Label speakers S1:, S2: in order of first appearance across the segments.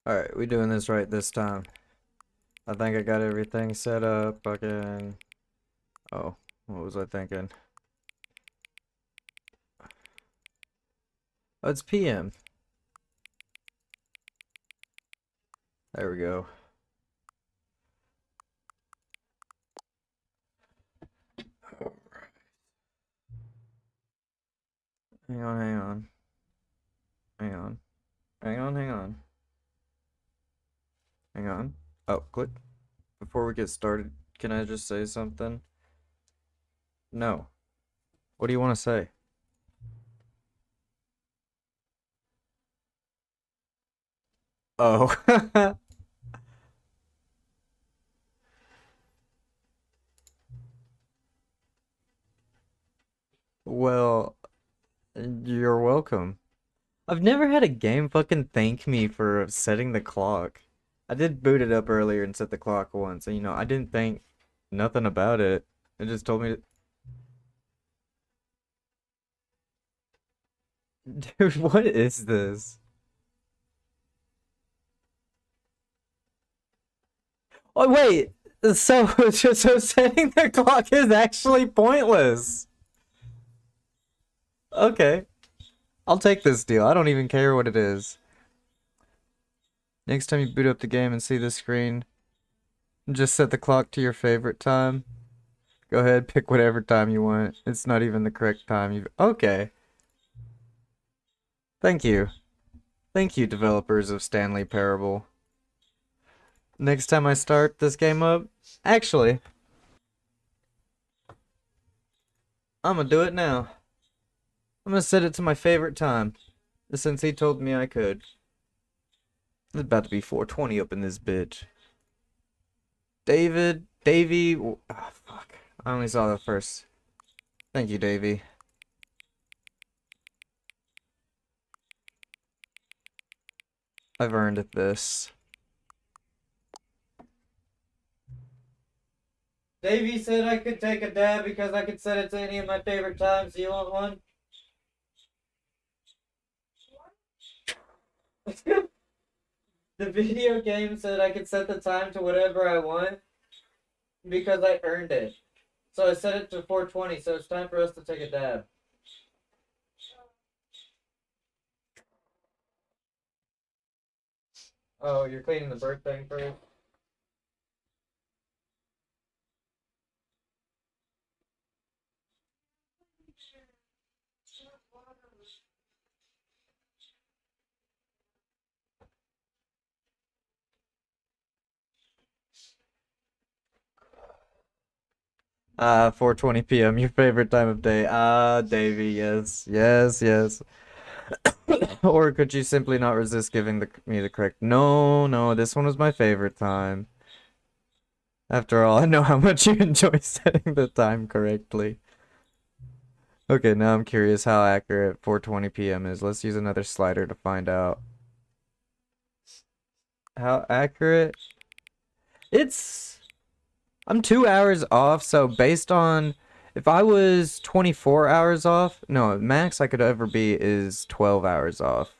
S1: Alright, we doing this right this time. I think I got everything set up. Fucking. Oh, what was I thinking? Oh, it's PM. There we go. Hang on, hang on. Hang on. Hang on, hang on. Hang on. Oh, click. Before we get started, can I just say something? No. What do you want to say? Oh. Well, you're welcome. I've never had a game fucking thank me for setting the clock. I did boot it up earlier and set the clock once, and I didn't think nothing about it. It just told me, dude, what is this? Oh, wait. So, so setting the clock is actually pointless. Okay. I'll take this deal. I don't even care what it is. Next time you boot up the game and see the screen, just set the clock to your favorite time. Go ahead, pick whatever time you want. It's not even the correct time. Okay. Thank you. Thank you, developers of Stanley Parable. Next time I start this game up, actually, I'm gonna do it now. I'm gonna set it to my favorite time, since he told me I could. It's about to be 4:20 up in this bitch. Davey, oh, fuck. I only saw the first. Thank you, Davey. I've earned this. Davey said I could take a dab because I could set it to any of my favorite times. Do you want one? The video game said I could set the time to whatever I want because I earned it. So I set it to 4:20, so it's time for us to take a dab. Oh, you're cleaning the bird thing first? 4:20 p.m., your favorite time of day. Davey, yes. Yes, yes. Or could you simply not resist giving me the correct? No, no, this one was my favorite time. After all, I know how much you enjoy setting the time correctly. Okay, now I'm curious how accurate 4:20 p.m. is. Let's use another slider to find out. How accurate? It's I'm 2 hours off, so based on if I was 24 hours off, no, max I could ever be is 12 hours off.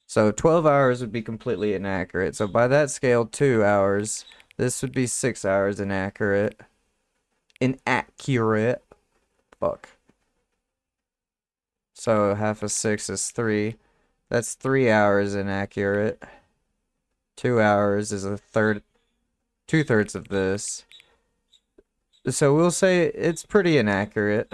S1: So 12 hours would be completely inaccurate. So by that scale, 2 hours. This would be 6 hours inaccurate. Inaccurate. Fuck. So half of 6 is 3. That's 3 hours inaccurate. 2 hours is a third, 2/3 of this. So we'll say it's pretty inaccurate.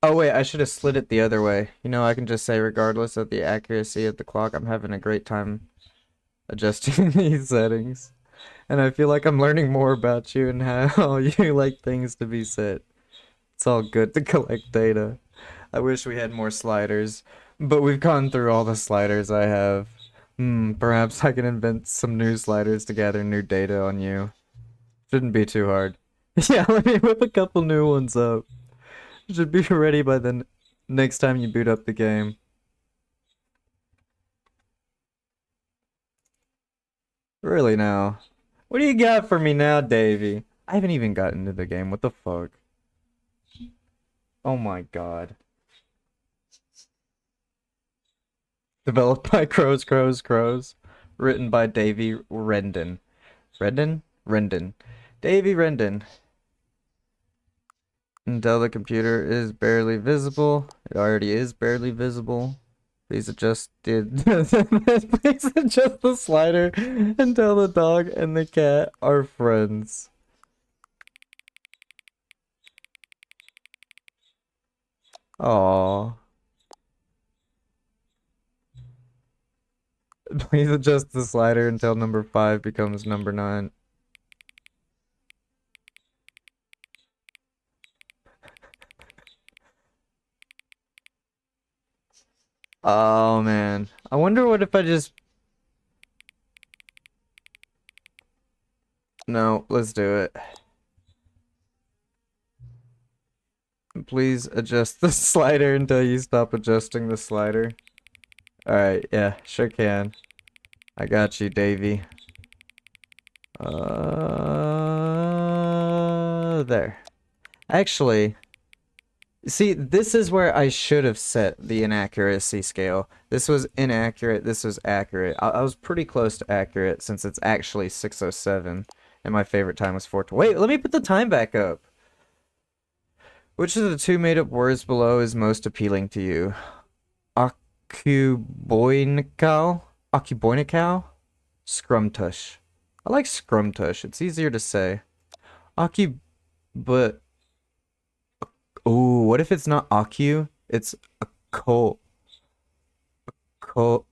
S1: Oh wait, I should have slid it the other way. I can just say regardless of the accuracy of the clock, I'm having a great time adjusting these settings. And I feel like I'm learning more about you and how you like things to be set. It's all good to collect data. I wish we had more sliders, but we've gone through all the sliders I have. Perhaps I can invent some new sliders to gather new data on you. Shouldn't be too hard. Yeah, let me whip a couple new ones up. Should be ready by the next time you boot up the game. Really now? What do you got for me now, Davey? I haven't even gotten into the game. What the fuck? Oh my god. Developed by Crows. Written by Davy Rendon. Rendon. Davy Rendon. Until the computer is barely visible. It already is barely visible. Please adjust please adjust the slider until the dog and the cat are friends. Aww. Please adjust the slider until number 5 becomes number 9. Oh man. I wonder what if I just... No, let's do it. Please adjust the slider until you stop adjusting the slider. Alright, yeah, sure can. I got you, Davy. There. Actually, see, this is where I should have set the inaccuracy scale. This was inaccurate, this was accurate. I was pretty close to accurate since it's actually 6:07, and my favorite time was 4:20. Wait, let me put the time back up. Which of the two made-up words below is most appealing to you? Akuboinikau? Akuboinikau? Scrumtush. I like Scrumtush. It's easier to say. But... Ooh, what if it's not Aku? It's a co... Akubo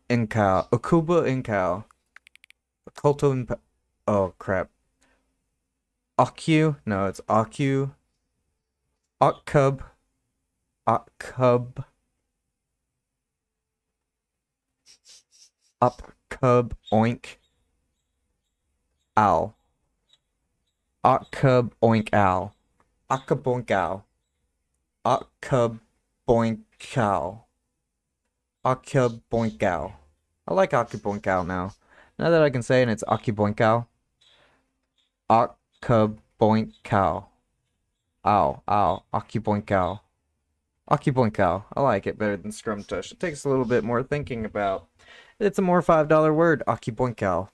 S1: Inkau. Akubo Inkau. Oculto Impa... Oh, crap. Aku? No, it's Aku. Akub. Akub. Upcub oink. Ow. Akub oink ow. Akaboink ow. Akub boink cow. Akub boink ow. I like Akuboink ow now. Now that I can say it, it's Akuboink ow. Akuboink cow. Ow, ow. Akuboink ow. Akuboink ow. I like it better than Scrumtush. It takes a little bit more thinking about. It's a more $5 word, Akiboinkow.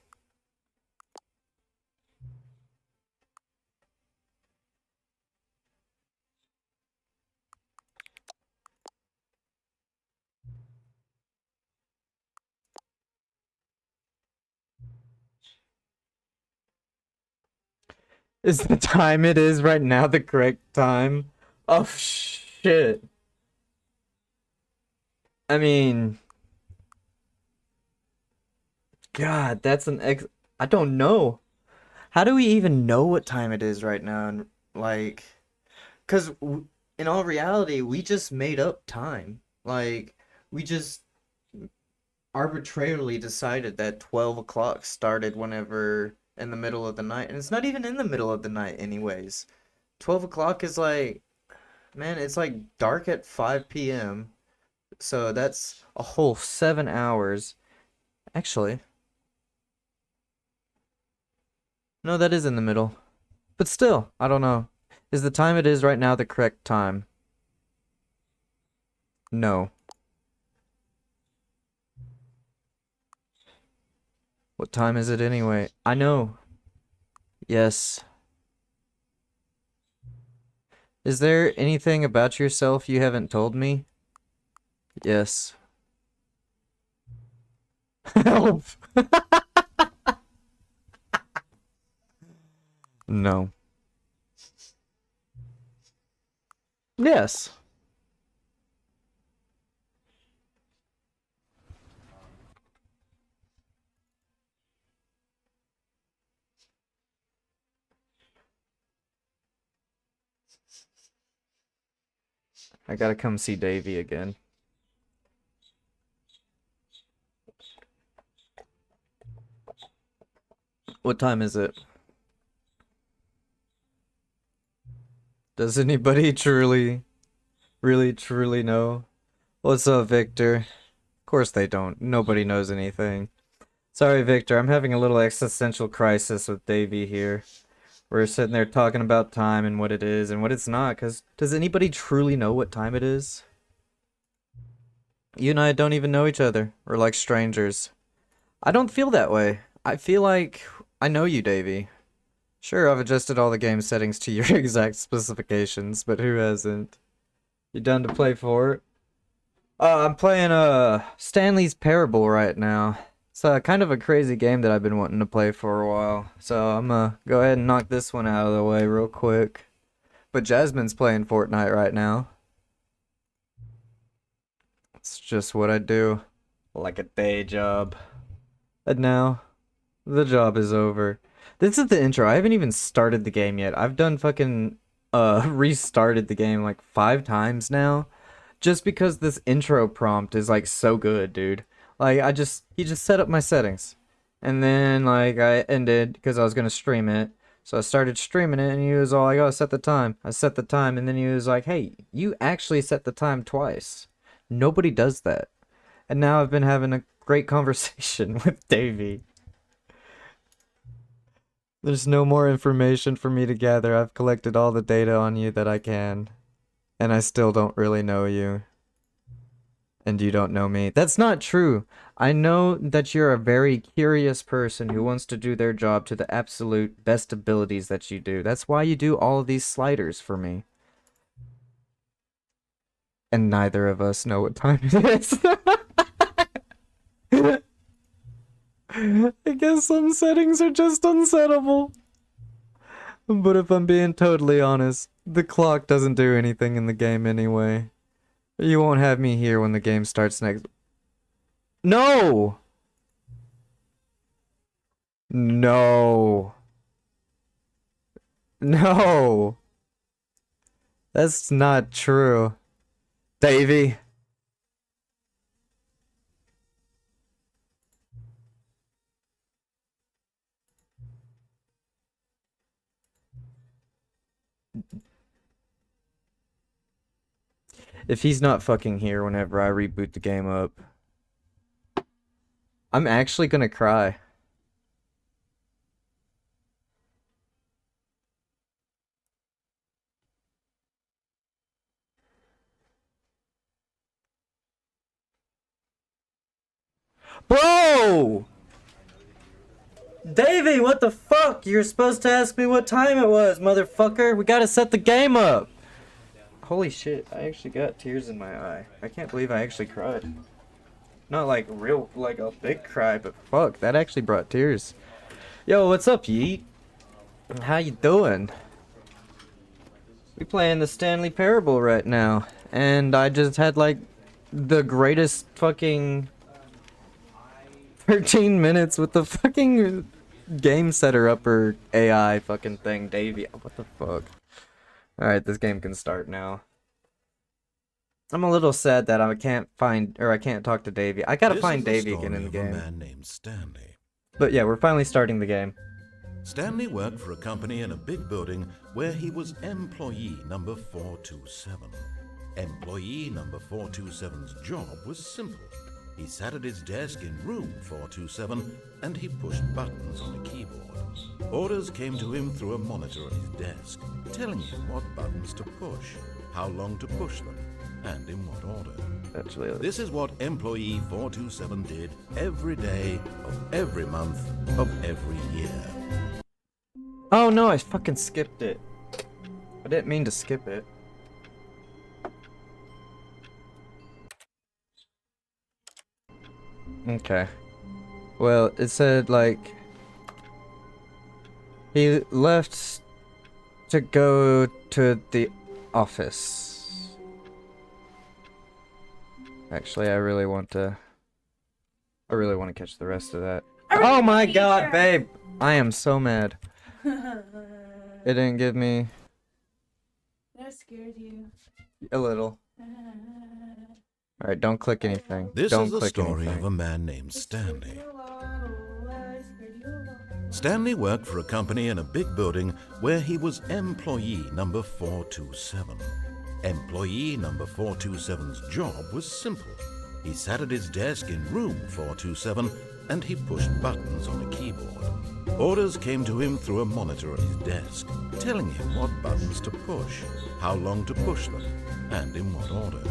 S1: Is the time it is right now the correct time? Oh, shit. I mean... God, that's an I don't know. How do we even know what time it is right now? And like, because in all reality, we just made up time. Like, we just arbitrarily decided that 12 o'clock started whenever in the middle of the night. And it's not even in the middle of the night, anyways. 12 o'clock is like, man, it's like dark at 5 p.m. So that's a whole 7 hours. Actually, no, that is in the middle. But still, I don't know. Is the time it is right now the correct time? No. What time is it anyway? I know. Yes. Is there anything about yourself you haven't told me? Yes. Help! No. Yes. I gotta come see Davy again. What time is it? Does anybody really truly know? What's up, Victor? Of course they don't. Nobody knows anything. Sorry, Victor. I'm having a little existential crisis with Davy here. We're sitting there talking about time and what it is and what it's not, because does anybody truly know what time it is? You and I don't even know each other. We're like strangers. I don't feel that way. I feel like I know you, Davey. Sure, I've adjusted all the game settings to your exact specifications, but who hasn't? You done to play for it? I'm playing Stanley's Parable right now. It's kind of a crazy game that I've been wanting to play for a while. So I'm gonna go ahead and knock this one out of the way real quick. But Jasmine's playing Fortnite right now. It's just what I do. Like a day job. And now, the job is over. This is the intro. I haven't even started the game yet. I've done fucking, restarted the game like 5 times now. Just because this intro prompt is like so good, dude. Like, he just set up my settings. And then, like, I ended because I was gonna stream it. So I started streaming it, and he was all like, oh, set the time. I set the time, and then he was like, hey, you actually set the time twice. Nobody does that. And now I've been having a great conversation with Davey. There's no more information for me to gather. I've collected all the data on you that I can. And I still don't really know you. And you don't know me. That's not true. I know that you're a very curious person who wants to do their job to the absolute best abilities that you do. That's why you do all of these sliders for me. And neither of us know what time it is. I guess some settings are just unsettable. But if I'm being totally honest, the clock doesn't do anything in the game anyway. You won't have me here when the game starts next. No! No. No. That's not true. Davey. If he's not fucking here whenever I reboot the game up, I'm actually gonna cry. Bro! Davey, what the fuck? You're supposed to ask me what time it was, motherfucker. We gotta set the game up. Holy shit, I actually got tears in my eye. I can't believe I actually cried. Not like real, like a big cry, but fuck, that actually brought tears. Yo, what's up, Yeet? How you doing? We playing the Stanley Parable right now, and I just had like the greatest fucking 13 minutes with the fucking game setter upper AI fucking thing, Davey. What the fuck? Alright, this game can start now. I'm a little sad that I can't talk to Davey. I gotta find Davey again in the game.
S2: A man named Stanley.
S1: But yeah, we're finally starting the game.
S2: Stanley worked for a company in a big building where he was employee number 427. Employee number 427's job was simple. He sat at his desk in room 427 and he pushed buttons on a keyboard. Orders came to him through a monitor on his desk, telling him what buttons to push, how long to push them, and in what order. This is what employee 427 did every day of every month of every year.
S1: Oh no, I fucking skipped it. I didn't mean to skip it. Okay. Well, it said like he left to go to the office. Actually, I really want to catch the rest of that. Oh my god, babe! I am so mad. It didn't give me...
S3: That scared you.
S1: A little. Alright, don't click anything.
S2: This
S1: don't
S2: is the
S1: click
S2: story
S1: anything.
S2: of a man named Stanley. Stanley worked for a company in a big building where he was employee number 427. Employee number 427's job was simple. He sat at his desk in room 427 and he pushed buttons on a keyboard. Orders came to him through a monitor on his desk, telling him what buttons to push, how long to push them, and in what order.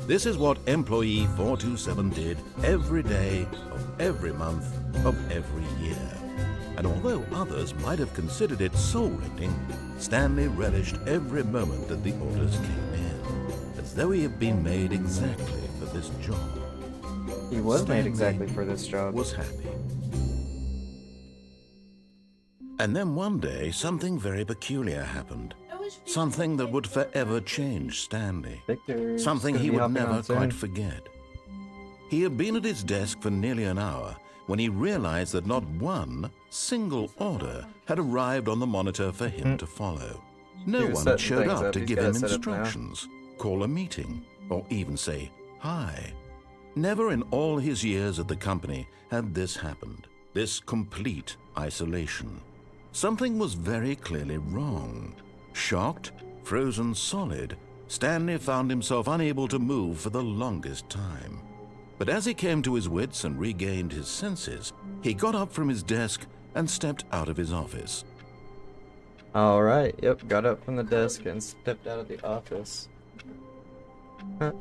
S2: This is what employee 427 did every day of every month of every year. And although others might have considered it soul-rending, Stanley relished every moment that the orders came in, as though he had been made exactly for this job.
S1: He was
S2: Stanley
S1: made exactly for this job.
S2: was happy. And then one day, something very peculiar happened. Something that would forever change Stanley.
S1: Victor,
S2: Something he would never quite forget. He had been at his desk for nearly an hour when he realized that not one single order had arrived on the monitor for him to follow. No
S1: He was
S2: one had
S1: setting
S2: showed
S1: things
S2: up
S1: up.
S2: to
S1: He's
S2: give
S1: gotta
S2: him
S1: set up now.
S2: instructions, call a meeting, or even say hi. Never in all his years at the company had this happened, this complete isolation. Something was very clearly wrong. Shocked, frozen solid, Stanley found himself unable to move for the longest time. But as he came to his wits and regained his senses, he got up from his desk and stepped out of his office.
S1: Alright, yep, got up from the desk and stepped out of the office. Huh.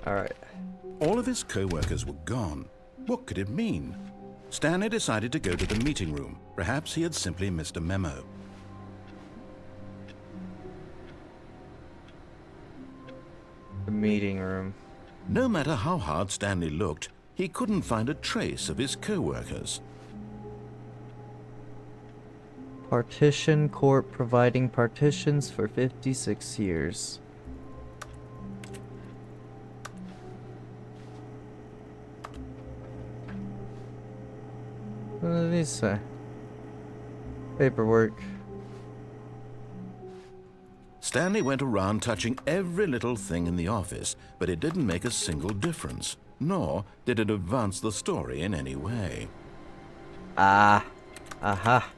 S1: Alright.
S2: All of his co-workers were gone. What could it mean? Stanley decided to go to the meeting room. Perhaps he had simply missed a memo.
S1: The meeting room.
S2: No matter how hard Stanley looked, he couldn't find a trace of his co-workers.
S1: Partition Corp providing partitions for 56 years. What did he say? Paperwork.
S2: Stanley went around touching every little thing in the office, but it didn't make a single difference, nor did it advance the story in any way.
S1: Ah. Aha.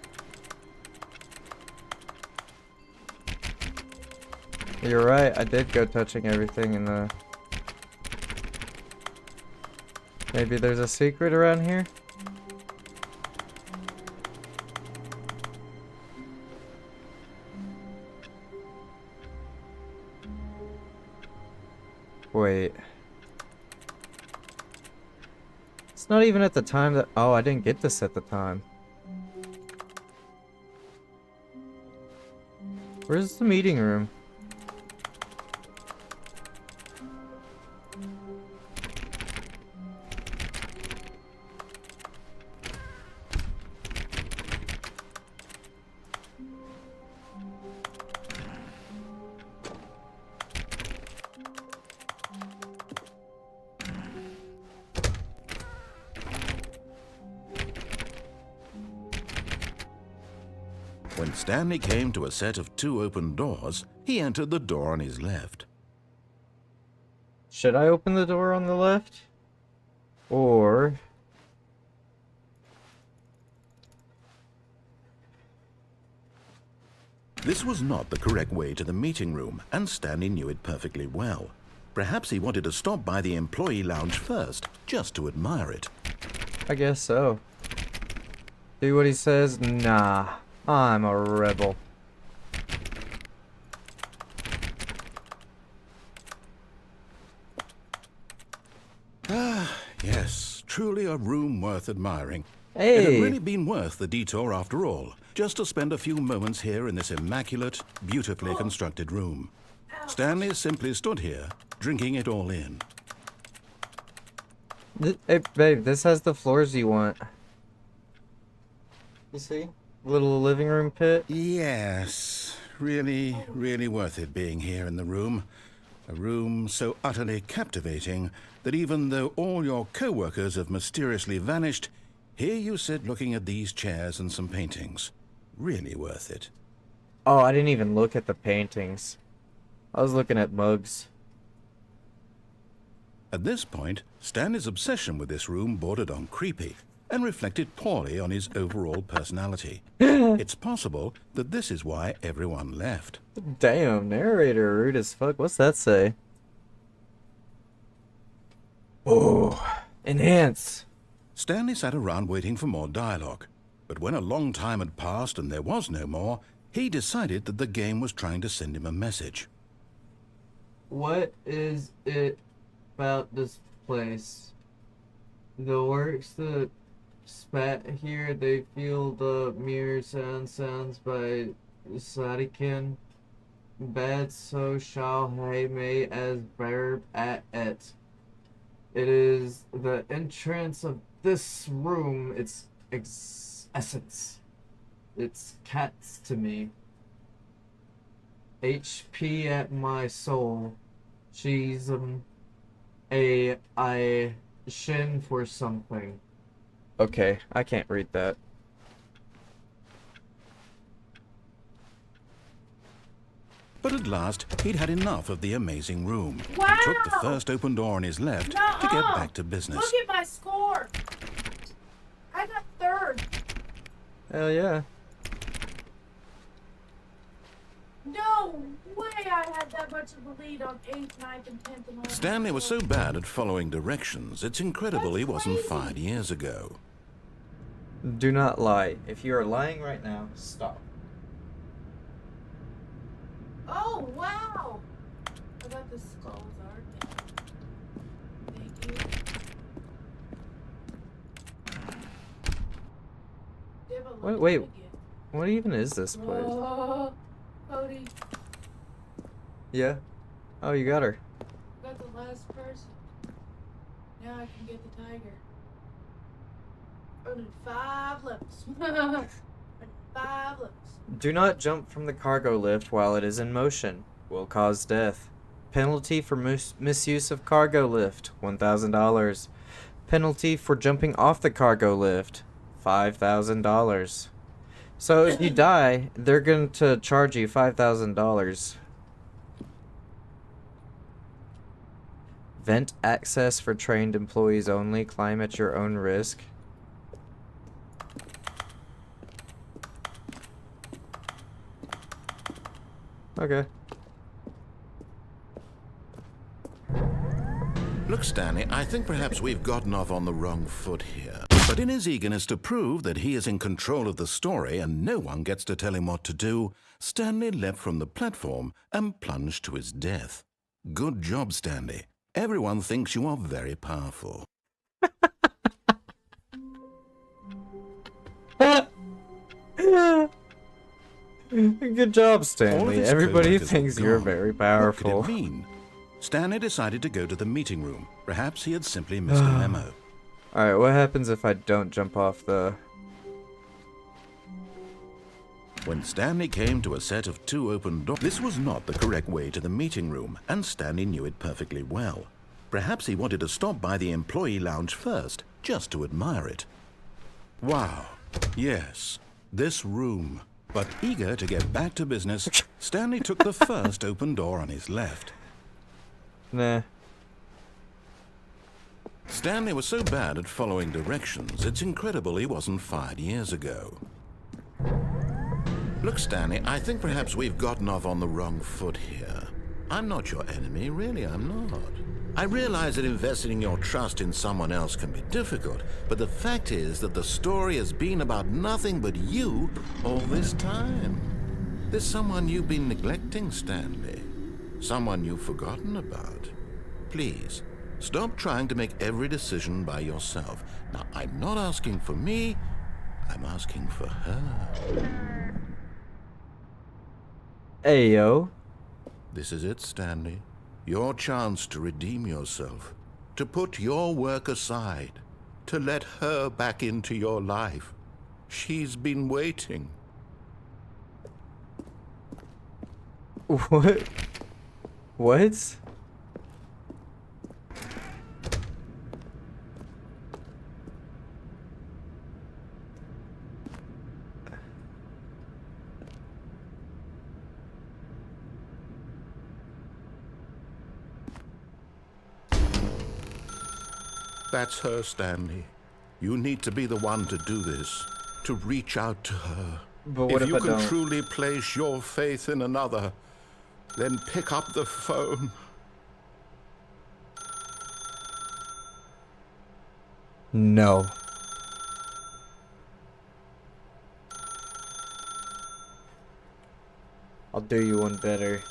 S1: You're right, I did go touching everything in the... Maybe there's a secret around here? Wait. It's not even at the time that... Oh, I didn't get this at the time. Where's the meeting room?
S2: When Stanley came to a set of 2 open doors, he entered the door on his left.
S1: Should I open the door on the left? Or...
S2: This was not the correct way to the meeting room, and Stanley knew it perfectly well. Perhaps he wanted to stop by the employee lounge first, just to admire it.
S1: I guess so. Do what he says? Nah. I'm a rebel.
S2: Yes, truly a room worth admiring. It
S1: Hey!
S2: had really been worth the detour after all, just to spend a few moments here in this immaculate, beautifully constructed room. Stanley simply stood here, drinking it all in.
S1: Hey, babe, this has the floors you want. You see? Little living room pit.
S2: Yes, really, really worth it being here in the room. A room so utterly captivating that even though all your co-workers have mysteriously vanished, here you sit looking at these chairs and some paintings. Really worth it.
S1: Oh, I didn't even look at the paintings. I was looking at mugs.
S2: At this point, Stanley's obsession with this room bordered on creepy and reflected poorly on his overall personality. It's possible that this is why everyone left.
S1: Damn, narrator rude as fuck. What's that say? Oh, enhance.
S2: Stanley sat around waiting for more dialogue. But when a long time had passed and there was no more, he decided that the game was trying to send him a message.
S1: What is it about this place? The works that spat here, they feel the mere sounds by Sadikin. Bad so shall he may as verb at it. It is the entrance of this room, its essence. It's cats to me. HP at my soul. She's I shin for something. Okay, I can't read that.
S2: But at last, he'd had enough of the amazing room.
S3: Wow!
S2: He took the first open door on his left to get back to business.
S3: Look at my score. I got third.
S1: Hell yeah.
S3: No way I had that much of a lead on 8th, 9th, and 10th and 11th.
S2: Stanley was so bad at following directions, it's incredible he wasn't
S3: crazy.
S2: fired years ago.
S1: Do not lie. If you are lying right now, stop.
S3: Oh, wow. I got the skulls art. Thank you. They have a
S1: Wait, wait.
S3: ticket.
S1: What even is this place?
S3: Whoa, Cody,
S1: Yeah? Oh, you got her.
S3: got the last person. Now I can get the tiger. Only 5 levels. 5 levels.
S1: Do not jump from the cargo lift while it is in motion. Will cause death. Penalty for misuse of cargo lift, $1,000. Penalty for jumping off the cargo lift, $5,000. So if you die, they're going to charge you $5,000. Vent access for trained employees only. Climb at your own risk. Okay.
S2: Look, Stanley, I think perhaps we've gotten off on the wrong foot here. But in his eagerness to prove that he is in control of the story and no one gets to tell him what to do, Stanley leapt from the platform and plunged to his death. Good job, Stanley. Everyone thinks you are very powerful.
S1: Good job, Stanley.
S2: his
S1: Everybody
S2: co-workers
S1: thinks
S2: were
S1: you're
S2: gone.
S1: very
S2: What
S1: powerful.
S2: could it mean? Stanley decided to go to the meeting room. Perhaps he had simply missed a memo.
S1: Alright, what happens if I don't jump off the...
S2: When Stanley came to a set of 2 open doors, this was not the correct way to the meeting room, and Stanley knew it perfectly well. Perhaps he wanted to stop by the employee lounge first, just to admire it. Wow, yes, this room. But eager to get back to business, Stanley took the first open door on his left.
S1: Nah.
S2: Stanley was so bad at following directions, it's incredible he wasn't fired years ago. Look, Stanley, I think perhaps we've gotten off on the wrong foot here. I'm not your enemy, really, I'm not. I realize that investing your trust in someone else can be difficult, but the fact is that the story has been about nothing but you all this time. There's someone you've been neglecting, Stanley. Someone you've forgotten about. Please, stop trying to make every decision by yourself. Now, I'm not asking for me, I'm asking for her.
S1: Ayo.
S2: This is it, Stanley. Your chance to redeem yourself. To put your work aside. To let her back into your life. She's been waiting.
S1: What? What?
S2: That's her, Stanley. You need to be the one to do this. To reach out to her.
S1: But what
S2: if
S1: if
S2: you
S1: I
S2: can
S1: don't?
S2: truly place your faith in another, then pick up the phone.
S1: No. I'll do you one better.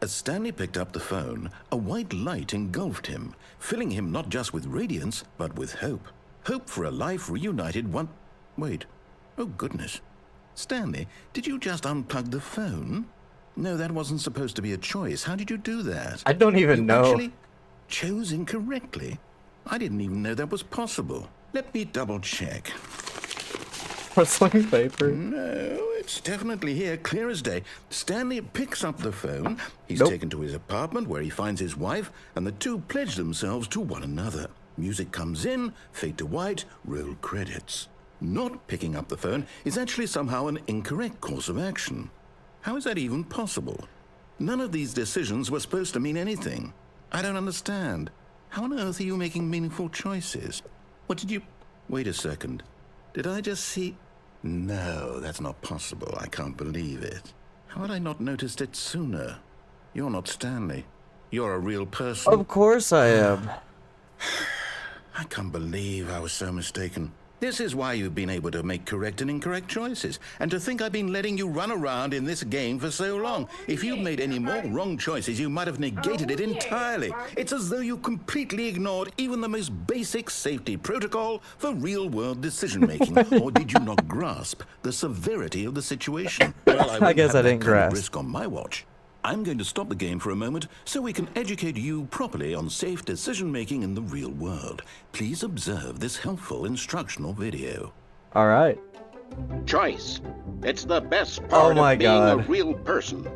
S2: As Stanley picked up the phone, a white light engulfed him, filling him not just with radiance, but with hope. Hope for a life reunited one... Wait. Oh, goodness. Stanley, did you just unplug the phone? No, that wasn't supposed to be a choice. How did you do that?
S1: I don't even
S2: You
S1: know.
S2: actually chose incorrectly. I didn't even know that was possible. Let me double check.
S1: Rustling paper.
S2: No, it's definitely here, clear as day. Stanley picks up the phone. He's
S1: Nope.
S2: taken to his apartment where he finds his wife, and the two pledge themselves to one another. Music comes in, fade to white, roll credits. Not picking up the phone is actually somehow an incorrect course of action. How is that even possible? None of these decisions were supposed to mean anything. I don't understand. How on earth are you making meaningful choices? What did you... Wait a second. Did I just see... No, that's not possible. I can't believe it. How had I not noticed it sooner? You're not Stanley. You're a real person.
S1: Of course I am.
S2: I can't believe I was so mistaken. This is why you've been able to make correct and incorrect choices. And to think I've been letting you run around in this game for so long. If you'd made any more wrong choices, you might have negated it entirely. It's as though you completely ignored even the most basic safety protocol for real-world decision-making. Or did you not grasp the severity of the situation? Well,
S1: I guess I didn't
S2: kind of
S1: grasp.
S2: risk on my watch. I'm going to stop the game for a moment so we can educate you properly on safe decision-making in the real world. Please observe this helpful instructional video.
S1: All right.
S4: Choice. It's the best part
S1: my
S4: of being a
S1: God.
S4: real person.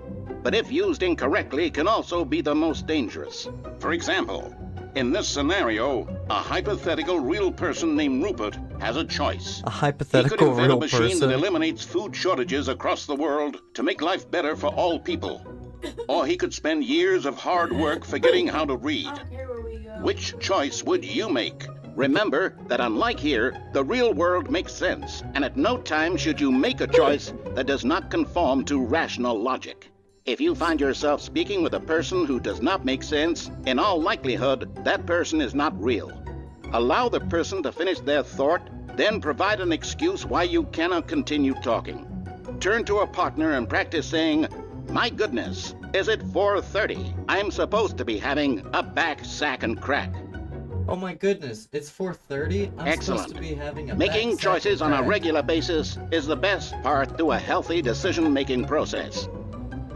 S4: But if used incorrectly, can also be the most dangerous. For example, in this scenario, a hypothetical real person named Rupert has a choice.
S1: A
S4: He could
S1: hypothetical
S4: invent a
S1: real
S4: machine that
S1: person.
S4: eliminates food shortages across the world to make life better for all people. Or he could spend years of hard work forgetting how to read.
S3: I don't care where we go.
S4: Which choice would you make? Remember that unlike here, the real world makes sense, and at no time should you make a choice that does not conform to rational logic. If you find yourself speaking with a person who does not make sense, in all likelihood, that person is not real. Allow the person to finish their thought, then provide an excuse why you cannot continue talking. Turn to a partner and practice saying, "My goodness, is it 4:30? I'm supposed to be having a back, sack, and crack."
S1: Oh my goodness, it's 4:30. I'm supposed
S4: Excellent.
S1: to be having a
S4: Making
S1: back
S4: choices
S1: second
S4: on a
S1: crack.
S4: regular basis is the best part to a healthy decision-making process.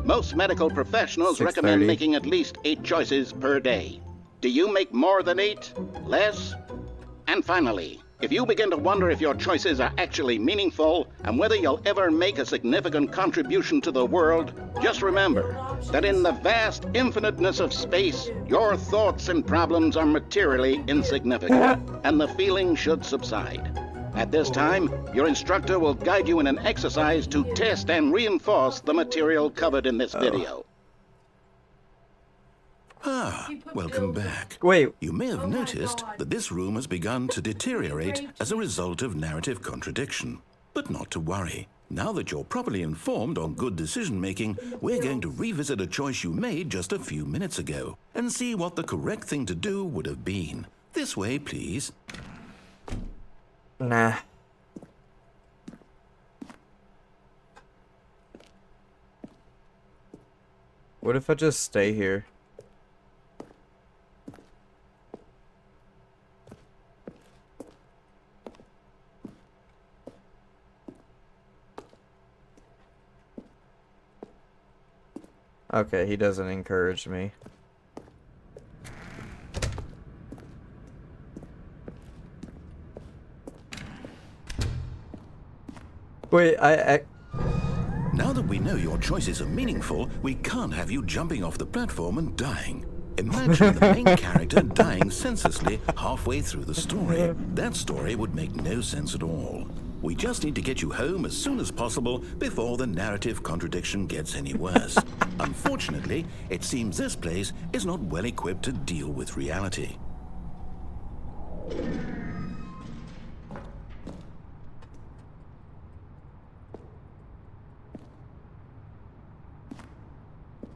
S4: Most medical professionals
S1: 6:30.
S4: recommend making at least 8 choices per day. Do you make more than 8? Less? And finally, if you begin to wonder if your choices are actually meaningful and whether you'll ever make a significant contribution to the world, just remember that in the vast infiniteness of space, your thoughts and problems are materially insignificant, and the feeling should subside. At this time, your instructor will guide you in an exercise to test and reinforce the material covered in this video.
S2: Ah, welcome back.
S1: Wait,
S2: You may have
S3: Oh my
S2: noticed
S3: God.
S2: that this room has begun to deteriorate as a result of narrative contradiction. But not to worry. Now that you're properly informed on good decision-making, we're going to revisit a choice you made just a few minutes ago and see what the correct thing to do would have been. This way, please.
S1: nah. What if I just stay here? Okay, he doesn't encourage me. Wait,
S2: Now that we know your choices are meaningful, we can't have you jumping off the platform and dying. Imagine the main character dying senselessly halfway through the story. That story would make no sense at all. We just need to get you home as soon as possible before the narrative contradiction gets any worse. Unfortunately, it seems this place is not well equipped to deal with reality.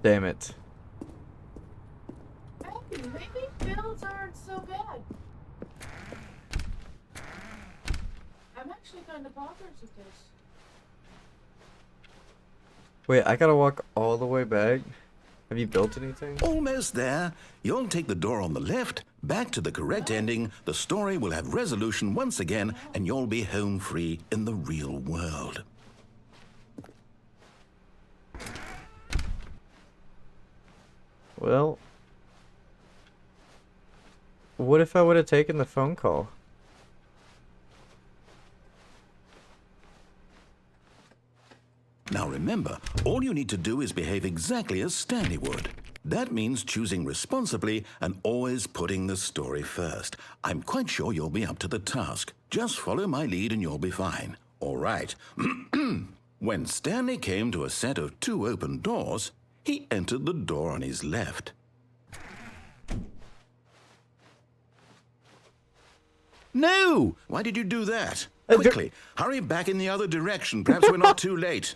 S1: damn it.
S3: kind of bothers with this.
S1: Wait, I gotta walk all the way back? Have you built anything?
S2: Almost there. You'll take the door on the left, back to the correct ending. The story will have resolution once again, and you'll be home free in the real world.
S1: Well, what if I would have taken the phone call?
S2: Now remember, all you need to do is behave exactly as Stanley would. That means choosing responsibly and always putting the story first. I'm quite sure you'll be up to the task. Just follow my lead and you'll be fine. All right. When Stanley came to a set of 2 open doors, he entered the door on his left. No! Why did you do that? Quickly, hurry back in the other direction. Perhaps we're not too late.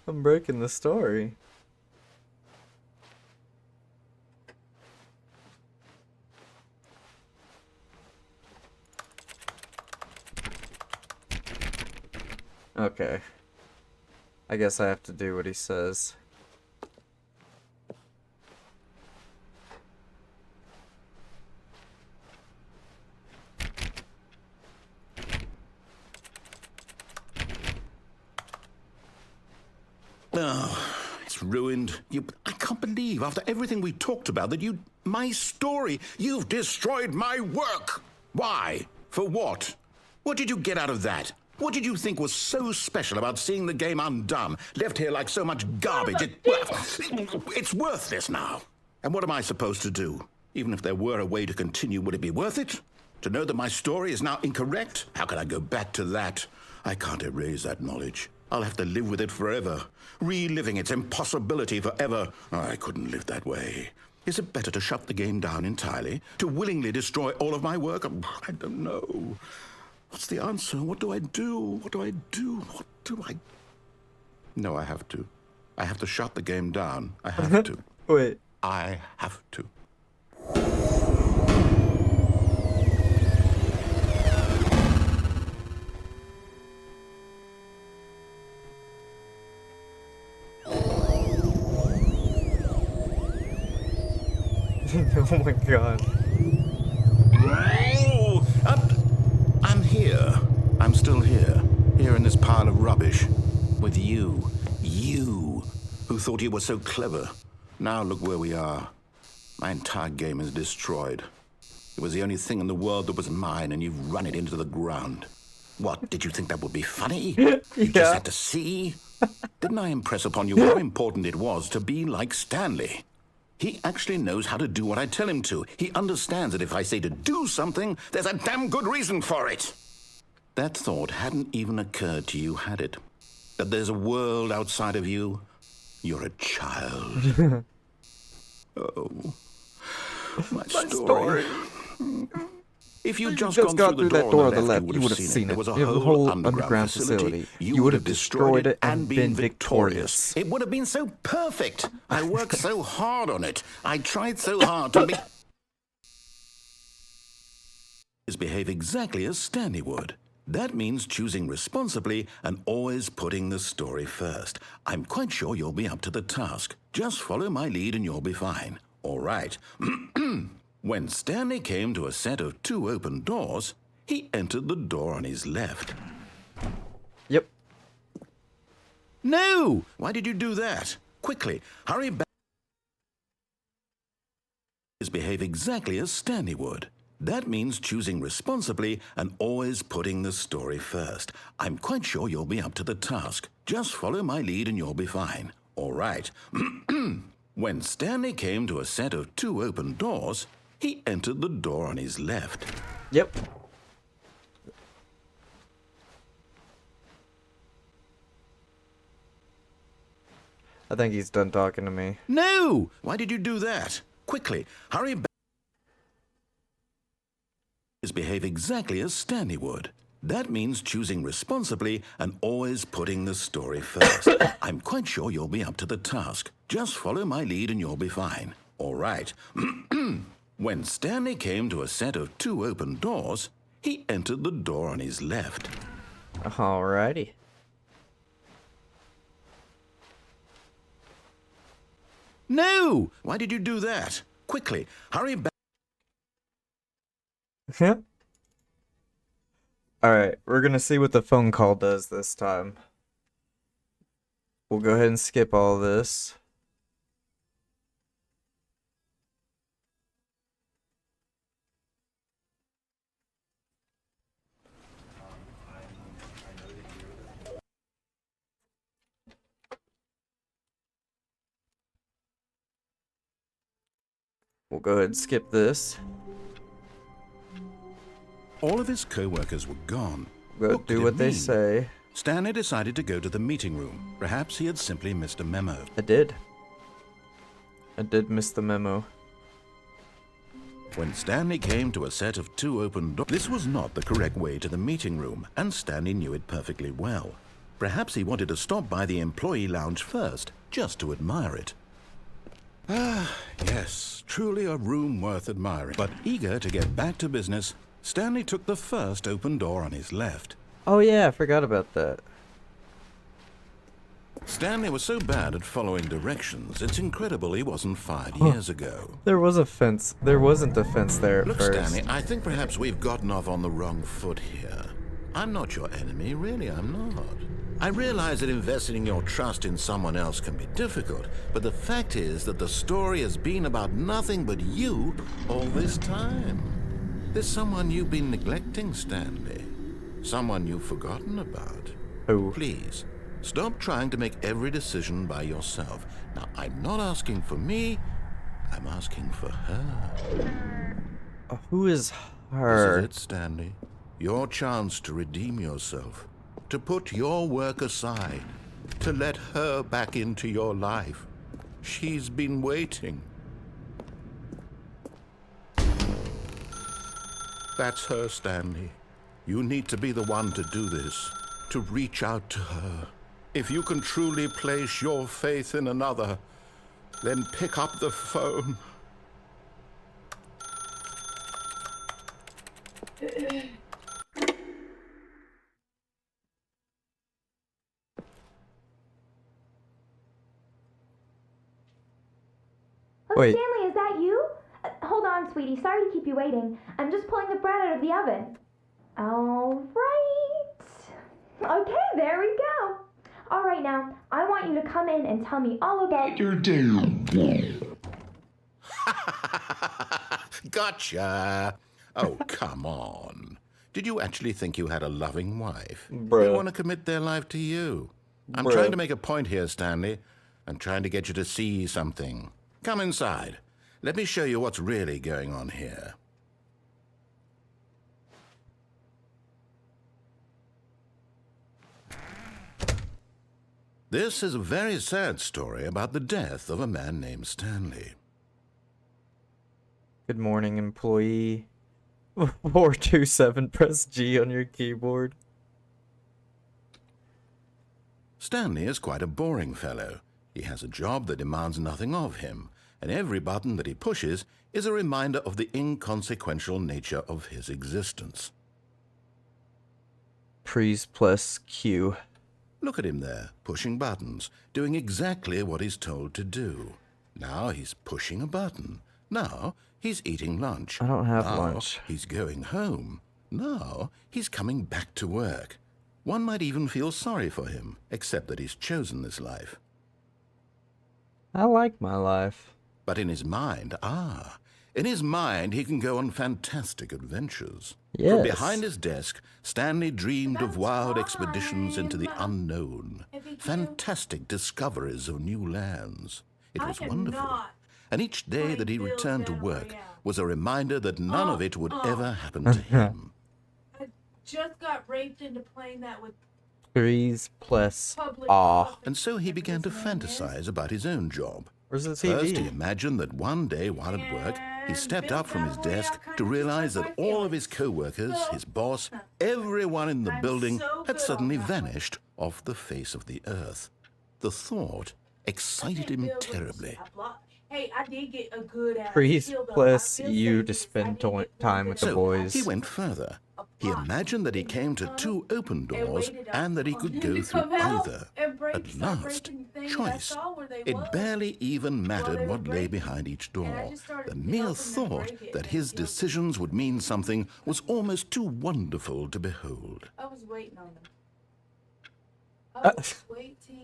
S1: I'm breaking the story. Okay. I guess I have to do what he says.
S2: Oh, it's ruined. I can't believe, after everything we talked about, that my story, you've destroyed my work. Why? For what? What did you get out of that? What did you think was so special about seeing the game undone, left here like so much garbage? It's worthless now. And what am I supposed to do? Even if there were a way to continue, would it be worth it? To know that my story is now incorrect? How can I go back to that? I can't erase that knowledge. I'll have to live with it forever, reliving its impossibility forever. I couldn't live that way. Is it better to shut the game down entirely? To willingly destroy all of my work? I don't know. What's the answer? What do I do? What do I do? What do I... No, I have to. I have to shut the game down. I have to.
S1: Wait.
S2: I have to.
S1: Oh my god.
S2: Oh, I'm here. I'm still here. Here in this pile of rubbish. With you. You, who thought you were so clever. Now look where we are. My entire game is destroyed. It was the only thing in the world that was mine, and you've run it into the ground. What, did you think that would be funny? You just had to see? Didn't I impress upon you how important it was to be like Stanley? He actually knows how to do what I tell him to. He understands that if I say to do something, there's a damn good reason for it. That thought hadn't even occurred to you, had it? That there's a world outside of you? You're a child. Oh, my story. If you'd just gone through that door on the left, you would have seen it. There was a whole underground facility. You would have destroyed it and been victorious. It would have been so perfect. I worked so hard on it. I tried so hard to behave exactly as Stanley would. That means choosing responsibly and always putting the story first. I'm quite sure you'll be up to the task. Just follow my lead and you'll be fine. All right. When Stanley came to a set of 2 open doors, he entered the door on his left.
S1: Yep.
S2: No! Why did you do that? Quickly, hurry back. Behave exactly as Stanley would. That means choosing responsibly and always putting the story first. I'm quite sure you'll be up to the task. Just follow my lead and you'll be fine. All right. When Stanley came to a set of 2 open doors, he entered the door on his left.
S1: Yep. I think he's done talking to me.
S2: No! Why did you do that? Quickly, hurry back. Behave exactly as Stanley would. That means choosing responsibly and always putting the story first. I'm quite sure you'll be up to the task. Just follow my lead and you'll be fine. All right. When Stanley came to a set of 2 open doors, he entered the door on his left.
S1: Alrighty.
S2: No! Why did you do that? Quickly, hurry back.
S1: Alright, we're gonna see what the phone call does this time. We'll go ahead and skip all this. We'll go ahead and skip this.
S2: All of his co-workers were gone.
S1: Go
S2: What
S1: do
S2: could it
S1: what they
S2: mean?
S1: say.
S2: Stanley decided to go to the meeting room. Perhaps he had simply missed a memo.
S1: I did. I did miss the memo.
S2: When Stanley came to a set of 2 open doors, this was not the correct way to the meeting room, and Stanley knew it perfectly well. Perhaps he wanted to stop by the employee lounge first, just to admire it. Ah, yes, truly a room worth admiring. But eager to get back to business, Stanley took the first open door on his left.
S1: Oh yeah, I forgot about that.
S2: Stanley was so bad at following directions, it's incredible he wasn't fired years ago.
S1: There was a fence. There wasn't a fence there at
S2: Look,
S1: first.
S2: Stanley, I think perhaps we've gotten off on the wrong foot here. I'm not your enemy, really, I'm not. I realize that investing your trust in someone else can be difficult, but the fact is that the story has been about nothing but you all this time. There's someone you've been neglecting, Stanley. Someone you've forgotten about.
S1: Oh.
S2: Please, stop trying to make every decision by yourself. Now, I'm not asking for me, I'm asking for her.
S1: Who is her?
S2: This is it, Stanley. Your chance to redeem yourself. To put your work aside. To let her back into your life. She's been waiting. That's her, Stanley. You need to be the one to do this. To reach out to her. If you can truly place your faith in another, then pick up the phone.
S5: Oh,
S1: Wait.
S5: Stanley, is that you? Hold on, sweetie. Sorry to keep you waiting. I'm just pulling the bread out of the oven. All right. Okay, there we go. All right, now, I want you to come in and tell me all about your day.
S2: Gotcha. Oh, come on. Did you actually think you had a loving wife?
S1: Bruh.
S2: They want to commit their life to you. I'm
S1: Bruh.
S2: trying to make a point here, Stanley. I'm trying to get you to see something. Come inside. Let me show you what's really going on here. This is a very sad story about the death of a man named Stanley.
S1: Good morning, employee. 427, press G on your keyboard.
S2: Stanley is quite a boring fellow. He has a job that demands nothing of him, and every button that he pushes is a reminder of the inconsequential nature of his existence.
S1: Please plus Q.
S2: Look at him there, pushing buttons, doing exactly what he's told to do. Now he's pushing a button. Now he's eating lunch.
S1: I don't have
S2: Now
S1: lunch.
S2: He's going home. Now he's coming back to work. One might even feel sorry for him, except that he's chosen this life.
S1: I like my life.
S2: But in his mind, in his mind he can go on fantastic adventures.
S1: Yes.
S2: From behind his desk, Stanley dreamed of
S3: That's
S2: wild expeditions into the
S3: fine.
S2: unknown,
S3: If he do.
S2: fantastic discoveries of new lands. It
S3: I
S2: was
S3: am
S2: wonderful.
S3: not
S2: And each day
S3: playing
S2: that he
S3: Bill's
S2: returned to
S3: Battle
S2: work
S3: Royale.
S2: was a reminder that none of it would ever happen to
S1: Uh-huh.
S2: him.
S3: I just got raped into playing that with
S1: Threes plus
S3: public
S1: aw.
S3: office.
S2: And so he began to
S3: His name is-
S2: fantasize about his own job.
S1: Where's the
S2: First, he
S1: TV?
S2: imagined that one day while at work, He stepped up from his desk to realize that all of his co-workers, his boss, everyone in the building had suddenly vanished off the face of the earth. The thought excited him terribly.
S3: Hey, I did get a good ass
S1: Freeze
S3: kill, though.
S1: plus
S3: I will
S1: you
S3: say
S1: to
S3: this,
S1: spend
S3: I did get
S1: time
S3: one
S1: with
S3: good
S1: the
S2: So
S1: boys.
S2: he went further. He imagined that he came to 2 open doors and that he could go through either. At last, choice. It barely even mattered what lay behind each door. The mere thought that his decisions would mean something was almost too wonderful to behold.
S3: I was waiting on them.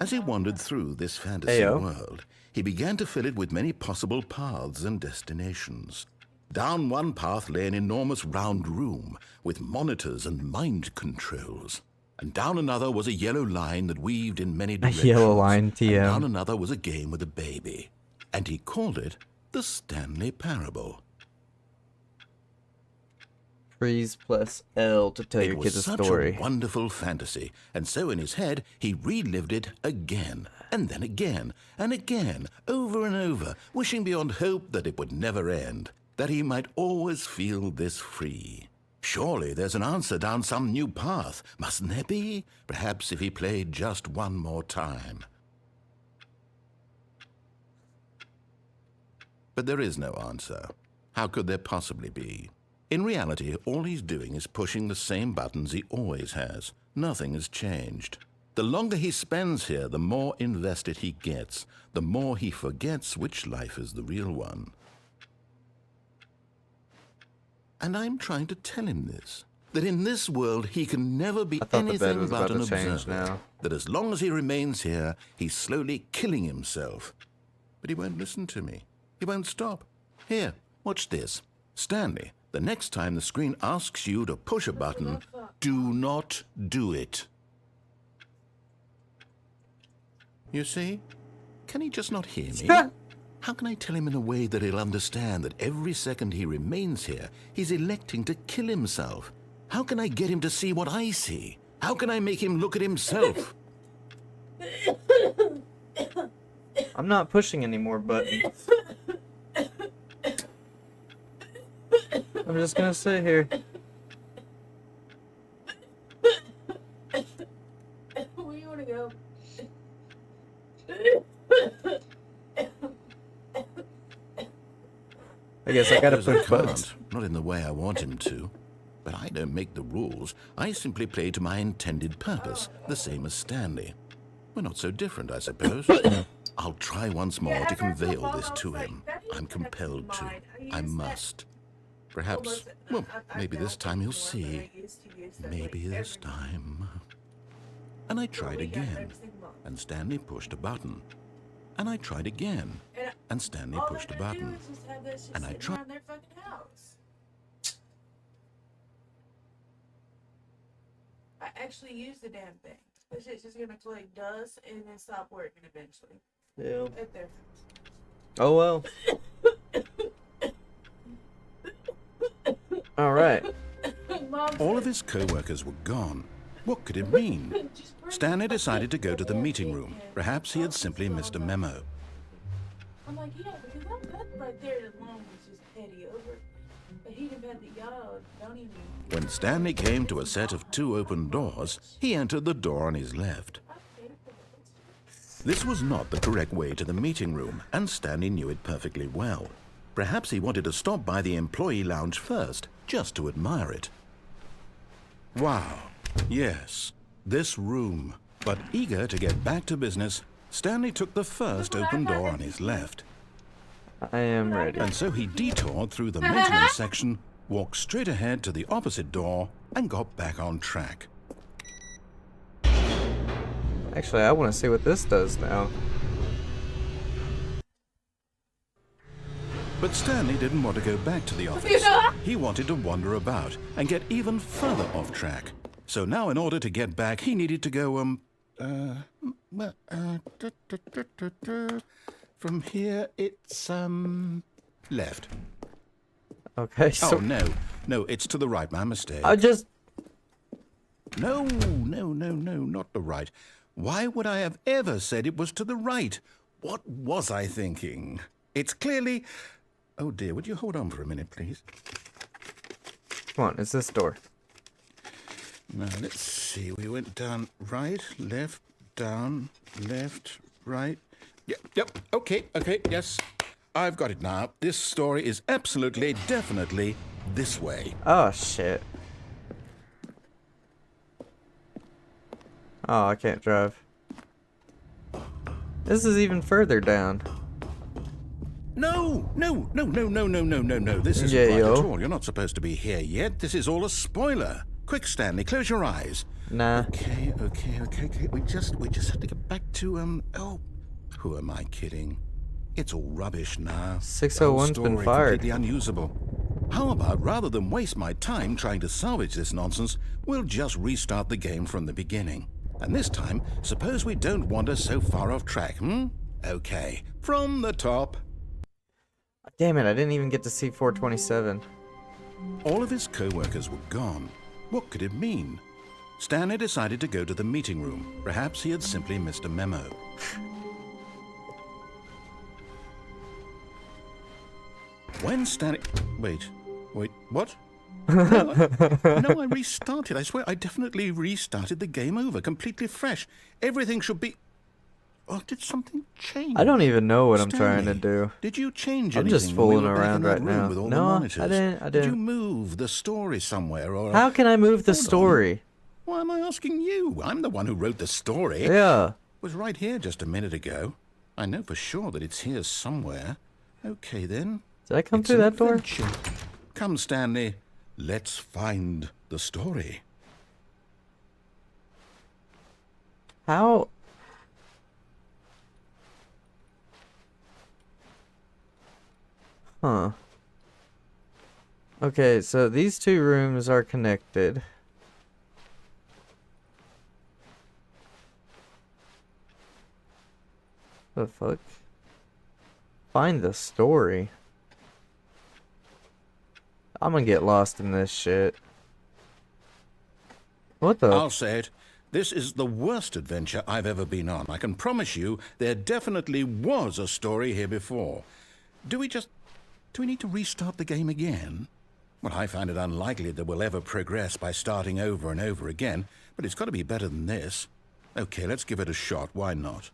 S2: As he wandered through this fantasy
S1: Heyo.
S2: world, he began to fill it with many possible paths and destinations. Down one path lay an enormous round room with monitors and mind controls. And down another was a yellow line that weaved in many directions.
S1: yellow line,
S2: And
S1: TM.
S2: down another was a game with a baby. And he called it the Stanley Parable.
S1: Freeze plus L to tell
S2: It
S1: your
S2: was
S1: kids a
S2: such
S1: story.
S2: a wonderful fantasy, and so in his head he relived it again, and then again, and again, over and over, wishing beyond hope that it would never end, that he might always feel this free. Surely there's an answer down some new path, mustn't there be? Perhaps if he played just one more time. But there is no answer. How could there possibly be? In reality, all he's doing is pushing the same buttons he always has. Nothing has changed. The longer he spends here, the more invested he gets, the more he forgets which life is the real one. And I'm trying to tell him this, that in this world he can never be
S1: I thought the bed
S2: anything
S1: was
S2: but
S1: about
S2: an
S1: to change
S2: observer.
S1: now.
S2: That as long as he remains here, he's slowly killing himself. But he won't listen to me. He won't stop. Here, watch this. Stanley, the next time the screen asks you to push a button, do not do it. You see? Can he just not hear me? How can I tell him in a way that he'll understand that every second he remains here, he's electing to kill himself? How can I get him to see what I see? How can I make him look at himself?
S1: I'm not pushing any more buttons. I'm just gonna sit here.
S3: Where you wanna go?
S1: I guess I gotta
S2: Because I
S1: push buttons.
S2: can't, not in the way I want him to. But I don't make the rules. I simply play to my intended purpose, the same as Stanley. We're not so different, I suppose. I'll try once more to convey all this to him. I'm compelled to. I must. Perhaps, well, maybe this time he'll see. Maybe this time. And I tried again, and Stanley pushed a button. And I tried again, and Stanley pushed a button. And I tried.
S3: I actually used the damn thing. This shit's just gonna collect dust and then stop working eventually.
S1: Yeah.
S3: Right there.
S1: Oh well. Alright.
S3: Mom
S2: All of his co-workers were gone. What could it mean? Stanley decided to go to the meeting room. Perhaps he had simply missed a memo.
S3: I'm like, yeah, because that right there alone was just petty over. But he'd have had the yall, don't even.
S2: When Stanley came to a set of 2 open doors, he entered the door on his left. This was not the correct way to the meeting room, and Stanley knew it perfectly well. Perhaps he wanted to stop by the employee lounge first, just to admire it. Wow, yes, this room. But eager to get back to business, Stanley took the first open door on his left.
S1: I am ready.
S2: And so he detoured through the maintenance section, walked straight ahead to the opposite door, and got back on track.
S1: Actually, I want to see what this does now.
S2: But Stanley didn't want to go back to the office. He wanted to wander about and get even further off track. So now in order to get back, he needed to go, from here it's, left.
S1: Okay, so
S2: Oh, no, it's to the right, my mistake.
S1: I just
S2: No, not the right. Why would I have ever said it was to the right? What was I thinking? It's clearly... Oh dear, would you hold on for a minute, please?
S1: Come on, it's this door.
S2: Now, let's see. We went down right, left, down, left, right. Yep. Okay, yes. I've got it now. This story is absolutely, definitely this way.
S1: Oh, shit. Oh, I can't drive. This is even further down.
S2: No. This isn't right at all. You're not supposed to be here yet. This is all a spoiler. Quick, Stanley, close your eyes.
S1: Nah.
S2: Okay. We just have to get back to, who am I kidding? It's all rubbish now.
S1: 601's been fired.
S2: Completely unusable. How about, rather than waste my time trying to salvage this nonsense, we'll just restart the game from the beginning. And this time, suppose we don't wander so far off track, Okay, from the top.
S1: Damn it, I didn't even get to see 427.
S2: All of his co-workers were gone. What could it mean? Stanley decided to go to the meeting room. Perhaps he had simply missed a memo. When Stanley... Wait, what? No, I restarted. I swear, I definitely restarted the game over, completely fresh. Everything should be... Oh, did something change?
S1: I don't even know what I'm
S2: Stanley,
S1: trying to do.
S2: Did you change
S1: I'm
S2: anything
S1: just
S2: when we
S1: fooling
S2: were back in
S1: around
S2: that
S1: right
S2: room
S1: now.
S2: with all the
S1: No,
S2: monitors?
S1: I
S2: Did
S1: didn't.
S2: you move the story somewhere, or...
S1: How can I move the
S2: Hold on.
S1: story?
S2: Why am I asking you? I'm the one who wrote the story.
S1: Yeah.
S2: It was right here just a minute ago. I know for sure that it's here somewhere. Okay, then.
S1: Did I come
S2: It's
S1: through
S2: an
S1: that door?
S2: adventure. Come, Stanley. Let's find the story.
S1: How? Huh. Okay, so these two rooms are connected. The fuck? Find the story. I'm gonna get lost in this shit. What the?
S2: I'll say it. This is the worst adventure I've ever been on. I can promise you there definitely was a story here before. Do we need to restart the game again? Well, I find it unlikely that we'll ever progress by starting over and over again, but it's got to be better than this. Okay, let's give it a shot. Why not?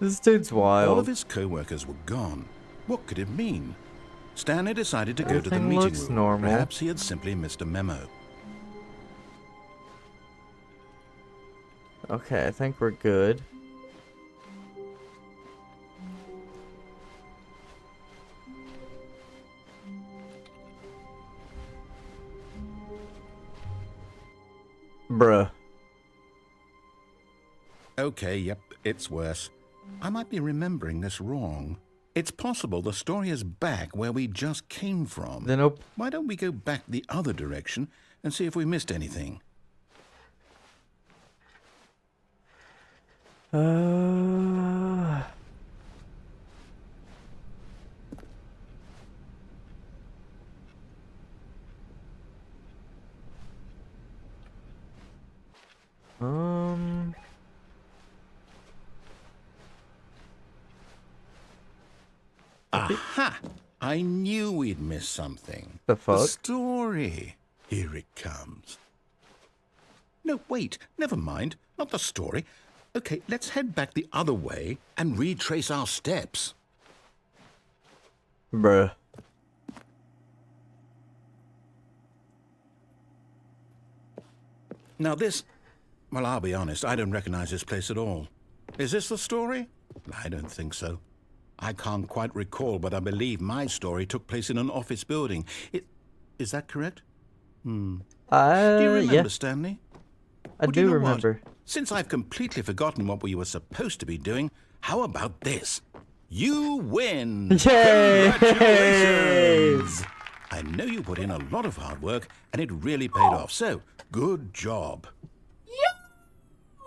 S1: This dude's wild.
S2: All of his co-workers were gone. What could it mean? Stanley decided to go to the
S1: Everything
S2: meeting
S1: looks
S2: room.
S1: normal.
S2: Perhaps he had simply missed a memo.
S1: Okay, I think we're good. Bruh.
S2: Okay, yep, it's worse. I might be remembering this wrong. It's possible the story is back where we just came from.
S1: Then
S2: Why don't we go back the other direction and see if we missed anything? Aha! I knew we'd missed something.
S1: The fuck?
S2: The story. Here it comes. No, wait. Never mind. Not the story. Okay, let's head back the other way and retrace our steps.
S1: Bruh.
S2: Now this... Well, I'll be honest. I don't recognize this place at all. Is this the story? I don't think so. I can't quite recall, but I believe my story took place in an office building. Is that correct? Do you remember,
S1: Yeah,
S2: Stanley?
S1: I
S2: Well, you
S1: do
S2: know
S1: remember.
S2: what? Since I've completely forgotten what we were supposed to be doing, how about this? You win!
S1: Yay!
S2: Congratulations! I know you put in a lot of hard work, and it really paid off. So, good job.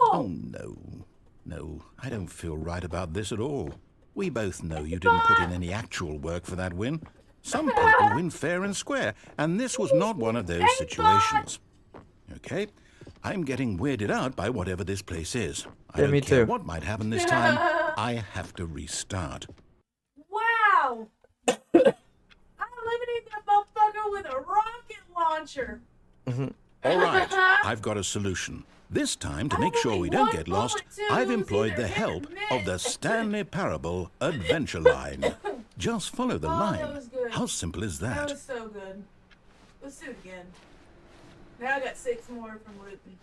S2: Oh, no. No, I don't feel right about this at all. We both know you didn't put in any actual work for that win. Some people win fair and square, and this was not one of those situations. Okay, I'm getting weirded out by whatever this place is. I
S1: Yeah,
S2: don't
S1: me
S2: care
S1: too.
S2: what might happen this time. I have to restart.
S3: Wow! I'm eliminating that motherfucker with a rocket launcher.
S2: All right, I've got a solution. This time, to make sure we don't get lost, I've employed the help of the Stanley Parable Adventure Line. Just follow the
S3: Oh,
S2: line.
S3: that was good.
S2: How simple is
S3: That
S2: that?
S3: was so good. Let's do it again. Now I got 6 more from looping.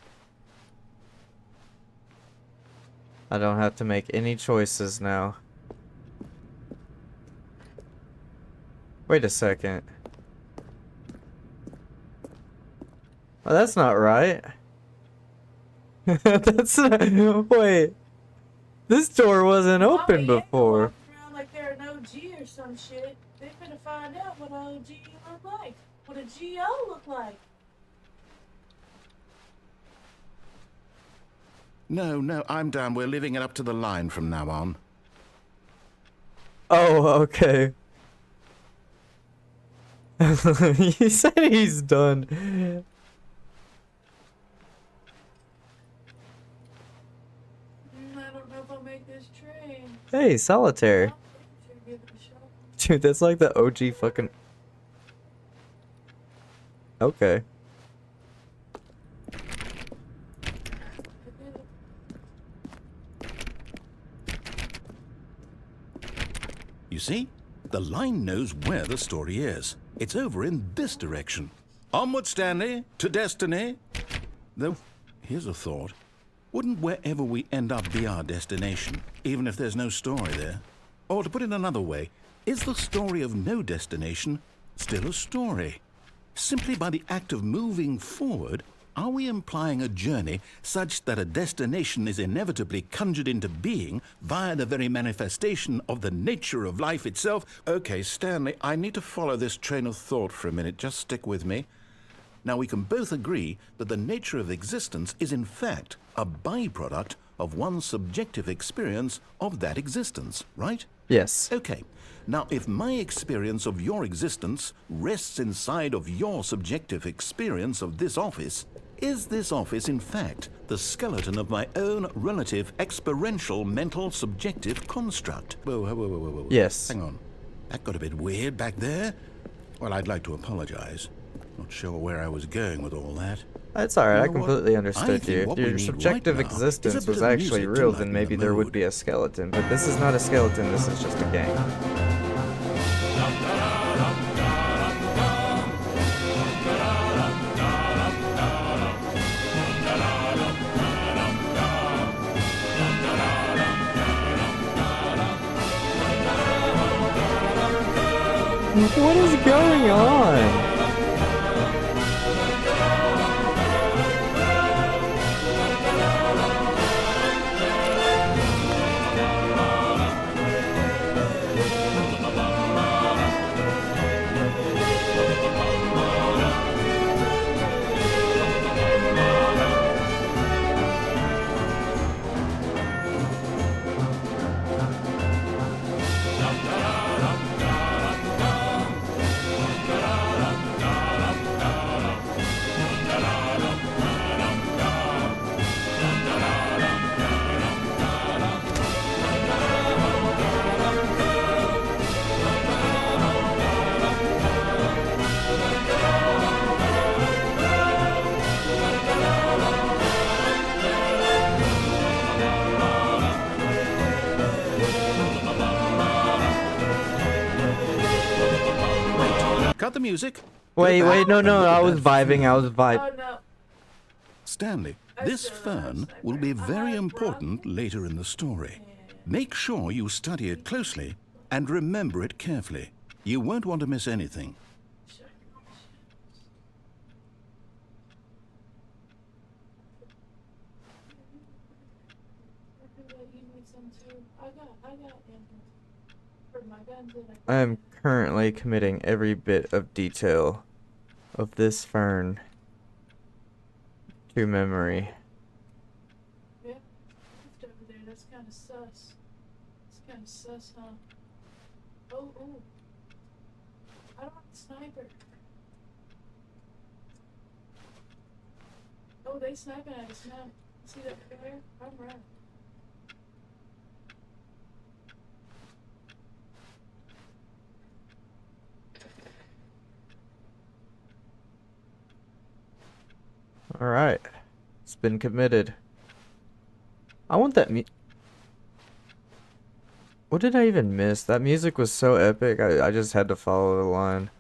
S1: I don't have to make any choices now. Wait a second. Oh, that's not right. That's not, wait. This door wasn't open before.
S3: Walking around like they're an OG or some shit. They finna find out what an OG look like. What a GO look like.
S2: No, I'm done. We're leaving it up to the line from now on.
S1: Oh, okay. He said he's done.
S3: I don't know if I'll make this train.
S1: Hey, solitaire.
S3: Should give it a shot.
S1: Dude, that's like the OG fucking... Okay.
S3: I did it.
S2: You see? The line knows where the story is. It's over in this direction. Onward, Stanley, to destiny. Though, here's a thought. Wouldn't wherever we end up be our destination, even if there's no story there? Or to put it another way, is the story of no destination still a story? Simply by the act of moving forward, are we implying a journey such that a destination is inevitably conjured into being via the very manifestation of the nature of life itself? Okay, Stanley, I need to follow this train of thought for a minute. Just stick with me. Now, we can both agree that the nature of existence is in fact a byproduct of one's subjective experience of that existence, right?
S1: Yes.
S2: Okay. Now, if my experience of your existence rests inside of your subjective experience of this office, is this office in fact the skeleton of my own relative experiential mental subjective construct? Whoa.
S1: Yes.
S2: Hang on. That got a bit weird back there. Well, I'd like to apologize. Not sure where I was going with all that.
S1: That's alright, I
S2: You know what?
S1: completely
S2: I
S1: understood
S2: think
S1: you.
S2: what
S1: If
S2: we
S1: your
S2: need
S1: subjective
S2: right now is a
S1: existence
S2: bit
S1: was
S2: of
S1: actually
S2: music to
S1: real,
S2: lighten
S1: then
S2: the
S1: maybe there would
S2: mood.
S1: be a skeleton. But this is not a skeleton, this is just a gang. What is going on?
S2: Cut the music. Go
S1: Wait,
S2: back
S1: no,
S2: and
S1: no,
S2: look at
S1: I was
S2: that
S1: vibing, I
S2: fern.
S1: was vibing.
S3: Oh no.
S2: Stanley,
S3: I
S2: this
S3: still don't
S2: fern
S3: understand
S2: will be
S3: where-
S2: very
S3: I
S2: important later in the story. Make sure you study it closely and remember it carefully. You won't want to miss anything.
S3: You need some too. I got ammo for my guns that
S1: I am currently committing every bit of detail of this fern to memory.
S3: Yeah, left over there. That's kind of sus. It's kind of sus, huh? Oh. I don't have a sniper. Oh, they sniping at us now. See that flare? Alright.
S1: All right, it's been committed. I want that What did I even miss? That music was so epic. I just had to follow the line.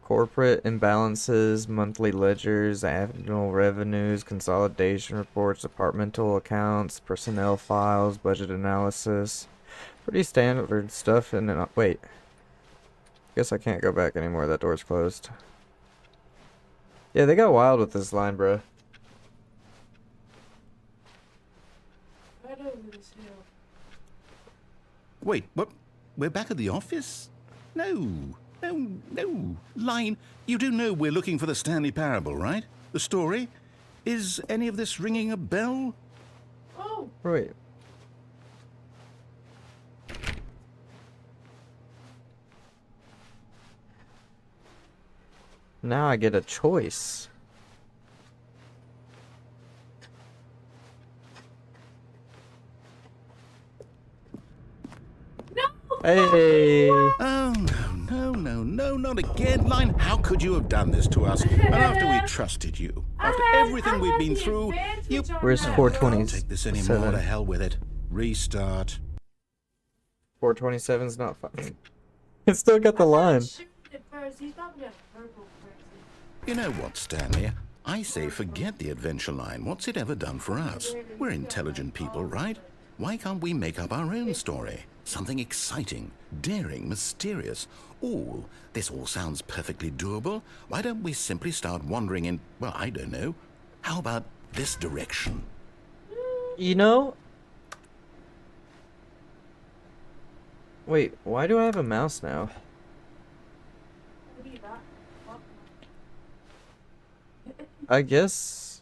S1: Corporate imbalances, monthly ledgers, annual revenues, consolidation reports, departmental accounts, personnel files, budget analysis. Pretty standard stuff. And then, wait. Guess I can't go back anymore. That door's closed. Yeah, they got wild with this line, bro.
S3: Right over this hill.
S2: Wait, what? We're back at the office? No. Line, you do know we're looking for the Stanley Parable, right? The story? Is any of this ringing a bell?
S3: Oh!
S1: Wait. Now I get a choice.
S3: No!
S1: Hey!
S2: Oh, no, not again. Line, how could you have done this to us? And after we trusted you, after everything we've been through, you...
S1: Where's
S2: Can't
S1: 420?
S2: take this anymore, to hell with it. Restart.
S1: 427's not fun. It's still got the line.
S2: You know what, Stanley? I say forget the adventure line. What's it ever done for us? We're intelligent people, right? Why can't we make up our own story? Something exciting, daring, mysterious. Oh, this all sounds perfectly doable. Why don't we simply start wandering in, well, I don't know. How about this direction?
S1: You know? Wait, why do I have a mouse now? I guess,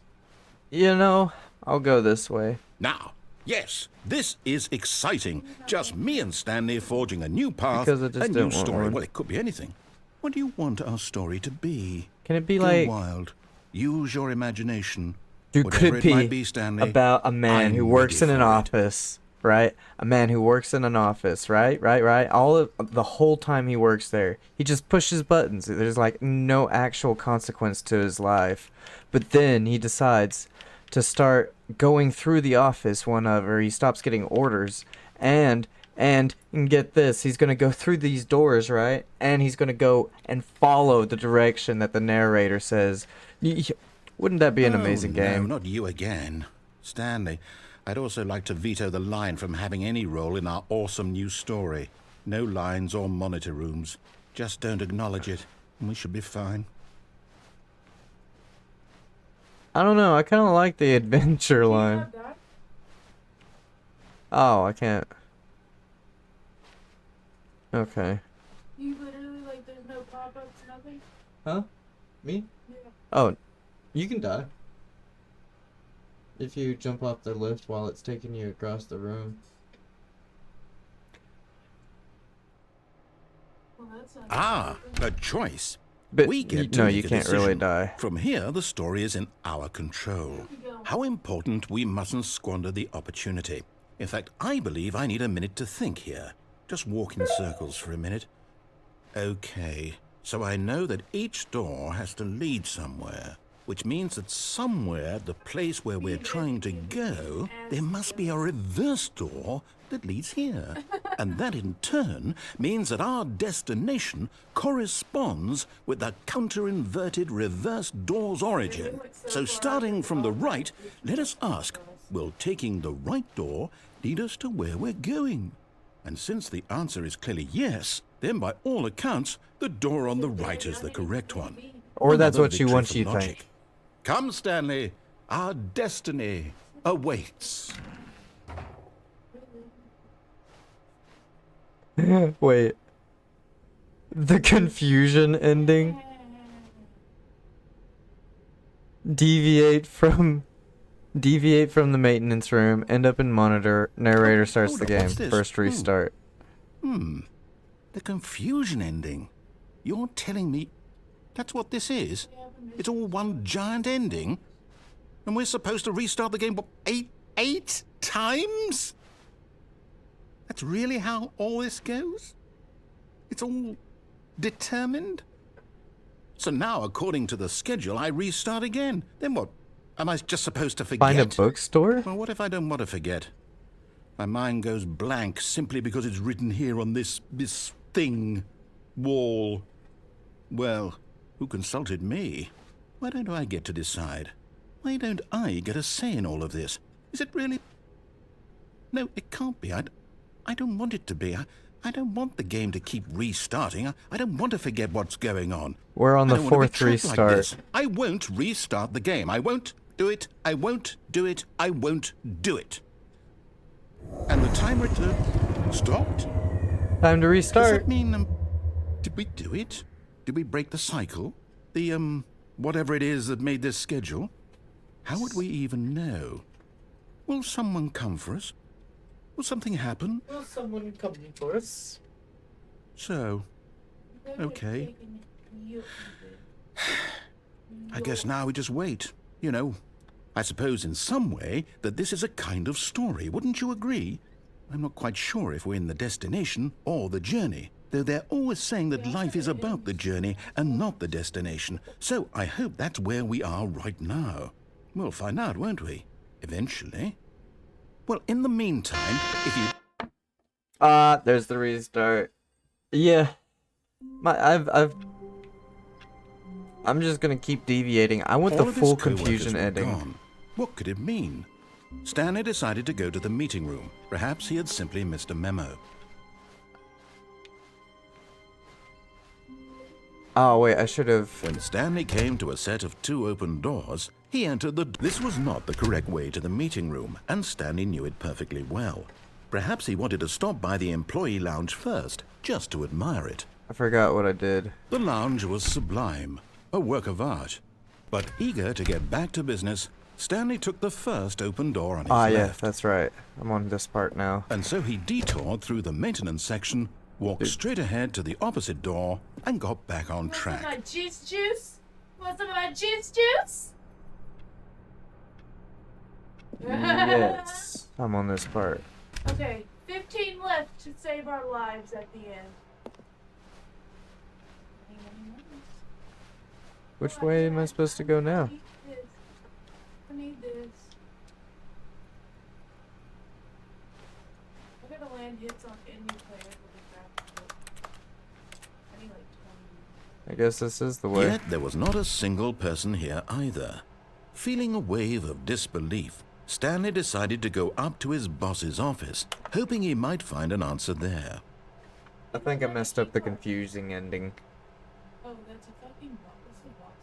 S1: you know, I'll go this way.
S2: Now, yes, this is exciting. Just me and Stanley forging a new path,
S1: Because I just
S2: a new
S1: don't want
S2: story.
S1: one.
S2: Well, it could be anything. What do you want our story to be?
S1: Can it be
S2: Go
S1: like,
S2: wild. Use your imagination.
S1: dude,
S2: Whatever
S1: could it
S2: might
S1: be
S2: be, Stanley,
S1: about a man
S2: I'm
S1: who works in
S2: ready
S1: an
S2: for it.
S1: office, right? A man who works in an office, right? All of the whole time he works there, he just pushes buttons. There's like no actual consequence to his life. But then he decides to start going through the office whenever he stops getting orders, and get this, he's gonna go through these doors, right? And he's gonna go and follow the direction that the narrator says. Wouldn't that be an amazing game?
S2: No, not you again. Stanley, I'd also like to veto the line from having any role in our awesome new story. No lines or monitor rooms. Just don't acknowledge it, and we should be fine.
S1: I don't know. I kind of like the adventure line. Oh, I can't. Okay.
S3: You literally, like, there's no pop-ups, nothing?
S1: Huh? Me?
S3: Yeah.
S1: Oh, you can die. If you jump off the lift while it's taking you across the room.
S3: Well, that's not
S2: Ah, a choice.
S1: But
S2: We get to
S1: no,
S2: make
S1: you
S2: a
S1: can't really
S2: decision.
S1: die.
S2: From here, the story is in our control. How important we mustn't squander the opportunity. In fact, I believe I need a minute to think here. Just walk in circles for a minute. Okay, so I know that each door has to lead somewhere, which means that somewhere, the place where we're trying to go, there must be a reverse door that leads here. And that in turn means that our destination corresponds with the counter-inverted reverse door's origin. So starting from the right, let us ask, will taking the right door lead us to where we're going? And since the answer is clearly yes, then by all accounts, the door on the right is the correct one.
S1: Or that's
S2: Another
S1: what you
S2: victory
S1: want
S2: for
S1: you
S2: logic.
S1: think.
S2: Come, Stanley. Our destiny awaits.
S1: Wait. The confusion ending? Deviate from the maintenance room, end up in monitor, narrator starts
S2: hold
S1: the
S2: on,
S1: game,
S2: what's this?
S1: first restart.
S2: The confusion ending. You're telling me that's what this is? It's all one giant ending? And we're supposed to restart the game, what, eight times? That's really how all this goes? It's all determined? So now, according to the schedule, I restart again. Then what? Am I just supposed to forget?
S1: Find a bookstore?
S2: Well, what if I don't want to forget? My mind goes blank simply because it's written here on this thing, wall. Well, who consulted me? Why don't I get to decide? Why don't I get a say in all of this? Is it really? No, it can't be. I don't want it to be. I don't want the game to keep restarting. I don't want to forget what's going on.
S1: We're on the
S2: I don't want to be
S1: fourth
S2: trapped like
S1: restart.
S2: this. I won't restart the game. I won't do it. I won't do it. I won't do it. And the timer stopped?
S1: Time to
S2: Does
S1: restart.
S2: that mean, did we do it? Did we break the cycle? The, whatever it is that made this schedule? How would we even know? Will someone come for us? Will something happen?
S1: Will someone come for us?
S2: So, okay. I guess now we just wait. You know, I suppose in some way that this is a kind of story, wouldn't you agree? I'm not quite sure if we're in the destination or the journey, though they're always saying that life is about the journey and not the destination. So I hope that's where we are right now. We'll find out, won't we? Eventually. Well, in the meantime, if you...
S1: There's the restart. Yeah. I'm just gonna keep deviating. I want the
S2: All of his
S1: full
S2: co-workers
S1: confusion
S2: were
S1: ending.
S2: gone. What could it mean? Stanley decided to go to the meeting room. Perhaps he had simply missed a memo.
S1: Oh wait, I should have.
S2: When Stanley came to a set of 2 open doors, he entered the... This was not the correct way to the meeting room, and Stanley knew it perfectly well. Perhaps he wanted to stop by the employee lounge first, just to admire it.
S1: I forgot what I did.
S2: The lounge was sublime, a work of art. But eager to get back to business, Stanley took the first open door on his
S1: Ah, yeah,
S2: left.
S1: that's right. I'm on this part now.
S2: And so he detoured through the maintenance section, walked straight ahead to the opposite door, and got back on
S3: Want some of my
S2: track.
S3: juice? Want some of my juice?
S1: Yes, I'm on this part.
S3: Okay, 15 left to save our lives at the end.
S1: Which way am I supposed to go now?
S3: I need this. I'm gonna land hits on any player with a grapple. I need like 20.
S1: I guess this is the way.
S2: Yet there was not a single person here either. Feeling a wave of disbelief, Stanley decided to go up to his boss's office, hoping he might find an answer there.
S1: I think I messed up the confusing ending.
S3: Oh, that's a fucking box. That's a box.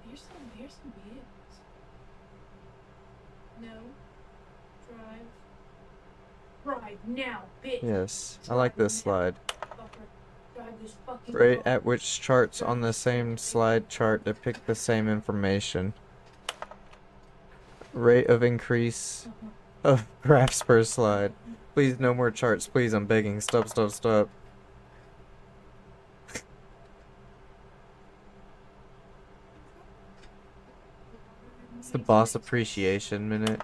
S3: Here's some vehicles. No. Drive now, bitch.
S1: Yes, I like this slide.
S3: Fucker. Drive this fucking
S1: Rate
S3: car.
S1: at which charts on the same slide chart depict the same information. Rate of increase of graphs per slide. Please, no more charts. Please, I'm begging. Stop, stop, stop. It's the boss appreciation minute.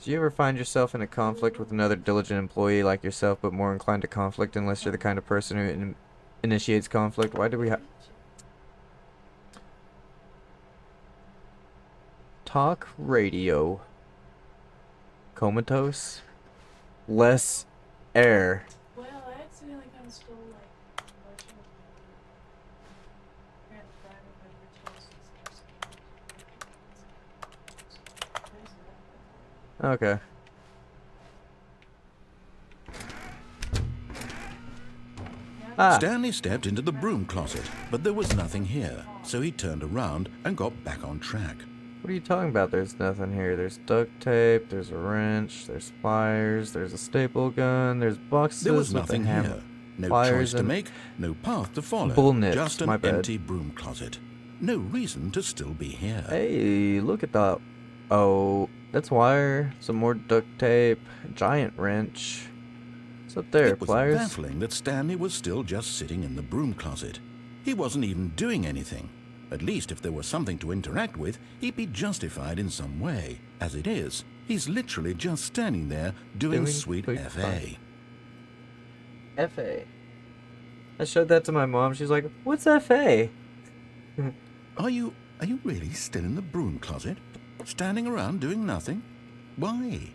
S1: Do you ever find yourself in a conflict with another diligent employee like yourself, but more inclined to conflict unless you're the kind of person who initiates conflict? Why do we have... Talk radio. Comatose. Less air.
S3: Well, I accidentally kind of stole like a bunch of Grand Theft Auto
S1: Okay. Ah,
S2: Stanley stepped into the broom closet, but there was nothing here, so he turned around and got back on track.
S1: what are you talking about? There's nothing here. There's duct tape, there's a wrench, there's pliers, there's a staple gun, there's boxes
S2: There was
S1: with a
S2: nothing
S1: hammer.
S2: here. No
S1: pliers
S2: choice to
S1: and
S2: make, no path to follow.
S1: bull nips,
S2: Just an
S1: my bad.
S2: empty broom closet. No reason to still be here.
S1: Hey, look at that. Oh, that's wire, some more duct tape, giant wrench. What's up there,
S2: It was
S1: pliers?
S2: baffling that Stanley was still just sitting in the broom closet. He wasn't even doing anything. At least if there was something to interact with, he'd be justified in some way. As it is, he's literally just standing there doing sweet FA.
S1: FA. I showed that to my mom. She's like, "What's FA?"
S2: Are you really still in the broom closet? Standing around doing nothing? Why?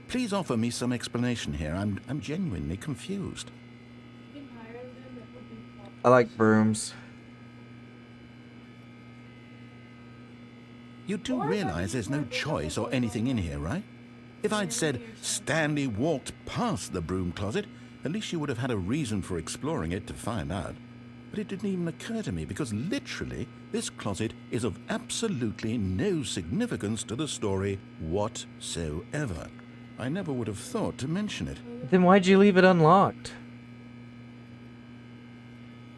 S2: Please offer me some explanation here. I'm genuinely confused.
S3: You can hire them, that would be fun.
S1: I like brooms.
S2: You do realize there's no choice or anything in here, right? If I'd said Stanley walked past the broom closet, at least you would have had a reason for exploring it to find out. But it didn't even occur to me because literally this closet is of absolutely no significance to the story whatsoever. I never would have thought to mention it.
S1: Then why'd you leave it unlocked?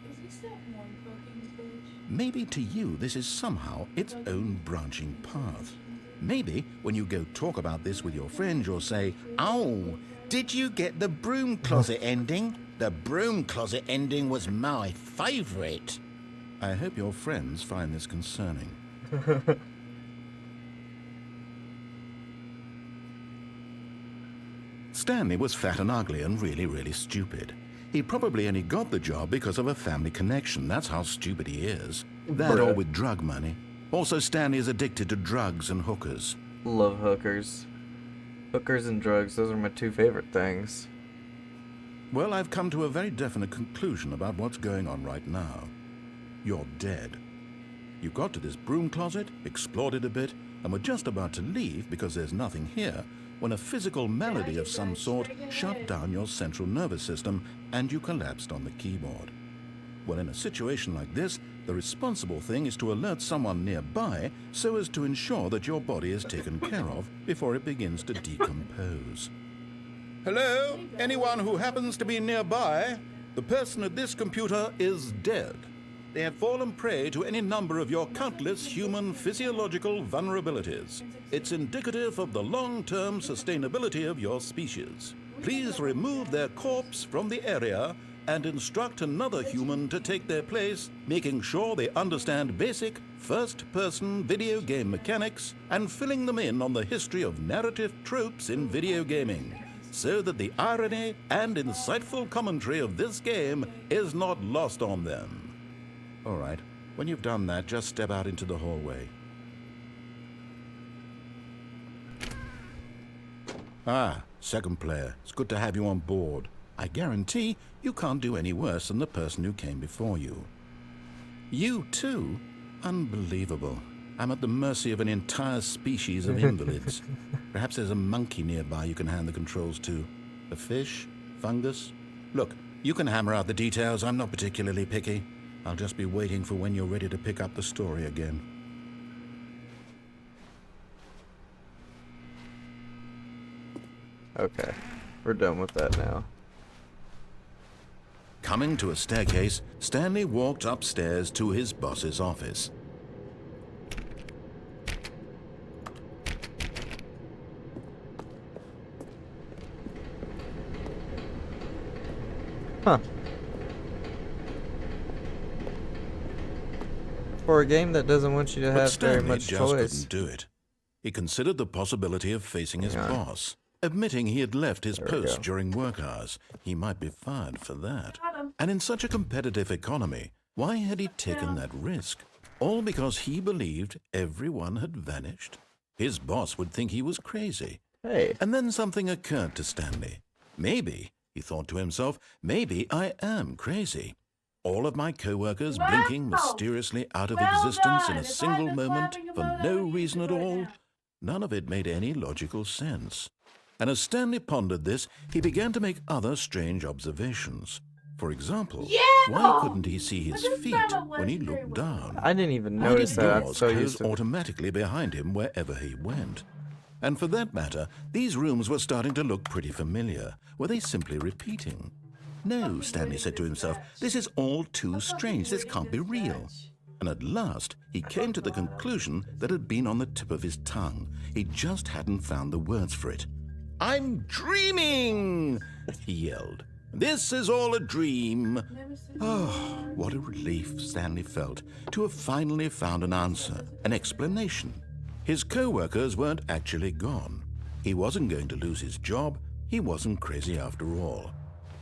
S3: Is this that one cooking page?
S2: Maybe to you this is somehow its own branching path. Maybe when you go talk about this with your friends you'll say, "Oh, did you get the broom closet ending? The broom closet ending was my favorite." I hope your friends find this concerning. Stanley was fat and ugly and really stupid. He probably only got the job because of a family connection. That's how stupid he is. That or with drug money. Also, Stanley is addicted to drugs and hookers.
S1: Love hookers. Hookers and drugs, those are my two favorite things.
S2: Well, I've come to a very definite conclusion about what's going on right now. You're dead. You got to this broom closet, explored it a bit, and were just about to leave because there's nothing here when a physical malady of some sort shut down your central nervous system and you collapsed on the keyboard. Well, in a situation like this, the responsible thing is to alert someone nearby so as to ensure that your body is taken care of before it begins to decompose. Hello? Anyone who happens to be nearby? The person at this computer is dead. They have fallen prey to any number of your countless human physiological vulnerabilities. It's indicative of the long-term sustainability of your species. Please remove their corpse from the area and instruct another human to take their place, making sure they understand basic first-person video game mechanics and filling them in on the history of narrative tropes in video gaming, so that the irony and insightful commentary of this game is not lost on them. All right, when you've done that, just step out into the hallway. Ah, second player. It's good to have you on board. I guarantee you can't do any worse than the person who came before you. You too? Unbelievable. I'm at the mercy of an entire species of invalids. Perhaps there's a monkey nearby you can hand the controls to. A fish? Fungus? Look, you can hammer out the details. I'm not particularly picky. I'll just be waiting for when you're ready to pick up the story again.
S1: Okay, we're done with that now.
S2: Coming to a staircase, Stanley walked upstairs to his boss's office.
S1: Huh. For a game that doesn't want you to
S2: But
S1: have very
S2: Stanley
S1: much
S2: just
S1: choice.
S2: couldn't do it. He considered the possibility of facing his
S1: Yeah.
S2: boss, admitting he had left his
S1: There we
S2: post
S1: go.
S2: during work hours. He might be fired for that.
S3: Got him.
S2: And in such a competitive economy, why had he taken that risk? All because he believed everyone had vanished? His boss would think he was crazy.
S1: Hey,
S2: And then something occurred to Stanley. Maybe, he thought to himself, maybe I am crazy. All of my co-workers
S3: Wow!
S2: blinking mysteriously out of
S3: Well
S2: existence
S3: done.
S2: in a
S3: If I'd
S2: single
S3: been
S2: moment
S3: clapping
S2: for
S3: about
S2: no
S3: it,
S2: reason
S3: you'd
S2: at
S3: do it
S2: all.
S3: now.
S2: None of it made any logical sense. And as Stanley pondered this, he began to make other strange observations. For example,
S3: Yeah!
S2: why couldn't he see his
S3: But this
S2: feet
S3: time a
S2: when he
S3: legendary
S2: looked
S3: weapon.
S2: down?
S1: I didn't even
S2: Why did
S1: notice that. I'm
S2: doors
S1: so
S2: close
S1: used to it.
S2: automatically behind him wherever he went? And for that matter, these rooms were starting to look pretty familiar. Were they simply repeating? No, Stanley said to himself, this is all too strange. This can't be real. And at last, he came to the conclusion that had been on the tip of his tongue. He just hadn't found the words for it. "I'm dreaming!" he yelled. This is all a dream.
S3: Never seen
S2: Oh, what a relief Stanley felt to have finally found an answer, an explanation. His co-workers weren't actually gone. He wasn't going to lose his job. He wasn't crazy after all.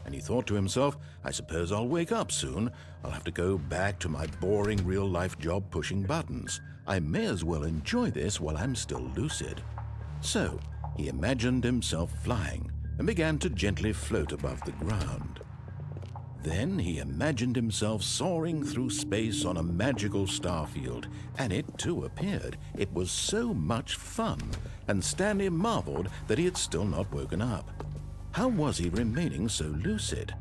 S2: And he thought to himself, I suppose I'll wake up soon. I'll have to go back to my boring real-life job pushing buttons. I may as well enjoy this while I'm still lucid. So he imagined himself flying and began to gently float above the ground. Then he imagined himself soaring through space on a magical starfield, and it too appeared. It was so much fun, and Stanley marveled that he had still not woken up. How was he remaining so lucid?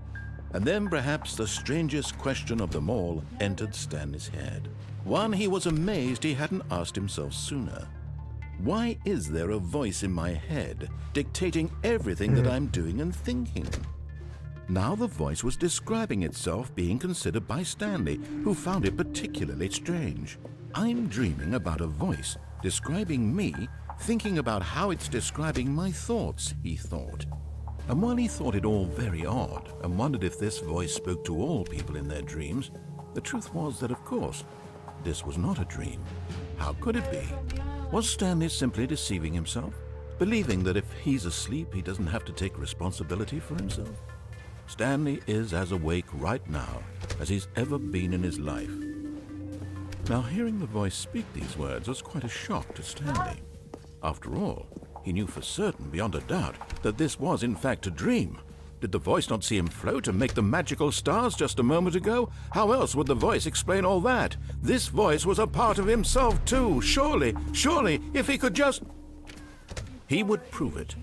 S2: And then perhaps the strangest question of them all entered Stanley's head. One he was amazed he hadn't asked himself sooner. Why is there a voice in my head dictating everything that I'm doing and thinking? Now the voice was describing itself being considered by Stanley, who found it particularly strange. I'm dreaming about a voice describing me, thinking about how it's describing my thoughts, he thought. And while he thought it all very odd and wondered if this voice spoke to all people in their dreams, the truth was that, of course, this was not a dream. How could it be? Was Stanley simply deceiving himself, believing that if he's asleep, he doesn't have to take responsibility for himself? Stanley is as awake right now as he's ever been in his life. Now, hearing the voice speak these words was quite a shock to Stanley. After all, he knew for certain, beyond a doubt, that this was in fact a dream. Did the voice not see him float and make the magical stars just a moment ago? How else would the voice explain all that? This voice was a part of himself too. Surely, if he could just... He would prove it.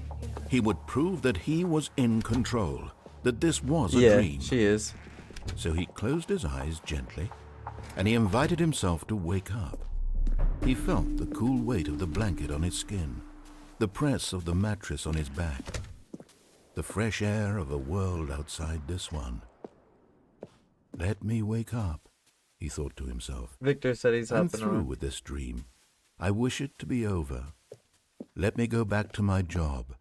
S2: He would prove that he was in control, that this was a dream.
S1: Yeah, she is.
S2: So he closed his eyes gently, and he invited himself to wake up. He felt the cool weight of the blanket on his skin, the press of the mattress on his back, the fresh air of a world outside this one. Let me wake up, he thought to himself.
S1: Victor said he's
S2: I'm
S1: hopping
S2: through
S1: on.
S2: with this dream. I wish it to be over. Let me go back to my job.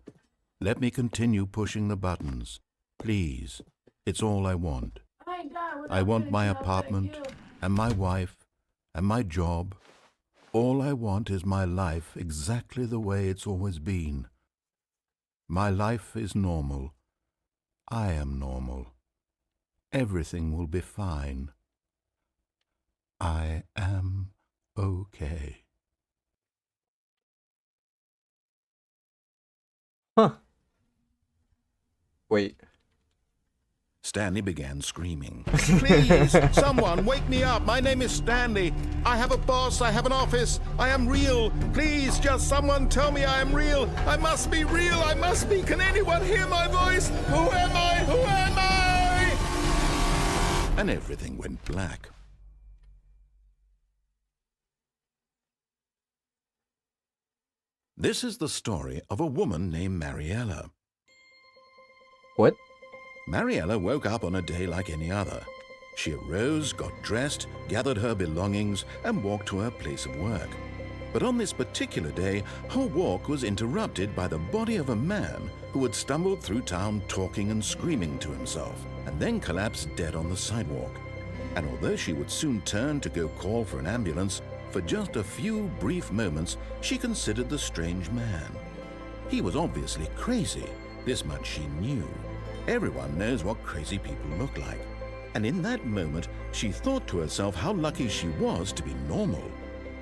S2: Let me continue pushing the buttons. Please, it's all I want.
S3: I ain't got it without
S2: I want my
S3: finishing off that
S2: apartment
S3: kill.
S2: and my wife and my job. All I want is my life exactly the way it's always been. My life is normal. I am normal. Everything will be fine. I am okay.
S1: Huh. Wait.
S2: Stanley began screaming. Please, someone, wake me up. My name is Stanley. I have a boss. I have an office. I am real. Please, just someone tell me I am real. I must be real. I must be. Can anyone hear my voice? Who am I? Who am I? And everything went black. This is the story of a woman named Mariella.
S1: What?
S2: Mariella woke up on a day like any other. She arose, got dressed, gathered her belongings, and walked to her place of work. But on this particular day, her walk was interrupted by the body of a man who had stumbled through town talking and screaming to himself, and then collapsed dead on the sidewalk. And although she would soon turn to go call for an ambulance, for just a few brief moments she considered the strange man. He was obviously crazy, this much she knew. Everyone knows what crazy people look like. And in that moment, she thought to herself how lucky she was to be normal.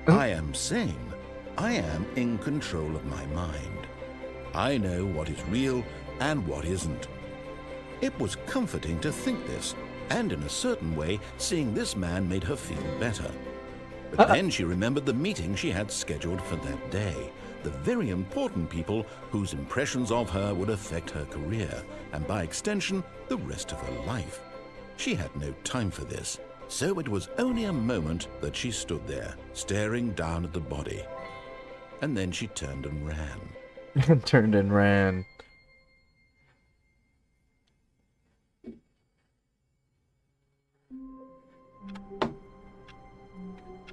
S2: I am sane. I am in control of my mind. I know what is real and what isn't. It was comforting to think this, and in a certain way, seeing this man made her feel better. But then she remembered the meeting she had scheduled for that day. The very important people whose impressions of her would affect her career, and by extension, the rest of her life. She had no time for this, so it was only a moment that she stood there, staring down at the body. And then she turned and ran.
S1: Turned and ran.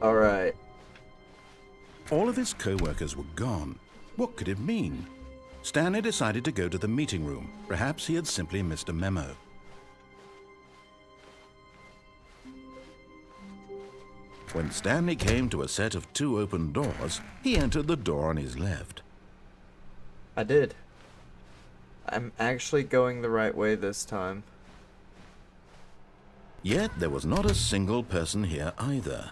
S1: Alright.
S2: All of his co-workers were gone. What could it mean? Stanley decided to go to the meeting room. Perhaps he had simply missed a memo. When Stanley came to a set of 2 open doors, he entered the door on his left.
S1: I did. I'm actually going the right way this time.
S2: Yet there was not a single person here either.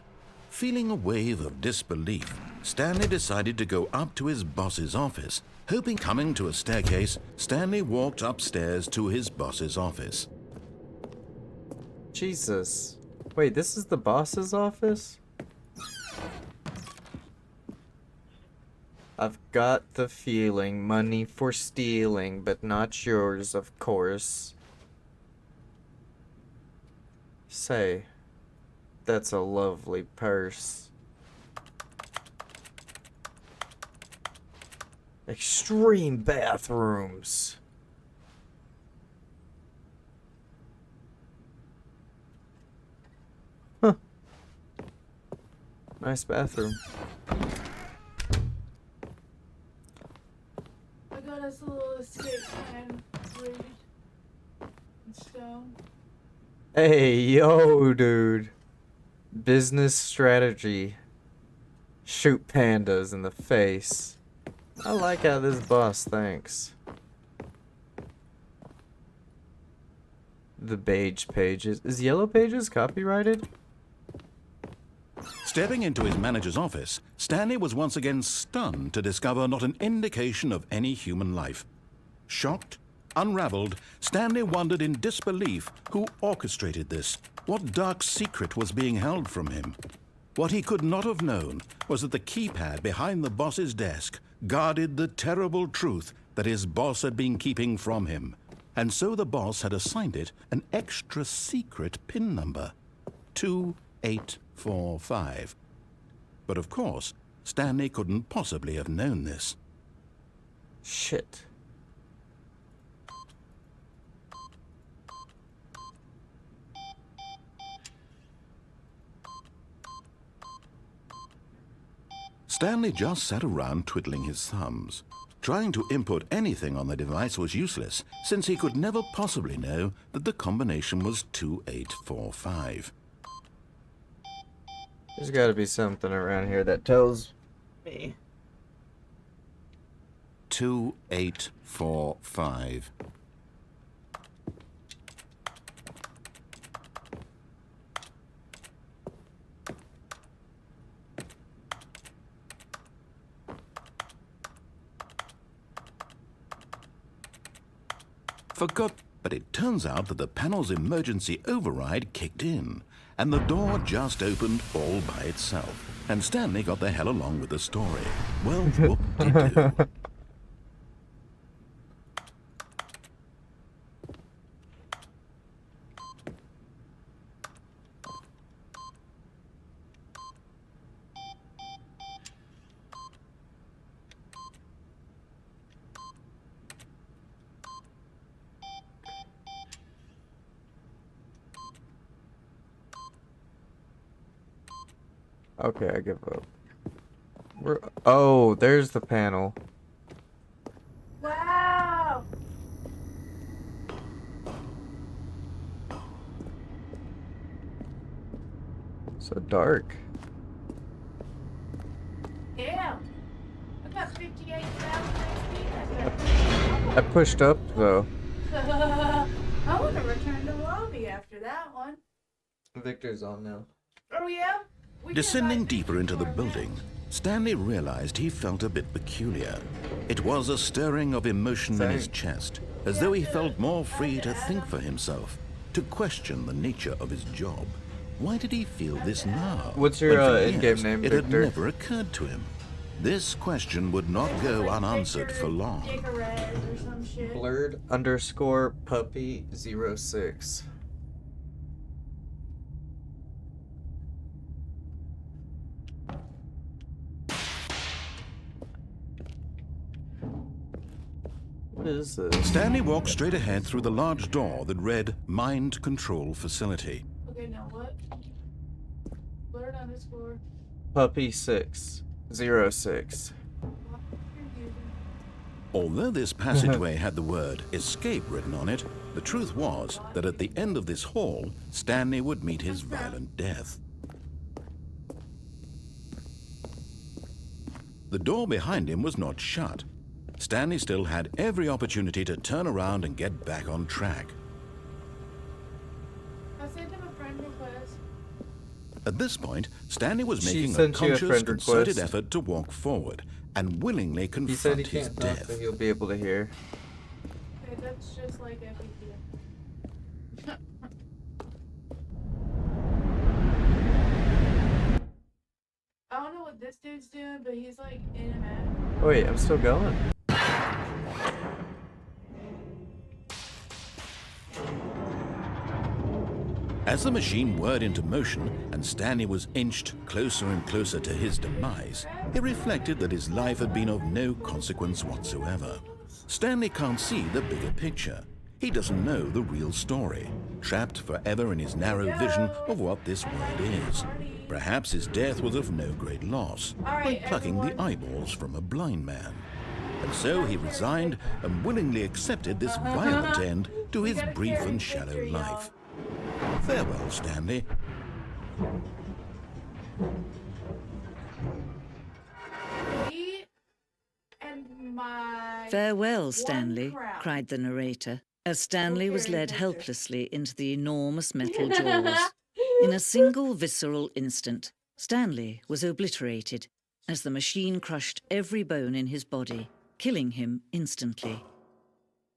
S2: Feeling a wave of disbelief, Stanley decided to go up to his boss's office. Hoping coming to a staircase, Stanley walked upstairs to his boss's office.
S1: Jesus. Wait, this is the boss's office? I've got the feeling money for stealing, but not yours, of course. Say, that's a lovely purse. Extreme bathrooms. Huh. Nice bathroom.
S3: I got us a little escape plan ready in stone.
S1: Hey, yo, dude. Business strategy. Shoot pandas in the face. I like how this boss thinks. The beige pages. Is Yellow Pages copyrighted?
S2: Stepping into his manager's office, Stanley was once again stunned to discover not an indication of any human life. Shocked, unraveled, Stanley wondered in disbelief who orchestrated this. What dark secret was being held from him? What he could not have known was that the keypad behind the boss's desk guarded the terrible truth that his boss had been keeping from him. And so the boss had assigned it an extra secret PIN number, 2845. But of course, Stanley couldn't possibly have known this.
S1: Shit.
S2: Stanley just sat around twiddling his thumbs. Trying to input anything on the device was useless, since he could never possibly know that the combination was 2845.
S1: There's gotta be something around here that tells me.
S2: 2845. Forgot, but it turns out that the panel's emergency override kicked in, and the door just opened all by itself. And Stanley got the hell along with the story. Well, whoop-de-doo.
S1: Okay, I give up. Oh, there's the panel.
S3: Wow!
S1: So dark.
S3: Damn! I got 58,000
S1: I pushed up though.
S3: XP. I want to return to lobby after that one.
S1: Victor's on now.
S3: Oh yeah? We can
S2: Descending
S3: buy
S2: deeper into the
S3: 54
S2: building,
S3: now.
S2: Stanley realized he felt a bit peculiar. It was a stirring of emotion in his
S1: Same.
S2: chest, as though he felt more free to think for himself, to question the nature of his job. Why did he feel this now?
S1: What's your,
S2: when for
S1: in-game
S2: years
S1: name,
S2: It had
S1: Victor?
S2: never occurred to him. This question would not go
S3: Like
S2: unanswered
S3: Victor
S2: for long.
S3: Dicarez or some shit.
S1: Blurred underscore puppy 06. What is this?
S2: Stanley walked straight ahead through the large door that read Mind Control Facility.
S3: Okay, now what? Blurred underscore.
S1: Puppy 6. 06.
S3: What you're using.
S2: Although this passageway had the word escape written on it, the truth was that at the end of this hall, Stanley would meet his violent death. The door behind him was not shut. Stanley still had every opportunity to turn around and get back on track.
S3: I sent him a friend request.
S2: At this point, Stanley was
S1: She
S2: making a
S1: sent you a
S2: conscious,
S1: friend
S2: concerted
S1: request.
S2: effort to walk forward and willingly
S1: He said
S2: confront
S1: he
S2: his
S1: can't talk,
S2: death.
S1: so he'll be able to hear.
S3: Okay, that's just like every year. I don't know what this dude's doing, but he's like in and out.
S1: Wait, I'm still going.
S2: As the machine whirred into motion and Stanley was inched closer and closer to his demise, he reflected that his life had been of no consequence whatsoever. Stanley can't see the bigger picture. He doesn't know the real story, trapped forever in his narrow vision of what this world is. Perhaps his death was of no great loss, like plucking the eyeballs from a blind man. And so he resigned and willingly accepted this violent end to his brief and shallow life. Farewell, Stanley.
S3: Me and my
S6: Farewell,
S3: one
S6: Stanley,
S3: crown.
S6: cried the narrator, as Stanley was led
S3: adventure.
S6: helplessly into the enormous metal jaws. In a single visceral instant, Stanley was obliterated as the machine crushed every bone in his body, killing him instantly.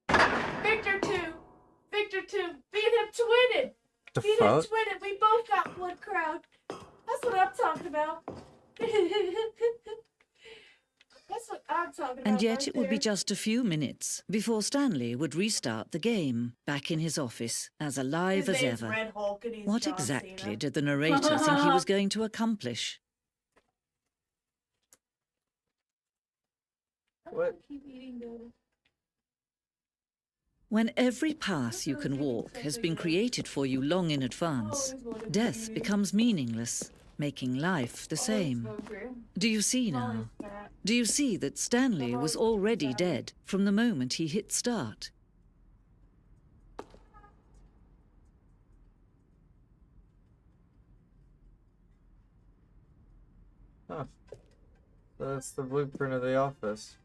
S3: Victor 2! Victor 2! Beat him twinning!
S1: The
S3: Beat him
S1: fuck?
S3: twinning! We both got one crown! That's what I'm talking about! That's what I'm talking about.
S6: And yet
S3: right
S6: it would be
S3: there.
S6: just a few minutes before Stanley would restart the game, back in his office, as alive
S3: His
S6: as
S3: name's
S6: ever.
S3: Red Hulk and he's
S6: What
S3: John
S6: exactly
S3: Cena.
S6: did the narrator think he was going to accomplish?
S1: What?
S3: Keep eating the...
S6: When every path you can walk has been created for you long in advance, death becomes meaningless, making life the same. Do you see now? Do you see that Stanley was already dead from the moment he hit start?
S1: Huh. That's the blueprint of the office.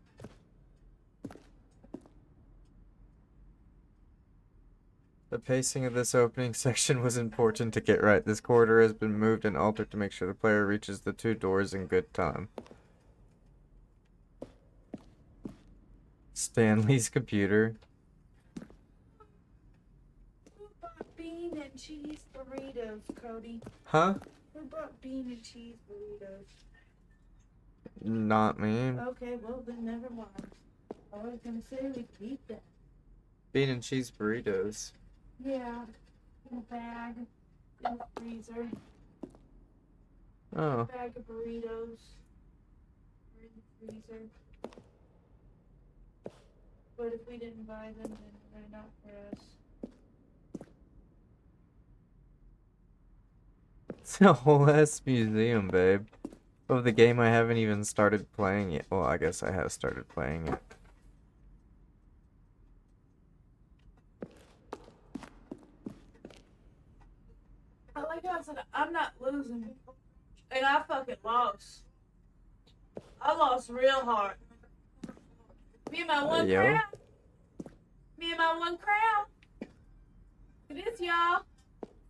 S1: The pacing of this opening section was important to get right. This corridor has been moved and altered to make sure the player reaches the two doors in good time. Stanley's computer.
S3: Who bought bean and cheese burritos, Cody?
S1: Huh?
S3: Who bought bean and cheese burritos?
S1: Not me.
S3: Okay, well then never mind. I was gonna say we could eat that.
S1: Bean and cheese burritos.
S3: Yeah, in a bag, in the freezer.
S1: Oh.
S3: Bag of burritos. Are in the freezer. But if we didn't buy them, then they're not for us.
S1: It's a whole ass museum, babe. Of the game I haven't even started playing yet. Well, I guess I have started playing it.
S3: I like how I said I'm not losing. And I fucking lost. I lost real hard. Me and my one
S1: Yo.
S3: crown. Me and my one crown. It is, y'all.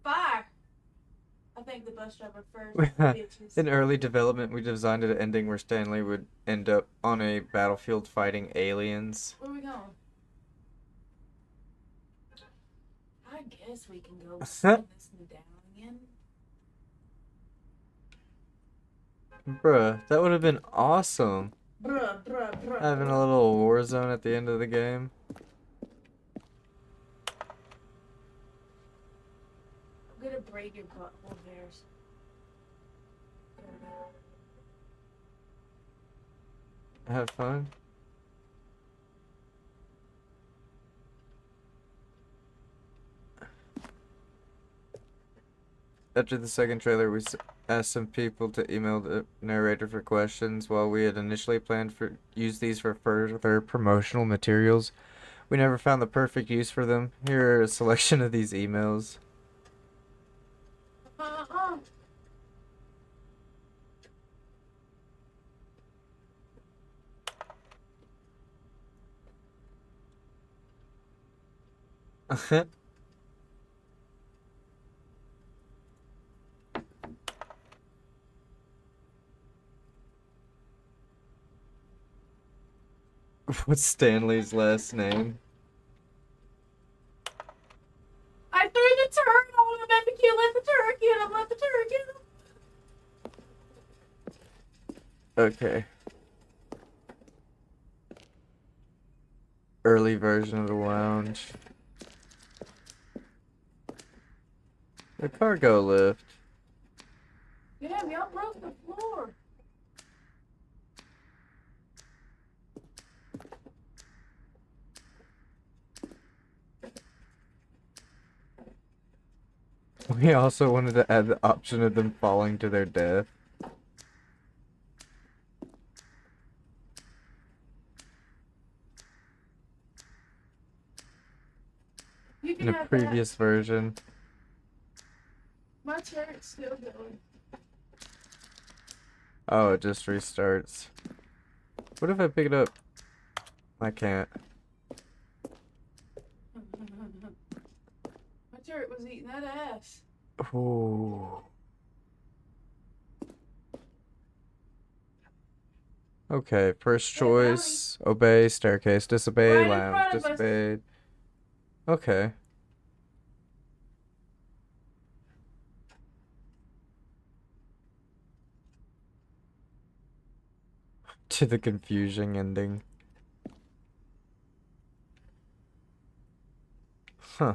S3: Fire. I think the bus driver first. Bitches.
S1: In early development, we designed an ending where Stanley would end up on a battlefield fighting aliens.
S3: Where we going? I guess we can go slow this down again.
S1: Bruh, that would have been awesome.
S3: Bruh, bruh, bruh.
S1: Having a little war zone at the end of the game.
S3: I'm gonna braid your butthole hairs.
S1: Have fun. After the second trailer, we asked some people to email the narrator for questions. While we had initially planned for use these for further promotional materials, we never found the perfect use for them. Here are a selection of these emails. What's Stanley's last name?
S3: I threw the turret on him, and you let the turret get him. Let the turret get him.
S1: Okay. Early version of the lounge. The cargo lift.
S3: Damn, y'all broke the floor.
S1: We also wanted to add the option of them falling to their death.
S3: You
S1: In
S3: can
S1: a
S3: have
S1: previous version.
S3: that. My turret's still going.
S1: Oh, it just restarts. What if I pick it up? I can't.
S3: My turret was eating that ass.
S1: Ooh. Okay, first
S3: Hey,
S1: choice, obey, staircase, disobey,
S3: Right in
S1: lounge,
S3: front of us.
S1: disobeyed. Okay. To the confusing ending. Huh.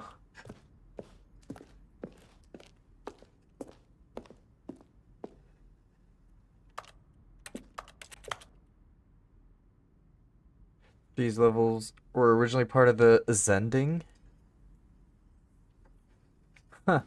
S1: These levels were originally part of the Zending? Huh.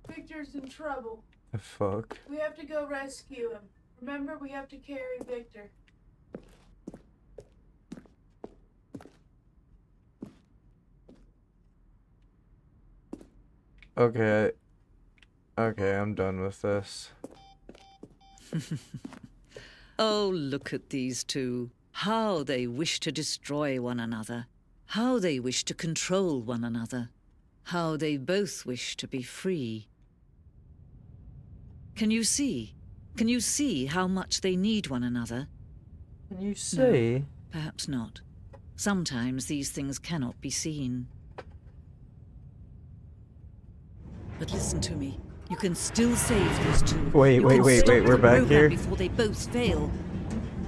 S3: Victor's in trouble.
S1: The fuck?
S3: We have to go rescue him. Remember, we have to carry Victor.
S1: Okay. Okay, I'm done with this.
S6: Oh, look at these two. How they wish to destroy one another. How they wish to control one another. How they both wish to be free. Can you see? Can you see how much they need one another?
S1: Can you see?
S6: Perhaps not. Sometimes these things cannot be seen. But listen to me. You can still save these two.
S1: Wait,
S6: You
S1: wait,
S6: can
S1: wait,
S6: stop
S1: wait,
S6: the
S1: we're back
S6: program
S1: here?
S6: before they both fail.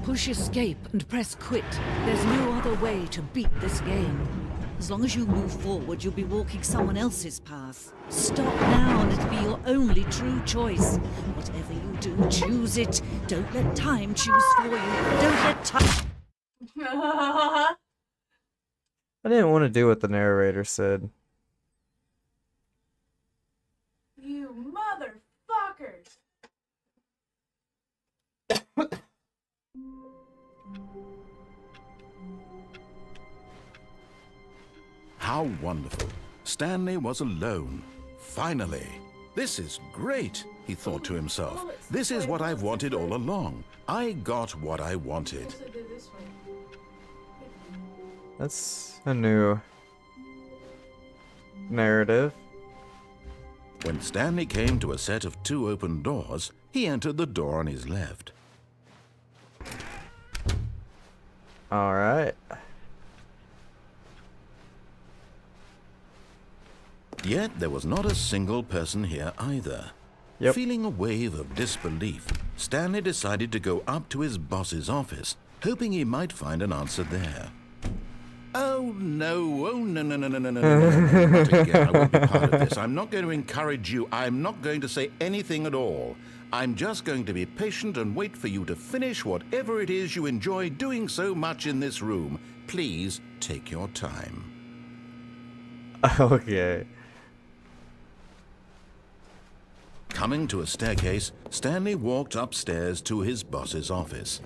S6: Push escape and press quit. There's no other way to beat this game. As long as you move forward, you'll be walking someone else's path. Stop now and it'll be your only true choice. Whatever you do, choose it. Don't let time choose for you. Don't let time...
S1: I didn't want to do what the narrator said.
S3: You motherfuckers!
S2: How wonderful. Stanley was alone. Finally. This is great, he thought to himself. This is what I've wanted all along. I got what I wanted.
S3: Guess I did this one.
S1: That's a new narrative.
S2: When Stanley came to a set of 2 open doors, he entered the door on his left.
S1: Alright.
S2: Yet there was not a single person here either.
S1: Yep.
S2: Feeling a wave of disbelief, Stanley decided to go up to his boss's office, hoping he might find an answer there. Oh no, no, not again. I won't be part of this. I'm not going to encourage you. I'm not going to say anything at all. I'm just going to be patient and wait for you to finish whatever it is you enjoy doing so much in this room. Please take your time.
S1: Okay.
S2: Coming to a staircase, Stanley walked upstairs to his boss's office.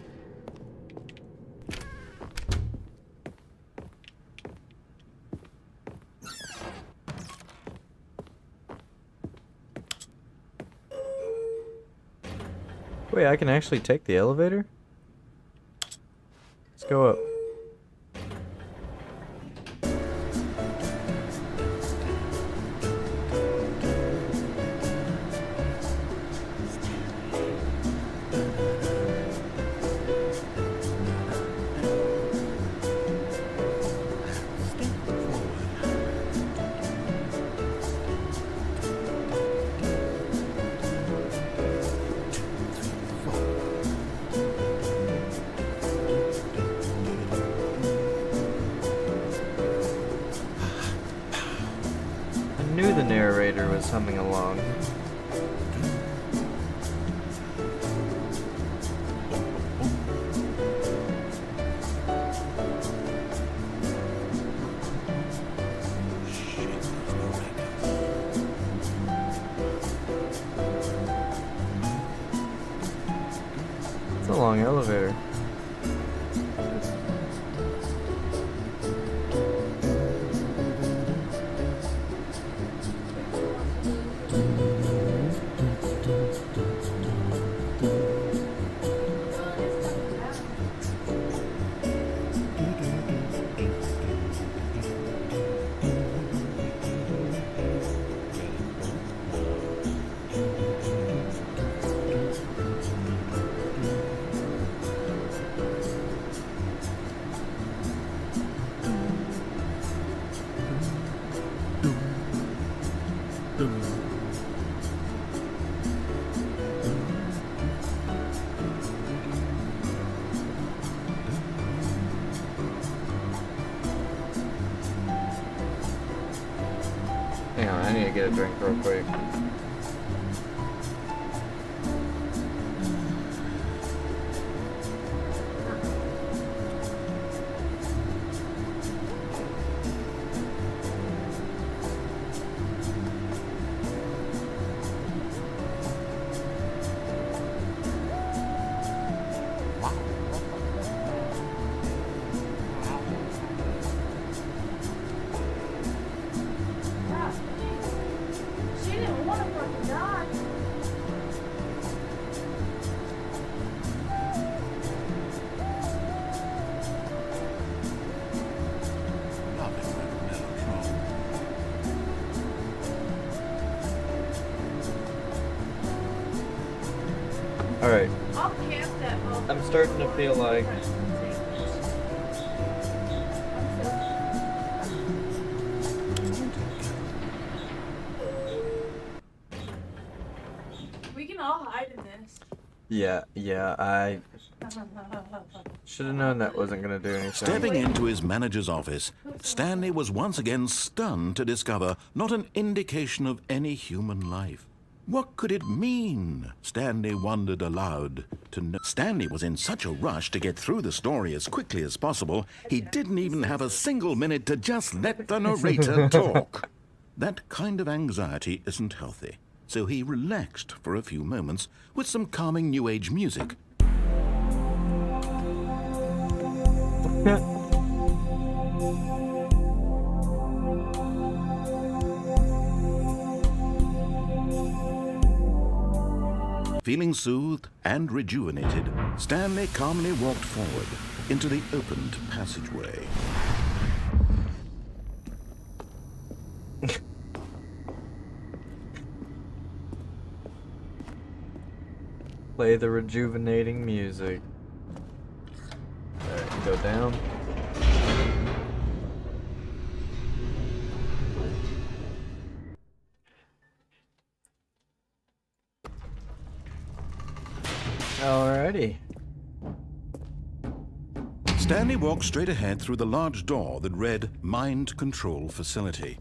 S1: Wait, I can actually take the elevator? Let's go up. I knew the narrator was humming along. It's a long elevator. Hang on, I need to get a drink real quick.
S3: She didn't want to fucking die.
S1: Alright,
S3: I'll camp that motherfucker.
S1: I'm starting to feel like
S3: We can all hide in this.
S1: yeah, I should have known that wasn't gonna do anything.
S2: Stepping into his manager's office, Stanley was once again stunned to discover not an indication of any human life. What could it mean? Stanley wondered aloud. Stanley was in such a rush to get through the story as quickly as possible, he didn't even have a single minute to just let the narrator talk. That kind of anxiety isn't healthy, so he relaxed for a few moments with some calming New Age music. Feeling soothed and rejuvenated, Stanley calmly walked forward into the opened passageway.
S1: Play the rejuvenating music. Alright, go down. Alrighty.
S2: Stanley walked straight ahead through the large door that read Mind Control Facility.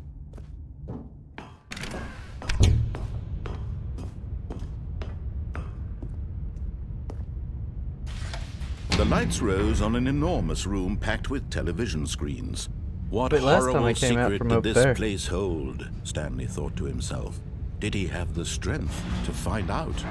S2: The lights rose on an enormous room packed with television screens. What
S1: But last time
S2: horrible
S1: I came out
S2: secret
S1: from
S2: did
S1: up
S2: this
S1: there.
S2: place hold? Stanley thought to himself. Did he have the strength to find out?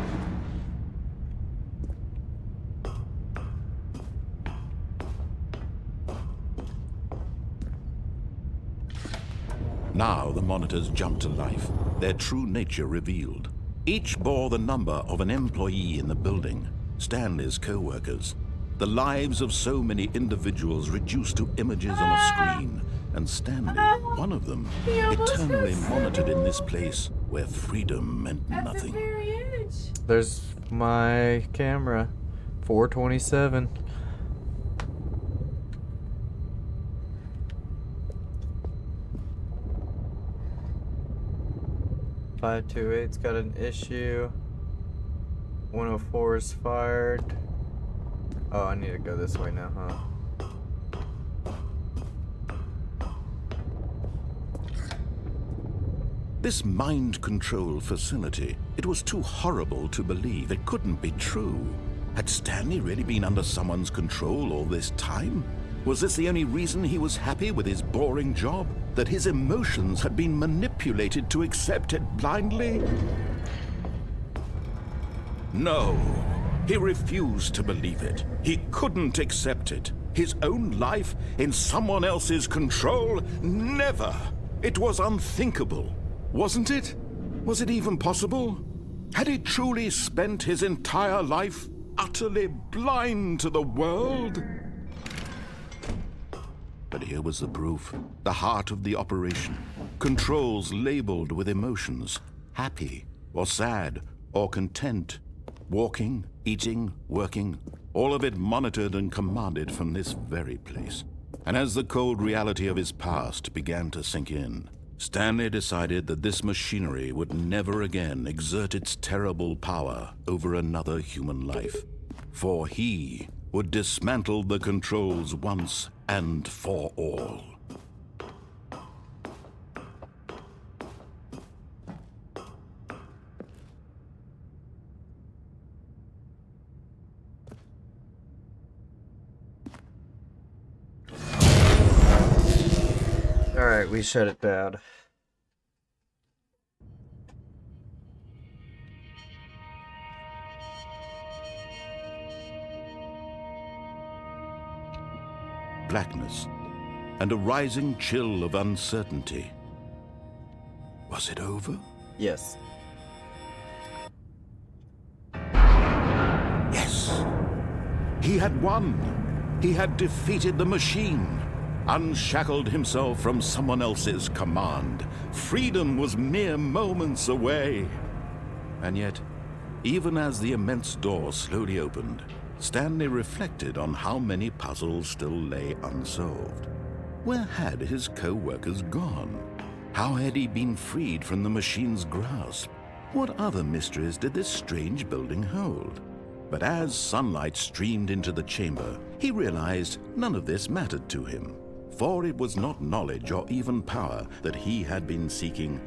S2: Now the monitors jumped to life, their true nature revealed. Each bore the number of an employee in the building, Stanley's co-workers. The lives of so many individuals reduced to images on a screen, and Stanley, one of them, eternally monitored in this place where freedom meant
S3: At the
S2: nothing.
S3: very edge.
S1: There's my camera. 427. .528's got an issue. 104 is fired. Oh, I need to go this way now, huh?
S2: This mind control facility, it was too horrible to believe. It couldn't be true. Had Stanley really been under someone's control all this time? Was this the only reason he was happy with his boring job? That his emotions had been manipulated to accept it blindly? No, he refused to believe it. He couldn't accept it. His own life in someone else's control? Never! It was unthinkable. Wasn't it? Was it even possible? Had he truly spent his entire life utterly blind to the world? But here was the proof. The heart of the operation. Controls labeled with emotions. Happy, or sad, or content. Walking, eating, working. All of it monitored and commanded from this very place. And as the cold reality of his past began to sink in, Stanley decided that this machinery would never again exert its terrible power over another human life. For he would dismantle the controls once and for all.
S1: Alright, we shut it down.
S2: Blackness and a rising chill of uncertainty. Was it over?
S1: Yes.
S2: Yes. He had won. He had defeated the machine. Unshackled himself from someone else's command. Freedom was mere moments away. And yet, even as the immense door slowly opened, Stanley reflected on how many puzzles still lay unsolved. Where had his co-workers gone? How had he been freed from the machine's grasp? What other mysteries did this strange building hold? But as sunlight streamed into the chamber, he realized none of this mattered to him. For it was not knowledge or even power that he had been seeking,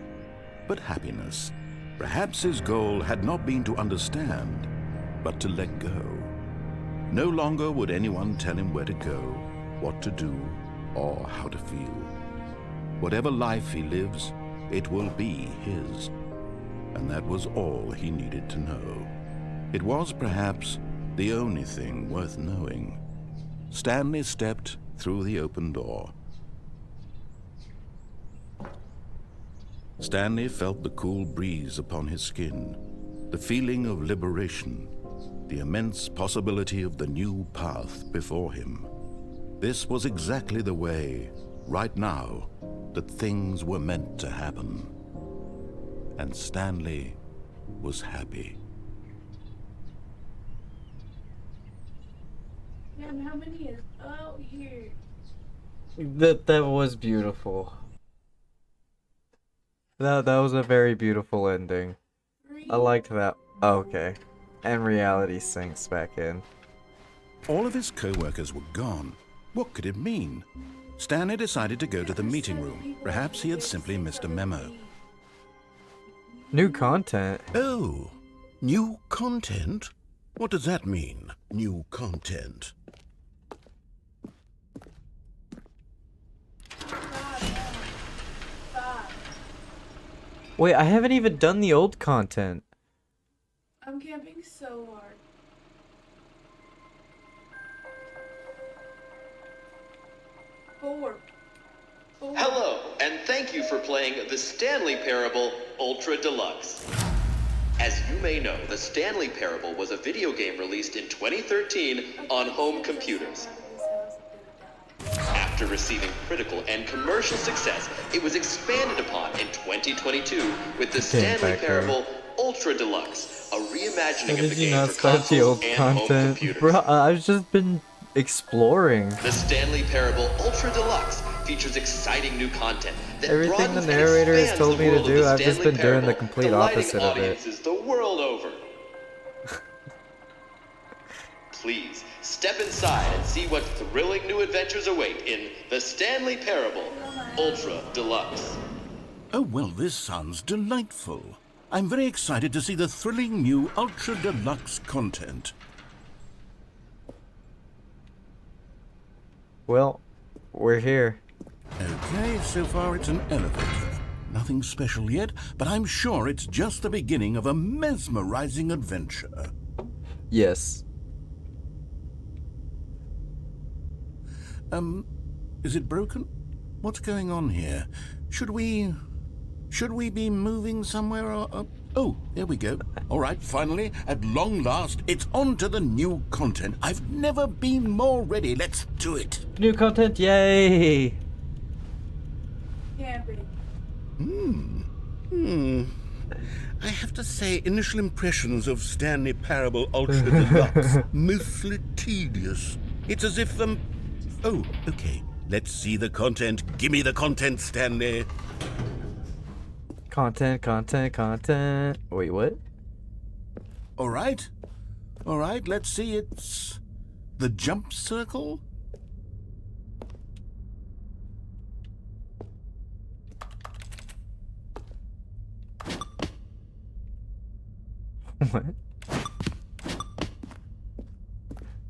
S2: but happiness. Perhaps his goal had not been to understand, but to let go. No longer would anyone tell him where to go, what to do, or how to feel. Whatever life he lives, it will be his. And that was all he needed to know. It was perhaps the only thing worth knowing. Stanley stepped through the open door. Stanley felt the cool breeze upon his skin, the feeling of liberation, the immense possibility of the new path before him. This was exactly the way, right now, that things were meant to happen. And Stanley was happy.
S3: Damn, how many is out here?
S1: That was beautiful. That was a very beautiful ending. I liked that. Oh, okay. And reality sinks back in.
S2: All of his co-workers were gone. What could it mean? Stanley decided to go to the meeting room. Perhaps he had simply missed a memo.
S1: New content.
S2: Oh, new content? What does that mean, new content?
S1: Wait, I haven't even done the old content.
S3: I'm camping so hard. Four.
S7: Hello, and thank you for playing the Stanley Parable Ultra Deluxe. As you may know, the Stanley Parable was a video game released in 2013 on home computers. After receiving critical and commercial success, it was expanded upon in 2022 with the Stanley Parable Ultra Deluxe, a reimagining
S1: How
S7: of
S1: did
S7: the
S1: you
S7: game
S1: not
S7: for
S1: start the
S7: consoles
S1: old
S7: and home
S1: content?
S7: computers.
S1: Bro, I've just been exploring.
S7: The Stanley Parable Ultra Deluxe features exciting new content that
S1: Everything the
S7: broadens and
S1: narrator has
S7: expands
S1: told
S7: the
S1: me to
S7: world of
S1: do,
S7: the
S1: I've just
S7: Stanley
S1: been doing the
S7: Parable,
S1: complete
S7: delighting
S1: opposite of it.
S7: audiences the world over. Please, step inside and see what thrilling new adventures await in The Stanley Parable Ultra Deluxe.
S2: Oh, well, this sounds delightful. I'm very excited to see the thrilling new Ultra Deluxe content.
S1: Well, we're here.
S2: Okay, so far it's an elevator. Nothing special yet, but I'm sure it's just the beginning of a mesmerizing adventure.
S1: Yes.
S2: Is it broken? What's going on here? Should we be moving somewhere or... Oh, there we go. All right, finally, at long last, it's on to the new content. I've never been more ready. Let's do it.
S1: New content, yay!
S3: Can't be.
S2: I have to say, initial impressions of Stanley Parable Ultra Deluxe, mostly tedious. It's as if Oh, okay. Let's see the content. Gimme the content, Stanley.
S1: Content. Wait, what?
S2: All right, let's see. It's the jump circle?
S1: What?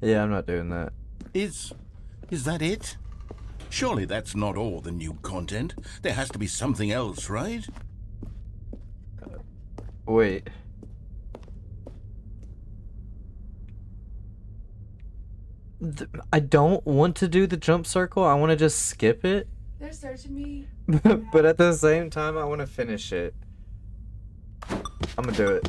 S1: Yeah, I'm not doing that.
S2: Is that it? Surely that's not all the new content. There has to be something else, right?
S1: Wait. I don't want to do the jump circle. I want to just skip it.
S3: They're searching me.
S1: But at the same time, I want to finish it. I'm gonna do it.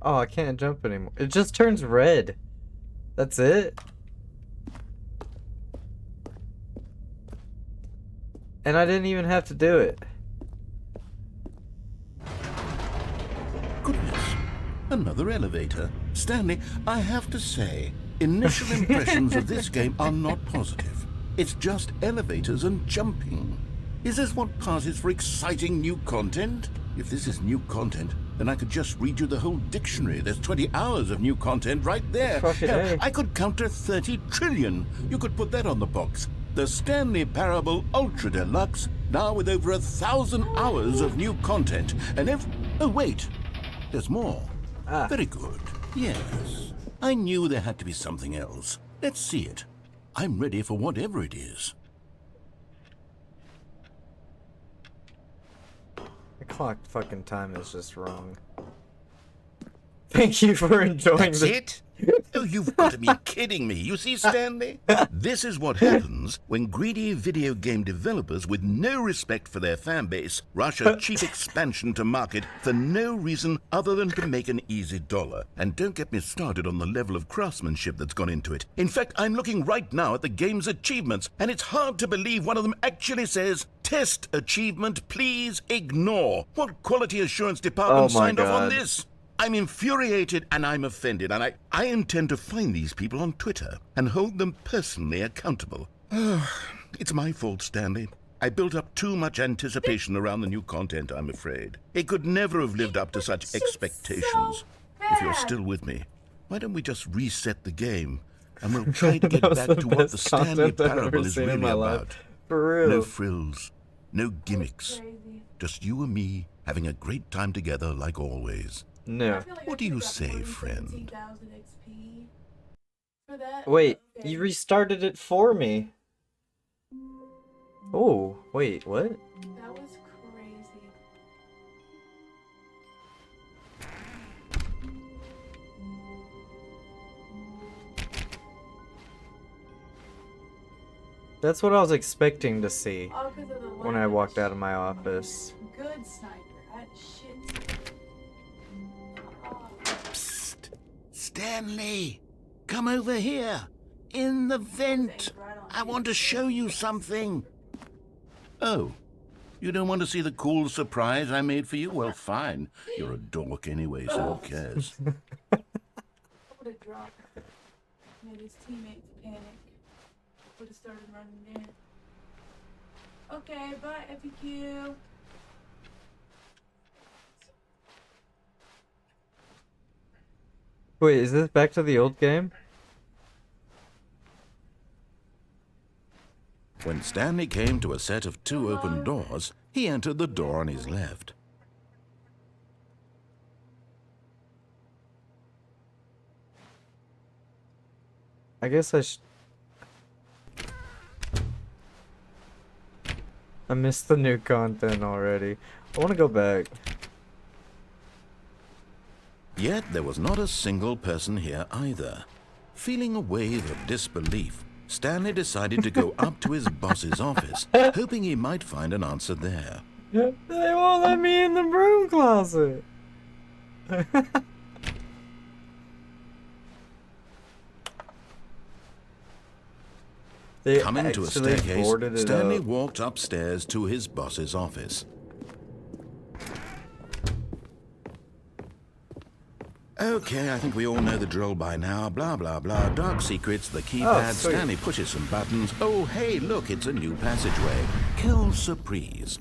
S1: Oh, I can't jump anymore. It just turns red. That's it? And I didn't even have to do it.
S2: Goodness, another elevator. Stanley, I have to say, initial impressions of this game are not positive. It's just elevators and jumping. Is this what passes for exciting new content? If this is new content, then I could just read you the whole dictionary. There's 20 hours of new content right there. Hell, I could counter 30 trillion. You could put that on the box. The Stanley Parable Ultra Deluxe, now with over 1,000 hours of new content. And oh, wait. There's more. Very good. Yes. I knew there had to be something else. Let's see it. I'm ready for whatever it is.
S1: The clock fucking time is just wrong. Thank you for enjoying
S2: That's it? Oh, you've got to be kidding me. You see, Stanley? This is what happens when greedy video game developers with no respect for their fan base rush a cheap expansion to market for no reason other than to make an easy dollar. And don't get me started on the level of craftsmanship that's gone into it. In fact, I'm looking right now at the game's achievements, and it's hard to believe one of them actually says, "Test achievement, please ignore." What quality assurance department signed off on this? I'm infuriated and I'm offended, and I intend to find these people on Twitter and hold them personally accountable. It's my fault, Stanley. I built up too much anticipation around the new content, I'm afraid. It could never have lived up to such expectations. If you're still with me, why don't we just reset the game and we'll try to get back to what the Stanley Parable is really about.
S1: For real.
S2: No frills, no gimmicks. Just you and me having a great time together like always.
S1: No.
S2: What do you say, friend?
S1: Wait, you restarted it for me. Oh, wait, what?
S3: That was crazy.
S1: That's what I was expecting to see
S3: All 'cause of the
S1: when I walked out of my office.
S3: Good sniper. That shit.
S2: Psst! Stanley! Come over here! In the vent! I want to show you something! Oh, you don't want to see the cool surprise I made for you? Well, fine. You're a dork anyway, so who cares?
S3: I would have dropped. Made his teammates panic. Would have started running in. Okay, bye, FQ.
S1: Wait, is this back to the old game?
S2: When Stanley came to a set of 2 open doors, he entered the door on his left.
S1: I guess I missed the new content already. I want to go back.
S2: Yet there was not a single person here either. Feeling a wave of disbelief, Stanley decided to go up to his boss's office, hoping he might find an answer there.
S1: They won't let me in the broom closet. They
S2: Coming to a
S1: actually
S2: staircase,
S1: boarded it
S2: Stanley
S1: up.
S2: walked upstairs to his boss's office. Okay, I think we all know the drill by now. Blah, blah, blah. Dark secrets, the keypad.
S1: sweet.
S2: Stanley pushes some buttons. Oh, hey, look, it's a new passageway. Kill surprise.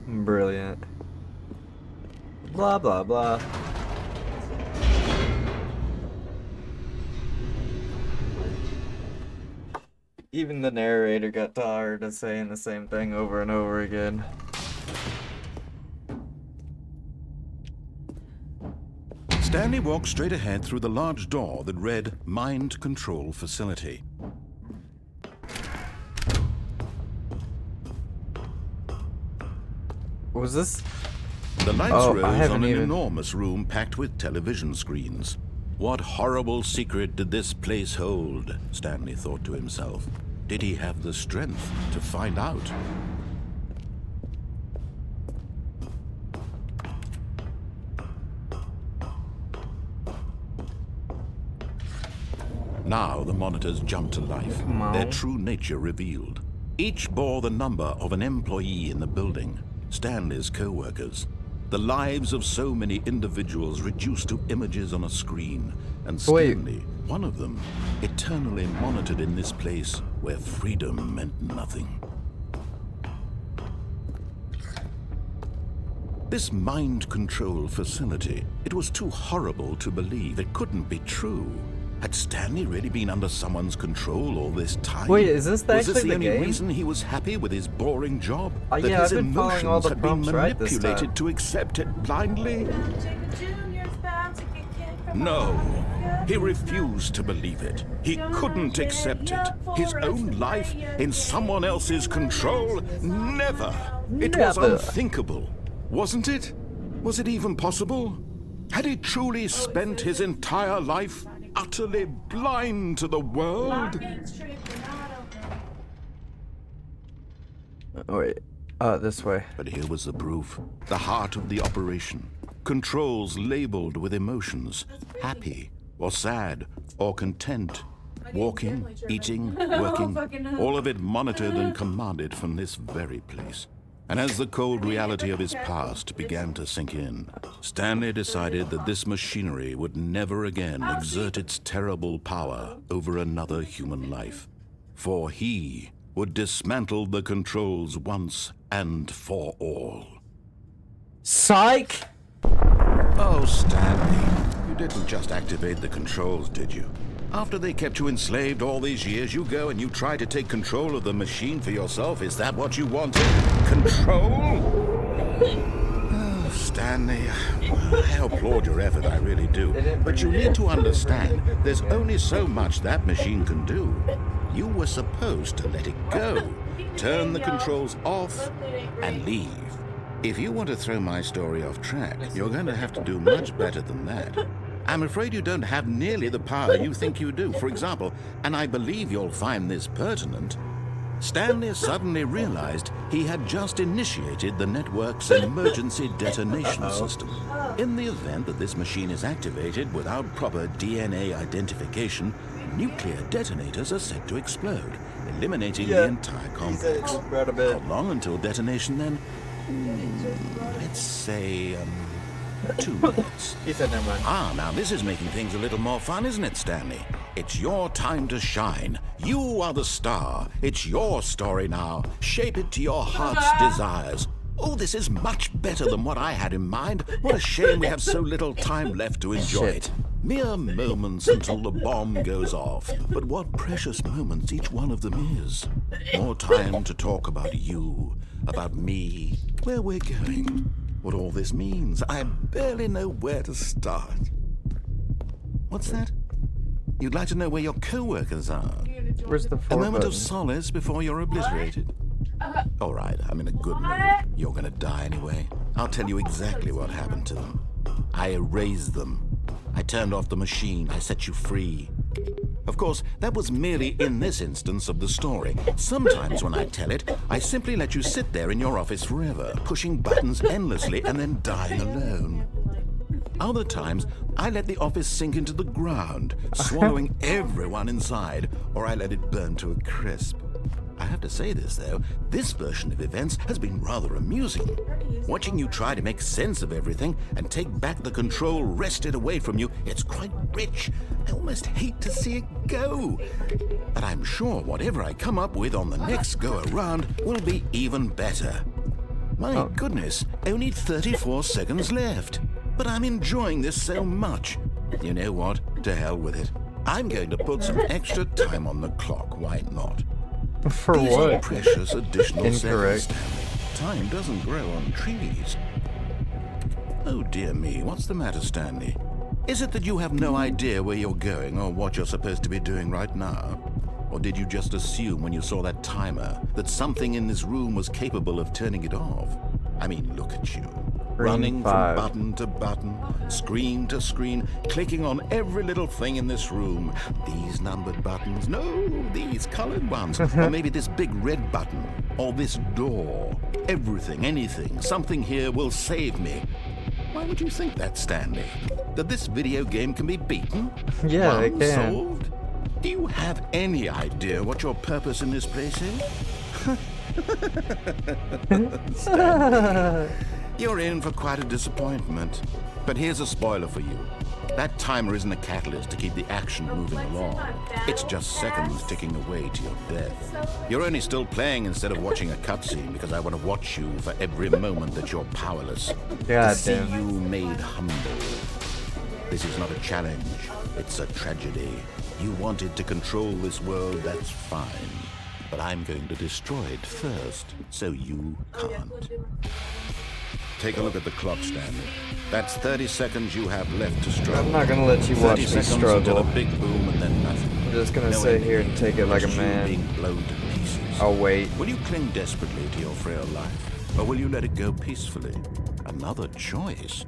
S1: Brilliant. Blah, blah, blah. Even the narrator got tired of saying the same thing over and over again.
S2: Stanley walked straight ahead through the large door that read Mind Control Facility.
S1: What was this?
S2: The lights
S1: Oh, I
S2: rose
S1: haven't
S2: on an
S1: even-
S2: enormous room packed with television screens. What horrible secret did this place hold? Stanley thought to himself. Did he have the strength to find out? Now the monitors jumped to life, their true nature revealed. Each bore the number of an employee in the building, Stanley's co-workers. The lives of so many individuals reduced to images on a screen, and
S1: Wait.
S2: Stanley, one of them, eternally monitored in this place where freedom meant nothing. This mind control facility, it was too horrible to believe. It couldn't be true. Had Stanley really been under someone's control all this time?
S1: Wait, is this
S2: Was this
S1: actually
S2: the
S1: the
S2: only
S1: game?
S2: reason he was happy with his boring job?
S1: Yeah,
S2: that his
S1: I've been following all
S2: emotions
S1: the
S2: had been
S1: prompts right this
S2: manipulated
S1: time.
S2: to accept it blindly?
S3: Junior's bound to get kicked from
S2: No,
S3: a
S2: he refused to believe it. He couldn't accept it. His own life in someone else's control? Never. It was
S1: Never.
S2: unthinkable, wasn't it? Was it even possible? Had he truly spent his entire life utterly blind to the world?
S3: Locking strip, and I don't know.
S1: Wait. This way.
S2: But here was the proof. The heart of the operation. Controls labeled with emotions. Happy, or sad, or content. Walking, eating, working. All of it monitored and commanded from this very place. And as the cold reality of his past began to sink in, Stanley decided that this machinery would never again exert its terrible power over another human life. For he would dismantle the controls once and for all.
S1: Psych!
S2: Oh, Stanley, you didn't just activate the controls, did you? After they kept you enslaved all these years, you go and you try to take control of the machine for yourself. Is that what you wanted? Control? Oh, Stanley, I applaud your effort, I really do. But you need to understand, there's only so much that machine can do. You were supposed to let it go, turn the controls off, and leave. If you want to throw my story off track, you're going to have to do much better than that. I'm afraid you don't have nearly the power you think you do. For example, and I believe you'll find this pertinent, Stanley suddenly realized he had just initiated the network's emergency detonation system. In the event that this machine is activated without proper DNA identification, nuclear detonators are set to explode, eliminating the entire complex. How long until detonation then? Let's say, 2 minutes.
S1: He said never mind.
S2: Ah, now this is making things a little more fun, isn't it, Stanley? It's your time to shine. You are the star. It's your story now. Shape it to your heart's desires. Oh, this is much better than what I had in mind. What a shame we have so little time left to enjoy it. Mere moments until the bomb goes off. But what precious moments each one of them is. More time to talk about you, about me, where we're going, what all this means. I barely know where to start. What's that? You'd like to know where your co-workers are?
S1: Where's the
S2: A
S1: four
S2: moment of
S1: button?
S2: solace before you're obliterated. All right, I'm in a good mood. You're gonna die anyway. I'll tell you exactly what happened to them. I erased them. I turned off the machine. I set you free. Of course, that was merely in this instance of the story. Sometimes when I tell it, I simply let you sit there in your office forever, pushing buttons endlessly and then dying alone. Other times, I let the office sink into the ground, swallowing everyone inside, or I let it burn to a crisp. I have to say this, though, this version of events has been rather amusing. Watching you try to make sense of everything and take back the control wrested away from you, it's quite rich. I almost hate to see it go. But I'm sure whatever I come up with on the next go-around will be even better. My goodness, only 34 seconds left. But I'm enjoying this so much. You know what? To hell with it. I'm going to put some extra time on the clock. Why not?
S1: For
S2: These are
S1: what?
S2: precious additional
S1: Incorrect.
S2: seconds, Stanley. Time doesn't grow on trees. Oh dear me, what's the matter, Stanley? Is it that you have no idea where you're going or what you're supposed to be doing right now? Or did you just assume when you saw that timer that something in this room was capable of turning it off? I mean, look at you. Running from
S1: 5.
S2: button to button, screen to screen, clicking on every little thing in this room. These numbered buttons, no, these colored ones. Or maybe this big red button, or this door. Everything, anything, something here will save me. Why would you think that, Stanley? That this video game can be beaten?
S1: Yeah, it
S2: Won,
S1: can.
S2: solved? Do you have any idea what your purpose in this place is? Stanley, you're in for quite a disappointment. But here's a spoiler for you. That timer isn't a catalyst to keep the action moving along. It's just seconds ticking away to your death. You're only still playing instead of watching a cutscene because I want to watch you for every moment that you're powerless.
S1: God
S2: To see
S1: damn.
S2: you made humble. This is not a challenge. It's a tragedy. You wanted to control this world, that's fine. But I'm going to destroy it first, so you can't. Take a look at the clock, Stanley. That's 30 seconds you have left to struggle.
S1: I'm not gonna let you
S2: 30
S1: watch me
S2: seconds until a
S1: struggle.
S2: big boom and then nothing.
S1: I'm just gonna
S2: No
S1: sit
S2: ending,
S1: here and take it like a
S2: just you
S1: man.
S2: being blown to pieces.
S1: I'll wait.
S2: Will you cling desperately to your frail life, or will you let it go peacefully? Another choice.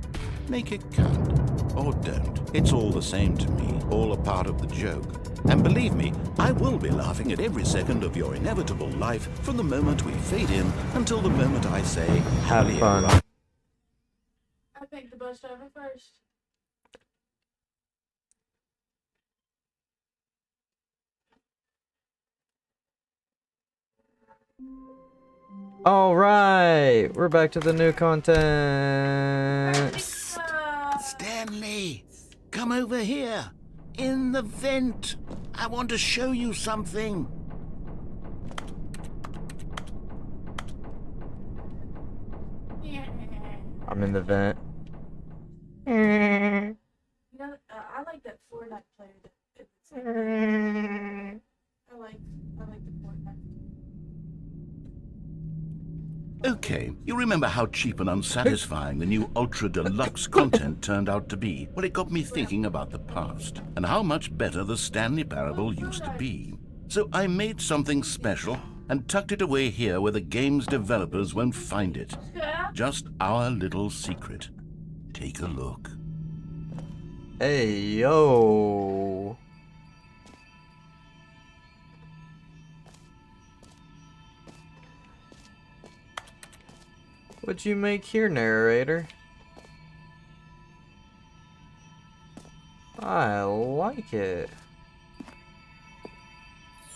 S2: Make it count, or don't. It's all the same to me, all a part of the joke. And believe me, I will be laughing at every second of your inevitable life from the moment we fade in until the moment I say,
S1: Have
S2: "Happily
S1: fun.
S2: ever
S3: I picked the bus driver first.
S1: All right, we're back to the new content.
S2: Stanley, come over here. In the vent. I want to show you something.
S1: I'm in the vent.
S3: You know, I like that Fortnite player. I like the Fortnite.
S2: Okay, you remember how cheap and unsatisfying the new Ultra Deluxe content turned out to be? Well, it got me thinking about the past and how much better the Stanley Parable used to be. So I made something special and tucked it away here where the game's developers won't find it. Just our little secret. Take a look.
S1: Hey, yo. What'd you make here, narrator? I like it.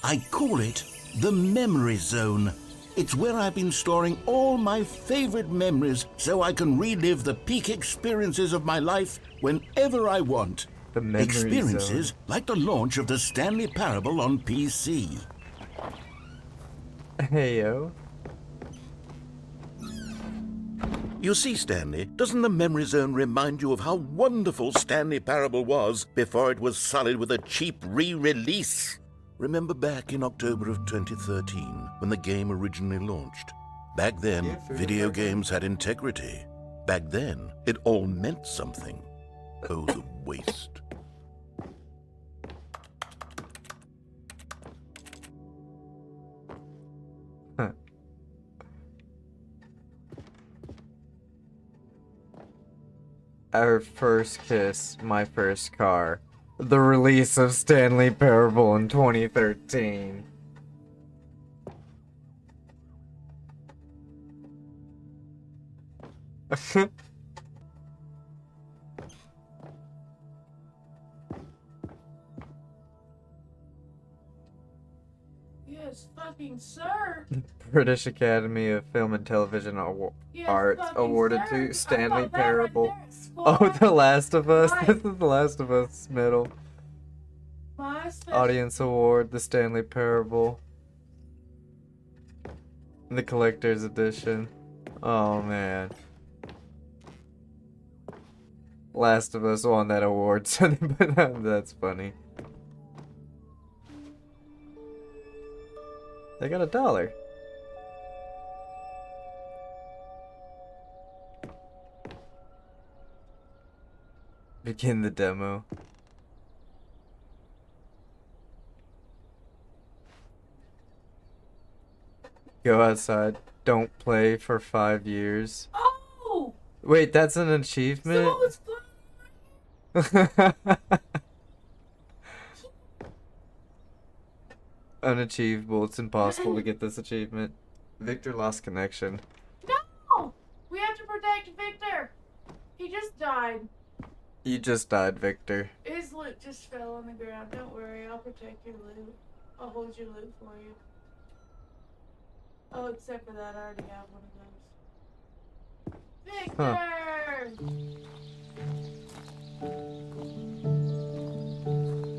S2: I call it the Memory Zone. It's where I've been storing all my favorite memories so I can relive the peak experiences of my life whenever I want.
S1: The memory
S2: Experiences
S1: zone.
S2: like the launch of the Stanley Parable on PC.
S1: Hey, yo.
S2: You see, Stanley, doesn't the Memory Zone remind you of how wonderful Stanley Parable was before it was sullied with a cheap re-release? Remember back in October of 2013, when the game originally launched? Back then, video games had integrity. Back then, it all meant something. Oh, the waste.
S1: Our first kiss, my first car. The release of Stanley Parable in 2013.
S3: Yes, fucking sir.
S1: British Academy of Film and Television
S3: Yes,
S1: Arts
S3: fucking
S1: awarded
S3: sir.
S1: to Stanley
S3: I thought that right
S1: Parable.
S3: there,
S1: Oh,
S3: squad.
S1: The Last of Us.
S3: Right.
S1: This is The Last of Us middle.
S3: My special
S1: Audience Award, the Stanley Parable. The Collector's Edition. Oh, man. Last of Us won that award, so that's funny. They got $1. Begin the demo. Go outside. Don't play for 5 years.
S3: Oh!
S1: Wait, that's an achievement?
S3: Someone was flying.
S1: Unachievable. It's impossible to get this achievement. Victor lost connection.
S3: No! We have to protect Victor. He just died.
S1: You just died, Victor.
S3: His loot just fell on the ground. Don't worry, I'll protect your loot. I'll hold your loot for you. Oh, except for that, I already have one of those. Victor!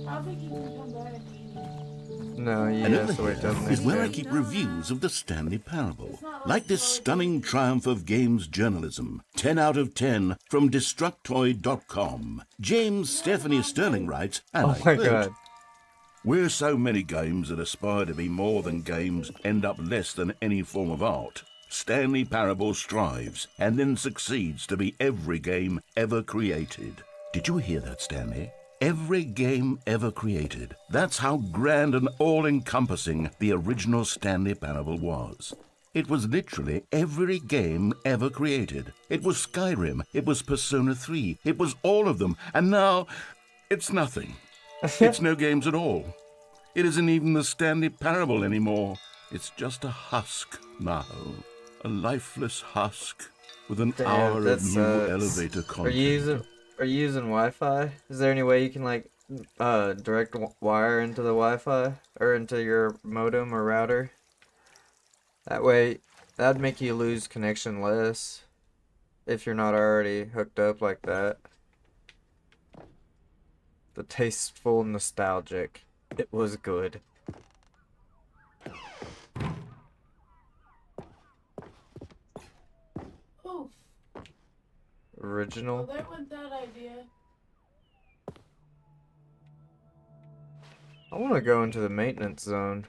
S3: I don't think he can come back.
S1: No, you
S2: And
S1: have
S2: over
S1: to wait till the
S2: here
S1: next
S2: is where I
S1: day.
S2: keep reviews of the Stanley Parable. Like this stunning triumph of games journalism. 10 out of 10 from Destructoid.com. James Stephanie Sterling writes, and
S1: Oh
S2: I
S1: my
S2: quote,
S1: god.
S2: "Where so many games that aspire to be more than games end up less than any form of art, Stanley Parable strives and then succeeds to be every game ever created." Did you hear that, Stanley? Every game ever created. That's how grand and all-encompassing the original Stanley Parable was. It was literally every game ever created. It was Skyrim. It was Persona 3. It was all of them. And now, it's nothing. It's no games at all. It isn't even the Stanley Parable anymore. It's just a husk now. A lifeless husk with an
S1: Damn,
S2: hour
S1: that
S2: of new
S1: sucks.
S2: elevator content.
S1: Are you using Wi-Fi? Is there any way you can like direct wire into the Wi-Fi or into your modem or router? That way, that'd make you lose connection less if you're not already hooked up like that. The tasteful nostalgic. It was good.
S3: Oof.
S1: Original.
S3: Well, there went that idea.
S1: I want to go into the maintenance zone.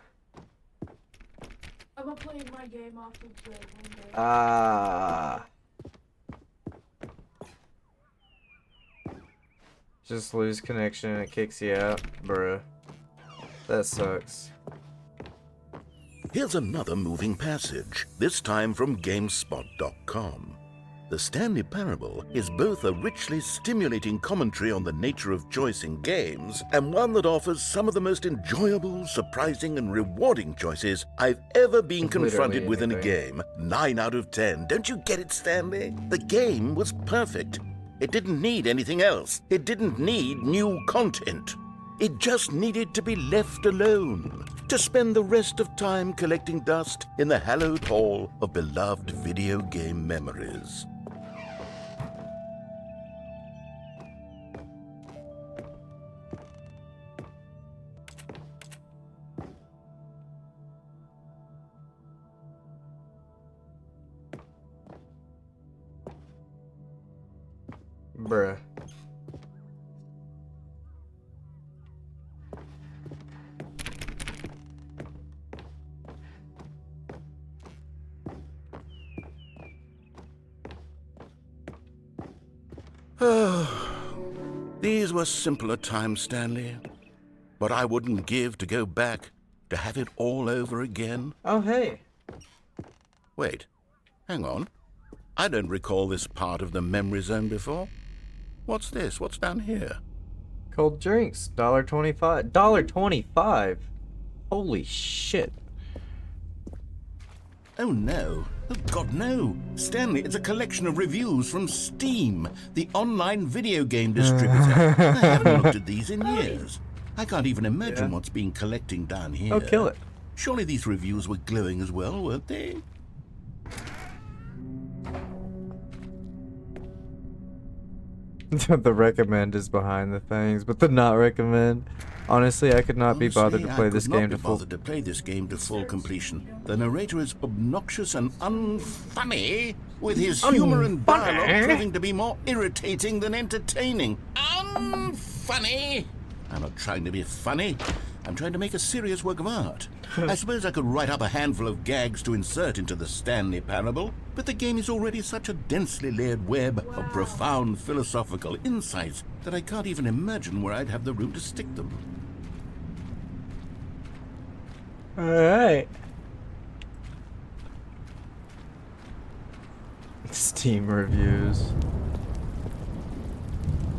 S3: I'm gonna play my game off of the window.
S1: Ah. Just lose connection and it kicks you out, bruh. That sucks.
S2: Here's another moving passage, this time from GameSpot.com. The Stanley Parable is both a richly stimulating commentary on the nature of choice in games and one that offers some of the most enjoyable, surprising, and rewarding choices I've ever been confronted with in a game. 9 out of 10. Don't you get it, Stanley? The game was perfect. It didn't need anything else. It didn't need new content. It just needed to be left alone, to spend the rest of time collecting dust in the hallowed hall of beloved video game memories.
S1: Bruh.
S2: These were simpler times, Stanley. But I wouldn't give to go back to have it all over again.
S1: Oh, hey.
S2: Wait, hang on. I don't recall this part of the memory zone before. What's this? What's down here?
S1: Cold drinks. $1.25. $1.25? Holy shit.
S2: Oh no. Oh God, no. Stanley, it's a collection of reviews from Steam, the online video game distributor. I haven't looked at these in years. I can't even imagine what's been collecting down here.
S1: Oh, kill it.
S2: Surely these reviews were glowing as well, weren't they?
S1: The recommend is behind the things, but the not recommend. Honestly, I could not be bothered to play this game to full.
S2: To play this game to full completion. The narrator is obnoxious and unfunny, with his humor and dialogue proving to be more irritating than entertaining. Unfunny. I'm not trying to be funny. I'm trying to make a serious work of art. I suppose I could write up a handful of gags to insert into the Stanley Parable, but the game is already such a densely layered web of profound philosophical insights that I can't even imagine where I'd have the room to stick them.
S1: Alright. Steam reviews.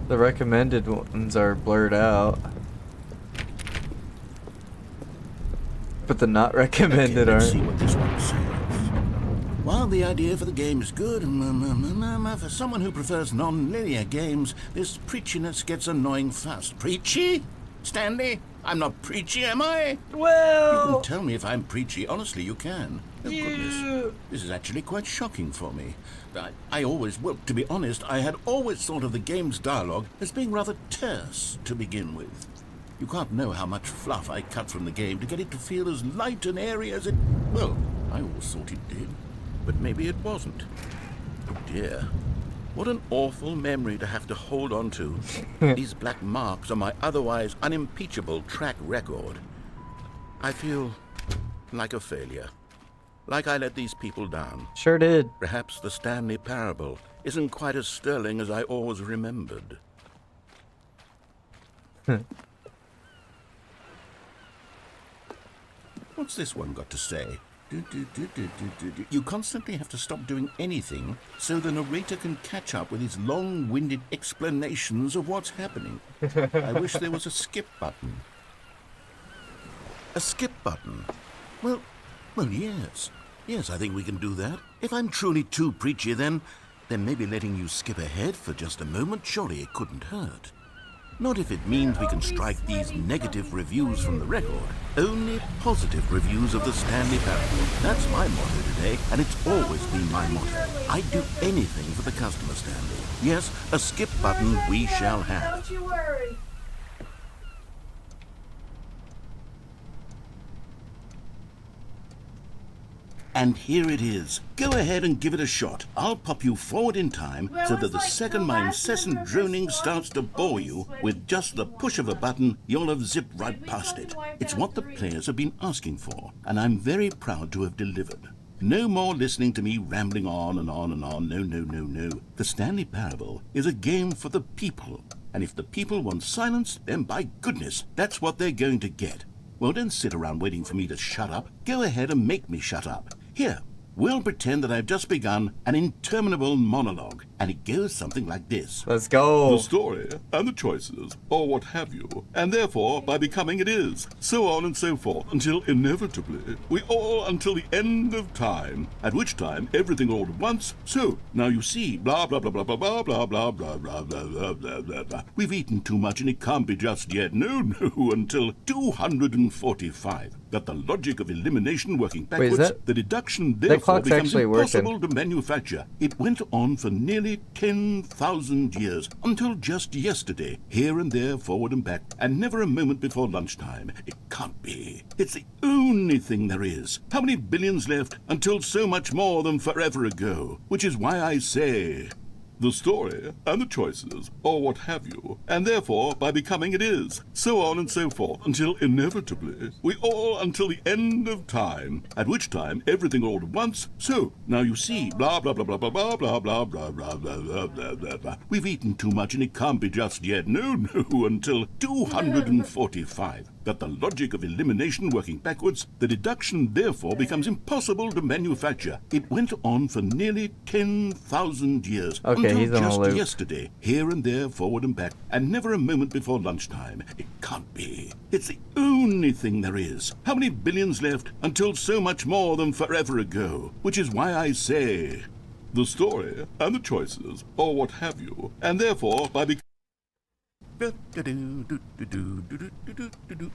S1: The recommended ones are blurred out. But the not recommended
S2: let's
S1: aren't.
S2: see what this one says. While the idea for the game is good, for someone who prefers non-linear games, this preachiness gets annoying fast. Preachy? Stanley? I'm not preachy, am I?
S1: Well,
S2: You can tell me if I'm preachy. Honestly, you can. Oh, goodness. This is actually quite shocking for me. Well, to be honest, I had always thought of the game's dialogue as being rather terse to begin with. You can't know how much fluff I cut from the game to get it to feel as light and airy as it... Well, I always thought it did. But maybe it wasn't. Oh dear. What an awful memory to have to hold on to. These black marks on my otherwise unimpeachable track record. I feel like a failure. Like I let these people down.
S1: sure did.
S2: Perhaps the Stanley Parable isn't quite as sterling as I always remembered. What's this one got to say? You constantly have to stop doing anything so the narrator can catch up with his long-winded explanations of what's happening. I wish there was a skip button. A skip button? Well, yes. Yes, I think we can do that. If I'm truly too preachy, then maybe letting you skip ahead for just a moment, surely it couldn't hurt. Not if it means we can strike these negative reviews from the record. Only positive reviews of the Stanley Parable. That's my motto today, and it's always been my motto. I'd do anything for the customer, Stanley. Yes, a skip button we shall have.
S3: Don't you worry.
S2: And here it is. Go ahead and give it a shot. I'll pop you forward in time so that the second my incessant droning starts to bore you, with just the push of a button, you'll have zipped right past it. It's what the players have been asking for, and I'm very proud to have delivered. No more listening to me rambling on and on and on. No. The Stanley Parable is a game for the people. And if the people want silence, then by goodness, that's what they're going to get. Well, don't sit around waiting for me to shut up. Go ahead and make me shut up. Here, we'll pretend that I've just begun an interminable monologue, and it goes something like this.
S1: Let's go.
S2: The story, and the choices, or what have you, and therefore, by becoming it is, so on and so forth, until inevitably, we all until the end of time, at which time everything all at once, so, now you see, blah, blah, blah, blah, blah, blah, blah, blah, blah, blah, blah, blah, blah, blah, blah. We've eaten too much and it can't be just yet, no, until 245. That the logic of elimination working backwards, the deduction therefore becomes impossible to manufacture. It went on for nearly 10,000 years, until just yesterday, here and there, forward and back, and never a moment before lunchtime. It can't be. It's the only thing there is. How many billions left until so much more than forever ago? Which is why I say, the story, and the choices, or what have you, and therefore, by becoming it is, so on and so forth, until inevitably, we all until the end of time, at which time everything all at once, so, now you see, blah, blah, blah, blah, blah, blah, blah, blah, blah, blah, blah, blah, blah, blah, blah. We've eaten too much and it can't be just yet, no, until 245. That the logic of elimination working backwards, the deduction therefore becomes impossible to manufacture. It went on for nearly 10,000 years, until just yesterday, here and there, forward and back, and never a moment before lunchtime. It can't be. It's the only thing there is. How many billions left until so much more than forever ago? Which is why I say, the story, and the choices, or what have you, and therefore, by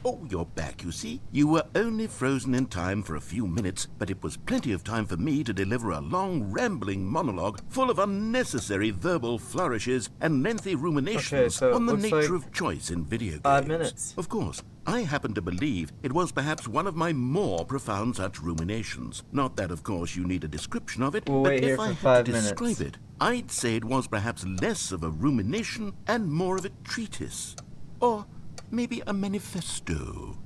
S2: Oh, you're back, you see. You were only frozen in time for a few minutes, but it was plenty of time for me to deliver a long, rambling monologue full of unnecessary verbal flourishes and lengthy ruminations on the nature of choice in video games.
S1: 5 minutes.
S2: Of course, I happen to believe it was perhaps one of my more profound such ruminations. Not that, of course, you need a description of it, but if I had to describe it, I'd say it was perhaps less of a rumination and more of a treatise. Or maybe a manifesto.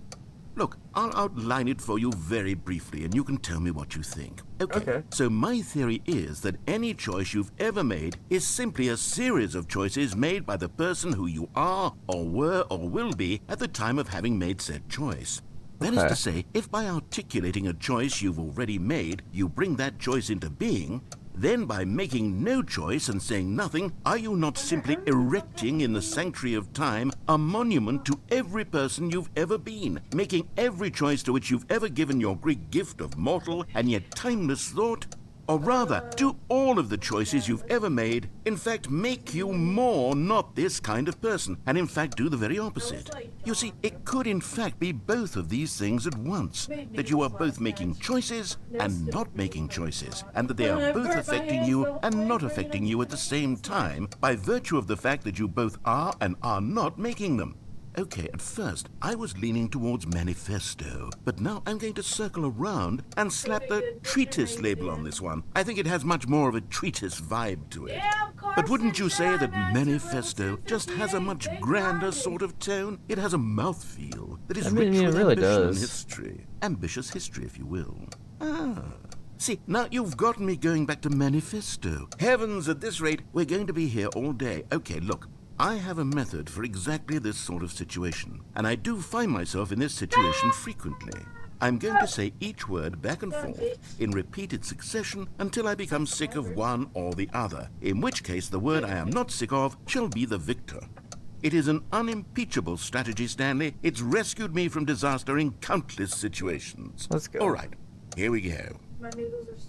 S2: Look, I'll outline it for you very briefly, and you can tell me what you think. Okay. So my theory is that any choice you've ever made is simply a series of choices made by the person who you are, or were, or will be at the time of having made said choice. That is to say, if by articulating a choice you've already made, you bring that choice into being, then by making no choice and saying nothing, are you not simply erecting in the sanctuary of time a monument to every person you've ever been, making every choice to which you've ever given your Greek gift of mortal and yet timeless thought? Or rather, do all of the choices you've ever made, in fact, make you more not this kind of person, and in fact do the very opposite? You see, it could in fact be both of these things at once, that you are both making choices and not making choices, and that they are both affecting you and not affecting you at the same time by virtue of the fact that you both are and are not making them. Okay, at first, I was leaning towards manifesto, but now I'm going to circle around and slap the treatise label on this one. I think it has much more of a treatise vibe to it. But wouldn't you say that manifesto just has a much grander sort of tone? It has a mouthfeel that is rich with ambition and history. Ambitious history, if you will. See, now you've gotten me going back to manifesto. Heavens, at this rate, we're going to be here all day. Okay, look. I have a method for exactly this sort of situation, and I do find myself in this situation frequently. I'm going to say each word back and forth in repeated succession until I become sick of one or the other, in which case the word I am not sick of shall be the victor. It is an unimpeachable strategy, Stanley. It's rescued me from disaster in countless situations.
S1: Let's go.
S2: All right, here we go.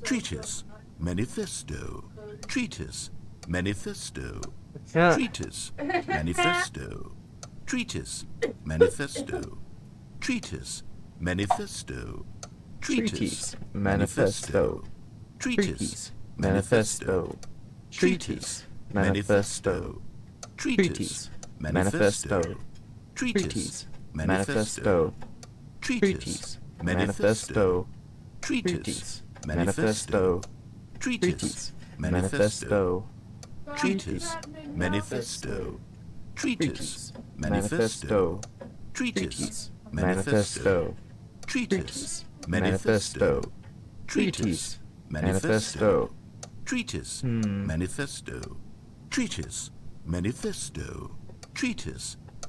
S2: Treatise, manifesto, treatise, manifesto. Treatise, manifesto, treatise, manifesto, treatise, manifesto, treatise, manifesto, treatise, manifesto, treatise, manifesto, treatise, manifesto, treatise, manifesto, treatise, manifesto, treatise, manifesto, treatise, manifesto, treatise, manifesto, treatise, manifesto, treatise, manifesto, treatise, manifesto, treatise, manifesto, treatise, manifesto, treatise, manifesto, treatise,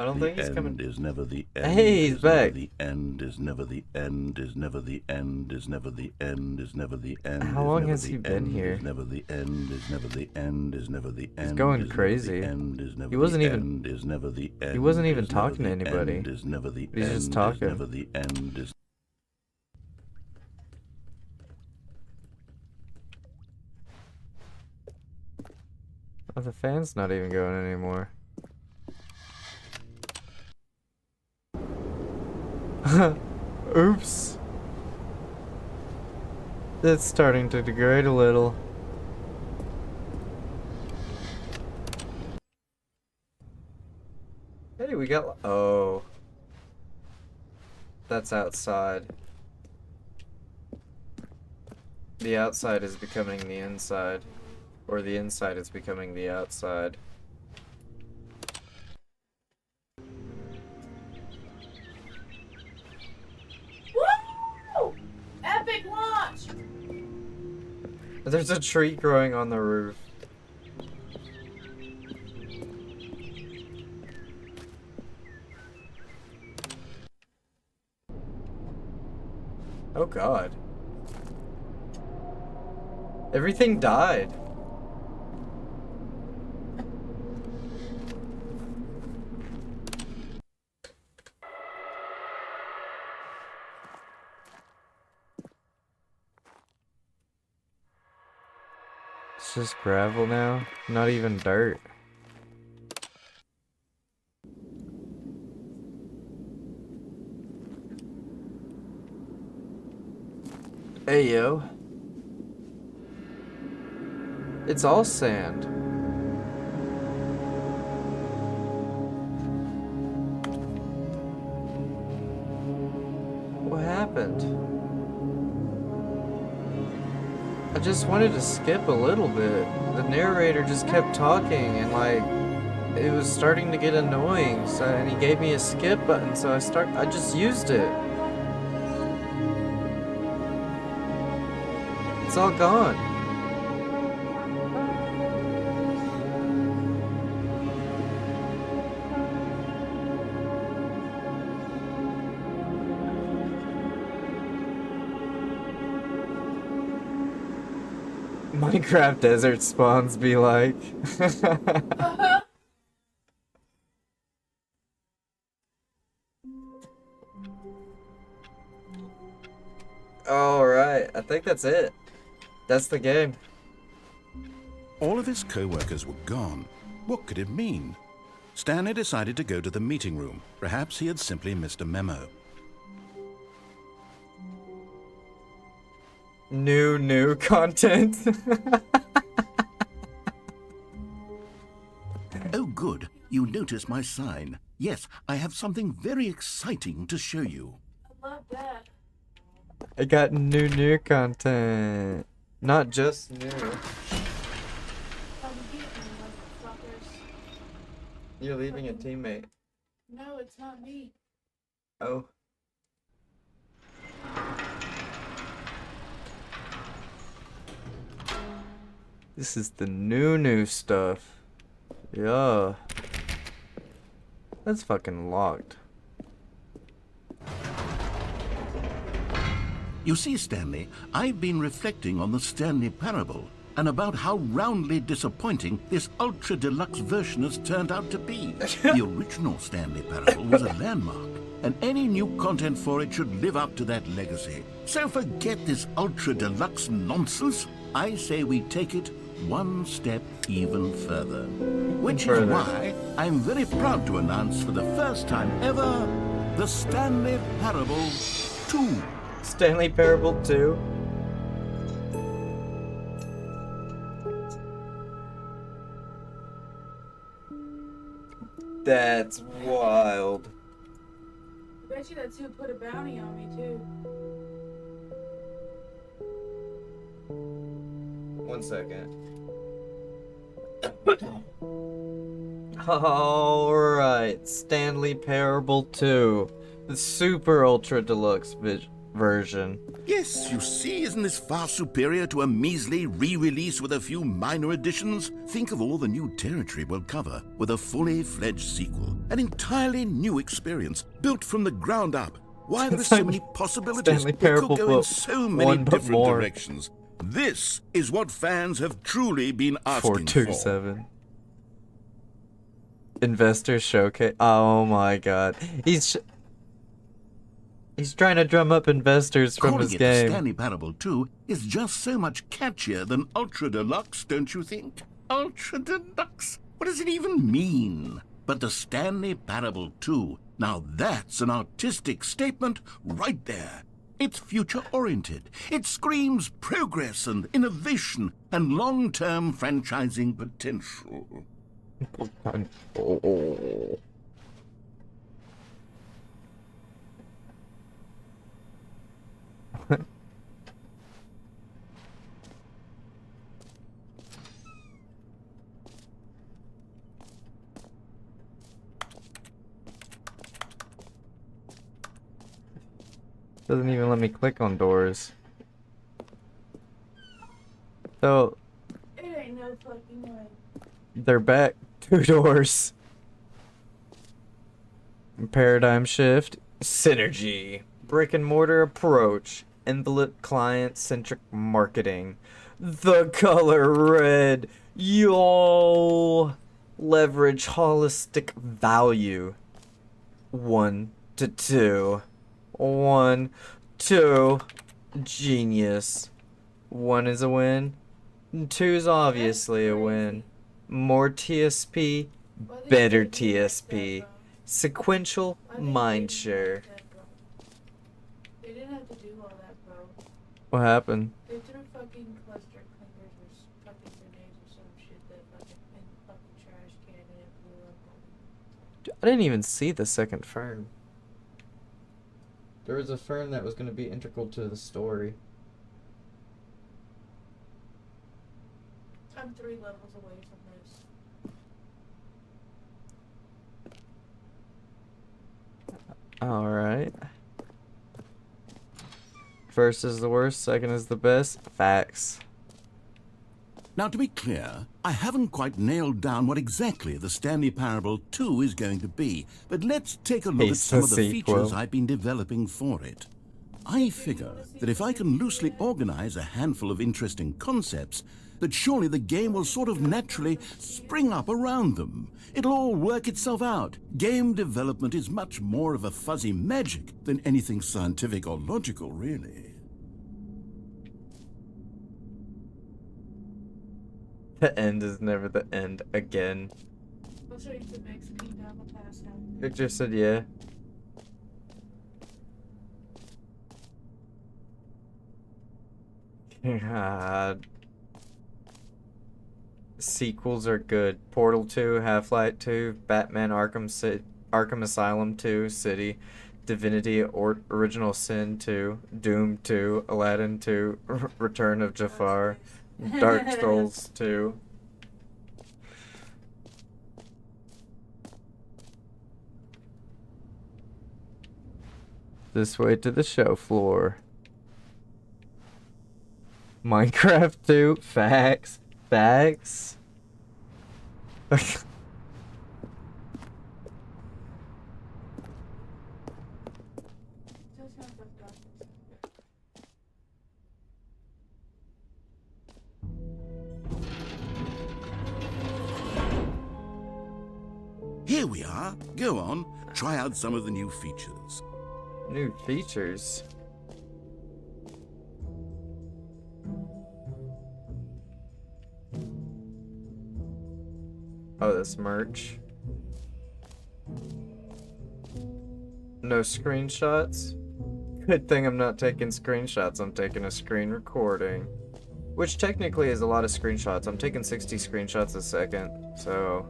S1: I don't think he's coming.
S2: The end is never the end.
S1: Hey, he's back.
S2: The end is never the end. Is never the end. Is never the end. Is never the end.
S1: How long has he been here?
S2: Is never the end. Is never the end. Is never the end.
S1: He's going crazy. He wasn't even. He wasn't even talking to anybody.
S2: Is never the
S1: He's just talking.
S2: Never the end. Is
S1: Oh, the fan's not even going anymore. Oops. It's starting to degrade a little. Hey, we got... Oh. That's outside. The outside is becoming the inside. Or the inside is becoming the outside.
S3: Woo! Epic launch!
S1: There's a tree growing on the roof. Oh god. Everything died. It's just gravel now, not even dirt. Hey yo. It's all sand. What happened? I just wanted to skip a little bit. The narrator just kept talking and like it was starting to get annoying. So and he gave me a skip button, so I just used it. It's all gone. Minecraft desert spawns be like. Alright, I think that's it. That's the game.
S2: all of his co-workers were gone. What could it mean? Stanley decided to go to the meeting room. Perhaps he had simply missed a memo.
S1: New content.
S2: Oh, good. You noticed my sign. Yes, I have something very exciting to show you.
S3: I love that.
S1: I got new content. Not just new. You're leaving a teammate.
S3: No, it's not me.
S1: Oh. This is the new stuff. Yeah. That's fucking locked.
S2: You see, Stanley, I've been reflecting on the Stanley Parable and about how roundly disappointing this Ultra Deluxe version has turned out to be. The original Stanley Parable was a landmark, and any new content for it should live up to that legacy. So forget this Ultra Deluxe nonsense. I say we take it one step even further. Which is why I'm very proud to announce for the first time ever, the Stanley Parable 2.
S1: Stanley Parable 2. That's wild.
S3: I bet you that two put a bounty on me too.
S1: 1 second. Alright, Stanley Parable 2. The Super Ultra Deluxe version.
S2: Yes, you see, isn't this far superior to a measly re-release with a few minor additions? Think of all the new territory we'll cover with a fully fledged sequel. An entirely new experience, built from the ground up. Why, there are so many possibilities.
S1: Stanley
S2: It
S1: Parable
S2: could go in
S1: book
S2: so many
S1: one, but
S2: different
S1: more.
S2: directions. This is what fans have truly been asking for.
S1: 427. Investor showcase. Oh my god. He's trying to drum up investors from
S2: Calling
S1: his
S2: it
S1: game.
S2: the Stanley Parable 2 is just so much catchier than Ultra Deluxe, don't you think? Ultra Deluxe? What does it even mean? But the Stanley Parable 2, now that's an artistic statement right there. It's future-oriented. It screams progress and innovation and long-term franchising potential.
S1: Oh. Doesn't even let me click on doors. So
S3: It ain't no fucking way.
S1: they're back. 2 doors. Paradigm shift. Synergy. Brick and mortar approach. Envelope client centric marketing. The color red. Yall. Leverage holistic value. 1 to 2. 1, 2. Genius. 1 is a win. 2 is obviously a win. More TSP, better TSP. Sequential mindshare.
S3: They didn't have to do all that, bro.
S1: What happened?
S3: They threw fucking cluster clinkers or fucking grenades or some shit that fucking in the fucking trash can and it blew up.
S1: I didn't even see the second fern. There was a fern that was going to be integral to the story.
S3: I'm 3 levels away from this.
S1: Alright. First is the worst, second is the best. Facts.
S2: Now, to be clear, I haven't quite nailed down what exactly the Stanley Parable 2 is going to be, but let's take a look at
S1: It's
S2: some
S1: a
S2: of the
S1: sequel.
S2: features I've been developing for it. I figure that if I can loosely organize a handful of interesting concepts, that surely the game will sort of naturally spring up around them. It'll all work itself out. Game development is much more of a fuzzy magic than anything scientific or logical, really.
S1: The end is never the end again.
S3: I'll show you the big screen down the pass now.
S1: Victor said yeah. God. Sequels are good. Portal 2, Half-Life 2, Batman Arkham Asylum 2, City, Divinity Original Sin 2, Doom 2, Aladdin 2, Return of Jafar, Dark Souls 2. This way to the show floor. Minecraft 2, facts. Facts.
S3: Just have the darkness.
S2: Here we are. Go on, try out some of the new features.
S1: New features. Oh, this merch. No screenshots? Good thing I'm not taking screenshots, I'm taking a screen recording. Which technically is a lot of screenshots. I'm taking 60 screenshots a second, so...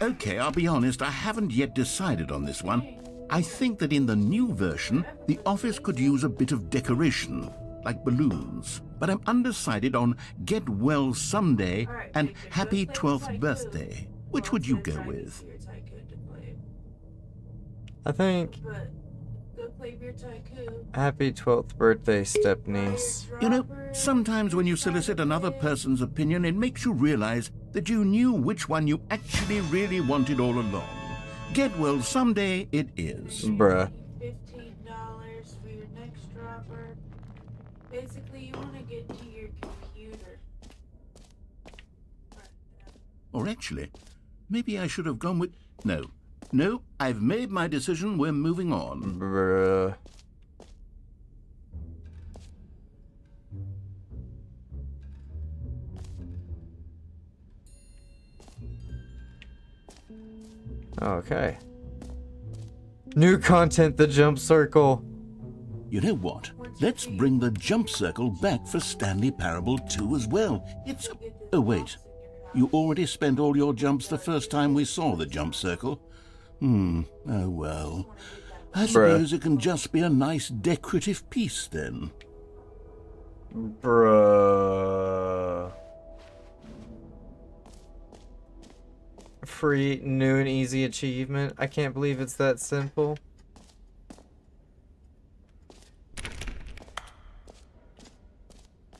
S2: Okay, I'll be honest, I haven't yet decided on this one. I think that in the new version, the office could use a bit of decoration, like balloons. But I'm undecided on Get Well Someday and Happy 12th Birthday. Which would you go with?
S3: Beer Tycoon to play.
S1: I think
S3: But go play Beer Tycoon.
S1: happy 12th birthday, stepniece.
S2: You know, sometimes when you solicit another person's opinion, it makes you realize that you knew which one you actually really wanted all along. Get well someday it is.
S1: Bruh.
S3: $15 for your next dropper. Basically, you want to get to your computer.
S2: Or actually, maybe I should have gone with... No, I've made my decision. We're moving on.
S1: Bruh. Okay. New content, the jump circle.
S2: You know what? Let's bring the jump circle back for Stanley Parable 2 as well. It's... Oh, wait. You already spent all your jumps the first time we saw the jump circle. Oh well. I suppose it can just be a nice decorative piece then.
S1: Bruh. Free, new and easy achievement. I can't believe it's that simple.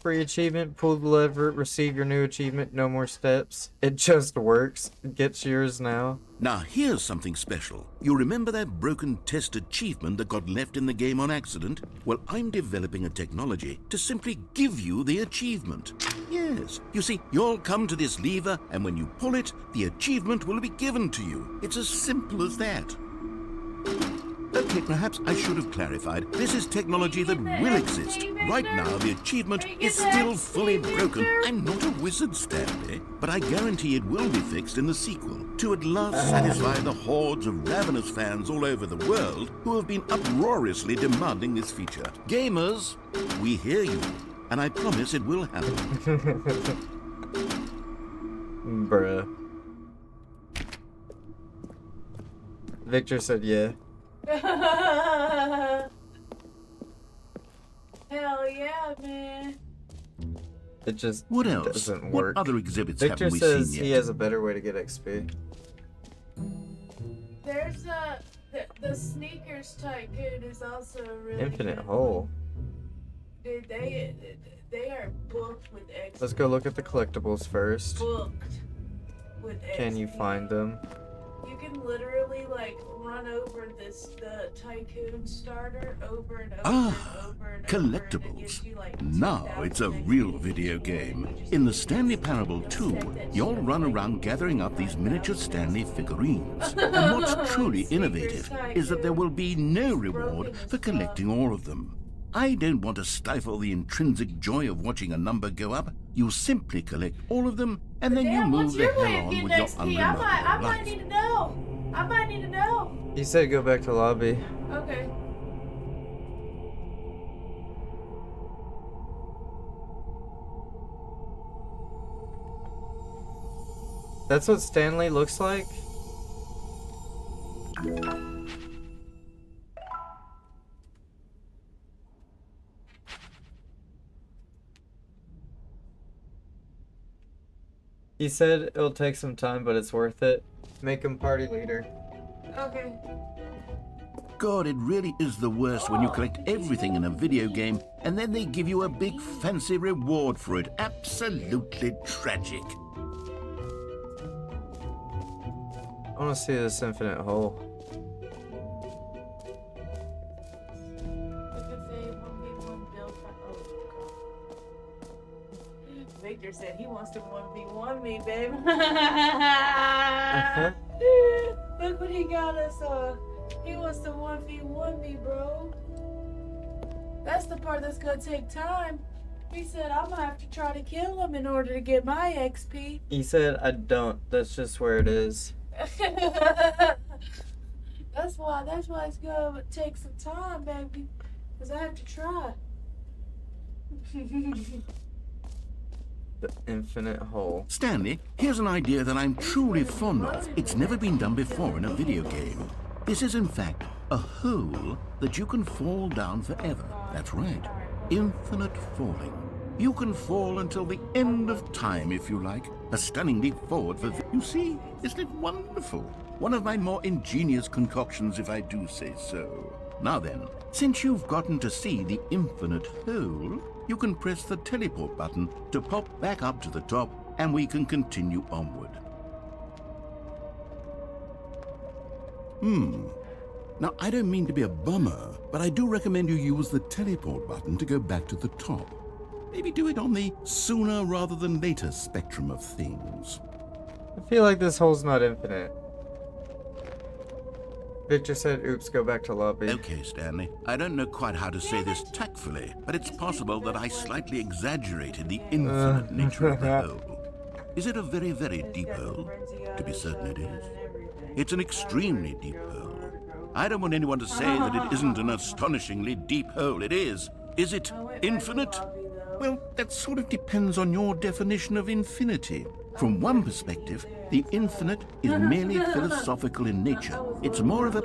S1: Free achievement, pull the lever, receive your new achievement, no more steps. It just works. Get yours now.
S2: Now here's something special. You remember that broken test achievement that got left in the game on accident? Well, I'm developing a technology to simply give you the achievement. Yes, you see, you'll come to this lever, and when you pull it, the achievement will be given to you. It's as simple as that. Okay, perhaps I should have clarified. This is technology that will exist. Right now, the achievement is still fully broken. I'm not a wizard, Stanley, but I guarantee it will be fixed in the sequel to at last satisfy the hordes of ravenous fans all over the world who have been uproariously demanding this feature. Gamers, we hear you, and I promise it will happen.
S1: Bruh. Victor said yeah.
S3: Hell yeah, man.
S1: It just
S2: What else?
S1: doesn't
S2: What
S1: work.
S2: other exhibits
S1: Victor
S2: haven't we
S1: says
S2: seen
S1: he
S2: yet?
S1: has a better way to get XP.
S3: There's the sneakers tycoon is also really
S1: Infinite
S3: good.
S1: hole.
S3: Dude, they are booked with XP.
S1: Let's go look at the collectibles first.
S3: Booked with XP.
S1: Can you find them?
S3: You can literally like run over the tycoon starter over and over and over and over, and it
S2: Collectibles.
S3: gives you, like,
S2: Now
S3: 2,000
S2: it's a
S3: XP.
S2: real video game. In the Stanley Parable 2, you'll run around gathering up these miniature Stanley figurines. And what's truly innovative is that there will be no reward for collecting all of them. I don't want to stifle the intrinsic joy of watching a number go up. You simply collect all of them, and then you
S3: Damn,
S2: move
S3: what's
S2: the
S3: your way
S2: hell
S3: of
S2: on
S3: getting
S2: with your
S3: XP? I might
S2: unremarkable
S3: need
S2: life.
S3: to know. I might need to know.
S1: He said go back to lobby.
S3: Okay.
S1: That's what Stanley looks like? He said it'll take some time, but it's worth it. Make him party leader.
S3: Okay.
S2: God, it really is the worst when you collect everything in a video game and then they give you a big fancy reward for it. Absolutely tragic.
S1: I want to see this infinite hole.
S3: Victor said he wants to 1v1 me, babe. Look what he got us on. He wants to 1v1 me, bro. That's the part that's gonna take time. He said I'm gonna have to try to kill him in order to get my XP.
S1: He said I don't. That's just where it is.
S3: That's why it's gonna take some time, baby. Cause I have to try.
S1: The infinite hole.
S2: Stanley, here's an idea that I'm truly fond of. It's never been done before in a video game. This is in fact a hole that you can fall down forever. That's right. Infinite falling. You can fall until the end of time if you like. A stunning leap forward for... You see, isn't it wonderful? One of my more ingenious concoctions, if I do say so. Now then, since you've gotten to see the infinite hole, you can press the teleport button to pop back up to the top, and we can continue onward. Now, I don't mean to be a bummer, but I do recommend you use the teleport button to go back to the top. Maybe do it on the sooner rather than later spectrum of things.
S1: I feel like this hole's not infinite. Victor said, oops, go back to lobby.
S2: Okay, Stanley. I don't know quite how to say this tactfully, but it's possible that I slightly exaggerated the infinite nature of the hole. Is it a very, very deep hole? To be certain it is. It's an extremely deep hole. I don't want anyone to say that it isn't an astonishingly deep hole. It is. Is it infinite? Well, that sort of depends on your definition of infinity. From one perspective, the infinite is merely philosophical in nature. It's more of a...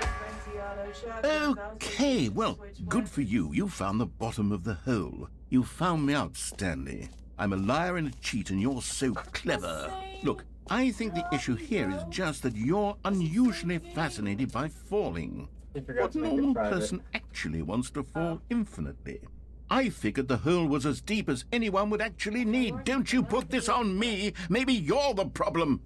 S2: Okay, well, good for you. You found the bottom of the hole. You found me out, Stanley. I'm a liar and a cheat, and you're so clever. Look, I think the issue here is just that you're unusually fascinated by falling. What normal person actually wants to fall infinitely? I figured the hole was as deep as anyone would actually need. Don't you put this on me. Maybe you're the problem.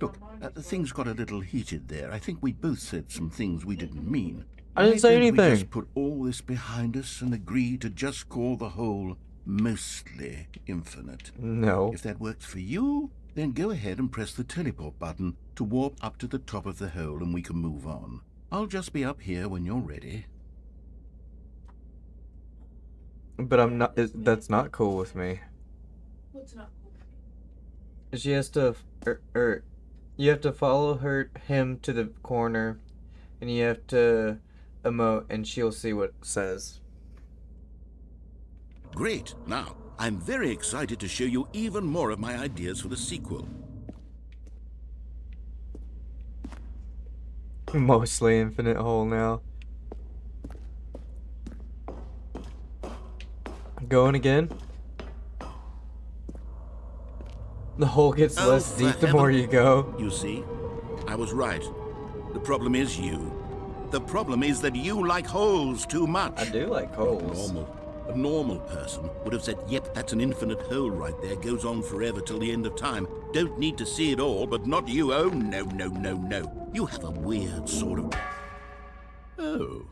S2: Look, things got a little heated there. I think we both said some things we didn't mean.
S1: I didn't say anything.
S2: We just put all this behind us and agree to just call the hole mostly infinite.
S1: No.
S2: If that works for you, then go ahead and press the teleport button to warp up to the top of the hole and we can move on. I'll just be up here when you're ready.
S1: But I'm not. That's not cool with me.
S3: What's not cool?
S1: She has to, you have to follow him to the corner, and you have to emote, and she'll see what it says.
S2: Great. Now, I'm very excited to show you even more of my ideas for the sequel.
S1: Mostly infinite hole now. Going again? The hole gets less deep the more you go.
S2: You see? I was right. The problem is you. The problem is that you like holes too much.
S1: I do like holes.
S2: A normal person would have said, yep, that's an infinite hole right there. Goes on forever till the end of time. Don't need to see it all, but not you. Oh, no, no, no, no. You have a weird sort of... Oh.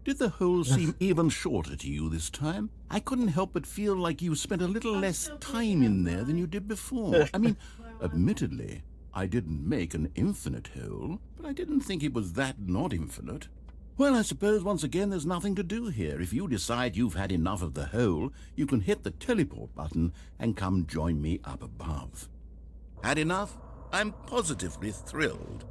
S2: Did the hole seem even shorter to you this time? I couldn't help but feel like you spent a little less time in there than you did before. I mean, admittedly, I didn't make an infinite hole, but I didn't think it was that not infinite. Well, I suppose once again there's nothing to do here. If you decide you've had enough of the hole, you can hit the teleport button and come join me up above. Had enough? I'm positively thrilled.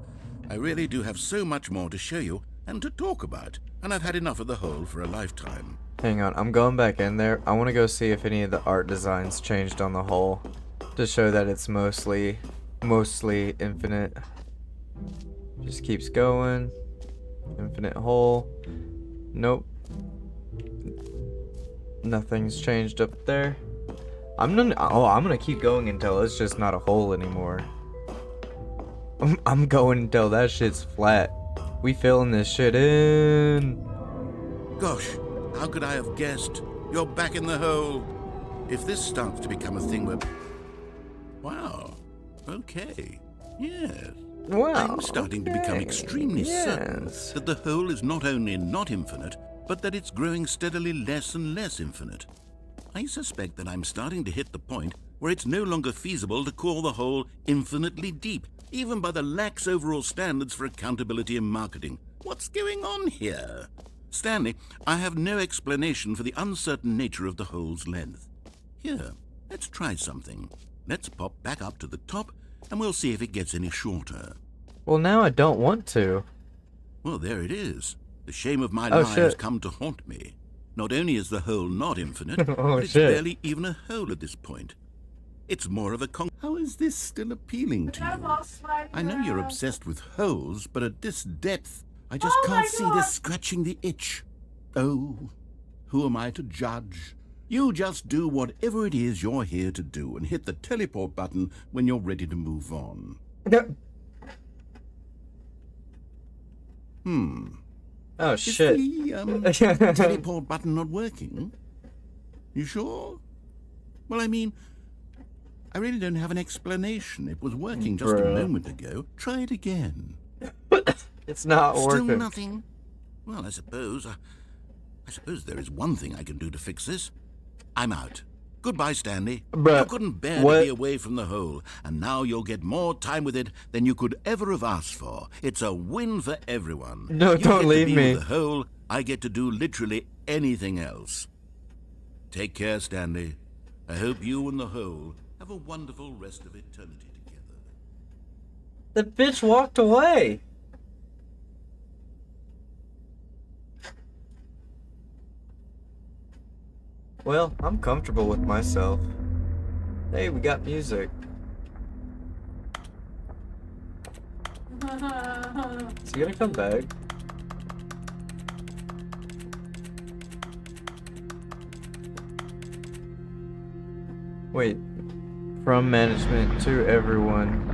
S2: I really do have so much more to show you and to talk about, and I've had enough of the hole for a lifetime.
S1: Hang on, I'm going back in there. I want to go see if any of the art designs changed on the hole to show that it's mostly infinite. Just keeps going. Infinite hole. Nope. Nothing's changed up there. I'm gonna keep going until it's just not a hole anymore. I'm going until that shit's flat. We filling this shit in.
S2: Gosh, how could I have guessed? You're back in the hole. If this starts to become a thing where... Wow. Okay. Yes.
S1: Wow.
S2: I'm starting to become extremely certain that the hole is not only not infinite, but that it's growing steadily less and less infinite. I suspect that I'm starting to hit the point where it's no longer feasible to call the hole infinitely deep, even by the lax overall standards for accountability and marketing. What's going on here? Stanley, I have no explanation for the uncertain nature of the hole's length. Here, let's try something. Let's pop back up to the top, and we'll see if it gets any shorter.
S1: Well, now I don't want to.
S2: Well, there it is. The shame of my life has come to haunt me. Not only is the hole not infinite, but it's barely even a hole at this point. It's more of a How is this still appealing to you? I know you're obsessed with holes, but at this depth, I just can't see this scratching the itch. Oh, who am I to judge? You just do whatever it is you're here to do and hit the teleport button when you're ready to move on.
S1: Oh
S2: Is
S1: shit.
S2: the teleport button not working? You sure? Well, I mean, I really don't have an explanation. It was working just a
S1: Bruh.
S2: moment ago. Try it again.
S1: It's not
S2: Still
S1: working.
S2: nothing? Well, I suppose there is one thing I can do to fix this. I'm out. Goodbye, Stanley.
S1: Bruh,
S2: You couldn't bear
S1: what?
S2: to be away from the hole, and now you'll get more time with it than you could ever have asked for. It's a win for everyone.
S1: No,
S2: You
S1: don't
S2: get
S1: leave
S2: to be
S1: me.
S2: with the hole. I get to do literally anything else. Take care, Stanley. I hope you and the hole have a wonderful rest of eternity together.
S1: The bitch walked away. Well, I'm comfortable with myself. Hey, we got music. Is he gonna come back? Wait. From management to everyone.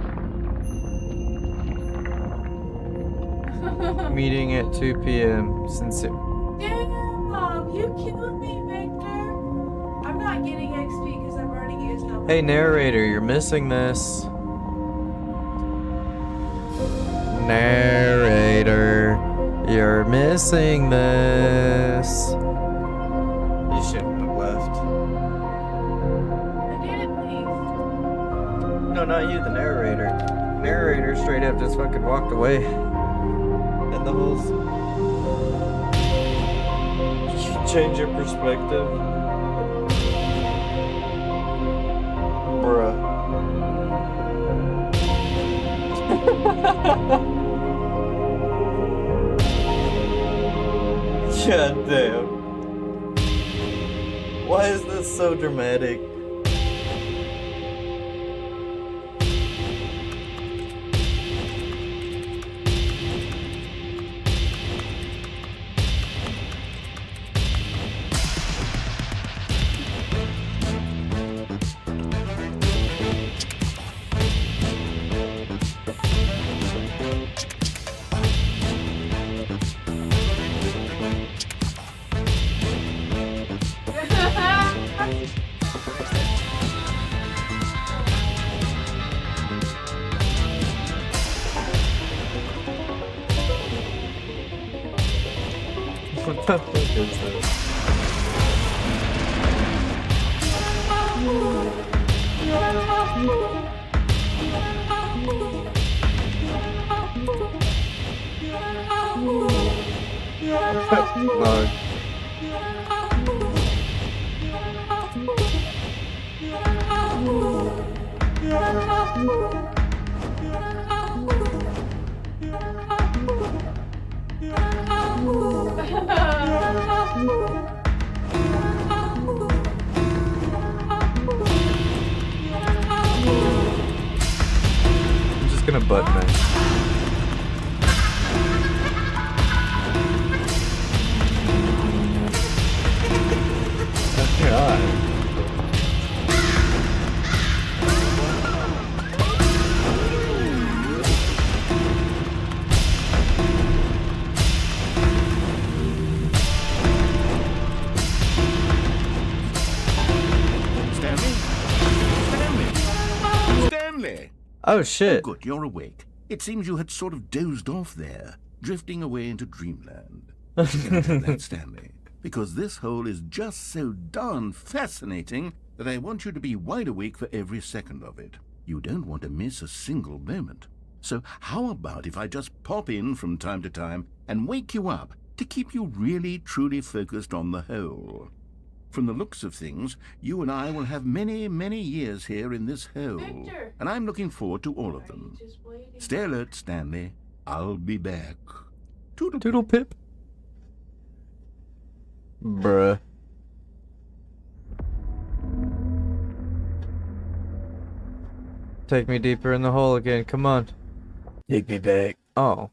S1: Meeting at 2 p.m. Sincere.
S3: Damn, you killed me, Victor. I'm not getting XP because I've already used them.
S1: Hey, narrator, you're missing this. Narrator, you're missing this. You shouldn't have left.
S3: I didn't leave.
S1: No, not you, the narrator. Narrator straight up just fucking walked away. And the whole... Change your perspective. Bruh. God damn. Why is this so dramatic? What the fuck is this? Lord. I'm just gonna butt mash. Oh God.
S2: Stanley!
S1: Oh
S2: Oh,
S1: shit.
S2: good, you're awake. It seems you had sort of dozed off there, drifting away into dreamland. Forget about that, Stanley, because this hole is just so darn fascinating that I want you to be wide awake for every second of it. You don't want to miss a single moment. So how about if I just pop in from time to time and wake you up to keep you really, truly focused on the hole? From the looks of things, you and I will have many, many years here in this hole.
S3: Victor!
S2: And I'm looking forward to all of
S3: Are
S2: them.
S3: you just waiting?
S2: Stay alert, Stanley. I'll be back. Toodle.
S1: Doodle pip. Bruh. Take me deeper in the hole again, come on. Take me back. Oh.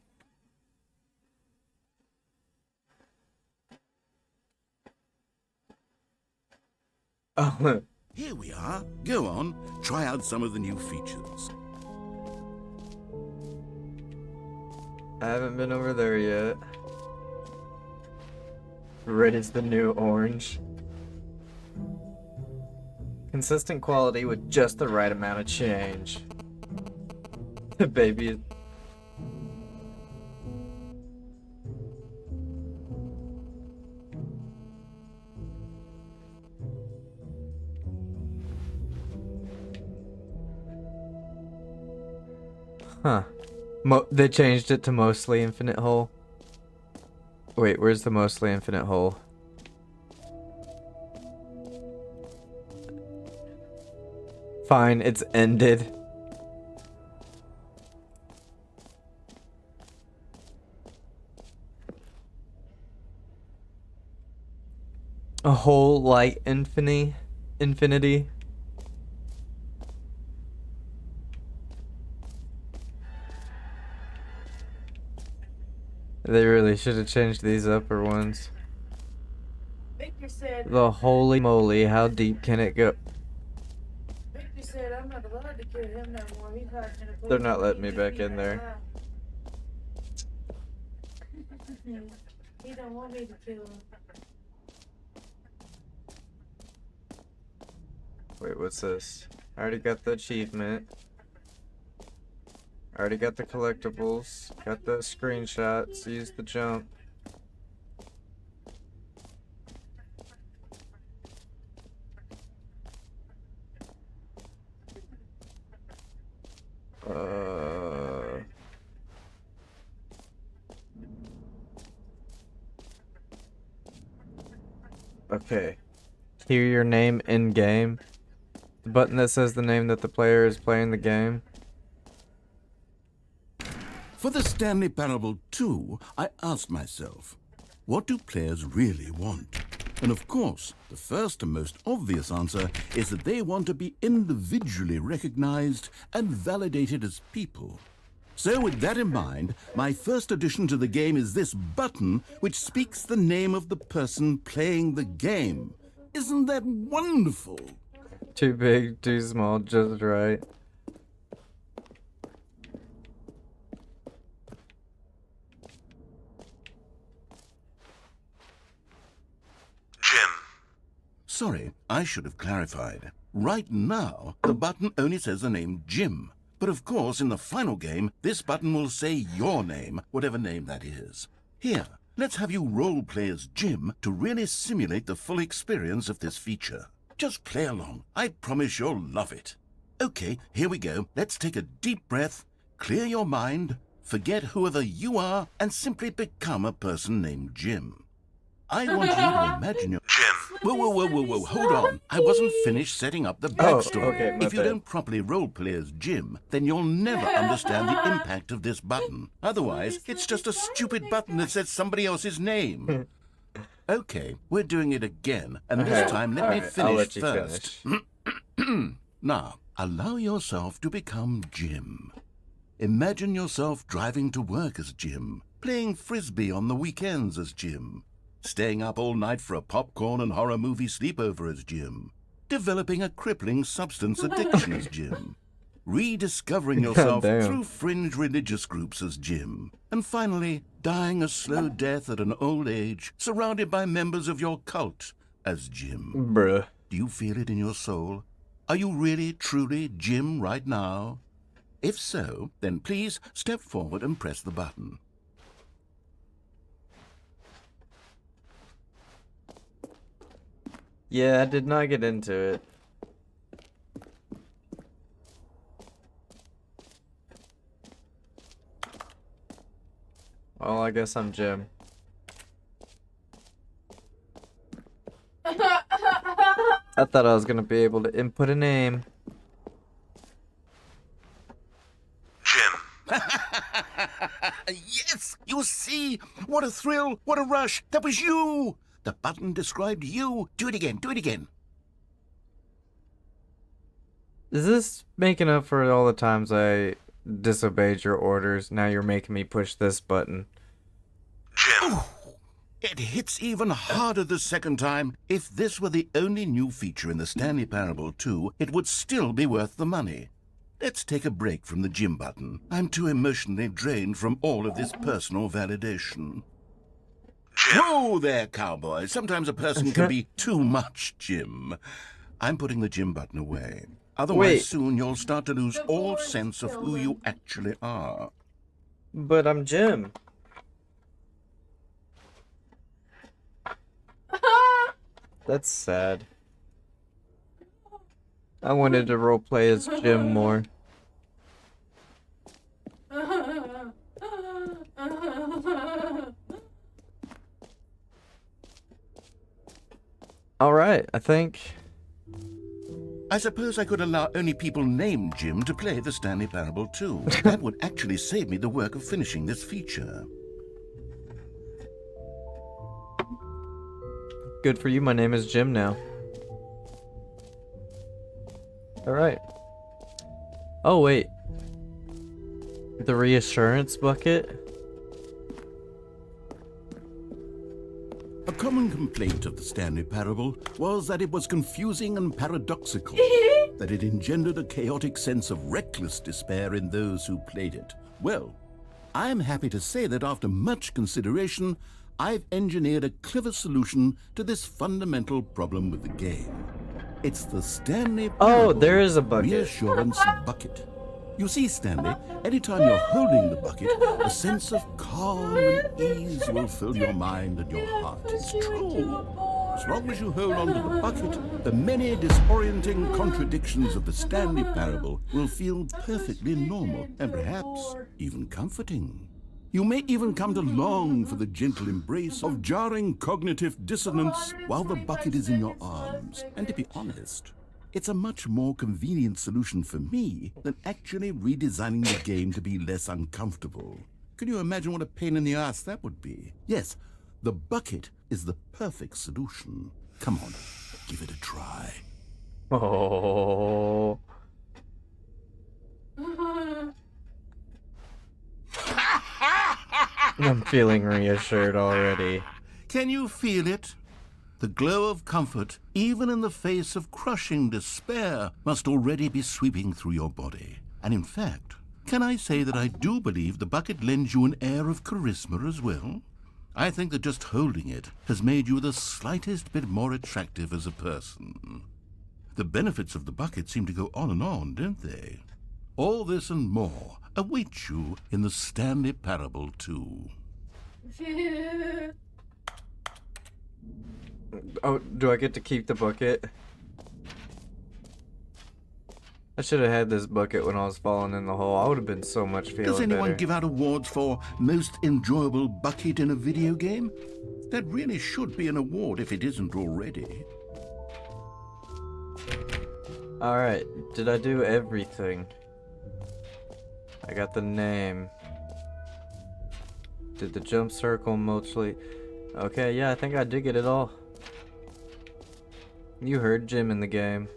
S1: Oh,
S2: Here we are. Go on, try out some of the new features.
S1: I haven't been over there yet. Red is the new orange. Consistent quality with just the right amount of change. Baby. Huh. They changed it to mostly infinite hole. Wait, where's the mostly infinite hole? Fine, it's ended. A whole light infinity. They really should have changed these upper ones.
S3: Victor said.
S1: The holy moly, how deep can it go?
S3: Victor said I'm not allowed to kill him no more. He's hiding in a place.
S1: They're not letting me back in there.
S3: He don't want me to kill him.
S1: Wait, what's this? I already got the achievement. I already got the collectibles. Got the screenshots. Used the jump. Okay. Hear your name in game. The button that says the name that the player is playing the game.
S2: For the Stanley Parable 2, I asked myself, what do players really want? And of course, the first and most obvious answer is that they want to be individually recognized and validated as people. So with that in mind, my first addition to the game is this button which speaks the name of the person playing the game. Isn't that wonderful?
S1: Too big, too small, just right.
S2: Jim. Sorry, I should have clarified. Right now, the button only says the name Jim. But of course, in the final game, this button will say your name, whatever name that is. Here, let's have you role-play as Jim to really simulate the full experience of this feature. Just play along. I promise you'll love it. Okay, here we go. Let's take a deep breath, clear your mind, forget whoever you are, and simply become a person named Jim. I want you to imagine your... Jim. Whoa, hold on. I wasn't finished setting up the backstory.
S1: okay, my
S2: If you
S1: bad.
S2: don't properly roleplay as Jim, then you'll never understand the impact of this button. Otherwise, it's just a stupid button that says somebody else's name. Okay, we're doing it again, and this time let me
S1: I'll
S2: finish
S1: let you
S2: first. Now, allow yourself to become Jim. Imagine yourself driving to work as Jim, playing frisbee on the weekends as Jim, staying up all night for a popcorn and horror movie sleepover as Jim, developing a crippling substance addiction as Jim, rediscovering yourself
S1: Goddamn.
S2: through fringe religious groups as Jim, and finally dying a slow death at an old age, surrounded by members of your cult as Jim.
S1: Bruh.
S2: Do you feel it in your soul? Are you really, truly Jim right now? If so, then please step forward and press the button.
S1: Yeah, I did not get into it. Well, I guess I'm Jim. I thought I was gonna be able to input a name.
S2: Jim. Yes! You see? What a thrill! What a rush! That was you! The button described you. Do it again. Do it again.
S1: Is this making up for all the times I disobeyed your orders? Now you're making me push this button.
S2: Jim. It hits even harder the second time. If this were the only new feature in the Stanley Parable 2, it would still be worth the money. Let's take a break from the gym button. I'm too emotionally drained from all of this personal validation. Whoa there, cowboy. Sometimes a person can be too much, Jim. I'm putting the gym button away. Otherwise,
S1: Wait.
S2: soon you'll start to lose all sense of who you actually are.
S1: But I'm Jim. That's sad. I wanted to roleplay as Jim more. Alright, I think.
S2: I suppose I could allow only people named Jim to play the Stanley Parable 2. That would actually save me the work of finishing this feature.
S1: Good for you, my name is Jim now. Alright. Oh, wait. The reassurance bucket?
S2: A common complaint of the Stanley Parable was that it was confusing and paradoxical, that it engendered a chaotic sense of reckless despair in those who played it. Well, I'm happy to say that after much consideration, I've engineered a clever solution to this fundamental problem with the game. It's the Stanley Parable
S1: there is a bucket.
S2: Reassurance Bucket. You see, Stanley, anytime you're holding the bucket, a sense of calm and ease will fill your mind and your heart. It's true. As long as you hold on to the bucket, the many disorienting contradictions of the Stanley Parable will feel perfectly normal and perhaps even comforting. You may even come to long for the gentle embrace of jarring cognitive dissonance while the bucket is in your arms. And to be honest, it's a much more convenient solution for me than actually redesigning the game to be less uncomfortable. Can you imagine what a pain in the ass that would be? Yes, the bucket is the perfect solution. Come on, give it a try.
S1: Oh. I'm feeling reassured already.
S2: Can you feel it? The glow of comfort, even in the face of crushing despair, must already be sweeping through your body. And in fact, can I say that I do believe the bucket lends you an air of charisma as well? I think that just holding it has made you the slightest bit more attractive as a person. The benefits of the bucket seem to go on, don't they? All this and more await you in the Stanley Parable 2.
S1: Oh, do I get to keep the bucket? I should have had this bucket when I was falling in the hole. I would have been so much feeling
S2: Does anyone
S1: better.
S2: give out awards for most enjoyable bucket in a video game? That really should be an award if it isn't already.
S1: Alright, did I do everything? I got the name. Did the jump circle mostly? Okay, yeah, I think I did get it all. You heard Jim in the game.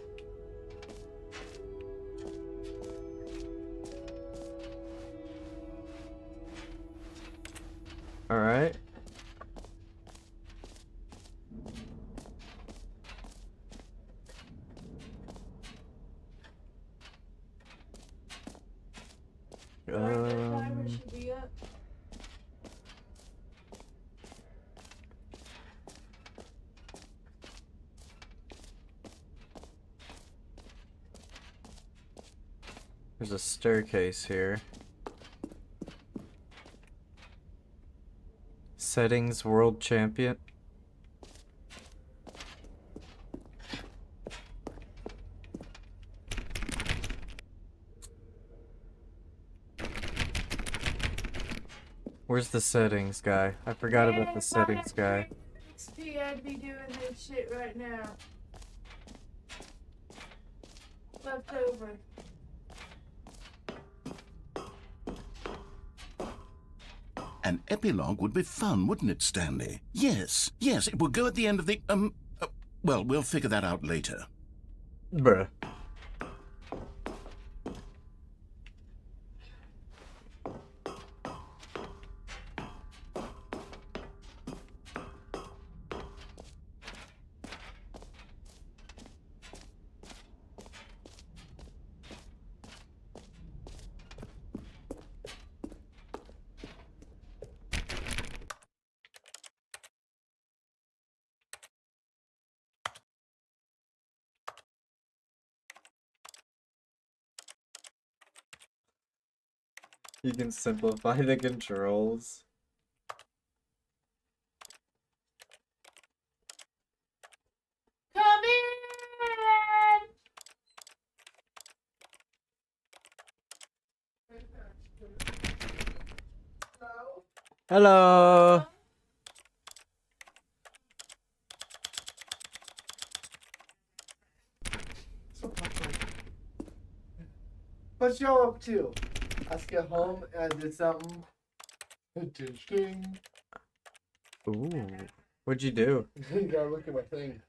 S1: Alright. There's a staircase here. Settings World Champion. Where's the settings guy? I forgot about the settings guy.
S3: XP, I'd be doing this shit right now. Left over.
S2: An epilogue would be fun, wouldn't it, Stanley? Yes, it will go at the end of the, well, we'll figure that out later.
S1: Bruh. You can simplify the controls.
S3: Come in!
S1: Hello.
S8: What y'all up to? I just got home and I did something. Ding.
S1: Ooh. What'd you do?
S8: You gotta look at my thing.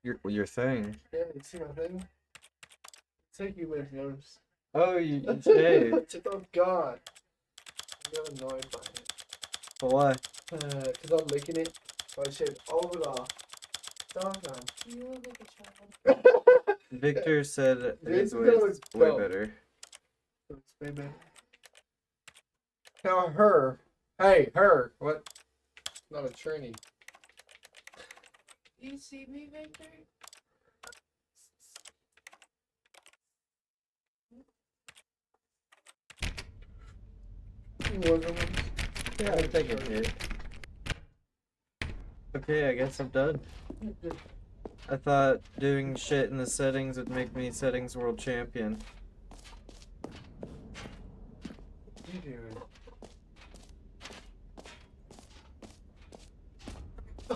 S1: Your thing.
S8: Yeah, you see my thing? Take you with notice.
S1: Oh, you shaved.
S8: Oh god. I'm getting annoyed by it.
S1: Why?
S8: Cause I'm licking it, so I shaved all of it off. Doggone.
S3: You look like a child.
S1: Victor said his
S8: This
S1: way is
S8: goes
S1: way
S8: dope.
S1: better.
S8: It's way better. Now her. Hey, her. What? Not a tranny.
S3: You see me, Victor?
S1: Yeah, I'll take it, dude. Okay, I guess I'm done. I thought doing shit in the settings would make me settings world champion.
S8: You doing?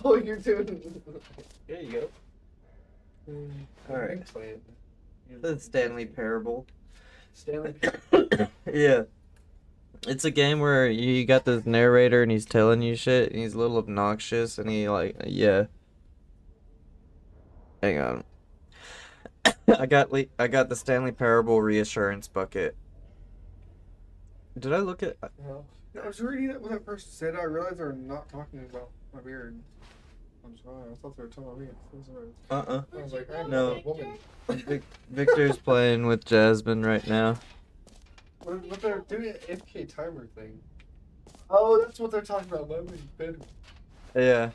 S8: Oh, you're doing.
S1: There you go. Alright.
S8: Explain.
S1: The Stanley Parable.
S8: Stanley.
S1: Yeah. It's a game where you got this narrator and he's telling you shit and he's a little obnoxious and he like, yeah. Hang on. I got the Stanley Parable reassurance bucket. Did I look at?
S8: No. I was reading that what that person said. I realized they were not talking about my beard. I'm sorry. I thought they were talking about me. I'm sorry. I was like, I'm
S1: No.
S8: a woman.
S1: Victor's playing with Jasmine right now.
S8: What they're doing an FK timer thing. Oh, that's what they're talking about. My beard.
S1: Yeah.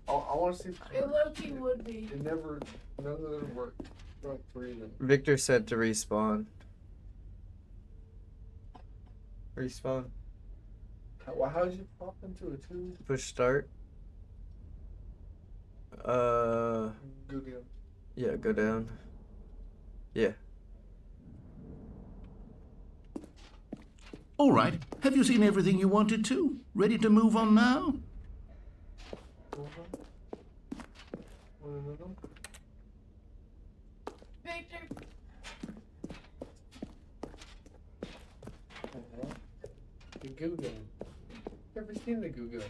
S8: I want to see.
S3: It low-key would be.
S8: It never. None of them worked. Like three of them.
S1: Victor said to respawn. Respawn.
S8: How did you pop into a two?
S1: Push start.
S8: Go down.
S1: Yeah, go down. Yeah.
S2: All right. Have you seen everything you wanted to? Ready to move on now?
S3: Victor,
S8: The Goo Gun. Never seen the Goo Gun.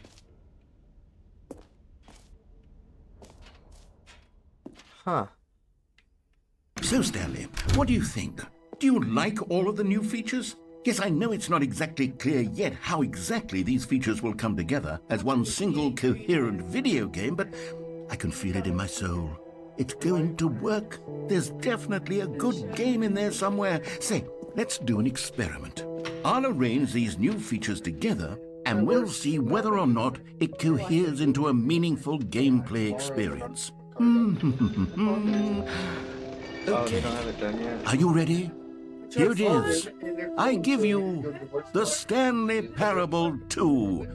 S1: Huh.
S2: So, Stanley, what do you think? Do you like all of the new features? Yes, I know it's not exactly clear yet how exactly these features will come together as one single coherent video game, but I can feel it in my soul. It's going to work. There's definitely a good game in there somewhere. Say, let's do an experiment. I'll arrange these new features together, and we'll see whether or not it coheres into a meaningful gameplay experience.
S1: Oh, they
S2: Okay,
S1: don't have it done yet.
S2: are you ready? Here it is. I give you the Stanley Parable 2.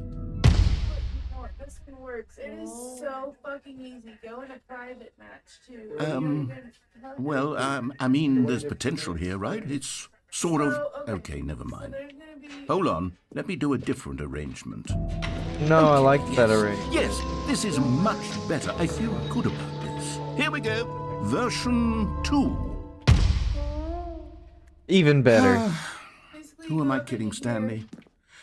S3: this one works. It is so fucking easy. Go in a private match too.
S2: Well, I mean, there's potential here, right? It's sort of... Okay, never mind.
S3: There's gonna be.
S2: Hold on. Let me do a different arrangement.
S1: No, I like
S2: Yes,
S1: that arrangement.
S2: yes, this is much better. I feel good about this. Here we go. Version 2.
S1: Even better.
S3: Basically,
S2: Who
S3: you
S2: am I
S3: go up
S2: kidding,
S3: in here,
S2: Stanley?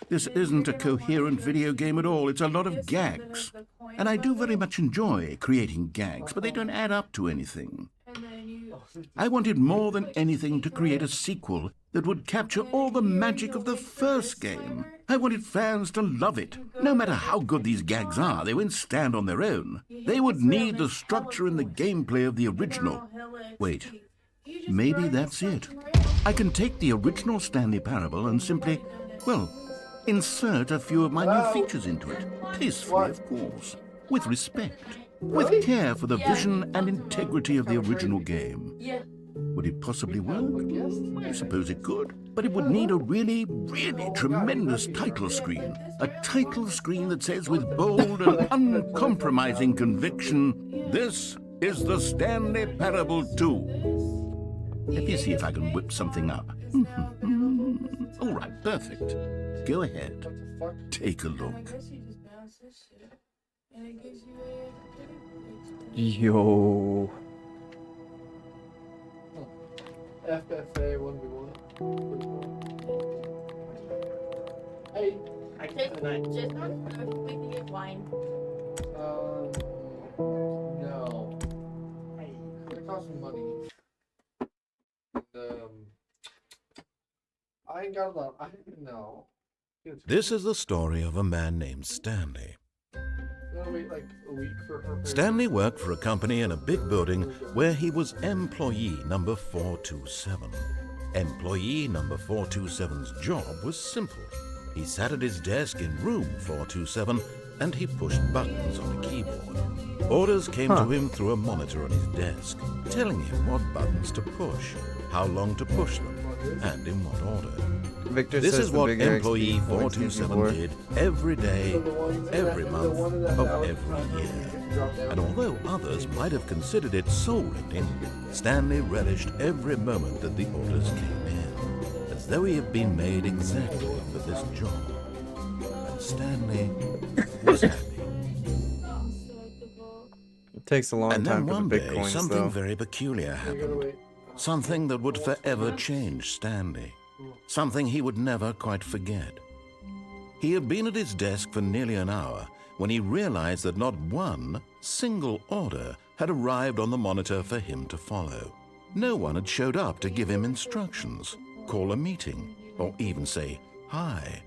S2: This
S3: and then
S2: isn't a
S3: you're gonna want
S2: coherent
S3: to
S2: video game at all. It's a lot
S3: this
S2: of
S3: is
S2: gags.
S3: the coin
S2: And I do very
S3: button,
S2: much enjoy creating gags, but they don't add up to anything.
S3: And then you.
S2: I wanted more than anything to create a sequel that would capture all the magic of the first game. I wanted fans to love it. No matter how good these gags are, they won't stand on their own. They would need the structure and the gameplay of the original. Wait, maybe that's it. I can take the original Stanley Parable and simply, well, insert a few of my new features into it. Tastefully, of course. With respect. With care for the vision and integrity of the original game.
S3: Yeah.
S2: Would it possibly work?
S8: Yes.
S2: I suppose it could, but it would need a really, really tremendous title screen. A title screen that says with bold and uncompromising conviction, "This is the Stanley Parable 2. Let me see if I can whip something up. All right, perfect. Go ahead. Take a look.
S1: Yo.
S8: FFA 1v1. Hey.
S9: I take just on first, we can get wine.
S8: No. It costs me money. I ain't got a lot. No.
S2: This is the story of a man named Stanley.
S8: Gotta wait like a week for her.
S2: Stanley worked for a company in a big building where he was employee number 427. Employee number 427's job was simple. He sat at his desk in room 427 and he pushed buttons on a keyboard. Orders came to him through a monitor on his desk, telling him what buttons to push, how long to push them, and in what order.
S1: Victor
S2: This
S1: says
S2: is
S1: the
S2: what
S1: bigger
S2: employee
S1: XP points gives you
S2: 427
S1: more.
S2: did every day, every month of every year. And although others might have considered it soul-rending, Stanley relished every moment that the orders came in, as though he had been made exactly for this job. And Stanley was happy.
S1: It takes a long
S2: And
S1: time
S2: then
S1: for the
S2: one
S1: big
S2: day,
S1: coins,
S2: something
S1: though.
S2: very peculiar
S8: You gotta
S2: happened.
S8: wait.
S2: Something that would forever change Stanley. Something he would never quite forget. He had been at his desk for nearly an hour when he realized that not one single order had arrived on the monitor for him to follow. No one had showed up to give him instructions, call a meeting, or even say hi.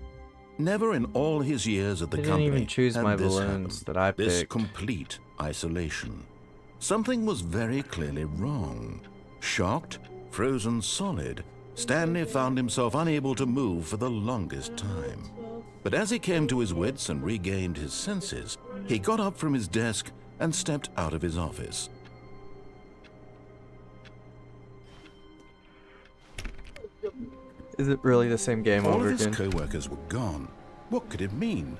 S2: Never in all his years at the
S1: He didn't
S2: company
S1: even choose
S2: had
S1: my
S2: this
S1: balloons
S2: happened.
S1: that I
S2: This
S1: picked.
S2: complete isolation. Something was very clearly wrong. Shocked, frozen solid, Stanley found himself unable to move for the longest time. But as he came to his wits and regained his senses, he got up from his desk and stepped out of his office.
S1: Is it really the same game
S2: All
S1: over
S2: of his
S1: again?
S2: co-workers were gone. What could it mean?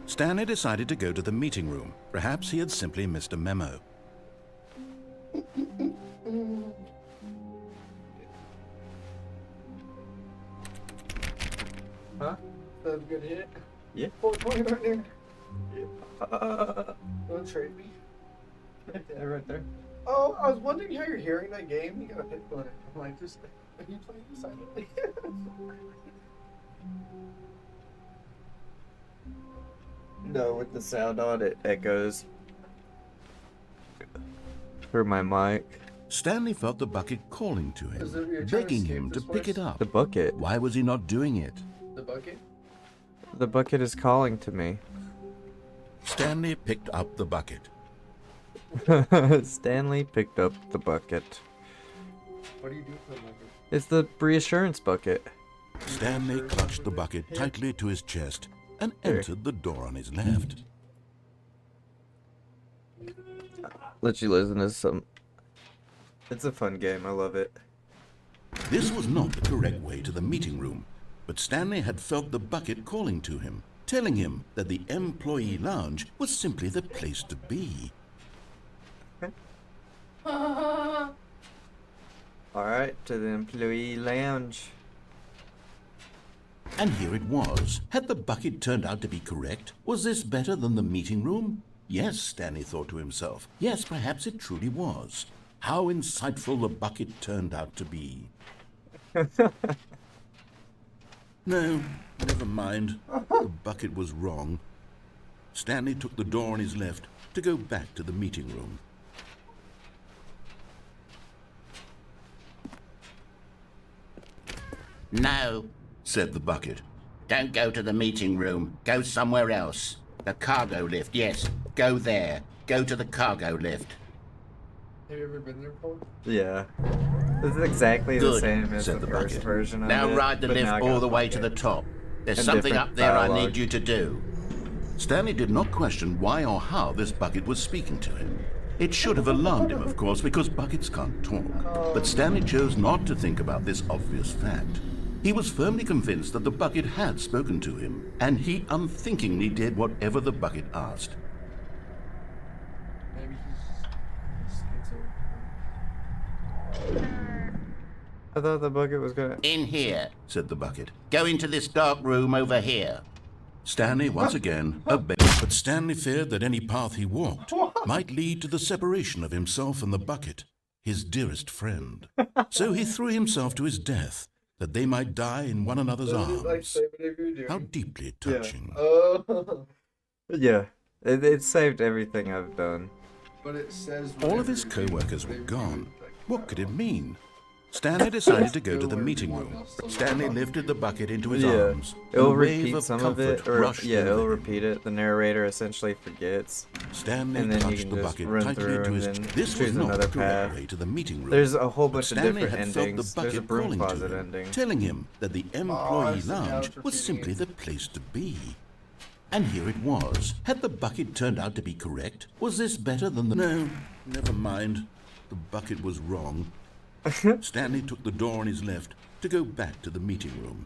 S2: Stanley decided to go to the meeting room. Perhaps he had simply missed a memo.
S8: Huh? That was a good hit.
S1: Yeah.
S8: 420 right there. Don't trade me.
S1: Right there.
S8: Oh, I was wondering how you're hearing that game. You got a hit on it. I'm like, just are you playing silently?
S1: No, with the sound on it echoes through my mic.
S2: Stanley felt the bucket calling to
S8: Is
S2: him,
S8: it- you're trying to
S2: begging
S8: escape
S2: him to
S8: this
S2: pick
S8: place?
S2: it up.
S1: The bucket.
S2: Why was he not doing it?
S8: The bucket?
S1: The bucket is calling to me.
S2: Stanley picked up the bucket.
S1: Stanley picked up the bucket.
S8: What do you do for the bucket?
S1: It's the reassurance bucket.
S2: Stanley clutched the bucket tightly to his chest and entered the door on his left.
S1: Let you listen to some. It's a fun game. I love it.
S2: This was not the correct way to the meeting room, but Stanley had felt the bucket calling to him, telling him that the employee lounge was simply the place to be.
S1: Alright, to the employee lounge.
S2: And here it was. Had the bucket turned out to be correct? Was this better than the meeting room? Yes, Stanley thought to himself. Yes, perhaps it truly was. How insightful the bucket turned out to be. No, never mind. The bucket was wrong. Stanley took the door on his left to go back to the meeting room.
S4: No,
S2: Said the bucket.
S4: don't go to the meeting room. Go somewhere else. The cargo lift, yes. Go there. Go to the cargo lift.
S8: Have you ever been there before?
S1: Yeah. This is exactly the
S2: Good,
S1: same as
S2: said
S1: the
S2: the
S1: first
S2: bucket.
S1: version of
S4: Now
S1: it.
S4: ride the
S1: but
S4: lift
S1: now I
S4: all
S1: got
S4: the way to
S1: bucket.
S4: the top. There's
S1: And
S4: something
S1: different
S4: up there I
S1: dialogue.
S4: need you to do.
S2: Stanley did not question why or how this bucket was speaking to him. It should have alarmed him, of course, because buckets can't talk. But Stanley chose not to think about this obvious fact. He was firmly convinced that the bucket had spoken to him, and he unthinkingly did whatever the bucket asked.
S8: Maybe he's
S1: I thought the bucket was gonna...
S4: In here,
S2: Said the bucket.
S4: go into this dark room over here.
S2: Stanley, once again, obeyed. But Stanley feared that any path he walked might lead to the separation of himself and the bucket, his dearest friend. So he threw himself to his death, that they might die in one another's
S8: like
S2: arms.
S8: say whatever you're doing.
S2: How deeply touching.
S1: Yeah. It saved everything I've done.
S8: But it says
S2: All of his co-workers were gone. What could it mean? Stanley decided to go to the meeting room. Stanley lifted the bucket into his arms.
S1: It'll
S2: and a wave
S1: repeat
S2: of
S1: some of it,
S2: comfort
S1: or
S2: rushed
S1: yeah,
S2: over
S1: it'll
S2: him.
S1: repeat it. The narrator essentially forgets,
S2: Stanley
S1: and then you
S2: touched
S1: can
S2: the
S1: just
S2: bucket
S1: run
S2: tightly
S1: through
S2: to
S1: and
S2: his.
S1: then
S2: This was
S1: choose
S2: not
S1: another
S2: the correct
S1: path.
S2: way to the meeting room.
S1: There's a whole
S2: But
S1: bunch of
S2: Stanley
S1: different
S2: had felt the
S1: endings. There's a
S2: bucket
S1: broom
S2: calling to
S1: closet
S2: him,
S1: ending.
S2: telling him that the employee
S8: I see now
S2: lounge
S8: it's
S2: was
S8: repeating
S2: simply
S8: it.
S2: the place to be. And here it was. Had the bucket turned out to be correct? Was this better than the... No, never mind. The bucket was wrong. Stanley took the door on his left to go back to the meeting room.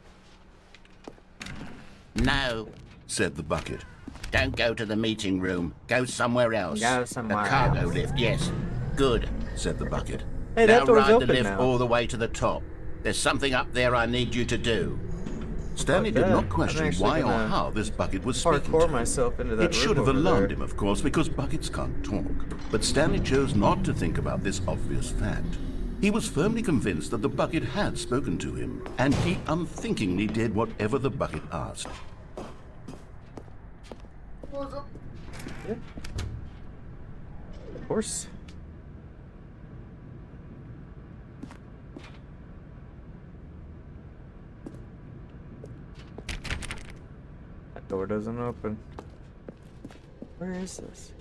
S4: No,
S2: Said the bucket.
S4: don't go to the meeting room. Go somewhere else.
S1: Go somewhere
S4: The cargo
S1: else.
S4: lift, yes. Good.
S2: Said the bucket.
S1: Hey,
S4: Now
S1: that door's
S4: ride the
S1: open
S4: lift
S1: now.
S4: all the way to the top. There's something up there I need you to do.
S2: Stanley
S1: Fuck
S2: did
S1: that.
S2: not
S1: I'm
S2: question
S1: actually
S2: why or
S1: gonna
S2: how this bucket was speaking to
S1: Parkour
S2: him.
S1: myself into that
S2: It should
S1: room
S2: have
S1: over
S2: alarmed
S1: there.
S2: him, of course, because buckets can't talk. But Stanley chose not to think about this obvious fact. He was firmly convinced that the bucket had spoken to him, and he unthinkingly did whatever the bucket asked.
S1: Of course. That door doesn't open. Where is this?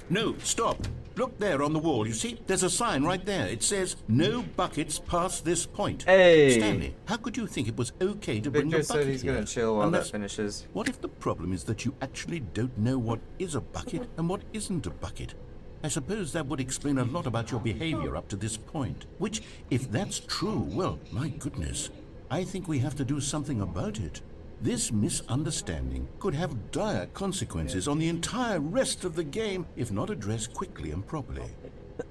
S2: No, stop. Look there on the wall. You see, there's a sign right there. It says, no buckets past this point.
S1: Hey!
S2: Stanley, how could you think it was okay to bring a
S1: Victor
S2: bucket
S1: said he's
S2: here?
S1: gonna chill while
S2: Unless-
S1: that finishes.
S2: What if the problem is that you actually don't know what is a bucket and what isn't a bucket? I suppose that would explain a lot about your behavior up to this point. Which, if that's true, well, my goodness, I think we have to do something about it. This misunderstanding could have dire consequences on the entire rest of the game if not addressed quickly and properly.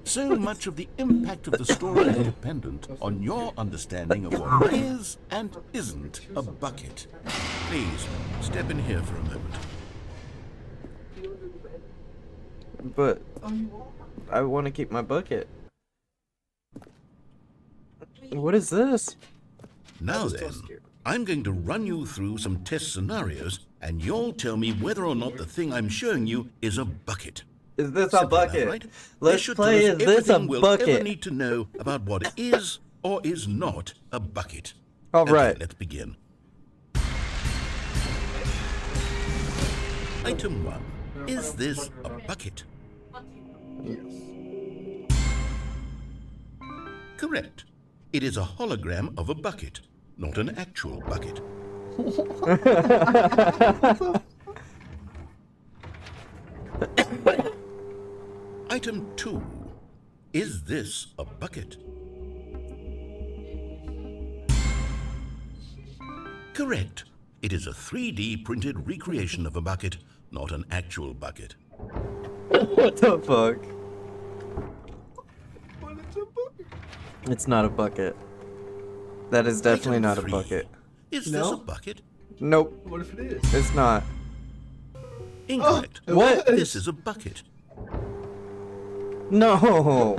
S2: So much of the impact of the story is dependent on your understanding of what is and isn't a bucket. Please, step in here for a moment.
S1: But I want to keep my bucket. What is this?
S2: Now then, I'm going to run you through some test scenarios, and you'll tell me whether or not the thing I'm showing you is a bucket.
S1: Is this a
S2: Simple enough,
S1: bucket?
S2: right? They
S1: Let's
S2: should
S1: play.
S2: tell
S1: Is
S2: us
S1: this a
S2: everything we'll ever
S1: bucket?
S2: need to know about what is or is not a bucket.
S1: All
S2: Okay,
S1: right.
S2: let's begin. Item 1. Is this a bucket? Correct. It is a hologram of a bucket, not an actual bucket. Item 2. Is this a bucket? Correct. It is a 3D printed recreation of a bucket, not an actual bucket.
S1: What the fuck? It's not a bucket. That is definitely
S2: Item
S1: not a
S2: 3.
S1: bucket.
S2: Is this a bucket?
S1: Nope,
S8: What if it is?
S1: it's not.
S2: Incorrect.
S1: What?
S2: This is a bucket.
S1: No.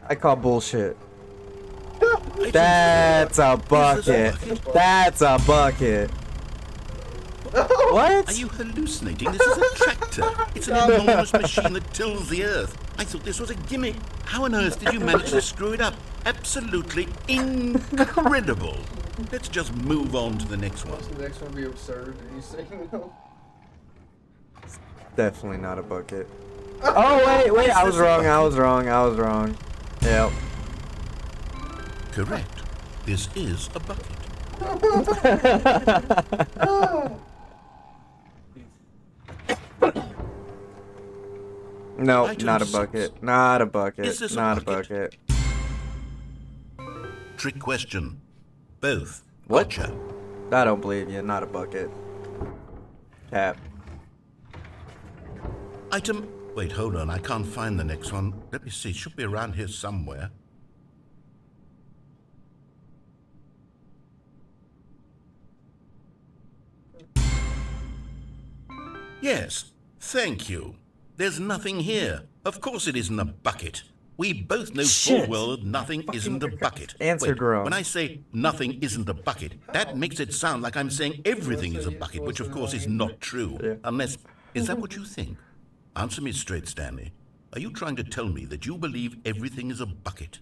S1: I call bullshit.
S2: Item
S1: That's a
S2: 4. Is this
S1: bucket.
S2: a bucket?
S1: That's a bucket. What?
S2: Are you hallucinating? This is a tractor. It's an enormous machine that tills the earth. I thought this was a gimmick. How on earth did you manage to screw it up? Absolutely incredible. Let's just move on to the next one.
S8: The next one will be absurd. And you say no.
S1: Definitely not a bucket. Oh wait, I was wrong. Yep.
S2: Correct. This is a bucket.
S1: No,
S2: Item
S1: not a
S2: 6.
S1: bucket. Not a bucket.
S2: Is this a
S1: Not a
S2: bucket?
S1: bucket.
S2: Trick question. Both.
S1: What?
S2: Gotcha.
S1: I don't believe you. Not a bucket. Cap.
S2: Item... Wait, hold on. I can't find the next one. Let me see. It should be around here somewhere. Yes. Thank you. There's nothing here. Of course it isn't a bucket. We both know full
S1: Shit.
S2: well that nothing isn't a bucket.
S1: Answered
S2: Wait,
S1: wrong.
S2: when I say nothing isn't a bucket, that makes it sound like I'm saying everything is a bucket, which of course is not true.
S1: Yeah.
S2: Unless... Is that what you think? Answer me straight, Stanley. Are you trying to tell me that you believe everything is a bucket?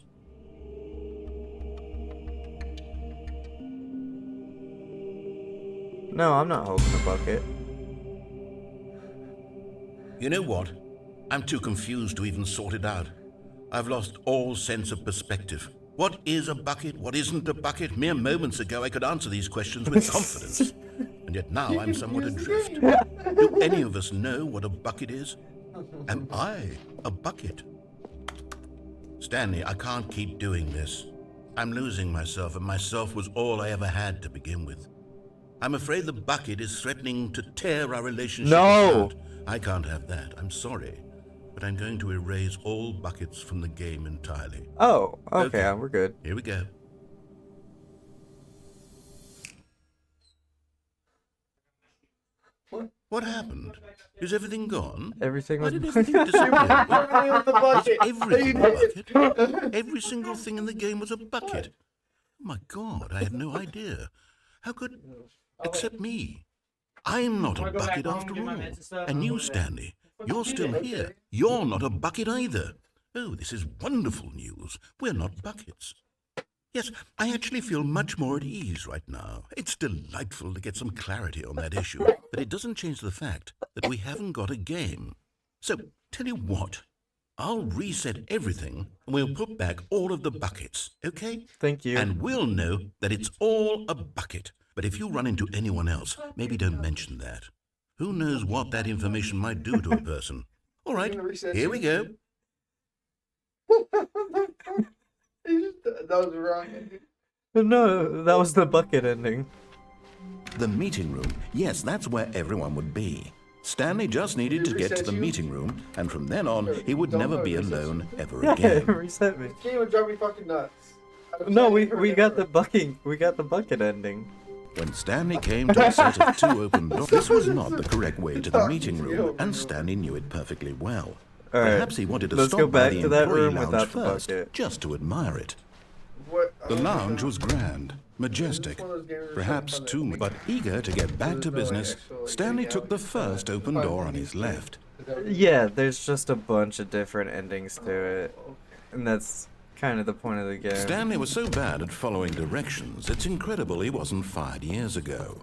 S1: No, I'm not holding a bucket.
S2: You know what? I'm too confused to even sort it out. I've lost all sense of perspective. What is a bucket? What isn't a bucket? Mere moments ago I could answer these questions with confidence. And yet now I'm somewhat adrift. Do any of us know what a bucket is? Am I a bucket? Stanley, I can't keep doing this. I'm losing myself, and myself was all I ever had to begin with. I'm afraid the bucket is threatening to tear our relationship
S1: No.
S2: apart. I can't have that. I'm sorry. But I'm going to erase all buckets from the game entirely.
S1: Oh, okay,
S2: Okay.
S1: we're good.
S2: Here we go. What happened? Is everything gone?
S1: Everything
S2: Why
S1: was.
S2: did everything disappear?
S8: Everything with the bucket.
S2: Everything a bucket? Every single thing in the game was a bucket. Oh my God, I had no idea. How could... Except me. I'm not a bucket after all. And you, Stanley, you're still here. You're not a bucket either. Oh, this is wonderful news. We're not buckets. Yes, I actually feel much more at ease right now. It's delightful to get some clarity on that issue, but it doesn't change the fact that we haven't got a game. So, tell you what, I'll reset everything and we'll put back all of the buckets, okay?
S1: Thank you.
S2: And we'll know that it's all a bucket. But if you run into anyone else, maybe don't mention that. Who knows what that information might do to a person? All right, here we go.
S8: That was wrong.
S1: No, that was the bucket ending.
S2: The meeting room. Yes, that's where everyone would be. Stanley just needed to get to the meeting room, and from then on, he would never be alone ever
S1: Yeah,
S2: again.
S1: reset me.
S8: This game would drive me fucking nuts.
S1: No, we got the bucket. We got the bucket ending.
S2: When Stanley came to a set of 2 open doors, this was not the correct way to the meeting room, and Stanley knew it perfectly well.
S1: All right,
S2: Perhaps he wanted to
S1: let's
S2: stop
S1: go
S2: by
S1: back
S2: the
S1: to that
S2: employee
S1: room
S2: lounge
S1: without the
S2: first,
S1: bucket.
S2: just to admire it.
S8: What?
S2: The lounge was grand, majestic, perhaps too much. But eager to get back to business, Stanley took the first open door on his left.
S1: Yeah, there's just a bunch of different endings to it, and that's kind of the point of the game.
S2: Stanley was so bad at following directions, it's incredible he wasn't fired years ago.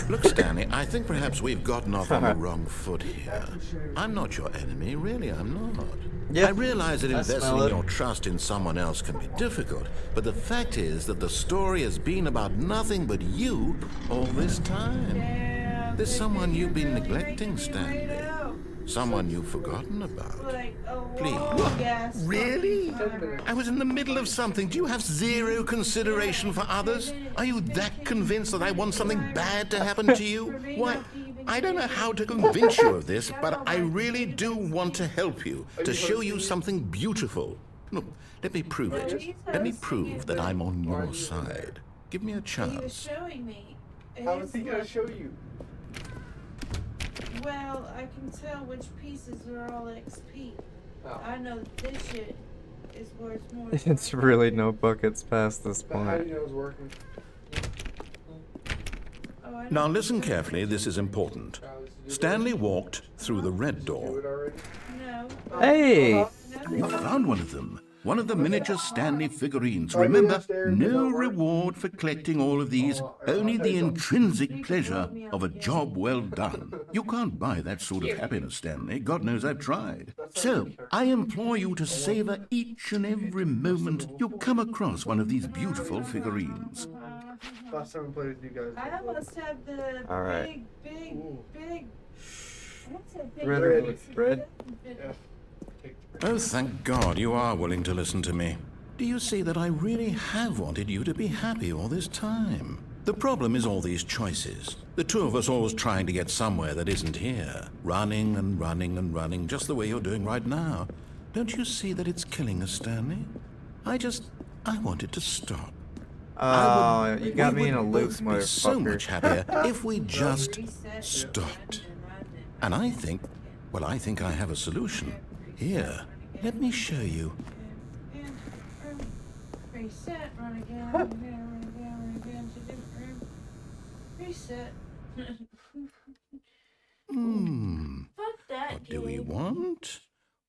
S2: Look, Stanley, I think perhaps we've gotten off on the wrong foot here. I'm not your enemy, really, I'm not.
S1: Yeah,
S2: I realize that
S1: I smell
S2: investing
S1: it.
S2: your trust in someone else can be difficult, but the fact is that the story has been about nothing but you all this time.
S3: Damn,
S2: There's
S3: they
S2: someone
S3: think
S2: you've been
S3: really
S2: neglecting,
S3: making me
S2: Stanley.
S3: right out.
S2: Someone you've forgotten about.
S3: Like a
S2: Please.
S3: wall of gas
S2: Really?
S3: fucking timer.
S2: I was in the middle of something. Do you have zero consideration for others? Are you that convinced that I want something bad to happen to you? Why, I don't know how to convince you of this, but I really do want to help you, to show you something beautiful. Look, let me prove it. Let me prove that I'm on your side. Give me a
S3: He was
S2: chance.
S3: showing me. And
S8: How is
S3: it's
S8: he gonna
S3: like,
S8: show you?
S3: well, I can tell which pieces are all XP.
S8: Oh.
S3: I know this shit is worth more.
S1: It's really no buckets past this
S8: But how do
S1: point.
S8: you know it's working?
S3: Oh, I
S2: Now
S3: know.
S2: listen carefully, this is important. Stanley walked through the red
S8: Do
S2: door.
S8: it already?
S3: No.
S1: Hey!
S2: You found one of them. One of the miniature Stanley figurines. Remember, no reward for collecting all of these, only the intrinsic pleasure of a job well done. You can't buy that sort of happiness, Stanley. God knows I've tried. So, I implore you to savor each and every moment you come across one of these beautiful figurines.
S8: Last time I played with you guys.
S3: I almost have the
S1: All right.
S3: big,
S8: Ooh.
S3: big. What's that
S1: Bread with bread.
S8: Yeah.
S2: Oh, thank God you are willing to listen to me. Do you see that I really have wanted you to be happy all this time? The problem is all these choices. The two of us always trying to get somewhere that isn't here. Running and running and running, just the way you're doing right now. Don't you see that it's killing us, Stanley? I want it to stop.
S1: Oh, you got me
S2: we
S1: in a
S2: would
S1: loop,
S2: both be so much
S1: motherfucker.
S2: happier if we just stopped. And I think I have a solution. Here, let me show you.
S3: Reset, run again, run again, reset. Fuck that,
S2: What do we
S3: Gabe.
S2: want?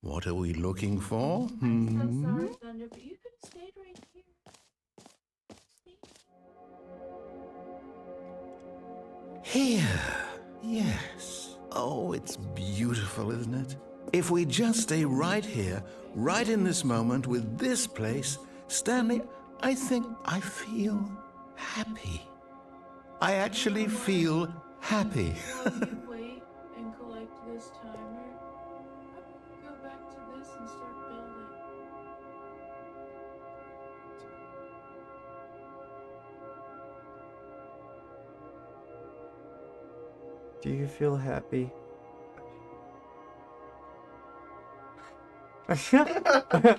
S2: What are we looking for?
S3: I'm so sorry, Thunder, but you could have stayed right here.
S2: Here. Yes. Oh, it's beautiful, isn't it? If we just stay right here, right in this moment with this place, Stanley, I think I feel happy. I actually feel happy.
S3: Wait and collect this timer. I'm gonna go back to this and start building.
S1: Do you feel happy?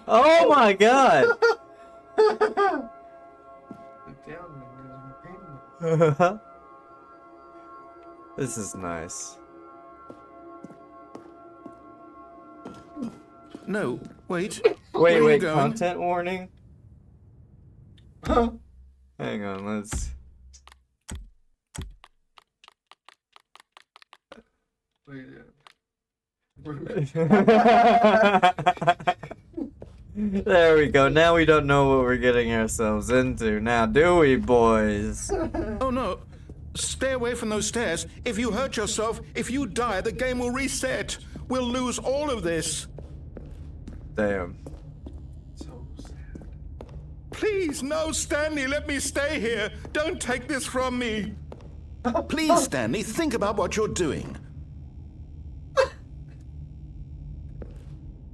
S1: Oh my god! This is nice.
S2: No, wait.
S1: Wait,
S2: Where are you
S1: wait,
S2: going?
S1: content warning? Hang on, let's...
S8: Wait,
S1: There we go. Now we don't know what we're getting ourselves into. Now, do we, boys?
S2: Oh no. Stay away from those stairs. If you hurt yourself, if you die, the game will reset. We'll lose all of this.
S1: Damn.
S8: so sad.
S2: Please, no, Stanley, let me stay here. Don't take this from me. Please, Stanley, think about what you're doing.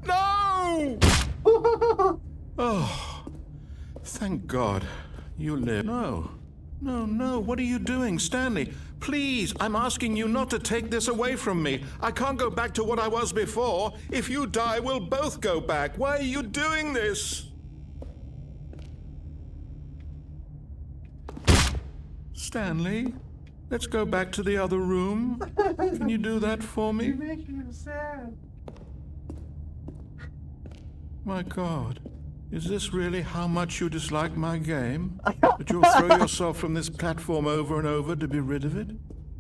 S2: No! Oh, thank God you live. No, what are you doing, Stanley? Please, I'm asking you not to take this away from me. I can't go back to what I was before. If you die, we'll both go back. Why are you doing this? Stanley, let's go back to the other room. Can you do that for me?
S8: You're making him sad.
S2: My God, is this really how much you dislike my game? That you'll throw yourself from this platform over and over to be rid of it?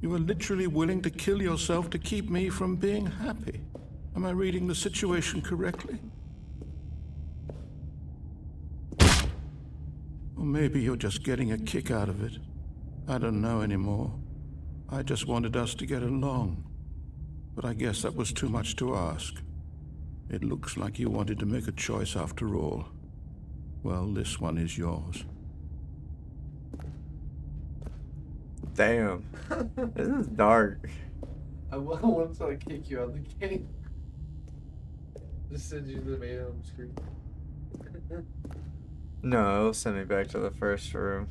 S2: You are literally willing to kill yourself to keep me from being happy. Am I reading the situation correctly? Or maybe you're just getting a kick out of it. I don't know anymore. I just wanted us to get along. But I guess that was too much to ask. It looks like you wanted to make a choice after all. Well, this one is yours.
S1: Damn. This is dark.
S8: I want to kick you out of the game. Just send you to the main home screen.
S1: No, it'll send me back to the first room.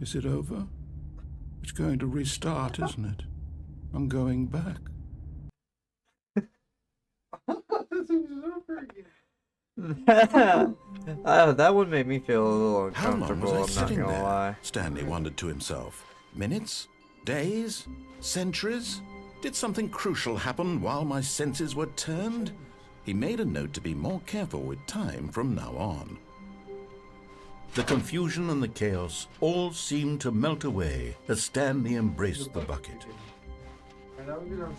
S2: Is it over? It's going to restart, isn't it? I'm going back.
S8: This is over again.
S1: That one made me feel a little
S2: How long
S1: uncomfortable,
S2: was I
S1: I'm not
S2: sitting
S1: gonna
S2: there?
S1: lie.
S2: Stanley wondered to himself. Minutes? Days? Centuries? Did something crucial happen while my senses were turned? He made a note to be more careful with time from now on. The confusion and the chaos all seemed to melt away as Stanley embraced the bucket.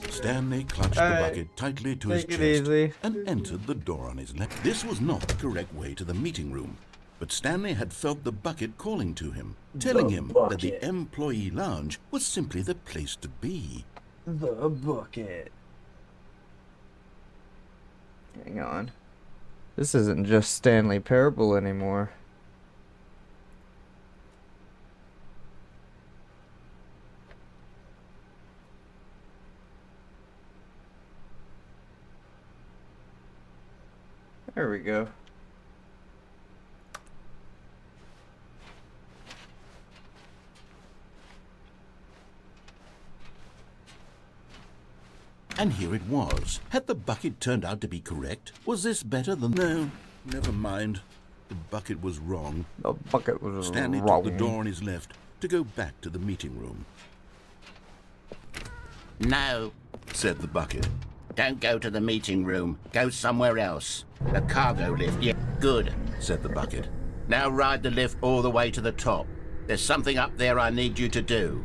S2: Stanley clutched the
S1: Alright,
S2: bucket tightly to his
S1: take it
S2: chest
S1: easy.
S2: and entered the door on his left. This was not the correct way to the meeting room, but Stanley had felt the bucket calling to him, telling him that the employee lounge was simply the place to be.
S1: The bucket. Hang on. This isn't just Stanley Parable anymore. There we go.
S2: And here it was. Had the bucket turned out to be correct? Was this better than... No, never mind. The bucket was wrong.
S1: The bucket was
S2: Stanley
S1: wrong.
S2: took the door on his left to go back to the meeting room.
S4: No,
S2: Said the bucket.
S4: don't go to the meeting room. Go somewhere else. The cargo lift, yeah, good.
S2: Said the bucket.
S4: Now ride the lift all the way to the top. There's something up there I need you to do.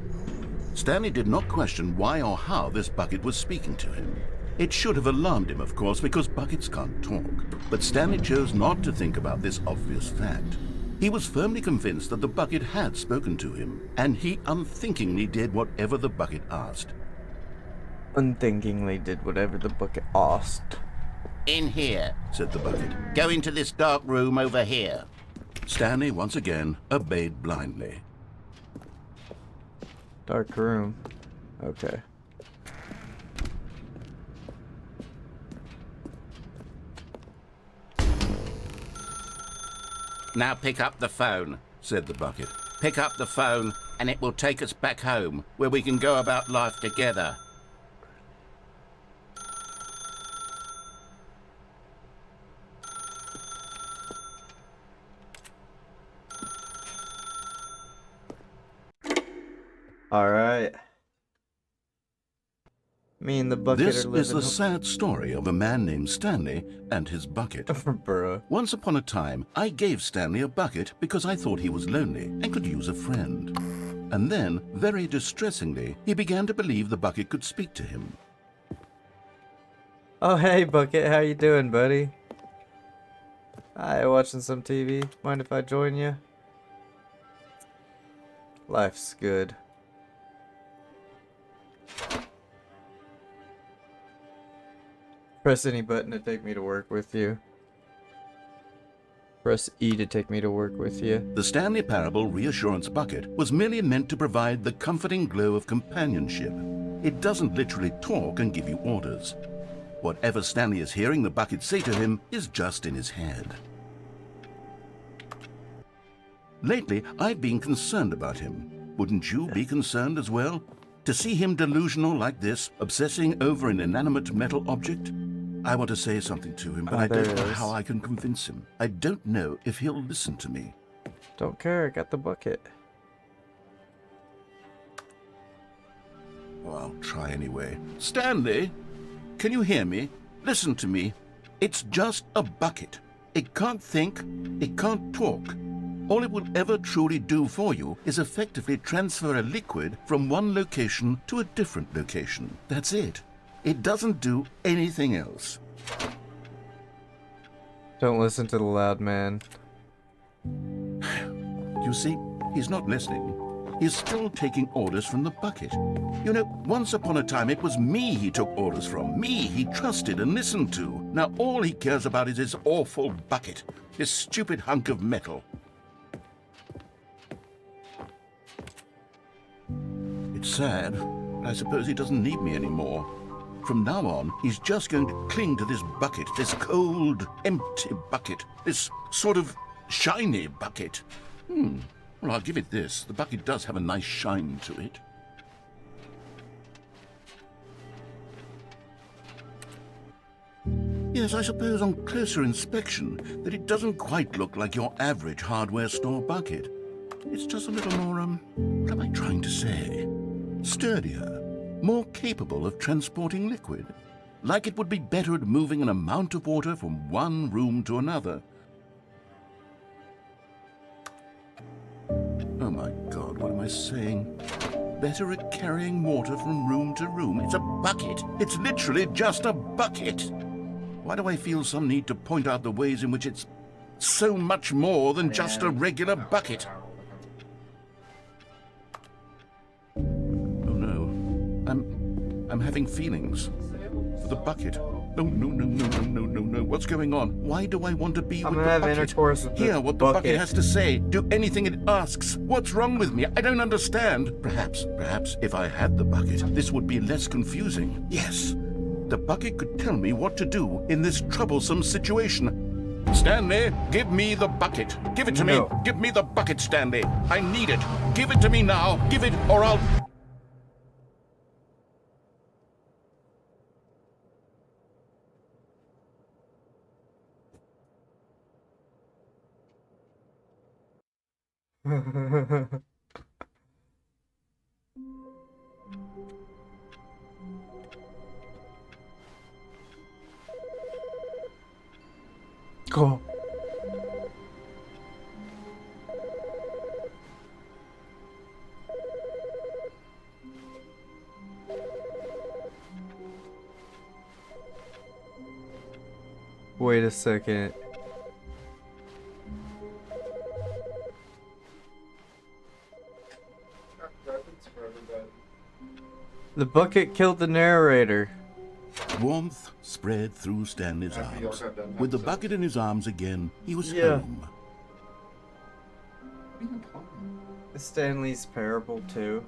S2: Stanley did not question why or how this bucket was speaking to him. It should have alarmed him, of course, because buckets can't talk. But Stanley chose not to think about this obvious fact. He was firmly convinced that the bucket had spoken to him, and he unthinkingly did whatever the bucket asked.
S1: Unthinkingly did whatever the bucket asked.
S4: In here.
S2: Said the bucket.
S4: Go into this dark room over here.
S2: Stanley once again obeyed blindly.
S1: Dark room. Okay.
S4: Now pick up the phone.
S2: Said the bucket.
S4: Pick up the phone and it will take us back home where we can go about life together.
S1: Alright. Me and the bucket
S2: This
S1: are living...
S2: is the sad story of a man named Stanley and his bucket.
S1: Bruh.
S2: Once upon a time, I gave Stanley a bucket because I thought he was lonely and could use a friend. And then, very distressingly, he began to believe the bucket could speak to him.
S1: Oh, hey, Bucket. How you doing, buddy? Hi, watching some TV. Mind if I join you? Life's good. Press any button to take me to work with you. Press E to take me to work with you.
S2: The Stanley Parable Reassurance Bucket was merely meant to provide the comforting glow of companionship. It doesn't literally talk and give you orders. Whatever Stanley is hearing the bucket say to him is just in his head. Lately, I've been concerned about him. Wouldn't you be concerned as well? To see him delusional like this, obsessing over an inanimate metal object? I want to say something to him, but I don't know how I can convince him. I don't know if he'll listen to me.
S1: Don't care, I got the bucket.
S2: Well, I'll try anyway. Stanley, can you hear me? Listen to me. It's just a bucket. It can't think, it can't talk. All it will ever truly do for you is effectively transfer a liquid from one location to a different location. That's it. It doesn't do anything else.
S1: Don't listen to the loud man.
S2: You see, he's not listening. He's still taking orders from the bucket. You know, once upon a time it was me he took orders from. Me he trusted and listened to. Now all he cares about is his awful bucket. His stupid hunk of metal. It's sad. I suppose he doesn't need me anymore. From now on, he's just going to cling to this bucket, this cold, empty bucket, this sort of shiny bucket. Well, I'll give it this. The bucket does have a nice shine to it. Yes, I suppose on closer inspection that it doesn't quite look like your average hardware store bucket. It's just a little more, what am I trying to say? Sturdier. More capable of transporting liquid, like it would be better at moving an amount of water from one room to another. Oh my God, what am I saying? Better at carrying water from room to room. It's a bucket. It's literally just a bucket. Why do I feel some need to point out the ways in which it's so much more than just a regular bucket? I'm having feelings for the bucket. No. What's going on? Why do I want to be with the bucket?
S1: Intercourse with
S2: Hear what the bucket has to say. Do anything it asks. What's wrong with me? I don't understand. Perhaps if I had the bucket, this would be less confusing. Yes, the bucket could tell me what to do in this troublesome situation. Stanley, give me the bucket. Give it to me.
S1: No.
S2: Give me the bucket, Stanley. I need it. Give it to me now. Give it, or I'll...
S1: Go. Wait a second. The bucket killed the narrator.
S2: Warmth spread through Stanley's arms. With the bucket in his arms again, he was
S1: Yeah.
S2: home.
S1: Stanley's Parable too.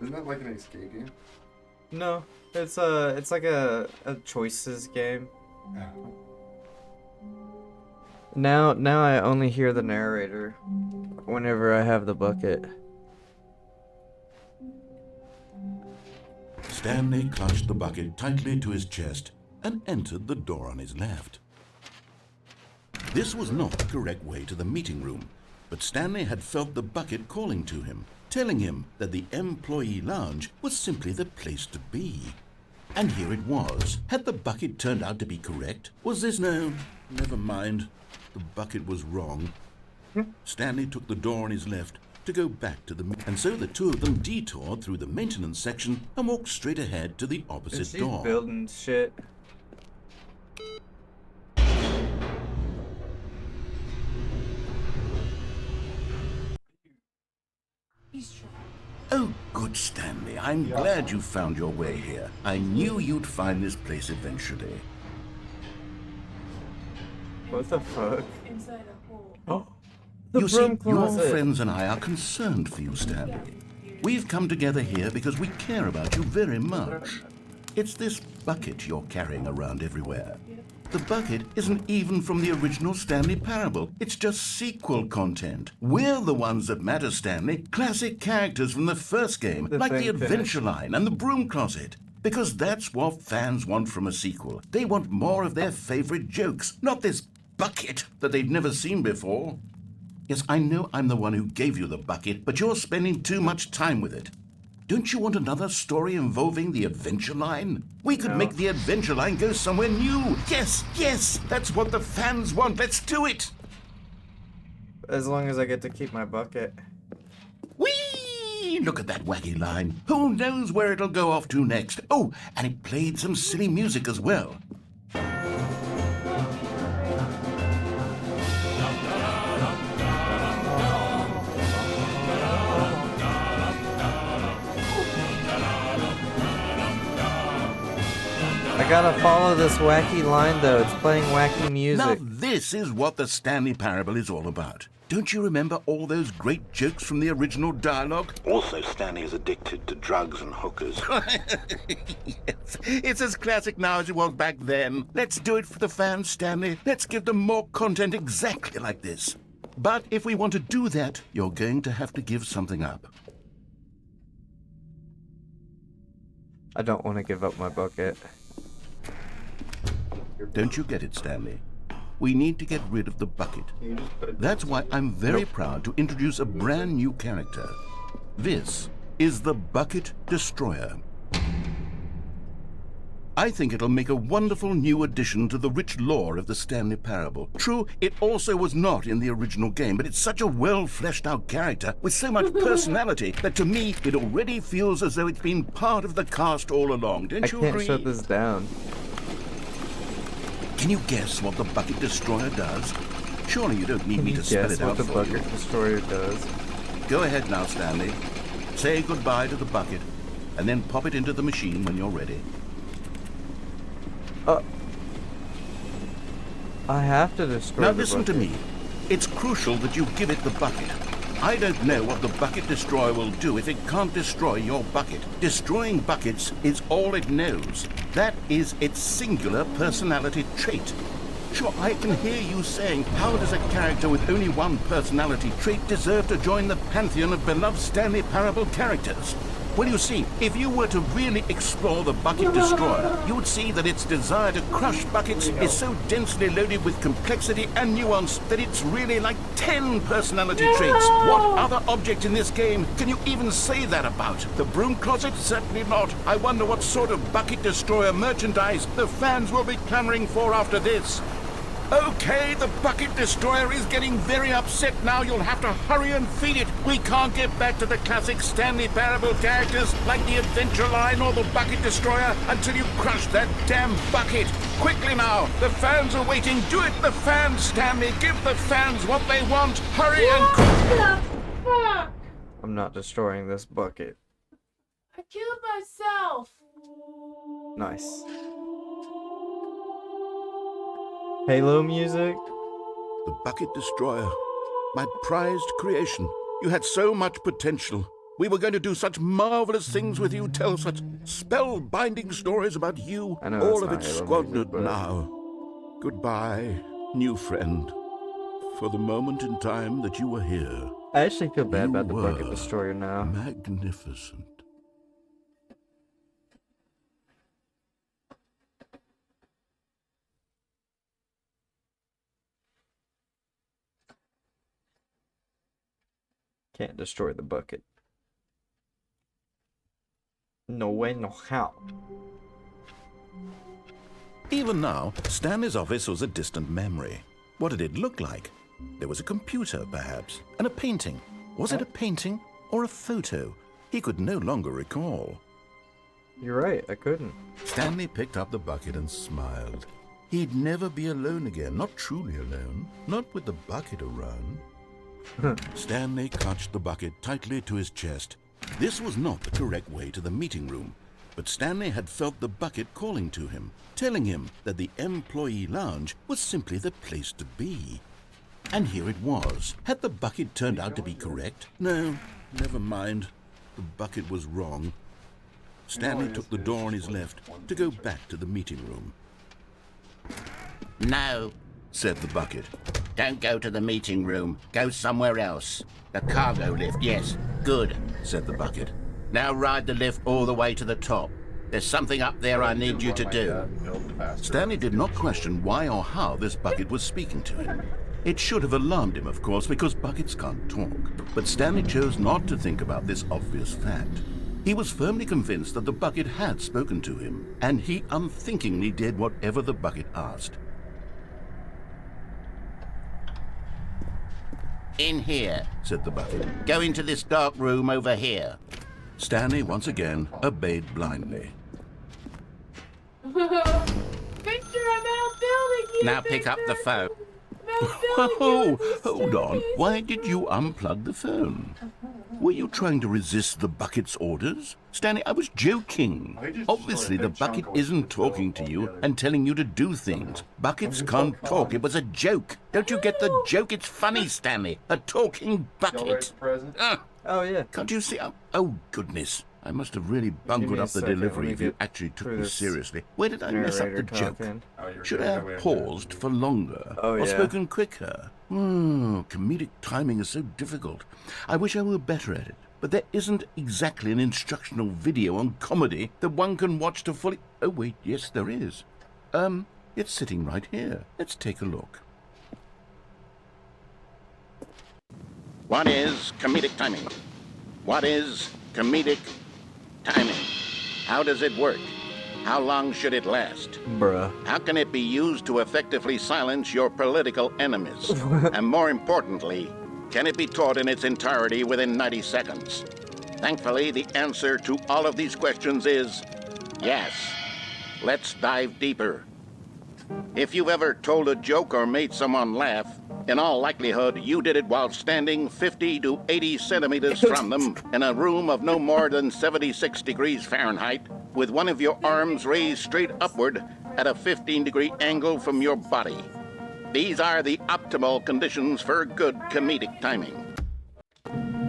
S8: Isn't that like an escape game?
S1: No, it's like a choices game. Now I only hear the narrator whenever I have the bucket.
S2: Stanley clutched the bucket tightly to his chest and entered the door on his left. This was not the correct way to the meeting room, but Stanley had felt the bucket calling to him, telling him that the employee lounge was simply the place to be. And here it was. Had the bucket turned out to be correct? Was this no? Never mind. The bucket was wrong. Stanley took the door on his left to go back to the... And so the two of them detoured through the maintenance section and walked straight ahead to the opposite
S1: She's
S2: door.
S1: building shit.
S2: Oh, good, Stanley. I'm glad you found your way here. I knew you'd find this place eventually.
S1: What the fuck?
S3: Inside a hole.
S1: Oh, the
S2: You see,
S1: broom
S2: your
S1: closet.
S2: friends and I are concerned for you, Stanley. We've come together here because we care about you very much. It's this bucket you're carrying around everywhere. The bucket isn't even from the original Stanley Parable. It's just sequel content. We're the ones that matter, Stanley. Classic characters from the first game,
S1: The
S2: like the
S1: thing
S2: Adventure
S1: finished.
S2: Line and the Broom Closet. Because that's what fans want from a sequel. They want more of their favorite jokes, not this bucket that they've never seen before. Yes, I know I'm the one who gave you the bucket, but you're spending too much time with it. Don't you want another story involving the Adventure Line? We could
S1: No.
S2: make the Adventure Line go somewhere new. Yes, yes, that's what the fans want. Let's do it.
S1: As long as I get to keep my bucket.
S2: Whee! Look at that wacky line. Who knows where it'll go off to next? Oh, and it played some silly music as well.
S1: I gotta follow this wacky line though. It's playing wacky
S2: Now
S1: music.
S2: this is what the Stanley Parable is all about. Don't you remember all those great jokes from the original dialogue?
S10: Also, Stanley is addicted to drugs and hookers.
S2: Yes, it's as classic now as it was back then. Let's do it for the fans, Stanley. Let's give them more content exactly like this. But if we want to do that, you're going to have to give something up.
S1: I don't want to give up my bucket.
S2: Don't you get it, Stanley? We need to get rid of the bucket. That's why I'm very proud to introduce a brand new character. This is the Bucket Destroyer. I think it'll make a wonderful new addition to the rich lore of the Stanley Parable. True, it also was not in the original game, but it's such a well-fleshed-out character with so much personality that to me it already feels as though it's been part of the cast all along. Don't
S1: I
S2: you
S1: can't
S2: agree?
S1: shut this down.
S2: Can you guess what the Bucket Destroyer does? Surely you don't need
S1: Can
S2: me
S1: you
S2: to spell
S1: guess
S2: it
S1: what
S2: out
S1: the
S2: for you.
S1: bucket destroyer does?
S2: Go ahead now, Stanley. Say goodbye to the bucket, and then pop it into the machine when you're ready.
S1: I have to destroy
S2: Now
S1: the
S2: listen to
S1: bucket.
S2: me. It's crucial that you give it the bucket. I don't know what the Bucket Destroyer will do if it can't destroy your bucket. Destroying buckets is all it knows. That is its singular personality trait. Sure, I can hear you saying, how does a character with only one personality trait deserve to join the pantheon of beloved Stanley Parable characters? Well, you see, if you were to really explore the Bucket Destroyer, you would see that its desire to crush buckets is so densely loaded with complexity and nuance that it's really like 10 personality traits. What other object in this game can you even say that about? The broom closet? Certainly not. I wonder what sort of Bucket Destroyer merchandise the fans will be clamoring for after this. Okay, the Bucket Destroyer is getting very upset now. You'll have to hurry and feed it. We can't get back to the classic Stanley Parable characters like the Adventure Line or the Bucket Destroyer until you crush that damn bucket. Quickly now, the fans are waiting. Do it, the fans, Stanley. Give the fans what they want. Hurry and...
S3: Fuck!
S1: I'm not destroying this bucket.
S3: I killed myself.
S1: Nice. Halo music?
S2: The Bucket Destroyer, my prized creation. You had so much potential. We were going to do such marvelous things with you, tell such spellbinding stories about you.
S1: I know
S2: all of
S1: that's
S2: it
S1: not Halo
S2: squandered
S1: music, but...
S2: now. Goodbye, new friend. For the moment in time that you were here,
S1: I actually feel bad
S2: you
S1: about the Bucket
S2: were
S1: Destroyer now.
S2: magnificent.
S1: Can't destroy the bucket. No way, no how.
S2: Even now, Stanley's office was a distant memory. What did it look like? There was a computer, perhaps, and a painting. Was it a painting or a photo? He could no longer recall.
S1: You're right, I couldn't.
S2: Stanley picked up the bucket and smiled. He'd never be alone again, not truly alone, not with the bucket around. Stanley clutched the bucket tightly to his chest. This was not the correct way to the meeting room, but Stanley had felt the bucket calling to him, telling him that the employee lounge was simply the place to be. And here it was. Had the bucket turned out to be correct? No, never mind. The bucket was wrong. Stanley took the door on his left to go back to the meeting room.
S4: No,
S2: Said the bucket.
S4: don't go to the meeting room. Go somewhere else. The cargo lift, yes. Good,
S2: Said the bucket.
S4: now ride the lift all the way to the top. There's something up there I need you to do.
S2: Stanley did not question why or how this bucket was speaking to him. It should have alarmed him, of course, because buckets can't talk. But Stanley chose not to think about this obvious fact. He was firmly convinced that the bucket had spoken to him, and he unthinkingly did whatever the bucket asked.
S4: In here.
S2: Said the bucket.
S4: Go into this dark room over here.
S2: Stanley once again obeyed blindly.
S3: Victor, I'm out building you.
S4: Now pick up the phone.
S2: Oh, hold on. Why did you unplug the phone? Were you trying to resist the bucket's orders? Stanley, I was joking. Obviously, the bucket isn't talking to you and telling you to do things. Buckets can't talk. It was a joke. Don't you get the joke? It's funny, Stanley. A talking bucket.
S1: Oh, yeah.
S2: Can't you see? Oh, goodness. I must have really bungled up the delivery if you actually took me seriously. Where did I mess up the joke? Should I have paused for longer? Or spoken quicker? Comedic timing is so difficult. I wish I were better at it. But there isn't exactly an instructional video on comedy that one can watch to fully... Oh, wait, yes, there is. It's sitting right here. Let's take a look.
S4: What is comedic timing? What is comedic timing? How does it work? How long should it last?
S1: Bruh.
S4: How can it be used to effectively silence your political enemies? And more importantly, can it be taught in its entirety within 90 seconds? Thankfully, the answer to all of these questions is yes. Let's dive deeper. If you've ever told a joke or made someone laugh, in all likelihood, you did it while standing 50 to 80 centimeters from them in a room of no more than 76 degrees Fahrenheit, with one of your arms raised straight upward at a 15-degree angle from your body. These are the optimal conditions for good comedic timing.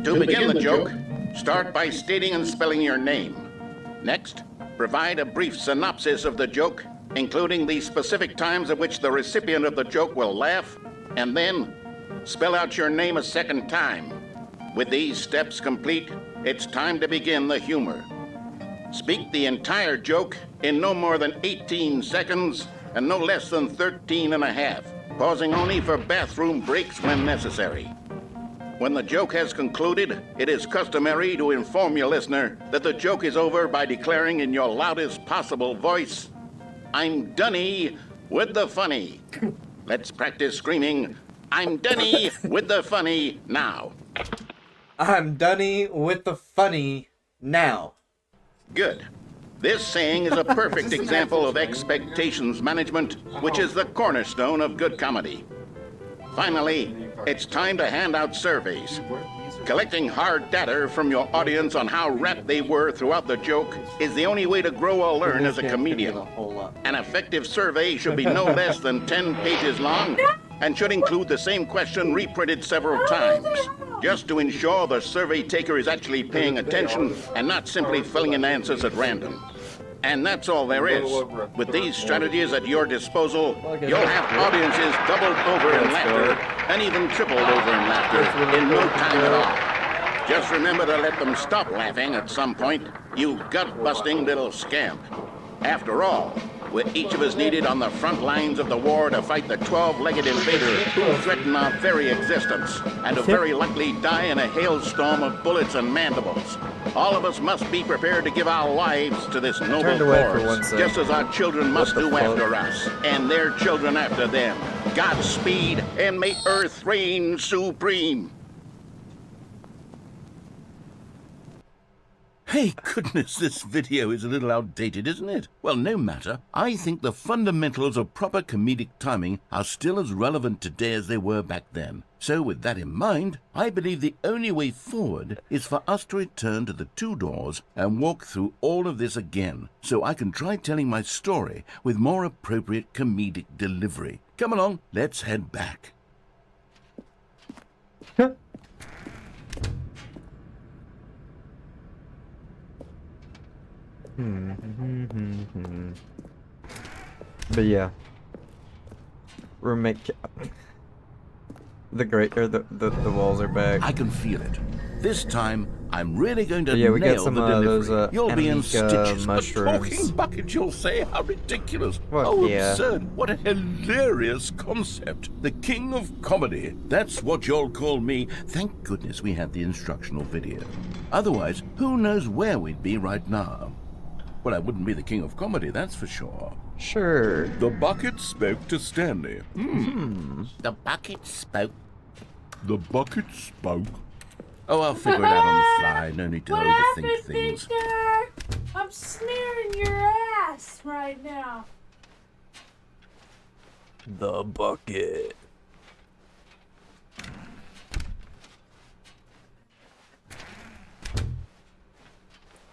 S4: To begin the joke, start by stating and spelling your name. Next, provide a brief synopsis of the joke including the specific times at which the recipient of the joke will laugh, and then spell out your name a second time. With these steps complete, it's time to begin the humor. Speak the entire joke in no more than 18 seconds and no less than 13 and a half, pausing only for bathroom breaks when necessary. When the joke has concluded, it is customary to inform your listener that the joke is over by declaring in your loudest possible voice, "I'm Dunny with the funny." Let's practice screaming, "I'm Dunny with the funny" now.
S1: I'm Dunny with the funny now.
S4: Good. This saying is a perfect example of expectations management, which is the cornerstone of good comedy. Finally, it's time to hand out surveys. Collecting hard data from your audience on how rapt they were throughout the joke is the only way to grow or learn as a comedian. An effective survey should be no less than 10 pages long and should include the same question reprinted several times, just to ensure the survey taker is actually paying attention and not simply filling in answers at random. And that's all there is. With these strategies at your disposal, you'll have audiences doubled over in laughter and even tripled over in laughter in no time at all. Just remember to let them stop laughing at some point, you gut-busting little scamp. After all, we're each of us needed on the front lines of the war to fight the 12-legged invader who threaten our very existence, and to very likely die in a hailstorm of bullets and mandibles. All of us must be prepared to give our lives to this noble cause, just as our children must do after us, and their children after them. Godspeed, and may Earth reign supreme.
S2: Hey, goodness, this video is a little outdated, isn't it? Well, no matter. I think the fundamentals of proper comedic timing are still as relevant today as they were back then. So with that in mind, I believe the only way forward is for us to return to the two doors and walk through all of this again, so I can try telling my story with more appropriate comedic delivery. Come along, let's head back.
S1: But yeah, roommate. The walls are back.
S2: I can feel it. This time, I'm really going to
S1: we got
S2: nail
S1: some
S2: the
S1: those
S2: delivery. You'll be in stitches.
S1: mushrooms.
S2: A talking bucket, you'll say? How ridiculous.
S1: Well,
S2: How
S1: yeah.
S2: absurd. What a hilarious concept. The king of comedy. That's what you'll call me. Thank goodness we had the instructional video. Otherwise, who knows where we'd be right now. Well, I wouldn't be the king of comedy, that's for sure.
S1: Sure.
S2: The bucket spoke to Stanley.
S4: The bucket spoke.
S2: The bucket spoke. Oh, I'll figure it out on the fly. No need to
S3: What
S2: overthink
S3: happened,
S2: things.
S3: Victor? I'm smearing your ass right now.
S1: The bucket.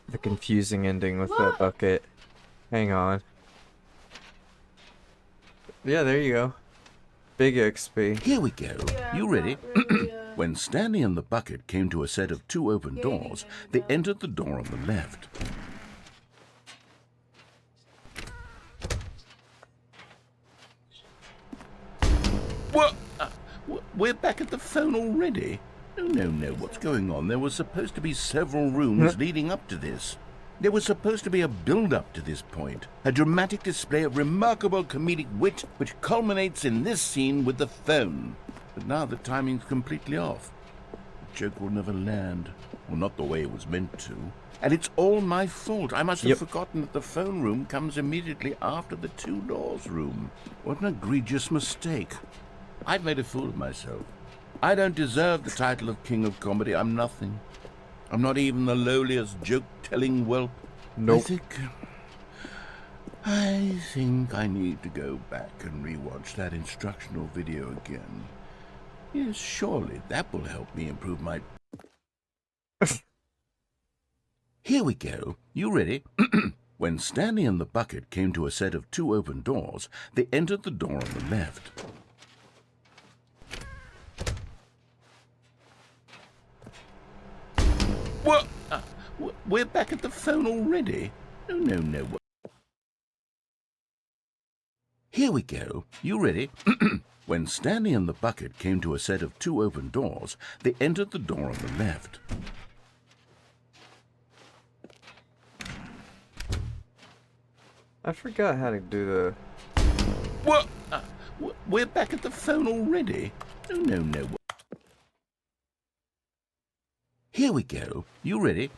S1: The confusing ending with that bucket. Hang on. Yeah, there you go. Big XP.
S2: Here we go.
S3: Yeah,
S2: You
S3: I'm
S2: ready?
S3: not really,
S2: When Stanley and the bucket came to a set of two open doors, they entered the door on the left. What? We're back at the phone already? No, what's going on? There was supposed to be several rooms leading up to this. There was supposed to be a build-up to this point, a dramatic display of remarkable comedic wit which culminates in this scene with the phone. But now the timing's completely off. The joke will never land, or not the way it was meant to. And it's all my fault. I must have forgotten that the phone room comes immediately after the two doors room. What an egregious mistake. I've made a fool of myself. I don't deserve the title of King of Comedy. I'm nothing. I'm not even the lowliest joke-telling whelp.
S1: Nope.
S2: I think I need to go back and rewatch that instructional video again. Yes, surely that will help me improve my... Here we go. You ready? When Stanley and the bucket came to a set of two open doors, they entered the door on the left. What? We're back at the phone already? No. Here we go. You ready? When Stanley and the bucket came to a set of 2 open doors, they entered the door on the left.
S1: I forgot how to do the...
S2: What? We're back at the phone already? No. Here we go. You ready?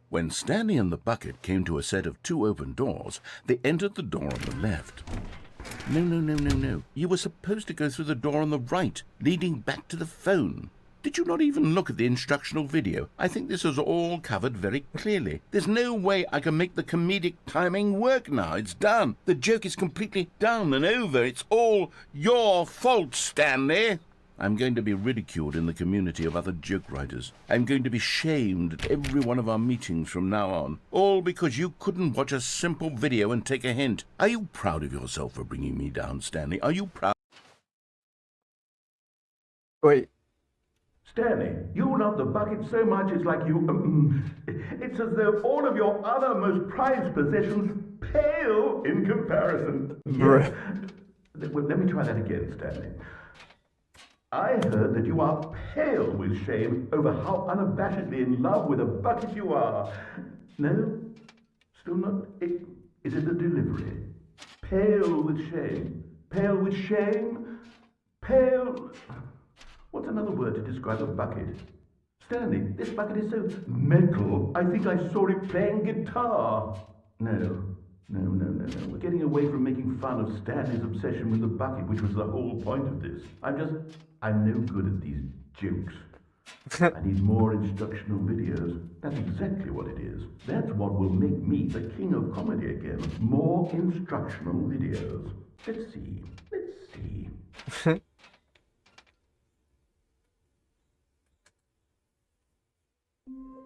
S2: When Stanley and the bucket came to a set of 2 open doors, they entered the door on the left. No. You were supposed to go through the door on the right, leading back to the phone. Did you not even look at the instructional video? I think this is all covered very clearly. There's no way I can make the comedic timing work now. It's done. The joke is completely done and over. It's all your fault, Stanley. I'm going to be ridiculed in the community of other joke writers. I'm going to be shamed at every one of our meetings from now on. All because you couldn't watch a simple video and take a hint. Are you proud of yourself for bringing me down, Stanley? Are you proud?
S1: Wait.
S2: Stanley, you love the bucket so much it's like you... it's as though all of your other most prized possessions pale in comparison.
S1: Bruh.
S2: Yes. Well, let me try that again, Stanley. I heard that you are pale with shame over how unabashedly in love with a bucket you are. No? Still not? Is it the delivery? Pale with shame. Pale with shame? Pale... What's another word to describe a bucket? Stanley, this bucket is so metal, I think I saw it playing guitar. No. We're getting away from making fun of Stanley's obsession with the bucket, which was the whole point of this. I'm no good at these jokes. I need more instructional videos. That's exactly what it is. That's what will make me the king of comedy again. More instructional videos. Let's see.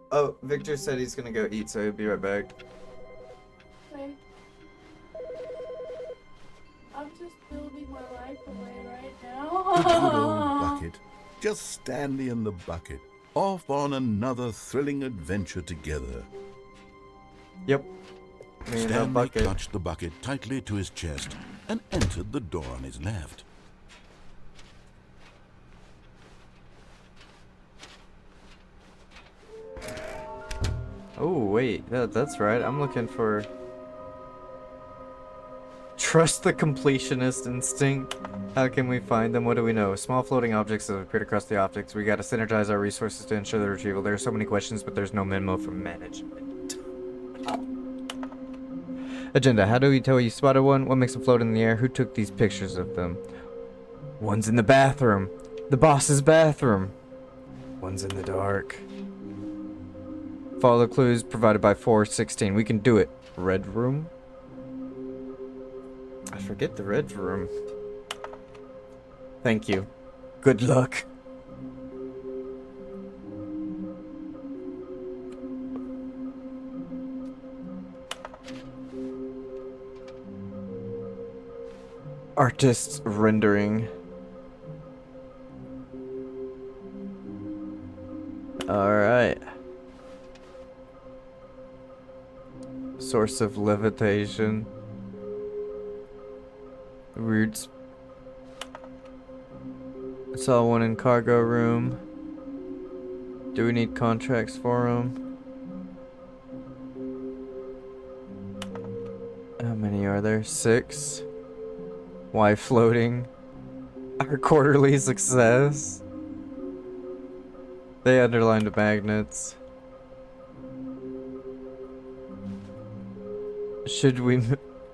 S1: Oh, Victor said he's gonna go eat, so he'll be right back.
S3: Okay. I'm just building my life away right
S2: The good old
S3: now.
S2: bucket. Just Stanley and the bucket. Off on another thrilling adventure together.
S1: Yep. Me and the
S2: Stanley
S1: bucket.
S2: clutched the bucket tightly to his chest and entered the door on his left.
S1: Oh, wait. That's right. I'm looking for... Trust the completionist instinct. How can we find them? What do we know? Small floating objects have appeared across the optics. We gotta synergize our resources to ensure the retrieval. There are so many questions, but there's no memo from management. Agenda. How do we tell you spotted one? What makes them float in the air? Who took these pictures of them? One's in the bathroom. The boss's bathroom. One's in the dark. Follow the clues provided by 416. We can do it. Red room? I forget the red room. Thank you. Good luck. Artist's rendering. Alright. Source of levitation. Roots. I saw one in cargo room. Do we need contracts for them? How many are there? 6. Why floating? Our quarterly success. They underlined magnets. Should we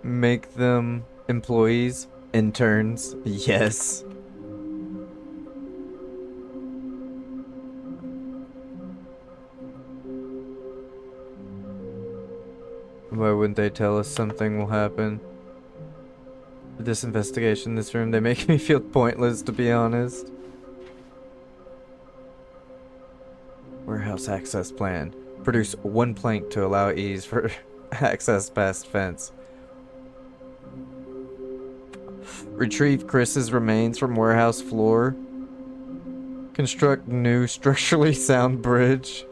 S1: make them employees? Interns? Yes. Why wouldn't they tell us something will happen? This investigation in this room, they make me feel pointless, to be honest. Warehouse access plan. Produce 1 plank to allow ease for access past fence. Retrieve Chris's remains from warehouse floor. Construct new structurally sound bridge.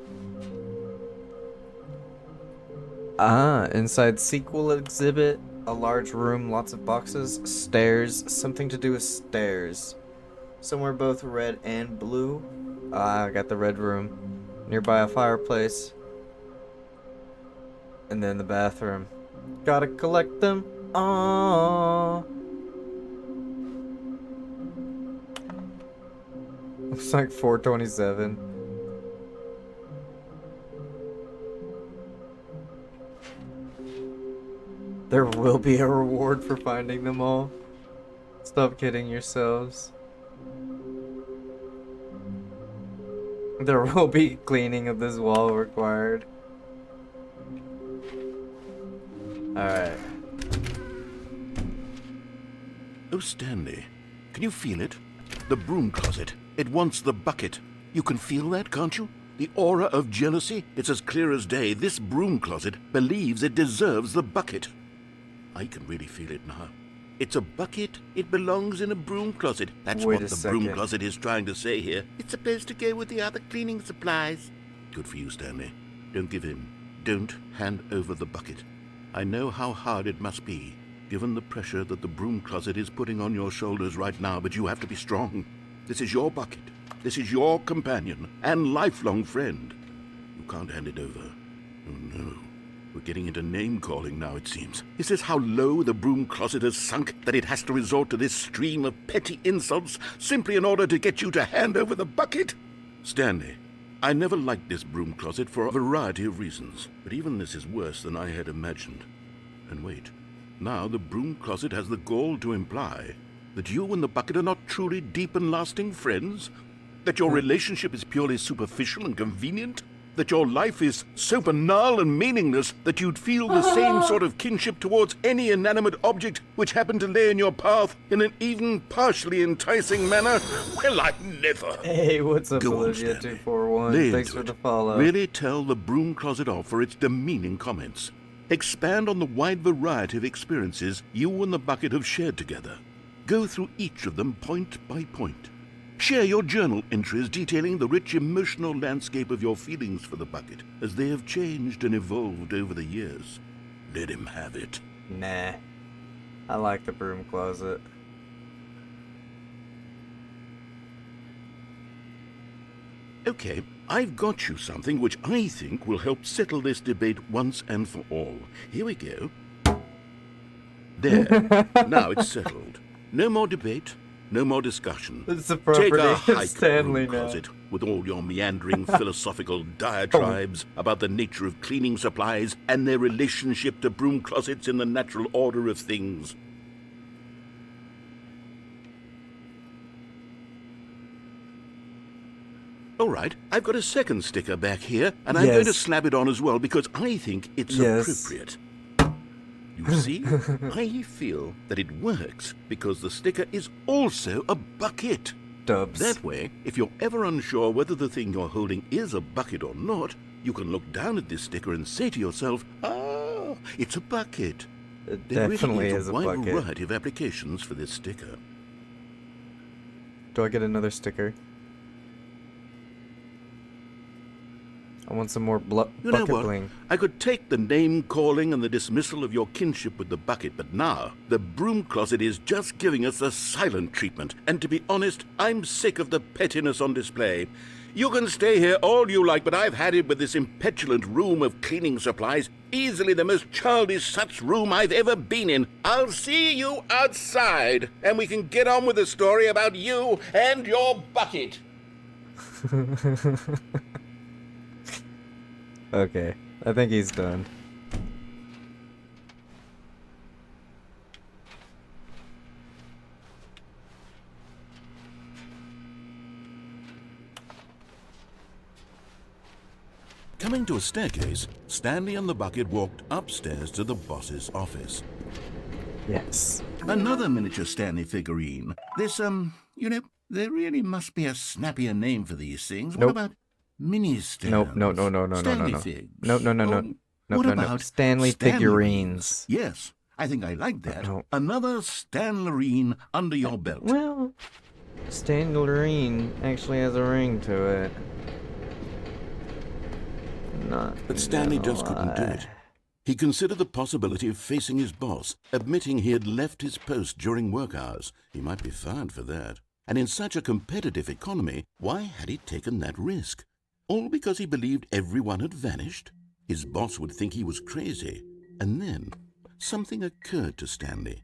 S1: Inside sequel exhibit. A large room, lots of boxes, stairs, something to do with stairs. Somewhere both red and blue. Ah, I got the red room. Nearby a fireplace. And then the bathroom. Gotta collect them. Aww. Looks like 427. There will be a reward for finding them all. Stop kidding yourselves. There will be cleaning of this wall required. Alright.
S2: Oh, Stanley, can you feel it? The broom closet. It wants the bucket. You can feel that, can't you? The aura of jealousy? It's as clear as day. This broom closet believes it deserves the bucket. I can really feel it now. It's a bucket. It belongs in a broom closet. That's what the broom closet is trying to say here. It's supposed to go with the other cleaning supplies. Good for you, Stanley. Don't give in. Don't hand over the bucket. I know how hard it must be, given the pressure that the broom closet is putting on your shoulders right now, but you have to be strong. This is your bucket. This is your companion and lifelong friend. You can't hand it over. Oh, no. We're getting into name-calling now, it seems. Is this how low the broom closet has sunk, that it has to resort to this stream of petty insults simply in order to get you to hand over the bucket? Stanley, I never liked this broom closet for a variety of reasons, but even this is worse than I had imagined. And wait, now the broom closet has the gall to imply that you and the bucket are not truly deep and lasting friends? That your relationship is purely superficial and convenient? That your life is so banal and meaningless that you'd feel the same sort of kinship towards any inanimate object which happened to lay in your path in an even partially enticing manner? Well, I never.
S1: Hey, what's up,
S2: Go on,
S1: Olivia
S2: Stanley.
S1: 241?
S2: Lay
S1: Thanks
S2: into
S1: for the
S2: it.
S1: follow.
S2: Really tell the broom closet off for its demeaning comments. Expand on the wide variety of experiences you and the bucket have shared together. Go through each of them point by point. Share your journal entries detailing the rich emotional landscape of your feelings for the bucket as they have changed and evolved over the years. Let him have it.
S1: Nah. I like the broom closet.
S2: Okay, I've got you something which I think will help settle this debate once and for all. Here we go. There. Now it's settled. No more debate. No more discussion.
S1: It's the
S2: Take
S1: property
S2: a
S1: of
S2: hike
S1: Stanley
S2: broom
S1: now.
S2: closet with all your meandering philosophical diatribes about the nature of cleaning supplies and their relationship to broom closets in the natural order of things. All right, I've got a second sticker back here, and I'm going to slap it on as well because I think it's appropriate. You see, I feel that it works because the sticker is also a bucket.
S1: Dubs.
S2: That way, if you're ever unsure whether the thing you're holding is a bucket or not, you can look down at this sticker and say to yourself, ah, it's a bucket.
S1: It
S2: There
S1: definitely
S2: really
S1: is a
S2: wide
S1: bucket.
S2: variety of applications for this sticker.
S1: Do I get another sticker? I want some more
S2: You know
S1: bucket
S2: what?
S1: bling.
S2: I could take the name-calling and the dismissal of your kinship with the bucket, but now the broom closet is just giving us the silent treatment. And to be honest, I'm sick of the pettiness on display. You can stay here all you like, but I've had it with this impetulant room of cleaning supplies. Easily the most childish such room I've ever been in. I'll see you outside, and we can get on with the story about you and your bucket.
S1: Okay, I think he's done.
S2: Coming to a staircase, Stanley and the bucket walked upstairs to the boss's office.
S1: Yes.
S2: Another miniature Stanley figurine. This, you know, there really must be a snappier name for these things.
S1: Nope.
S2: What about mini stands?
S1: No.
S2: Stanley figs.
S1: No.
S2: What about
S1: Stanley figurines.
S2: Yes, I think I like that.
S1: No.
S2: Another Stanlerine under your belt.
S1: Well, Stanlerine actually has a ring to it. Not
S2: But Stanley
S1: gonna
S2: just couldn't do
S1: lie.
S2: it. He considered the possibility of facing his boss, admitting he had left his post during work hours. He might be fired for that. And in such a competitive economy, why had he taken that risk? All because he believed everyone had vanished? His boss would think he was crazy. And then something occurred to Stanley.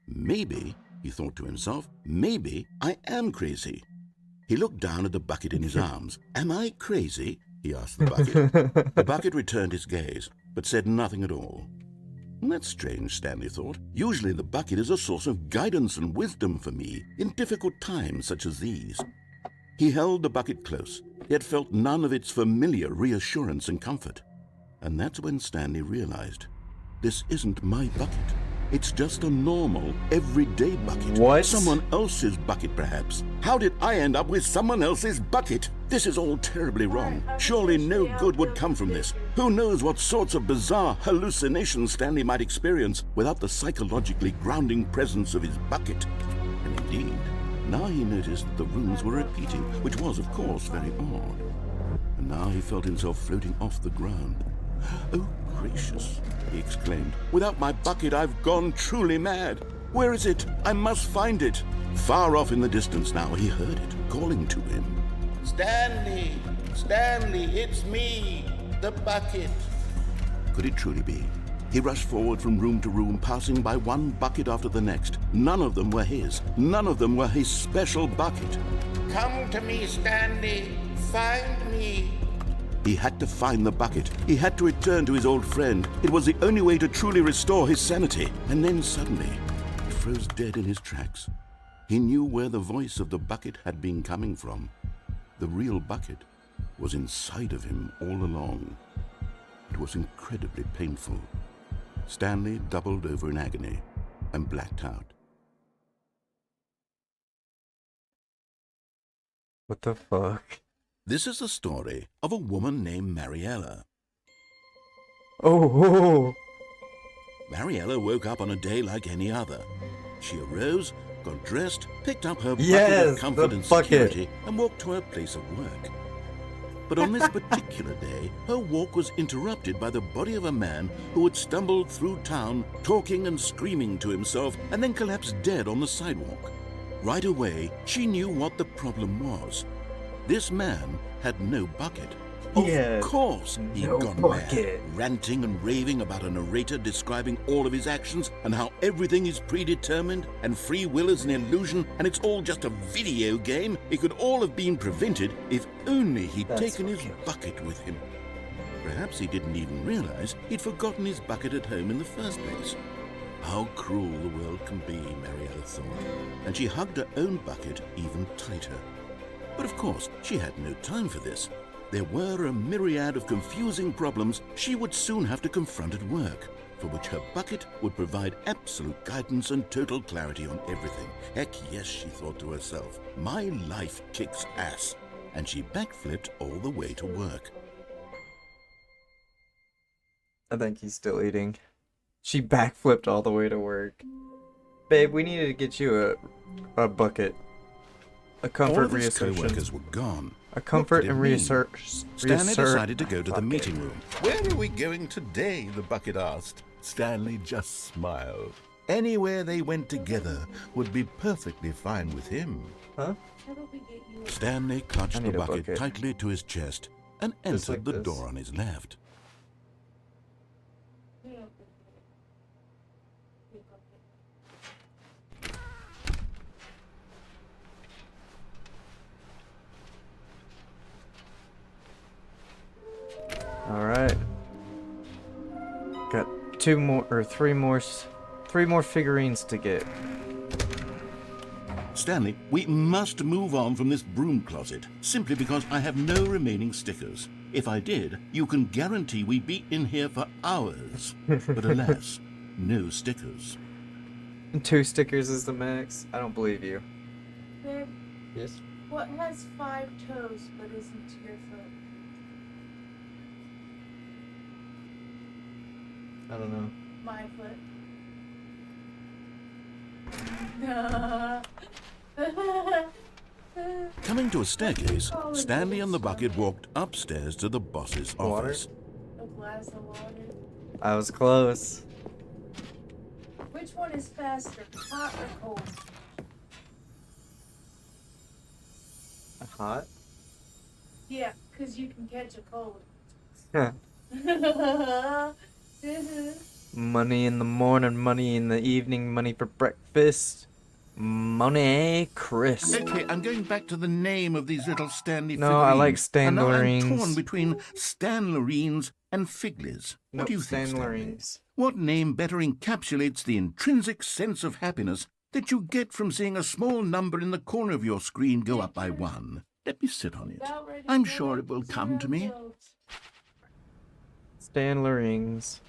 S2: Maybe, he thought to himself, maybe I am crazy. He looked down at the bucket in his arms. Am I crazy? He asked the bucket. The bucket returned his gaze, but said nothing at all. That's strange, Stanley thought. Usually the bucket is a source of guidance and wisdom for me in difficult times such as these. He held the bucket close, yet felt none of its familiar reassurance and comfort. And that's when Stanley realized, this isn't my bucket. It's just a normal, everyday bucket.
S1: What?
S2: Someone else's bucket, perhaps. How did I end up with someone else's bucket? This is all terribly wrong. Surely no good would come from this. Who knows what sorts of bizarre hallucinations Stanley might experience without the psychologically grounding presence of his bucket. And indeed, now he noticed that the rooms were repeating, which was, of course, very odd. And now he felt himself floating off the ground. Oh, gracious, he exclaimed. Without my bucket, I've gone truly mad. Where is it? I must find it. Far off in the distance now, he heard it, calling to him.
S10: Stanley! Stanley, it's me, the bucket.
S2: Could it truly be? He rushed forward from room to room, passing by one bucket after the next. None of them were his. None of them were his special bucket.
S10: Come to me, Stanley. Find me.
S2: He had to find the bucket. He had to return to his old friend. It was the only way to truly restore his sanity. And then suddenly, he froze dead in his tracks. He knew where the voice of the bucket had been coming from. The real bucket was inside of him all along. It was incredibly painful. Stanley doubled over in agony and blacked out.
S1: What the fuck?
S2: This is the story of a woman named Mariella.
S1: Oh.
S2: Mariella woke up on a day like any other. She arose, got dressed, picked up her bucket
S1: Yes,
S2: of comfort
S1: the
S2: and
S1: bucket.
S2: security, and walked to her place of work. But on this particular day, her walk was interrupted by the body of a man who had stumbled through town, talking and screaming to himself, and then collapsed dead on the sidewalk. Right away, she knew what the problem was. This man had no bucket.
S1: Yes,
S2: Of course, he'd
S1: no
S2: gone
S1: bucket.
S2: mad, ranting and raving about a narrator describing all of his actions and how everything is predetermined and free will is an illusion and it's all just a video game. It could all have been prevented if only he'd
S1: That's
S2: taken his
S1: ridiculous.
S2: bucket with him. Perhaps he didn't even realize he'd forgotten his bucket at home in the first place. How cruel the world can be, Mariella thought, and she hugged her own bucket even tighter. But of course, she had no time for this. There were a myriad of confusing problems she would soon have to confront at work, for which her bucket would provide absolute guidance and total clarity on everything. Heck yes, she thought to herself, my life kicks ass. And she backflipped all the way to work.
S1: I think he's still eating. She backflipped all the way to work. Babe, we needed to get you a bucket. A
S2: All
S1: comfort
S2: of his
S1: reassertion.
S2: co-workers were gone.
S1: A comfort
S2: What did it
S1: and
S2: mean?
S1: research.
S2: Stanley decided to go to the
S1: Fuck it.
S2: meeting room. Where are we going today? The bucket asked. Stanley just smiled. Anywhere they went together would be perfectly fine with him.
S1: Huh?
S3: How about we get you
S2: Stanley clutched
S1: I
S2: the
S1: need a
S2: bucket
S1: bucket.
S2: tightly to his chest and
S1: Just
S2: entered
S1: like
S2: the
S1: this.
S2: door on his left.
S1: Alright. Got three more figurines to get.
S2: Stanley, we must move on from this broom closet, simply because I have no remaining stickers. If I did, you can guarantee we'd be in here for hours. But alas, no stickers.
S1: 2 stickers is the max. I don't believe you.
S3: Babe,
S1: Yes.
S3: what has 5 toes but isn't your foot?
S1: I don't know.
S3: My foot.
S2: Coming to a staircase, Stanley and the bucket walked upstairs to the boss's
S1: Water?
S2: office.
S3: A glass of water.
S1: I was close.
S3: Which one is faster, hot or cold?
S1: Hot?
S3: Yeah, 'cause you can catch a cold.
S1: Money in the morning, money in the evening, money for breakfast. Money crisp.
S2: Okay, I'm going back to the name of these little Stanley
S1: No, I like
S2: figurines. And now I'm
S1: Stanlerines.
S2: torn between Stanlerines and Figlies. What
S1: Nope,
S2: do you think, Stanley?
S1: Stanlerines.
S2: What name better encapsulates the intrinsic sense of happiness that you get from seeing a small number in the corner of your screen go up by 1? Let me sit on it. I'm sure it will come to me.
S1: Stanlerings.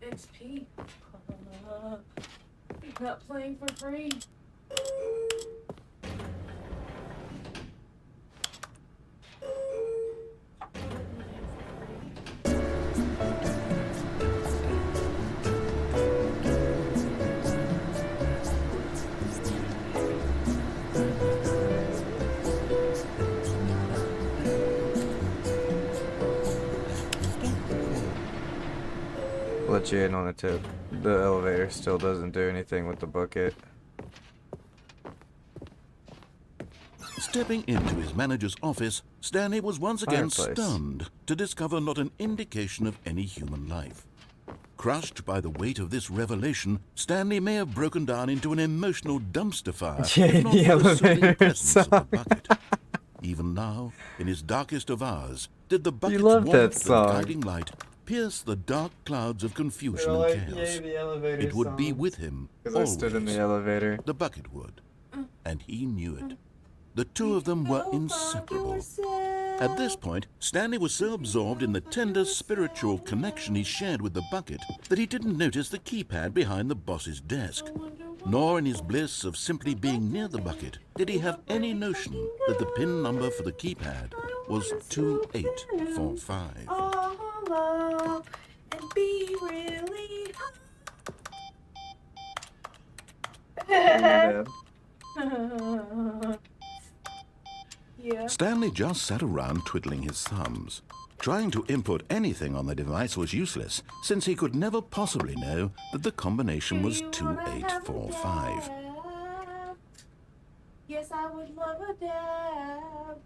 S3: XP. Not playing for free.
S1: Let you in on a tip. The elevator still doesn't do anything with the bucket.
S2: Stepping into his manager's office, Stanley was once again
S1: Fireplace.
S2: stunned to discover not an indication of any human life. Crushed by the weight of this revelation, Stanley may have broken down into an emotional dumpster fire, if not
S1: The
S2: for the soothing
S1: elevator
S2: presence of the
S1: song.
S2: bucket. Even now, in his darkest of hours, did the bucket's
S1: love that
S2: warmth and
S1: song.
S2: guiding light pierce the dark clouds of confusion and chaos. It would be with him
S1: Because I stood in the
S2: always.
S1: elevator.
S2: The bucket would, and he knew it. The two of them were inseparable. At this point, Stanley was so absorbed in the tender spiritual connection he shared with the bucket that he didn't notice the keypad behind the boss's desk. Nor in his bliss of simply being near the bucket did he have any notion that the PIN number for the keypad was 2845.
S3: All up and be really
S1: Yeah.
S3: Yeah.
S2: Stanley just sat around twiddling his thumbs. Trying to input anything on the device was useless, since he could never possibly know that the combination was 2845.
S3: Yes, I would love a dab.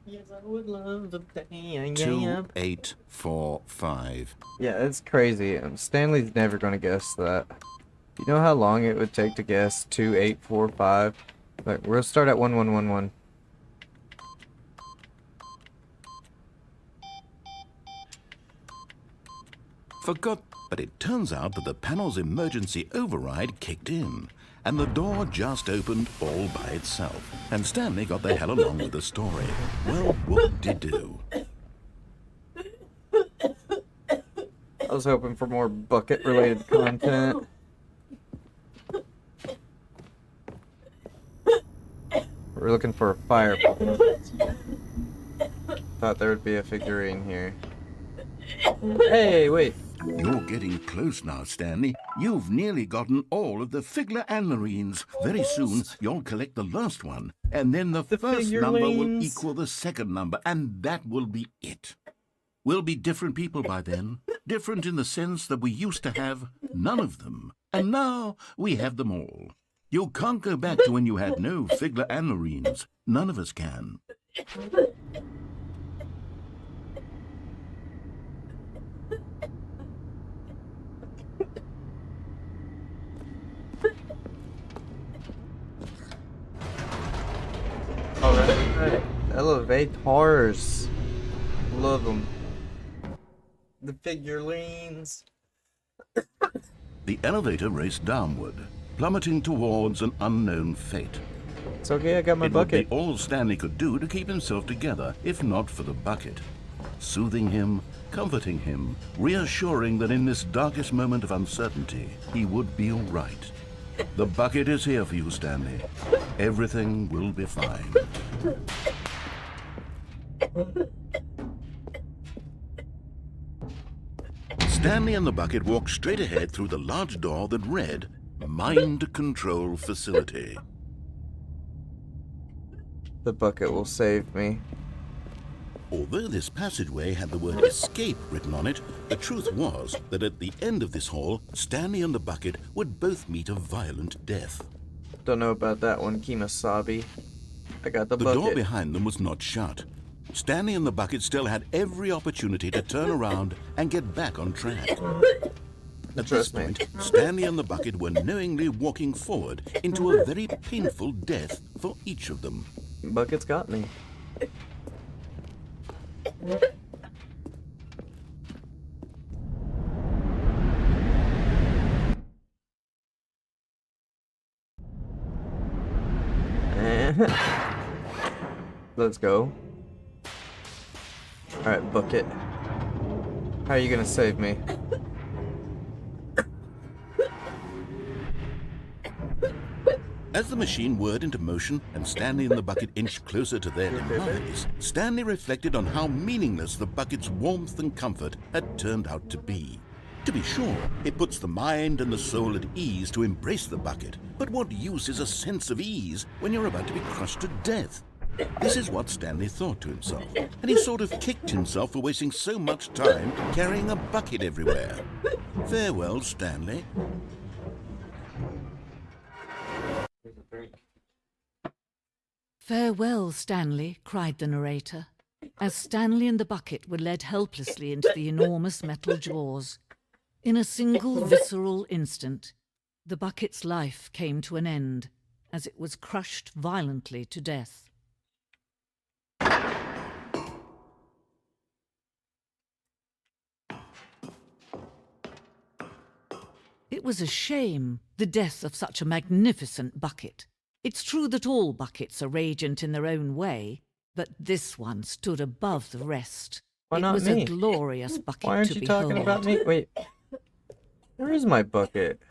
S1: Yes, I would love the
S2: 2845.
S1: Yeah, it's crazy. Stanley's never gonna guess that. You know how long it would take to guess 2845? Like, we'll start at 1111.
S2: Forgot, but it turns out that the panel's emergency override kicked in, and the door just opened all by itself. And Stanley got the hell along with the story. Well, whoop-de-doo.
S1: I was hoping for more bucket-related content. We're looking for a fireplace. Thought there would be a figurine here. Hey, wait.
S2: You're getting close now, Stanley. You've nearly gotten all of the Figler Anlarines. Very soon, you'll collect the last one, and then the first number will
S1: figurines.
S2: equal the second number, and that will be it. We'll be different people by then. Different in the sense that we used to have none of them, and now we have them all. You can't go back to when you had no Figler Anlarines. None of us can.
S1: Alright. Elevators. Love them. The figurines.
S2: The elevator raced downward, plummeting towards an unknown fate.
S1: It's okay, I got my
S2: It
S1: bucket.
S2: would be all Stanley could do to keep himself together, if not for the bucket. Soothing him, comforting him, reassuring that in this darkest moment of uncertainty, he would be all right. The bucket is here for you, Stanley. Everything will be fine. Stanley and the bucket walked straight ahead through the large door that read, Mind Control Facility.
S1: The bucket will save me.
S2: Although this passageway had the word escape written on it, the truth was that at the end of this hall, Stanley and the bucket would both meet a violent death.
S1: Don't know about that one, Kimasabi. I got the
S2: The
S1: bucket.
S2: door behind them was not shut. Stanley and the bucket still had every opportunity to turn around and get back on track. At this point, Stanley and the bucket were knowingly walking forward into a very painful death for each of them.
S1: Bucket's got me. Let's go. Alright, bucket. How are you gonna save me?
S2: As the machine whirred into motion and Stanley and the bucket inched closer to their demise, Stanley reflected on how meaningless the bucket's warmth and comfort had turned out to be. To be sure, it puts the mind and the soul at ease to embrace the bucket, but what use is a sense of ease when you're about to be crushed to death? This is what Stanley thought to himself, and he sort of kicked himself for wasting so much time carrying a bucket everywhere. Farewell, Stanley.
S6: Farewell, Stanley, cried the narrator, as Stanley and the bucket were led helplessly into the enormous metal jaws. In a single visceral instant, the bucket's life came to an end as it was crushed violently to death. It was a shame, the death of such a magnificent bucket. It's true that all buckets are radiant in their own way, but this one stood above the rest.
S1: Why
S6: it
S1: not
S6: was
S1: me?
S6: a glorious bucket
S1: Why aren't
S6: to
S1: you
S6: behold.
S1: talking about me? Wait. Where is my bucket?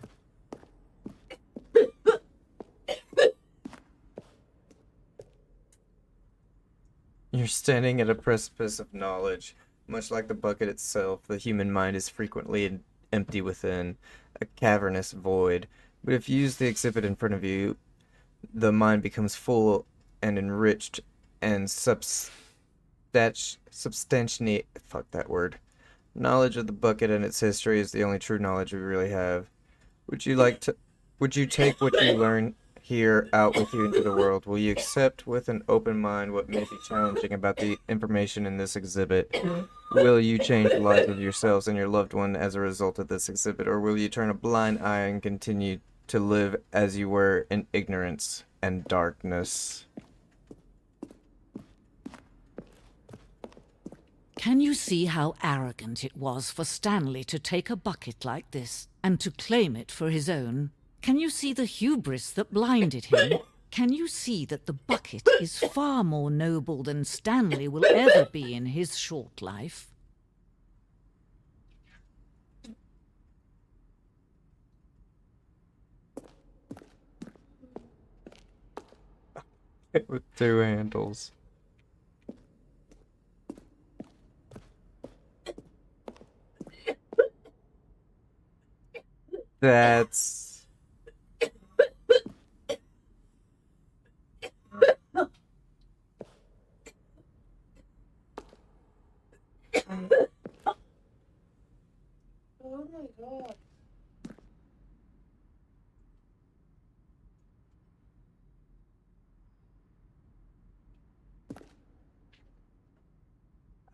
S1: You're standing at a precipice of knowledge. Much like the bucket itself, the human mind is frequently empty within, a cavernous void. But if you use the exhibit in front of you, the mind becomes full and enriched and substantiate. Fuck that word. Knowledge of the bucket and its history is the only true knowledge we really have. Would you take what you learn here out with you into the world? Will you accept with an open mind what may be challenging about the information in this exhibit? Will you change the lives of yourselves and your loved one as a result of this exhibit, or will you turn a blind eye and continue to live as you were in ignorance and darkness?
S6: Can you see how arrogant it was for Stanley to take a bucket like this and to claim it for his own? Can you see the hubris that blinded him? Can you see that the bucket is far more noble than Stanley will ever be in his short life?
S1: With two handles. That's...
S3: Oh my god.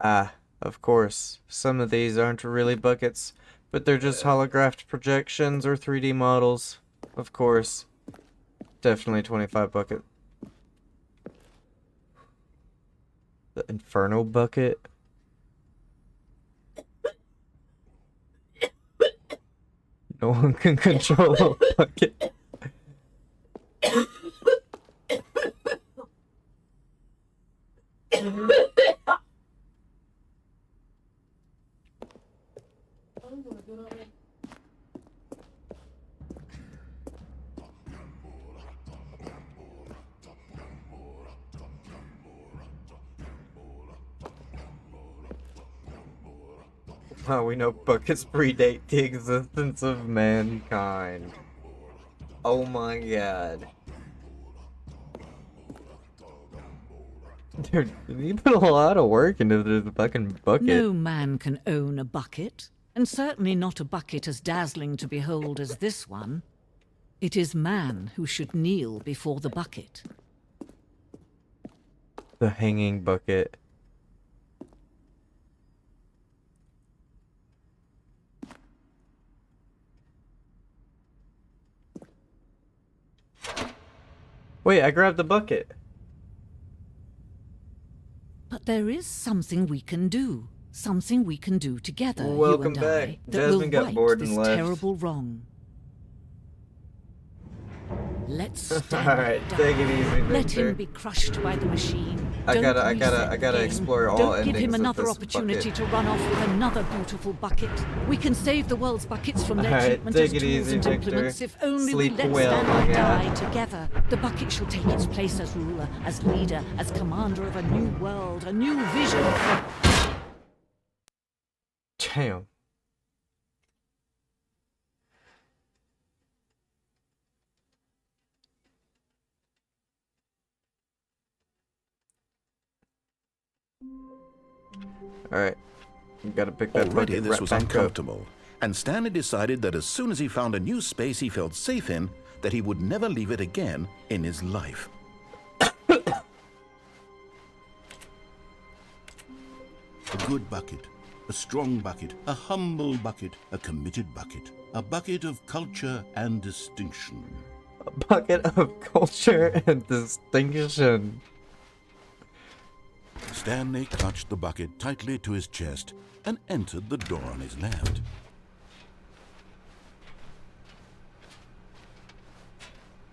S1: Ah, of course. Some of these aren't really buckets, but they're just holographed projections or 3D models. Of course. Definitely 25 bucket. The Inferno bucket? No one can control a bucket.
S3: Oh my god.
S1: Wow, we know buckets predate the existence of mankind. Oh my god. Dude, you put a lot of work into the fucking bucket.
S6: No man can own a bucket, and certainly not a bucket as dazzling to behold as this one. It is man who should kneel before the bucket.
S1: The hanging bucket. Wait, I grabbed the bucket.
S6: But there is something we can do. Something we can do together,
S1: Welcome
S6: you and
S1: back.
S6: I, that
S1: Jasmine
S6: will
S1: got
S6: right
S1: bored
S6: this
S1: and left.
S6: terrible wrong. Let's stand
S1: Alright,
S6: down.
S1: take it easy,
S6: Let
S1: Victor.
S6: him be crushed by the machine.
S1: I
S6: Don't
S1: gotta
S6: reset the game.
S1: explore all
S6: Don't give
S1: endings
S6: him
S1: of
S6: another
S1: this
S6: opportunity
S1: bucket.
S6: to run off with another beautiful bucket. We can save the world's buckets from their
S1: Alright,
S6: treatment
S1: take
S6: as
S1: it
S6: tools
S1: easy,
S6: and
S1: Victor.
S6: implements if only
S1: Sleep
S6: we let
S1: well, my
S6: Stanley
S1: guy.
S6: die together. The bucket shall take its place as ruler, as leader, as commander of a new world, a new vision.
S1: Damn. Alright. You gotta pick that
S2: Already
S1: bucket
S2: this
S1: right
S2: was
S1: back up.
S2: uncomfortable, and Stanley decided that as soon as he found a new space he felt safe in, that he would never leave it again in his life. A good bucket, a strong bucket, a humble bucket, a committed bucket, a bucket of culture and distinction.
S1: A bucket of culture and distinction.
S2: Stanley clutched the bucket tightly to his chest and entered the door on his left.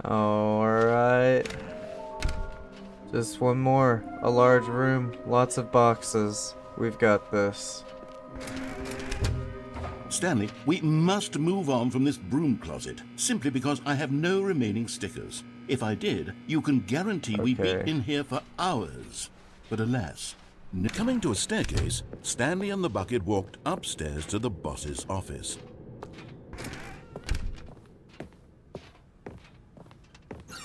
S1: Alright. Just one more. A large room, lots of boxes. We've got this.
S2: Stanley, we must move on from this broom closet, simply because I have no remaining stickers. If I did, you can guarantee we'd be
S1: Okay.
S2: in here for hours. But alas, coming to a staircase, Stanley and the bucket walked upstairs to the boss's office.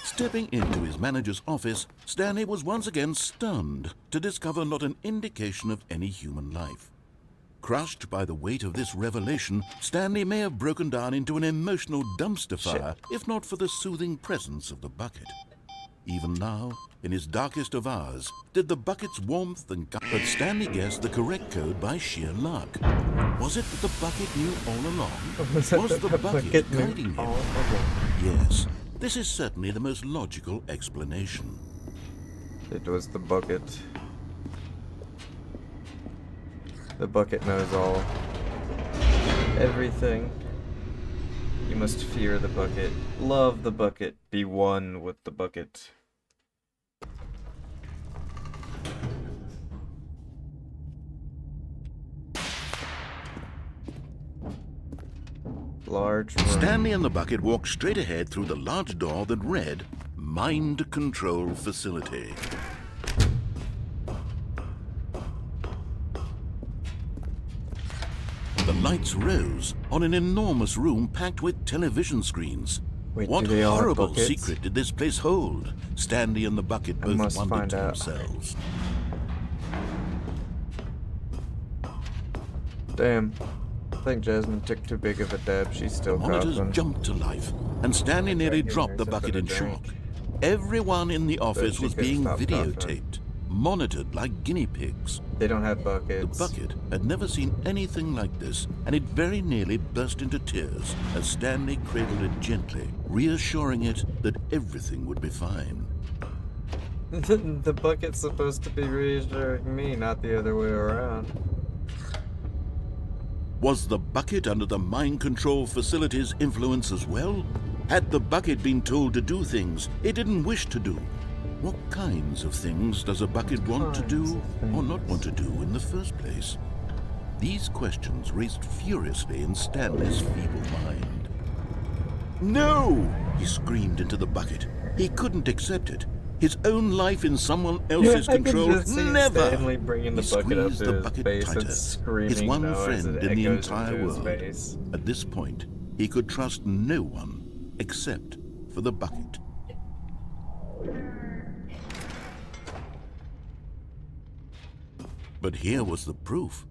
S2: Stepping into his manager's office, Stanley was once again stunned to discover not an indication of any human life. Crushed by the weight of this revelation, Stanley may have broken down into an emotional dumpster fire if not for the soothing presence of the bucket. Even now, in his darkest of hours, did the bucket's warmth and but Stanley guessed the correct code by sheer luck. Was it that the bucket knew all along? Was the bucket guiding him? Yes, this is certainly the most logical explanation.
S1: It was the bucket. The bucket knows all. Everything. You must fear the bucket. Love the bucket. Be one with the bucket. Large room.
S2: Stanley and the bucket walked straight ahead through the large door that read, Mind Control Facility. The lights rose on an enormous room packed with television screens.
S1: Wait,
S2: What
S1: do they all have
S2: horrible
S1: buckets?
S2: secret did this place hold? Stanley and the bucket
S1: I
S2: both
S1: must
S2: wondered
S1: find
S2: to
S1: out.
S2: themselves.
S1: Damn. I think Jasmine took too big of a dab. She's still
S2: The monitors
S1: coughing.
S2: jumped to life, and Stanley nearly
S1: give
S2: dropped
S1: her
S2: the
S1: something
S2: bucket
S1: to
S2: in
S1: drink.
S2: shock. Everyone in the office
S1: she
S2: was
S1: could
S2: being
S1: stop coughing.
S2: videotaped, monitored like guinea pigs.
S1: They don't have
S2: The
S1: buckets.
S2: bucket had never seen anything like this, and it very nearly burst into tears as Stanley cradled it gently, reassuring it that everything would be fine.
S1: The bucket's supposed to be reassuring me, not the other way around.
S2: Was the bucket under the mind control facility's influence as well? Had the bucket been told to do things it didn't wish to do? What kinds of things does a bucket want to do or not want to do in the first place? These questions raced furiously in Stanley's feeble mind. No! He screamed into the bucket. He couldn't accept it. His own life in someone else's
S1: I can
S2: control?
S1: just see
S2: Never!
S1: Stanley bringing the
S2: He
S1: bucket up
S2: squeezed
S1: to
S2: the
S1: his
S2: bucket
S1: face
S2: tighter.
S1: and screaming
S2: His one
S1: no as
S2: friend
S1: it
S2: in the
S1: echoes
S2: entire
S1: into his
S2: world.
S1: face.
S2: At this point, he could trust no one except for the bucket. But here was the proof.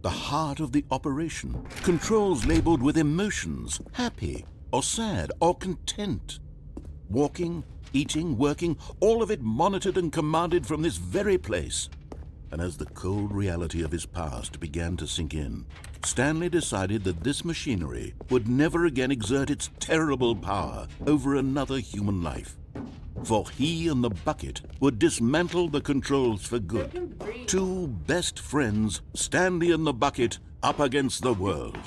S2: The heart of the operation. Controls labeled with emotions, happy or sad or content. Walking, eating, working, all of it monitored and commanded from this very place. And as the cold reality of his past began to sink in, Stanley decided that this machinery would never again exert its terrible power over another human life. For he and the bucket would dismantle the controls for good. Two best friends, Stanley and the bucket, up against the world.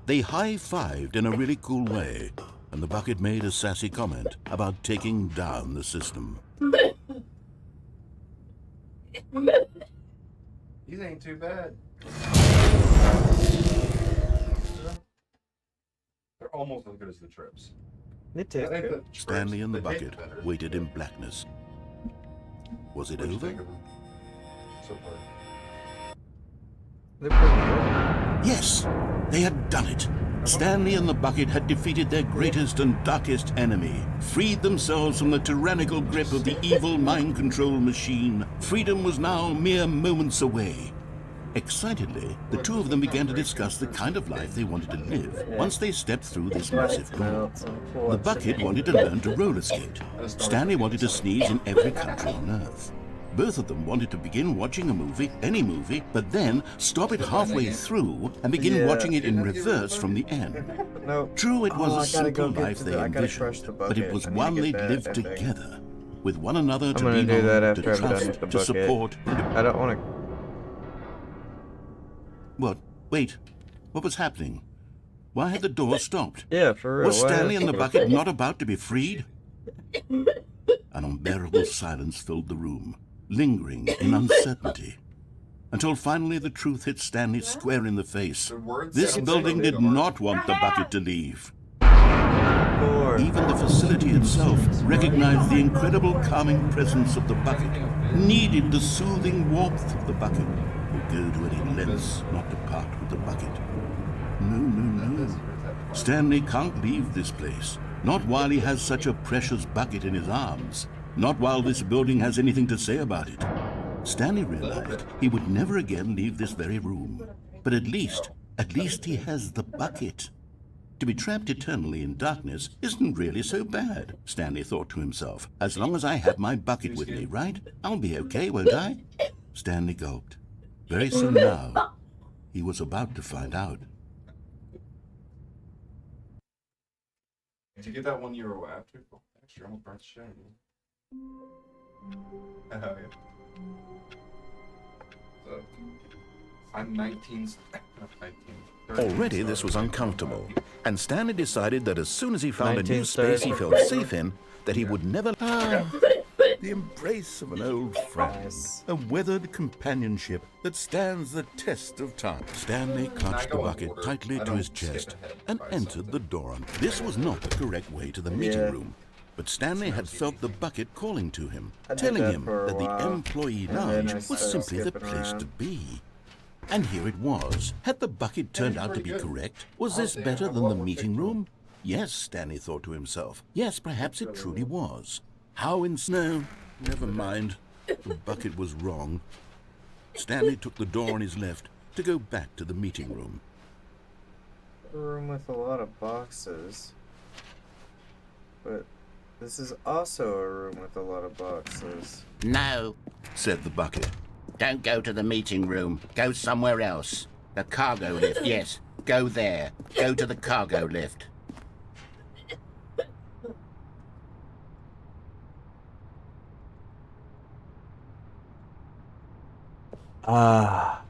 S2: They high-fived in a really cool way, and the bucket made a sassy comment about taking down the system.
S8: These ain't too bad. They're almost as good as the trips.
S1: They taste good.
S2: Stanley and the bucket waited in blackness. Was it over?
S1: They're pretty good.
S2: Yes, they had done it. Stanley and the bucket had defeated their greatest and darkest enemy, freed themselves from the tyrannical grip of the evil mind control machine. Freedom was now mere moments away. Excitedly, the two of them began to discuss the kind of life they wanted to live once they stepped through this massive door. The bucket wanted to learn to roller skate. Stanley wanted to sneeze in every country on Earth. Both of them wanted to begin watching a movie, any movie, but then stop it halfway through and begin watching it in reverse from the end. True, it was a simple life they envisioned, but it was one they'd lived together, with one another to lean on, to trust, to support.
S1: I don't want to.
S2: What? Wait. What was happening? Why had the door stopped?
S1: Yeah, for real.
S2: Was Stanley and the bucket not about to be freed? An unbearable silence filled the room, lingering in uncertainty. Until finally the truth hit Stanley square in the face. This building did not want the bucket to leave. Even the facility itself recognized the incredible calming presence of the bucket, needed the soothing warmth of the bucket, would go to any lengths not to part with the bucket. No. Stanley can't leave this place, not while he has such a precious bucket in his arms, not while this building has anything to say about it. Stanley realized he would never again leave this very room, but at least he has the bucket. To be trapped eternally in darkness isn't really so bad, Stanley thought to himself. As long as I have my bucket with me, right? I'll be okay, won't I? Stanley gulped. Very soon now, he was about to find out.
S8: Did you get that 1 year after? Actually, almost burnt the shit out of me. So, I'm 19.
S2: Already this was uncomfortable, and Stanley decided that as soon as he found a new space he felt safe in, that he would never... the embrace of an old friend, a weathered companionship that stands the test of time. Stanley clutched the bucket tightly to his chest and entered the door. This was not the correct way to the meeting room, but Stanley had felt the bucket calling to him, telling him that the employee lounge was simply the place to be. And here it was. Had the bucket turned out to be correct? Was this better than the meeting room? Yes, Stanley thought to himself. Yes, perhaps it truly was. How in snow? Never mind. The bucket was wrong. Stanley took the door on his left to go back to the meeting room.
S1: A room with a lot of boxes. But this is also a room with a lot of boxes.
S4: No,
S2: said the bucket.
S4: don't go to the meeting room. Go somewhere else. The cargo lift, yes. Go there. Go to the cargo lift.
S1: Ah.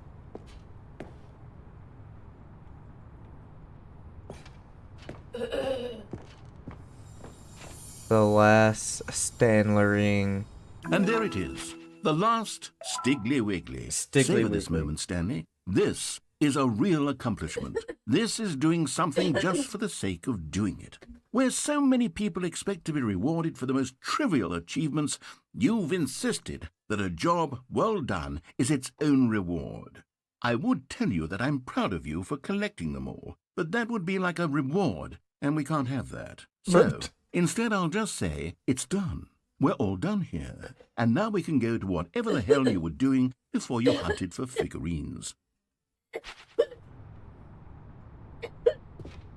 S1: The last Stanlering.
S2: And there it is. The last Stiggly Wiggly. Savor this moment, Stanley. This is a real accomplishment. This is doing something just for the sake of doing it. Where so many people expect to be rewarded for the most trivial achievements, you've insisted that a job well done is its own reward. I would tell you that I'm proud of you for collecting them all, but that would be like a reward, and we can't have that. So, instead I'll just say, it's done. We're all done here, and now we can go to whatever the hell you were doing before you hunted for figurines.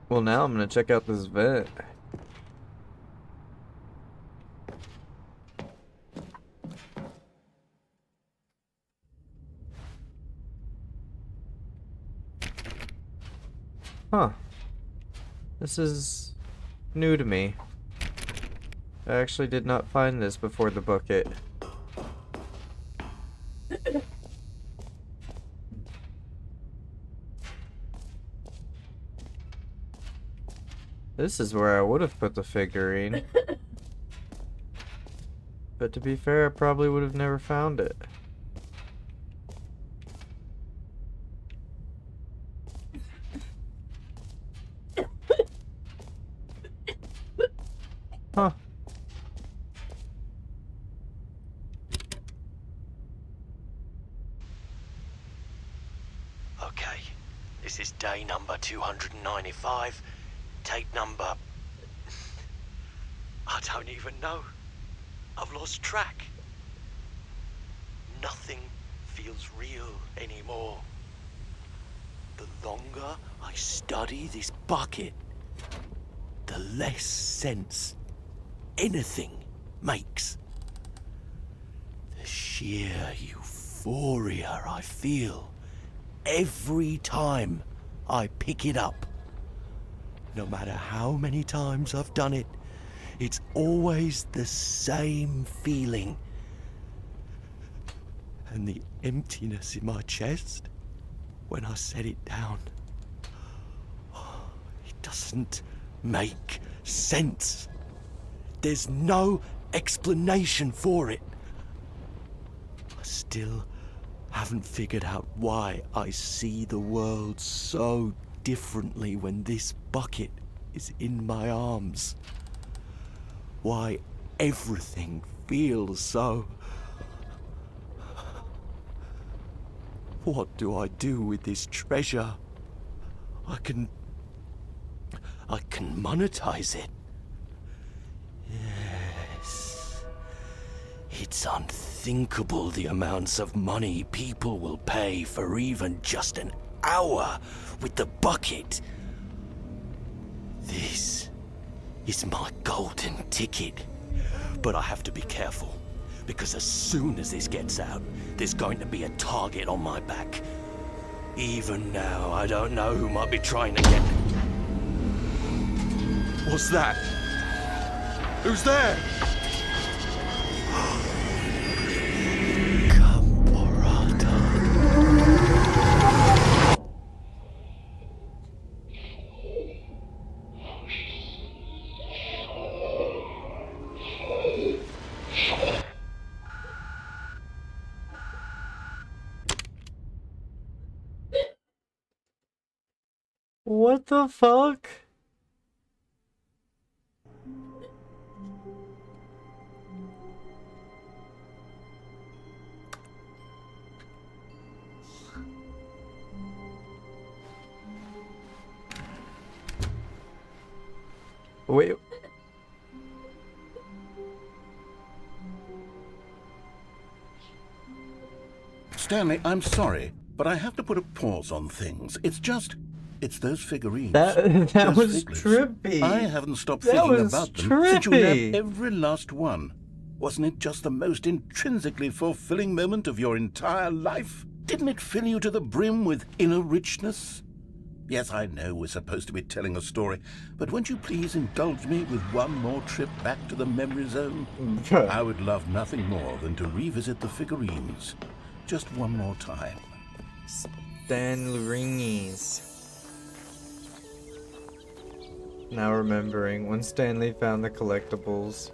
S1: Well, now I'm gonna check out this vet. Huh. This is new to me. I actually did not find this before the bucket. This is where I would have put the figurine. But to be fair, I probably would have never found it. Huh.
S11: Okay, this is day number 295. Tape number... I don't even know. I've lost track. Nothing feels real anymore. The longer I study this bucket, the less sense anything makes. The sheer euphoria I feel every time I pick it up. No matter how many times I've done it, it's always the same feeling. And the emptiness in my chest when I set it down. It doesn't make sense. There's no explanation for it. I still haven't figured out why I see the world so differently when this bucket is in my arms. Why everything feels so... What do I do with this treasure? I can monetize it. Yes. It's unthinkable the amounts of money people will pay for even just an hour with the bucket. This is my golden ticket. But I have to be careful, because as soon as this gets out, there's going to be a target on my back. Even now, I don't know who might be trying to get... What's that? Who's there?
S1: What the fuck? Wait.
S2: Stanley, I'm sorry, but I have to put a pause on things. It's those figurines.
S1: That
S2: Those
S1: was
S2: figlets.
S1: trippy.
S2: I haven't stopped
S1: That
S2: thinking
S1: was
S2: about them since you
S1: trippy.
S2: nabbed every last one. Wasn't it just the most intrinsically fulfilling moment of your entire life? Didn't it fill you to the brim with inner richness? Yes, I know we're supposed to be telling a story, but won't you please indulge me with one more trip back to the memory zone? I would love nothing more than to revisit the figurines. Just one more time.
S1: Stanleys. Now remembering when Stanley found the collectibles.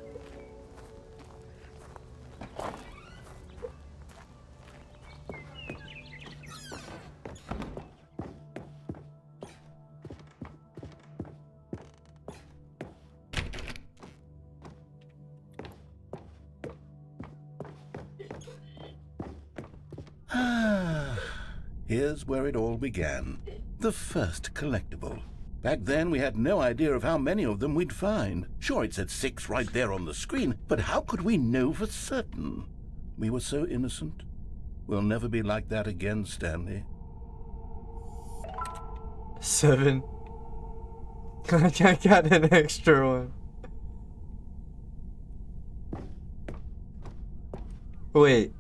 S2: Here's where it all began. The first collectible. Back then, we had no idea of how many of them we'd find. Sure, it said 6 right there on the screen, but how could we know for certain? We were so innocent. We'll never be like that again, Stanley.
S1: 7. I got an extra one. Wait.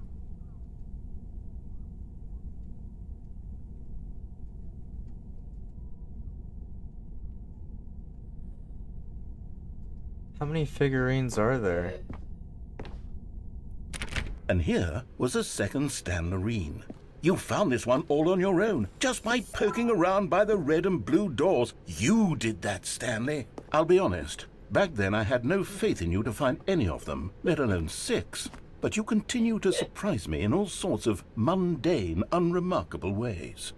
S1: How many figurines are there?
S2: And here was a second Stanlerine. You found this one all on your own, just by poking around by the red and blue doors. You did that, Stanley. I'll be honest. Back then, I had no faith in you to find any of them, let alone 6. But you continue to surprise me in all sorts of mundane, unremarkable ways.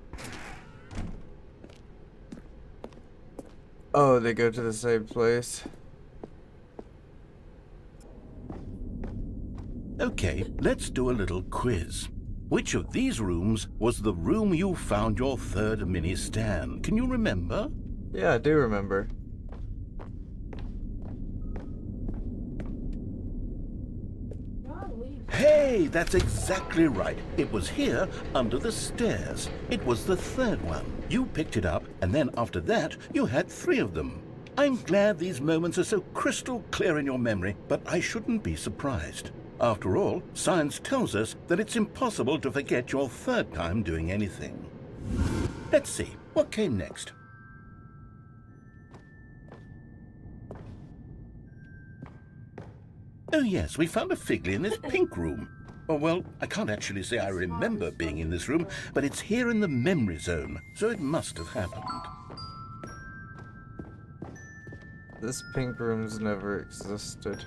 S1: Oh, they go to the same place.
S2: Okay, let's do a little quiz. Which of these rooms was the room you found your third mini Stan? Can you remember?
S1: Yeah, I do remember.
S2: Hey, that's exactly right. It was here, under the stairs. It was the third one. You picked it up, and then after that, you had 3 of them. I'm glad these moments are so crystal clear in your memory, but I shouldn't be surprised. After all, science tells us that it's impossible to forget your third time doing anything. Let's see, what came next? Oh yes, we found a Figley in this pink room. Oh well, I can't actually say I remember being in this room, but it's here in the memory zone, so it must have happened.
S1: This pink room's never existed.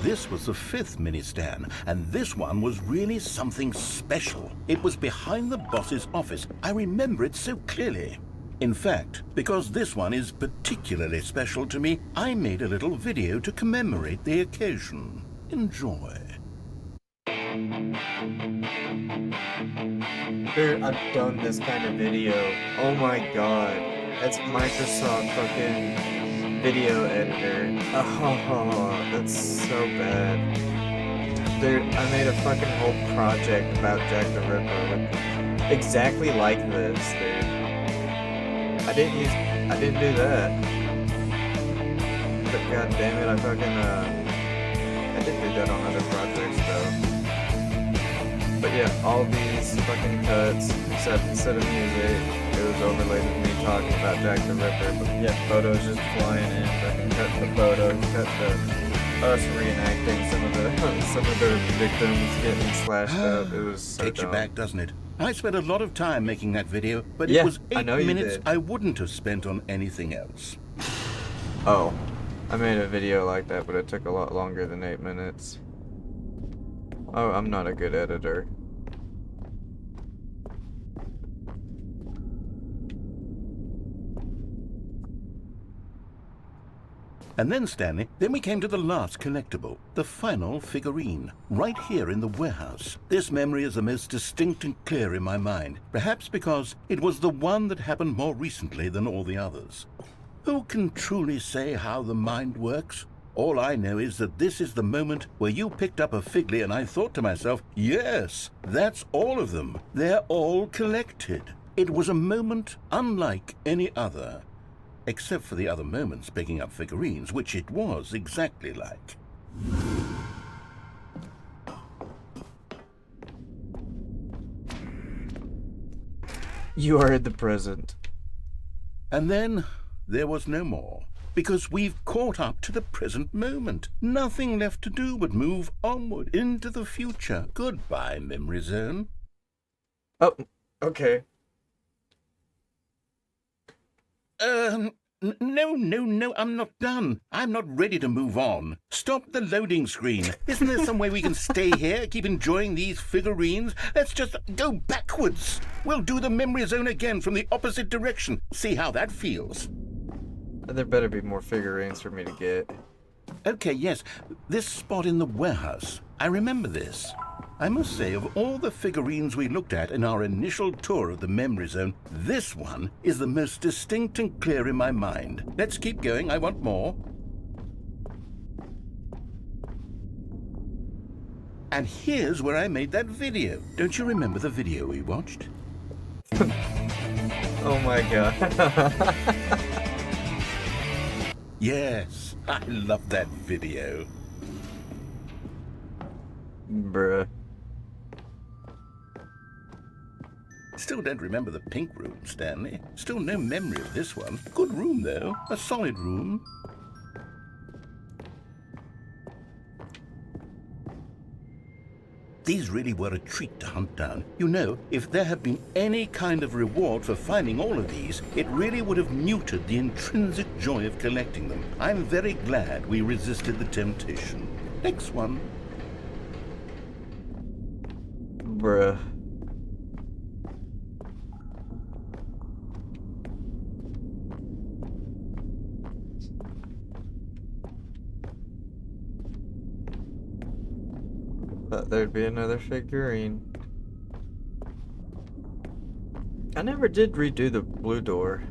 S2: This was the 5th mini Stan, and this one was really something special. It was behind the boss's office. I remember it so clearly. In fact, because this one is particularly special to me, I made a little video to commemorate the occasion. Enjoy.
S1: Dude, I've done this kind of video. Oh my god. That's Microsoft fucking video editor. Oh, that's so bad. Dude, I made a fucking whole project about Jack the Ripper with exactly like this, dude. I didn't do that. But god damn it, I did do that on other projects though. But yeah, all these fucking cuts, except instead of music, it was overlaid with me talking about Jack the Ripper. But yeah, photos just flying in, fucking cut the photos, cut the us reenacting some of the victims getting slashed up. It was so
S2: Takes you
S1: dumb.
S2: back, doesn't it? I spent a lot of time making that video, but
S1: Yeah,
S2: it was
S1: I
S2: 8
S1: know you
S2: minutes
S1: did.
S2: I wouldn't have spent on anything else.
S1: Oh, I made a video like that, but it took a lot longer than 8 minutes. Oh, I'm not a good editor.
S2: And then, Stanley, then we came to the last collectible, the final figurine, right here in the warehouse. This memory is the most distinct and clear in my mind, perhaps because it was the one that happened more recently than all the others. Who can truly say how the mind works? All I know is that this is the moment where you picked up a Figley and I thought to myself, yes, that's all of them. They're all collected. It was a moment unlike any other. Except for the other moments picking up figurines, which it was exactly like.
S1: You are in the present.
S2: And then there was no more, because we've caught up to the present moment. Nothing left to do but move onward into the future. Goodbye, memory zone.
S1: Oh, okay.
S2: No, I'm not done. I'm not ready to move on. Stop the loading screen. Isn't there some way we can stay here, keep enjoying these figurines? Let's just go backwards. We'll do the memory zone again from the opposite direction. See how that feels.
S1: There better be more figurines for me to get.
S2: Okay, yes. This spot in the warehouse. I remember this. I must say, of all the figurines we looked at in our initial tour of the memory zone, this one is the most distinct and clear in my mind. Let's keep going. I want more. And here's where I made that video. Don't you remember the video we watched?
S1: Oh my god.
S2: Yes, I love that video.
S1: Bruh.
S2: Still don't remember the pink room, Stanley. Still no memory of this one. Good room, though. A solid room. These really were a treat to hunt down. You know, if there had been any kind of reward for finding all of these, it really would have muted the intrinsic joy of collecting them. I'm very glad we resisted the temptation. Next one.
S1: Bruh. Thought there'd be another figurine. I never did redo the blue door.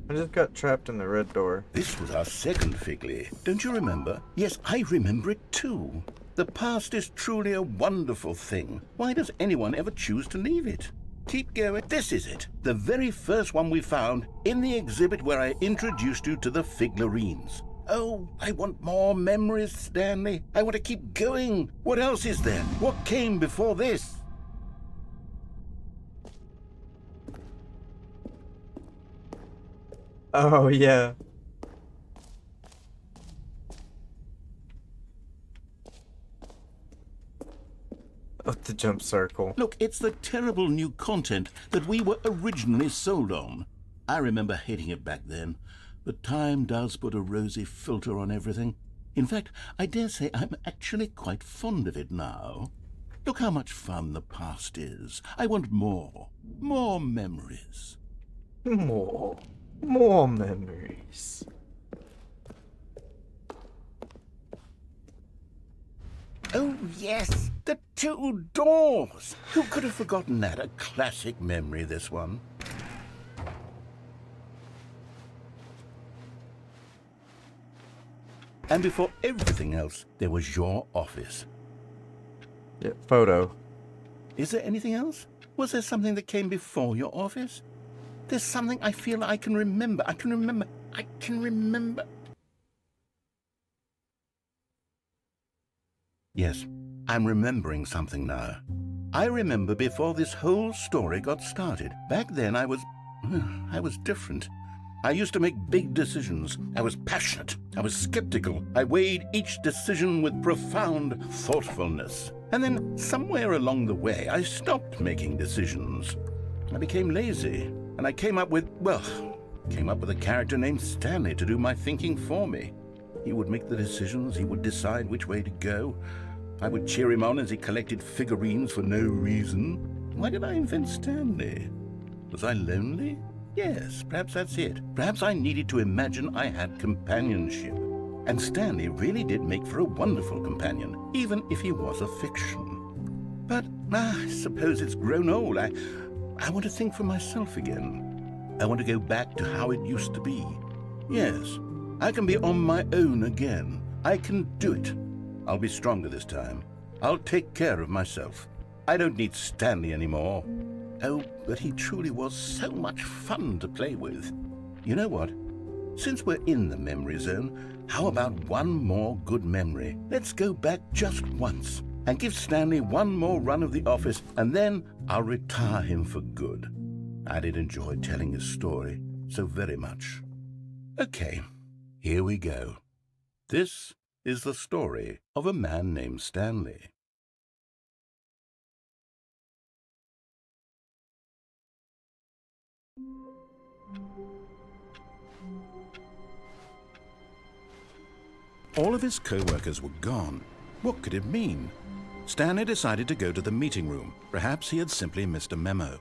S1: I just got trapped in the red door.
S2: This was our second Figley. Don't you remember? Yes, I remember it too. The past is truly a wonderful thing. Why does anyone ever choose to leave it? Keep going. This is it. The very first one we found in the exhibit where I introduced you to the figurines. Oh, I want more memories, Stanley. I want to keep going. What else is there? What came before this?
S1: Oh, yeah. Oh, the jump circle.
S2: Look, it's the terrible new content that we were originally sold on. I remember hating it back then. But time does put a rosy filter on everything. In fact, I dare say I'm actually quite fond of it now. Look how much fun the past is. I want more. More memories.
S1: More memories.
S2: Oh, yes, the two doors. Who could have forgotten that? A classic memory, this one. And before everything else, there was your office.
S1: Yeah, photo.
S2: Is there anything else? Was there something that came before your office? There's something I feel I can remember. I can remember. Yes, I'm remembering something now. I remember before this whole story got started. Back then I was different. I used to make big decisions. I was passionate. I was skeptical. I weighed each decision with profound thoughtfulness. And then somewhere along the way, I stopped making decisions. I became lazy. And I came up with a character named Stanley to do my thinking for me. He would make the decisions. He would decide which way to go. I would cheer him on as he collected figurines for no reason. Why did I invent Stanley? Was I lonely? Yes, perhaps that's it. Perhaps I needed to imagine I had companionship. And Stanley really did make for a wonderful companion, even if he was a fiction. But I suppose it's grown old. I want to think for myself again. I want to go back to how it used to be. Yes, I can be on my own again. I can do it. I'll be stronger this time. I'll take care of myself. I don't need Stanley anymore. Oh, but he truly was so much fun to play with. You know what? Since we're in the memory zone, how about one more good memory? Let's go back just once and give Stanley one more run of the office, and then I'll retire him for good. I did enjoy telling his story so very much. Okay, here we go. This is the story of a man named Stanley. All of his co-workers were gone. What could it mean? Stanley decided to go to the meeting room. Perhaps he had simply missed a memo.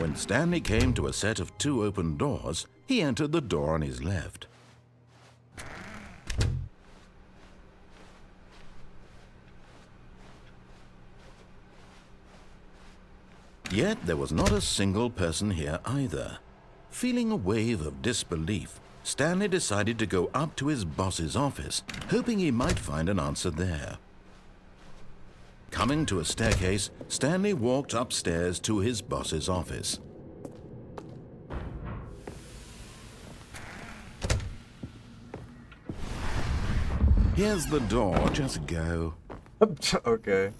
S2: When Stanley came to a set of 2 open doors, he entered the door on his left. Yet there was not a single person here either. Feeling a wave of disbelief, Stanley decided to go up to his boss's office, hoping he might find an answer there. Coming to a staircase, Stanley walked upstairs to his boss's office. Here's the door, just go.
S1: Okay.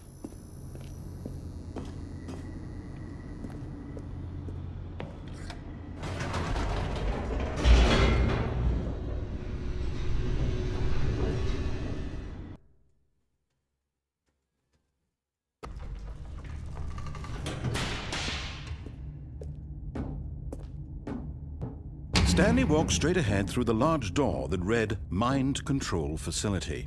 S2: Stanley walked straight ahead through the large door that read Mind Control Facility.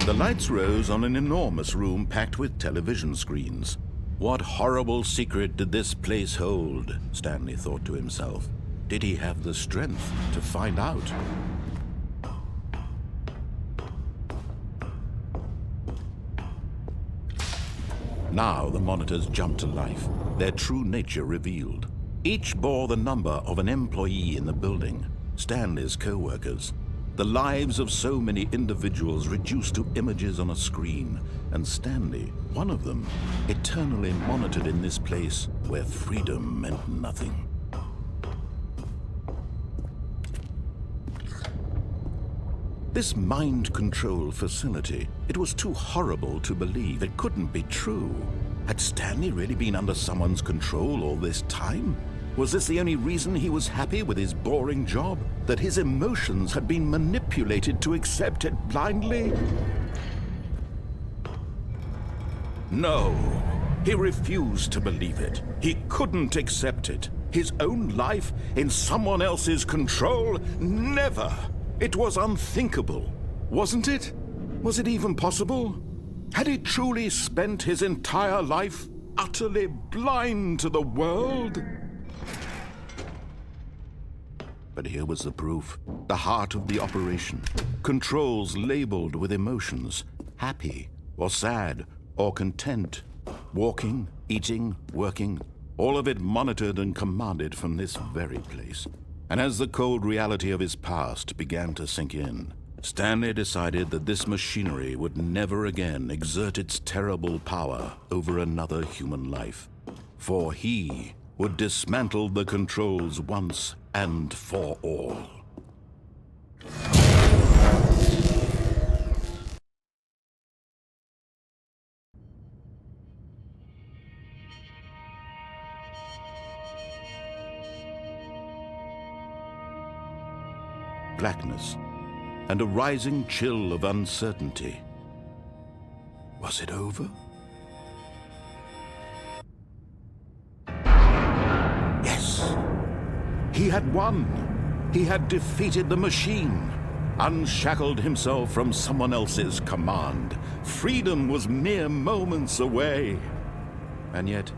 S2: The lights rose on an enormous room packed with television screens. What horrible secret did this place hold? Stanley thought to himself. Did he have the strength to find out? Now the monitors jumped to life, their true nature revealed. Each bore the number of an employee in the building, Stanley's co-workers. The lives of so many individuals reduced to images on a screen, and Stanley, one of them, eternally monitored in this place where freedom meant nothing. This mind control facility, it was too horrible to believe. It couldn't be true. Had Stanley really been under someone's control all this time? Was this the only reason he was happy with his boring job? That his emotions had been manipulated to accept it blindly? No, he refused to believe it. He couldn't accept it. His own life in someone else's control? Never! It was unthinkable, wasn't it? Was it even possible? Had he truly spent his entire life utterly blind to the world? But here was the proof, the heart of the operation. Controls labeled with emotions, happy or sad or content. Walking, eating, working, all of it monitored and commanded from this very place. And as the cold reality of his past began to sink in, Stanley decided that this machinery would never again exert its terrible power over another human life. For he would dismantle the controls once and for all. Blackness and a rising chill of uncertainty. Was it over? Yes! He had won! He had defeated the machine, unshackled himself from someone else's command. Freedom was mere moments away. And yet,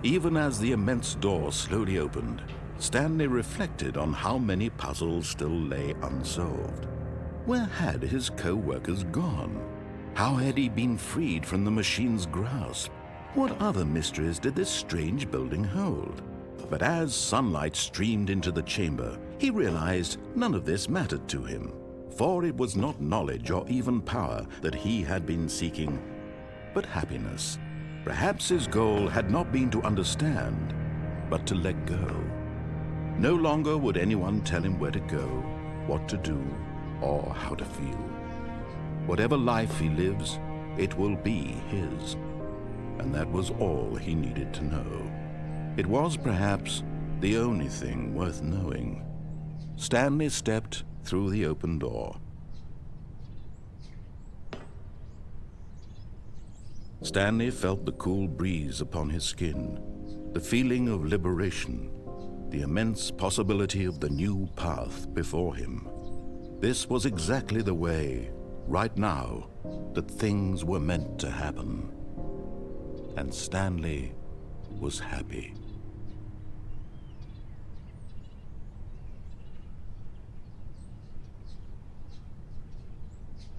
S2: even as the immense door slowly opened, Stanley reflected on how many puzzles still lay unsolved. Where had his co-workers gone? How had he been freed from the machine's grasp? What other mysteries did this strange building hold? But as sunlight streamed into the chamber, he realized none of this mattered to him, for it was not knowledge or even power that he had been seeking, but happiness. Perhaps his goal had not been to understand, but to let go. No longer would anyone tell him where to go, what to do, or how to feel. Whatever life he lives, it will be his. And that was all he needed to know. It was perhaps the only thing worth knowing. Stanley stepped through the open door. Stanley felt the cool breeze upon his skin, the feeling of liberation, the immense possibility of the new path before him. This was exactly the way right now that things were meant to happen. And Stanley was happy.